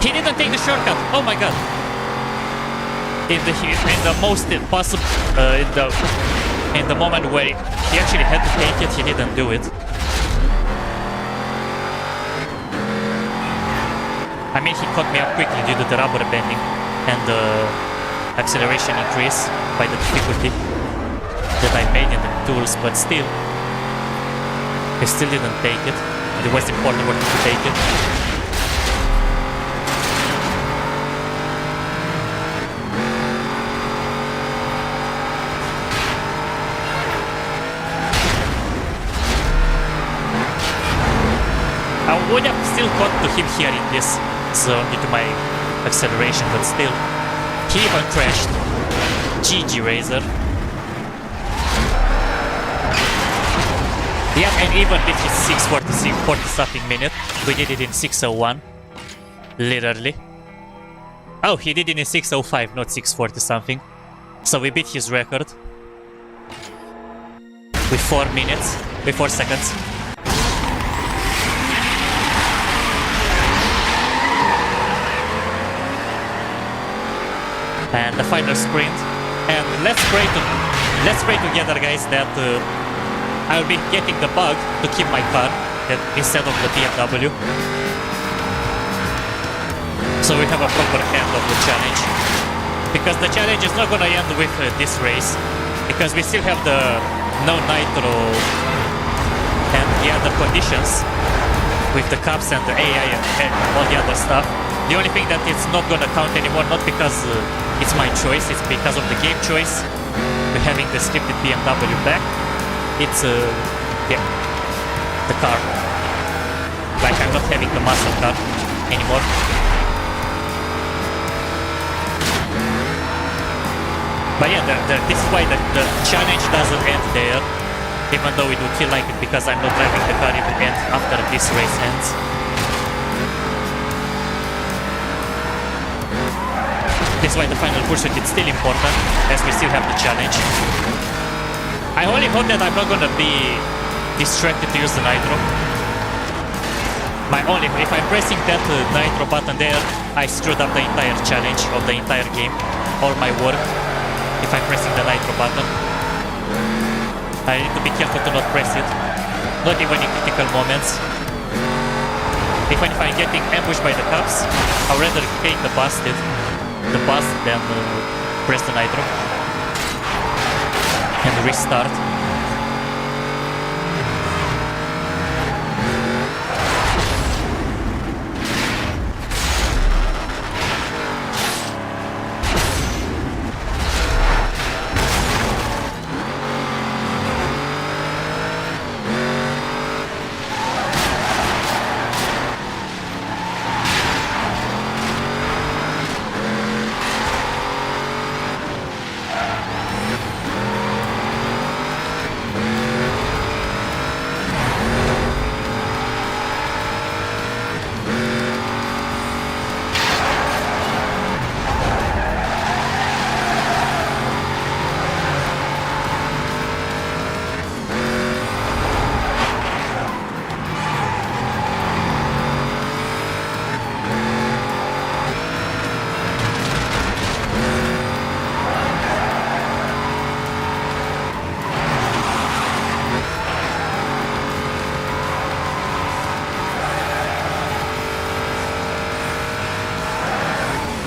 He didn't take the shortcut. Oh my god! In the most possible, in the moment where he actually had to take it, he didn't do it. I mean, he caught me up quickly due to the rubber bending and the acceleration increase by the difficulty that I made in the tools, but still, he still didn't take it. And it was important for him to take it. I would have still caught to him here in this zone due to my acceleration, but still, he even crashed. GG Razor. Yeah, and even with his 40 something minute, we did it in 6:01. Literally. Oh, he did it in 6:05, not 6:40 something. So we beat his record with 4 minutes, with 4 seconds. And the final sprint. And let's pray together, guys, that I'll be getting the bug to keep my car instead of the BMW. So we have a proper end of the challenge. Because the challenge is not gonna end with this race. Because we still have the no nitro and the other conditions with the cups and the AI and all the other stuff. The only thing that it's not gonna count anymore, not because it's my choice, it's because of the game choice. We're having the scripted BMW back. It's yeah, the car. Like I'm not having the muscle car anymore. But yeah, this is why the challenge doesn't end there, even though it would feel like it because I'm not driving the car, it will end after this race ends. That's why the final pursuit is still important, as we still have the challenge. I only hope that I'm not gonna be distracted to use the nitro. If I'm pressing that nitro button there, I screwed up the entire challenge of the entire game, all my work. If I'm pressing the nitro button, I need to be careful to not press it, not even in critical moments. Even if I'm getting ambushed by the cops, I'd rather take the bus than press the nitro and restart.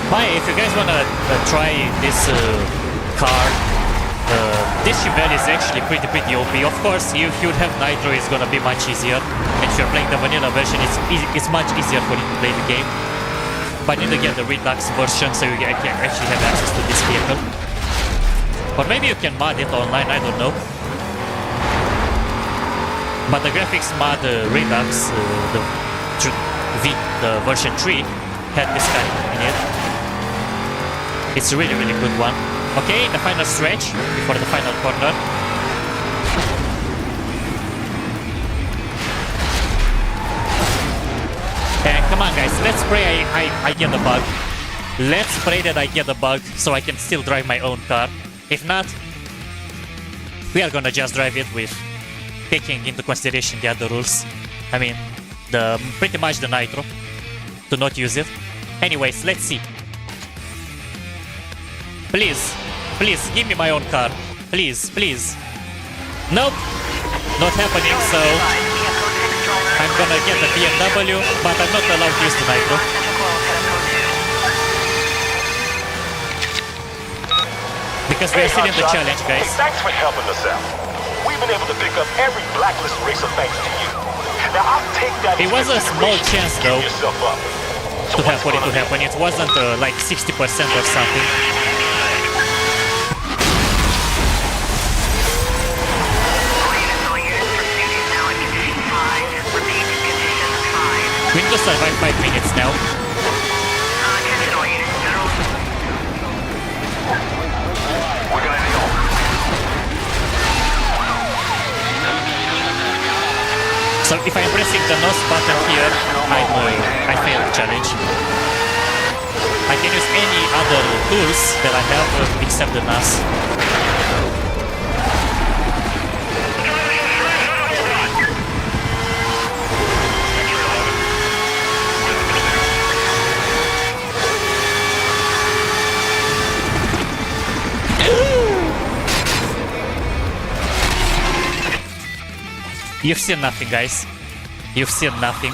If you guys wanna try this car, this Chevelle is actually pretty OP. Of course, if you have nitro, it's gonna be much easier. And if you're playing the vanilla version, it's much easier for you to play the game. But you need to get the Redux version so you can actually have access to this vehicle. Or maybe you can mod it online, I don't know. But the graphics mod Redux, the version 3, had this guy in it. It's a really good one. Okay, the final stretch before the final corner. And come on guys, let's pray I get the bug. Let's pray that I get the bug so I can still drive my own car. If not, we are gonna just drive it with taking into consideration the other rules. I mean, pretty much the nitro. To not use it. Anyways, let's see. Please, give me my own car. Please. Nope, not happening, so I'm gonna get the BMW, but I'm not allowed to use the nitro. Because we're still in the challenge, guys. Hey, thanks for helping us out. We've been able to pick up every Blacklist racer thanks to you. Now I'll take that. It was a small chance, though, So to have for it to happen. It wasn't like 60% or something. We need to survive 5 minutes now. We're gonna kneel. So if I'm pressing the nose button here, I fail the challenge. I can use any other tools that I have except the NAS. You've seen nothing, guys. You've seen nothing.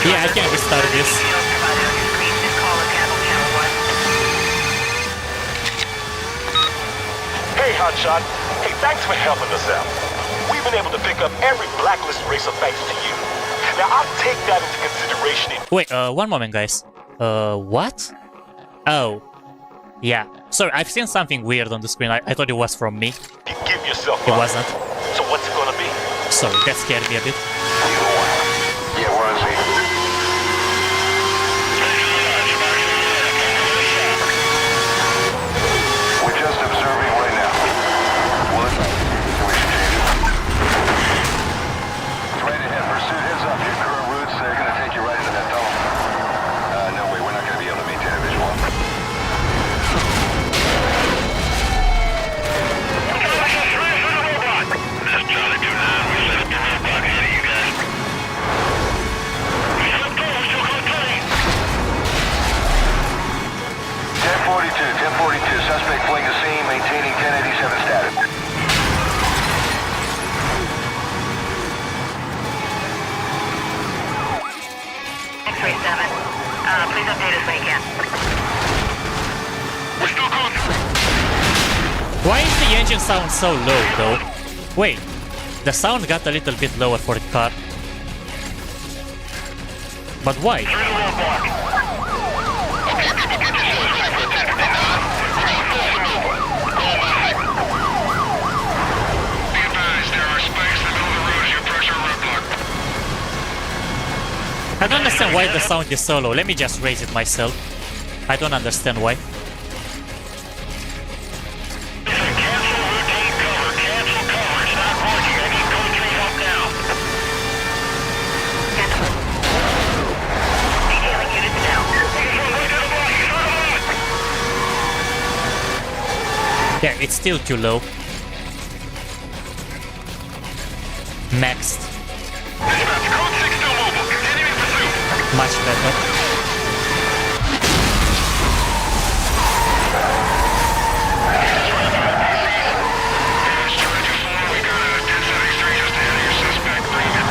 Yeah, I can restart this. Hey, Hotshot. Hey, thanks for helping us out. We've been able to pick up every Blacklist racer thanks to you. Now I'll take that into consideration. Wait, one moment, guys. What? Oh. Yeah. Sorry, I've seen something weird on the screen. I thought it was from me. Give yourself It up. wasn't. So what's it gonna be? Sorry, that scared me a bit. Yeah, we're on scene. We're just observing right now. What? So we should change it. Right ahead, pursuit. Heads up. Your current routes, they're gonna take you right into that tunnel. No way, we're not gonna be able to maintain a visual. This is Charlie 29. We left the roadblock ahead of you guys. We still going, we're still going 1042, suspect fleeing the scene, maintaining 1087 status. X-ray 7. Please update us when you can. We're still going. Why is the engine sound so low, though? Wait, the sound got a little bit lower for the car. But why? Be advised, there are spikes in the middle of the road as you approach our roadblock. I don't understand why the sound is so low. Let me just raise it myself. I don't understand why. Detailing units now. Yeah, it's still too low. Maxed. Dispatch, code 6 still mobile. Continuing pursuit. Much better. It's Charlie 24. We got a 1073 just ahead of your suspect. Bring it.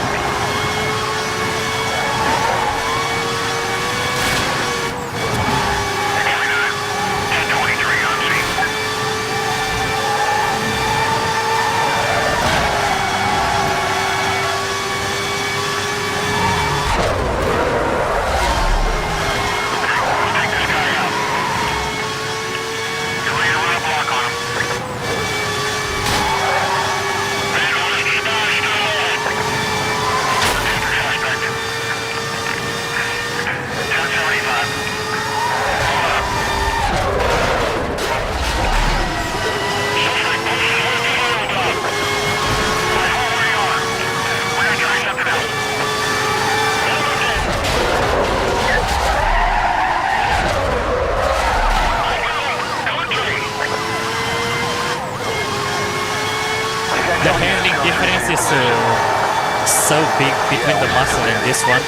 so big between the muscle and this one.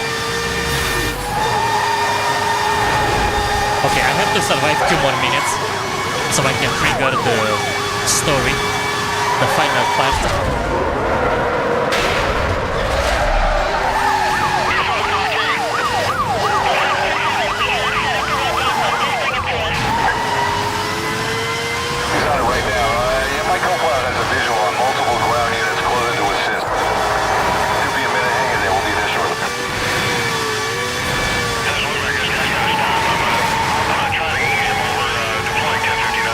Okay, I have to survive 2 more minutes so I can trigger the story, the final part. He's on it right now. My co-pilot has a visual on multiple ground units closer to assist. Should be a minute hanging there. We'll be there shortly. This looks like this guy's gonna stop. I'm gonna try to ease him over deploying 1059.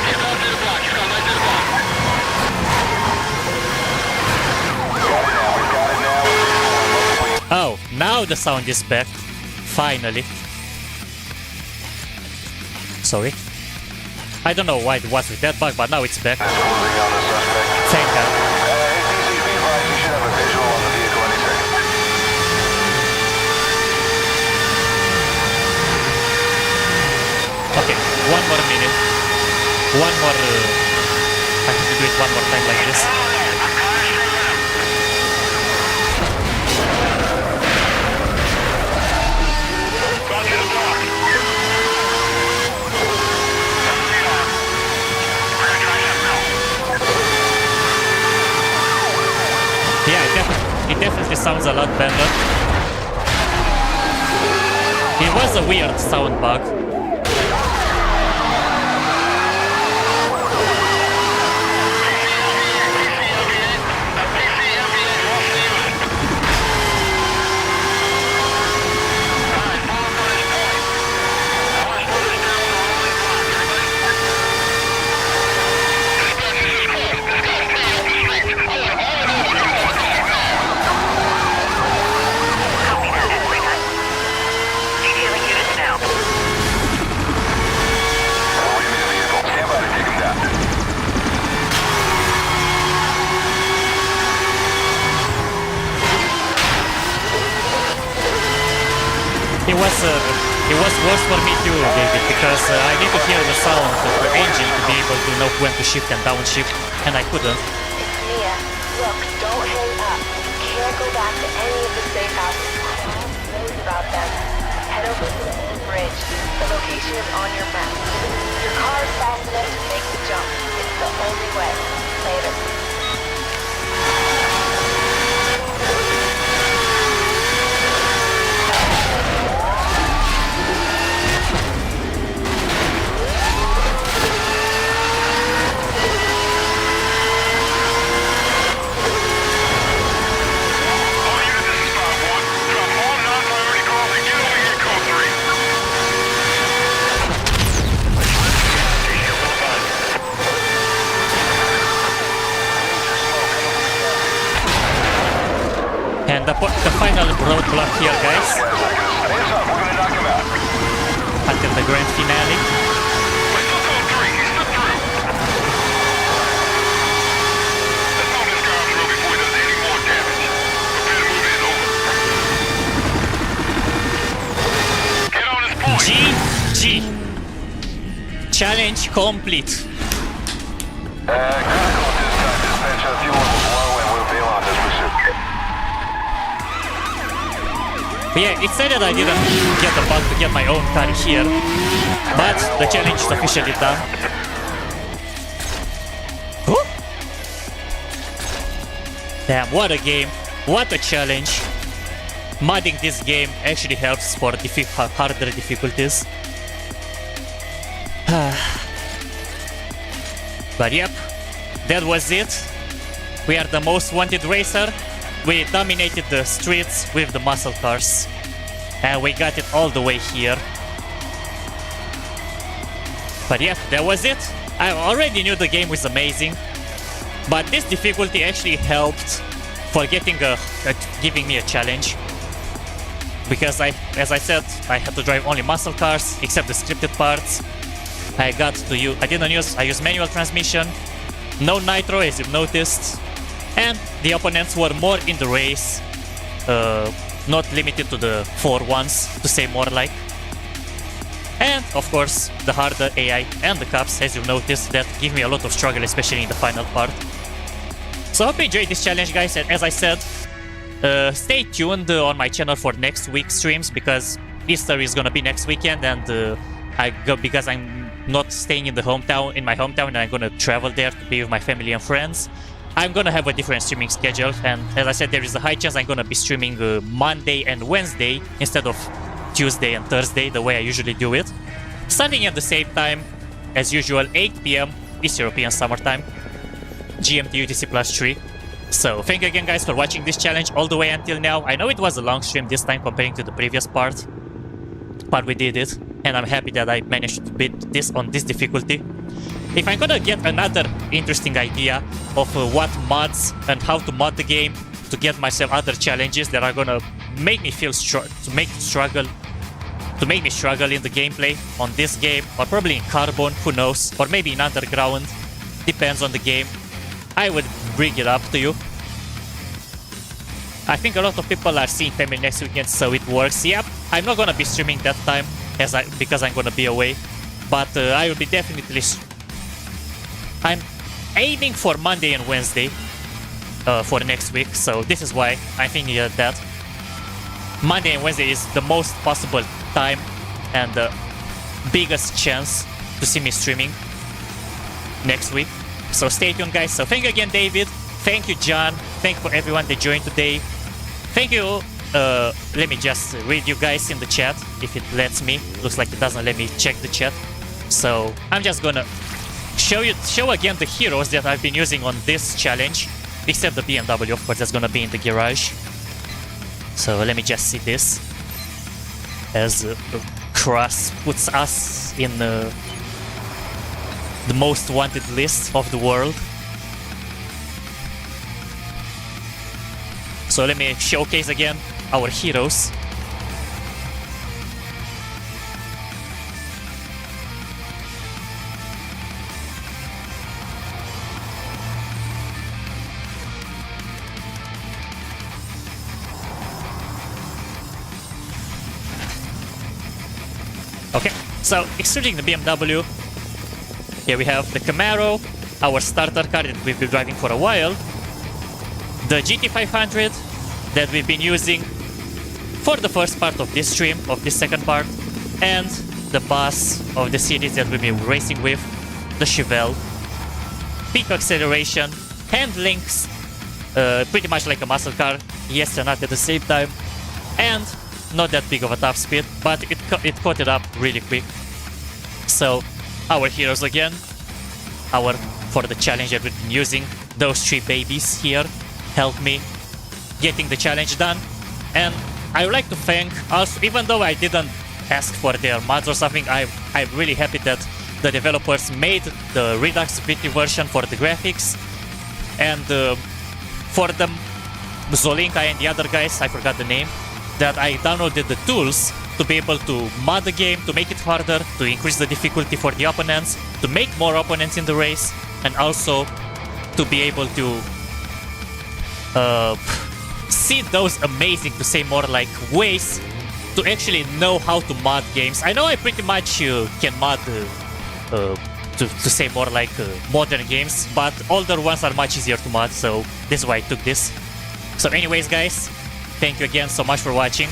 He's gone through the block. He's gone right through the block. We've got it now. Oh, now the sound is back. Finally. Sorry. I don't know why it was with that bug, but now it's back. Closing on the suspect. Thank God. Hey, DC, be advised. You should have a visual on the vehicle any second. Okay, 1 more minute. One more. I have to do it one more time like this. Yeah, it definitely sounds a lot better. It was a weird sound bug. Copy that, Zolika. Detailing units now. Leave me the vehicle. Stand by to take him down. It was worse for me too, David, because I need to hear the sound of the engine to be able to know when to shift and downshift, and I couldn't. It's Mia. Look, don't hang up. You can't go back to any of the safe houses. Who knows about them? Head over to the old bridge. The location is on your map. Your car is fast enough to make the jump. It's the only way. Later. All units, this is 5-1. Drop all non-priority calls and get over here, code 3. And the final roadblock here, guys, Hands up. We're gonna knock him out. until the grand finale. Wait till code 3. He's still through. Let's move this guy off the road before he does any more damage. Prepare to move in, over. Get on his point. GG. Challenge complete. Critical at this time. Dispatch fuel levels low and we'll bail on this pursuit. But yeah, it said that I didn't get the bug to get my own car here, but the challenge is officially done. Whew. Damn, what a game. What a challenge. Modding this game actually helps for harder difficulties. But yep, that was it. We are the most wanted racer. We dominated the streets with the muscle cars. And we got it all the way here. But yeah, that was it. I already knew the game was amazing. But this difficulty actually helped for giving me a challenge. Because as I said, I had to drive only muscle cars, except the scripted parts. I used manual transmission, no nitro as you've noticed, and the opponents were more in the race, not limited to the 4 ones, to say more like. And of course, the harder AI and the cups, as you've noticed, that give me a lot of struggle, especially in the final part. So I hope you enjoyed this challenge, guys, and as I said, stay tuned on my channel for next week's streams, because Easter is gonna be next weekend, and because I'm not staying in my hometown, and I'm gonna travel there to be with my family and friends. I'm gonna have a different streaming schedule, and as I said, there is a high chance I'm gonna be streaming Monday and Wednesday instead of Tuesday and Thursday, the way I usually do it. Starting at the same time, as usual, 8 PM East European Summer Time, GMT UTC +3. So thank you again, guys, for watching this challenge all the way until now. I know it was a long stream this time comparing to the previous part, but we did it, and I'm happy that I managed to beat this on this difficulty. If I'm gonna get another interesting idea of what mods and how to mod the game to get myself other challenges that are gonna make me feel to make me struggle in the gameplay on this game, or probably in Carbon, who knows, or maybe in Underground, depends on the game, I would bring it up to you. I think a lot of people are seeing family next weekend, so it works. Yep, I'm not gonna be streaming that time because I'm gonna be away, but I will be definitely. I'm aiming for Monday and Wednesday for next week, so this is why I'm thinking that Monday and Wednesday is the most possible time and the biggest chance to see me streaming next week. So stay tuned, guys. So thank you again, David. Thank you, John. Thank you for everyone that joined today. Thank you. Let me just read you guys in the chat if it lets me. Looks like it doesn't let me check the chat. So I'm just gonna show again the heroes that I've been using on this challenge, except the BMW, of course, that's gonna be in the garage. So let me just see this, as Cross puts us in the most wanted list of the world. So let me showcase again our heroes. Okay, so excluding the BMW, here we have the Camaro, our starter car that we've been driving for a while, the GT500 that we've been using for the first part of this stream, of this second part, and the boss of the series that we've been racing with, the Chevelle. Peak acceleration, handlings, pretty much like a muscle car, yes and not at the same time, and not that big of a top speed, but it caught it up really quick. So our heroes again, for the challenge that we've been using, those three babies here helped me getting the challenge done. And I would like to thank also, even though I didn't ask for their mods or something, I'm really happy that the developers made the Redux BT version for the graphics, and for them, Zolika and the other guys, I forgot the name, that I downloaded the tools to be able to mod the game, to make it harder, to increase the difficulty for the opponents, to make more opponents in the race, and also to be able to see those amazing, to say more like, ways to actually know how to mod games. I know I pretty much can mod to say more like modern games, but older ones are much easier to mod, so this is why I took this. So anyways, guys, thank you again so much for watching.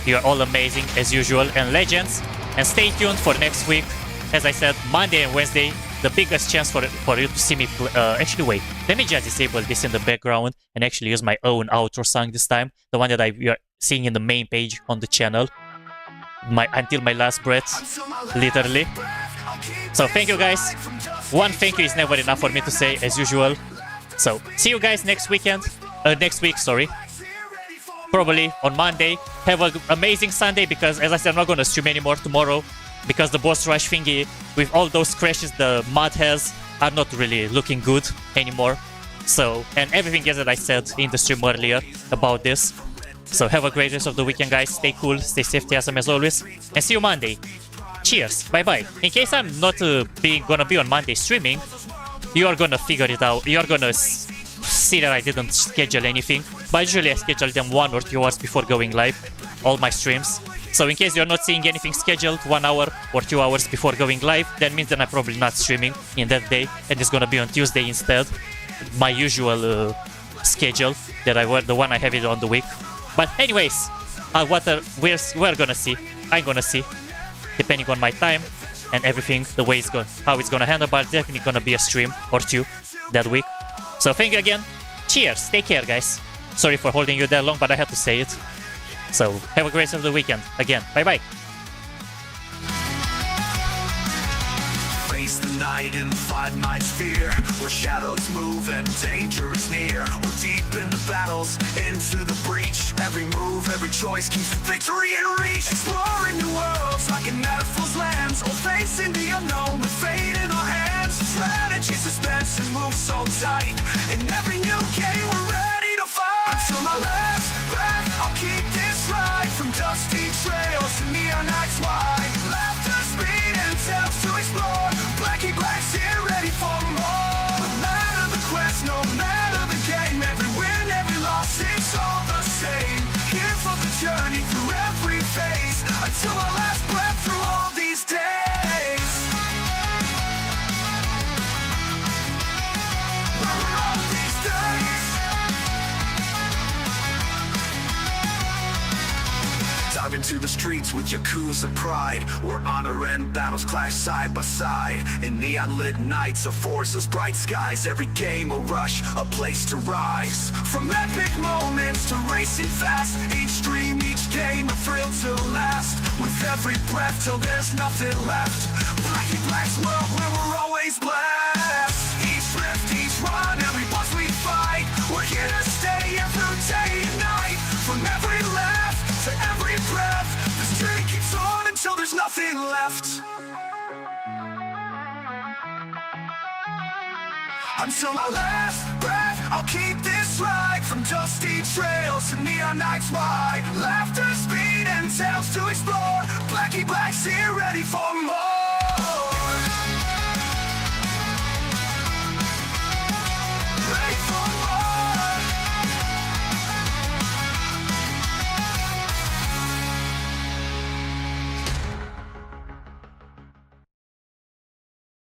You are all amazing as usual and legends. And stay tuned for next week. As I said, Monday and Wednesday, the biggest chance for you to see me play. Actually, wait. Let me just disable this in the background and actually use my own outro song this time. The one that you are seeing in the main page on the channel. Until my last breath, literally. So thank you, guys. One thank you is never enough for me to say, as usual. So see you guys next weekend. Next week, sorry. Probably on Monday. Have an amazing Sunday, because as I said, I'm not gonna stream anymore tomorrow, because the boss rush thingy with all those crashes the mod has are not really looking good anymore. So, and everything else that I said in the stream earlier about this. So have a great rest of the weekend, guys. Stay cool, stay safe, stay awesome as always, and see you Monday. Cheers, bye bye. In case I'm not gonna be on Monday streaming, you are gonna figure it out. You are gonna see that I didn't schedule anything, but usually I schedule them 1 or 2 hours before going live, all my streams. So in case you're not seeing anything scheduled 1 hour or 2 hours before going live, that means that I'm probably not streaming in that day, and it's gonna be on Tuesday instead. My usual schedule that the one I have it on the week. But anyways, we're gonna see. I'm gonna see, depending on my time and everything, the way how it's gonna handle. But definitely gonna be a stream or two that week. So thank you again. Cheers. Take care, guys. Sorry for holding you that long, but I had to say it. So have a great rest of the weekend. Again, bye bye. Face the night in the 5 nights fear, where shadows move and danger is near. We're deep in the battles, into the breach. Every move, every choice keeps the victory in reach. Exploring new worlds like an NFS lands, or facing the unknown with fate in our hands. Strategy, suspense, and move so tight. In every new game, we're ready to fight. Until my last breath, I'll keep this ride. From dusty trails to neon nights wide. Laughter, speed, and tales to explore. Black's here, ready for more. No matter the quest, no matter the game, every win, every loss, it's all the same. Here for the journey through every phase, until our last breath through all these days. Through all these days. Dive into the streets with Yakuza pride, where honor and battles clash side by side. In neon-lit nights, a forces, bright skies. Every game a rush, a place to rise. From epic moments to racing fast, each dream, each game, a thrill to last. With every breath till there's nothing left. Black's world where we're always blessed. Each lift, each run, every boss we fight. We're here to stay every day and night. From every laugh to every breath, this journey keeps on until there's nothing left. Until my last breath, I'll keep this ride. From dusty trails to neon nights wide. Laughter,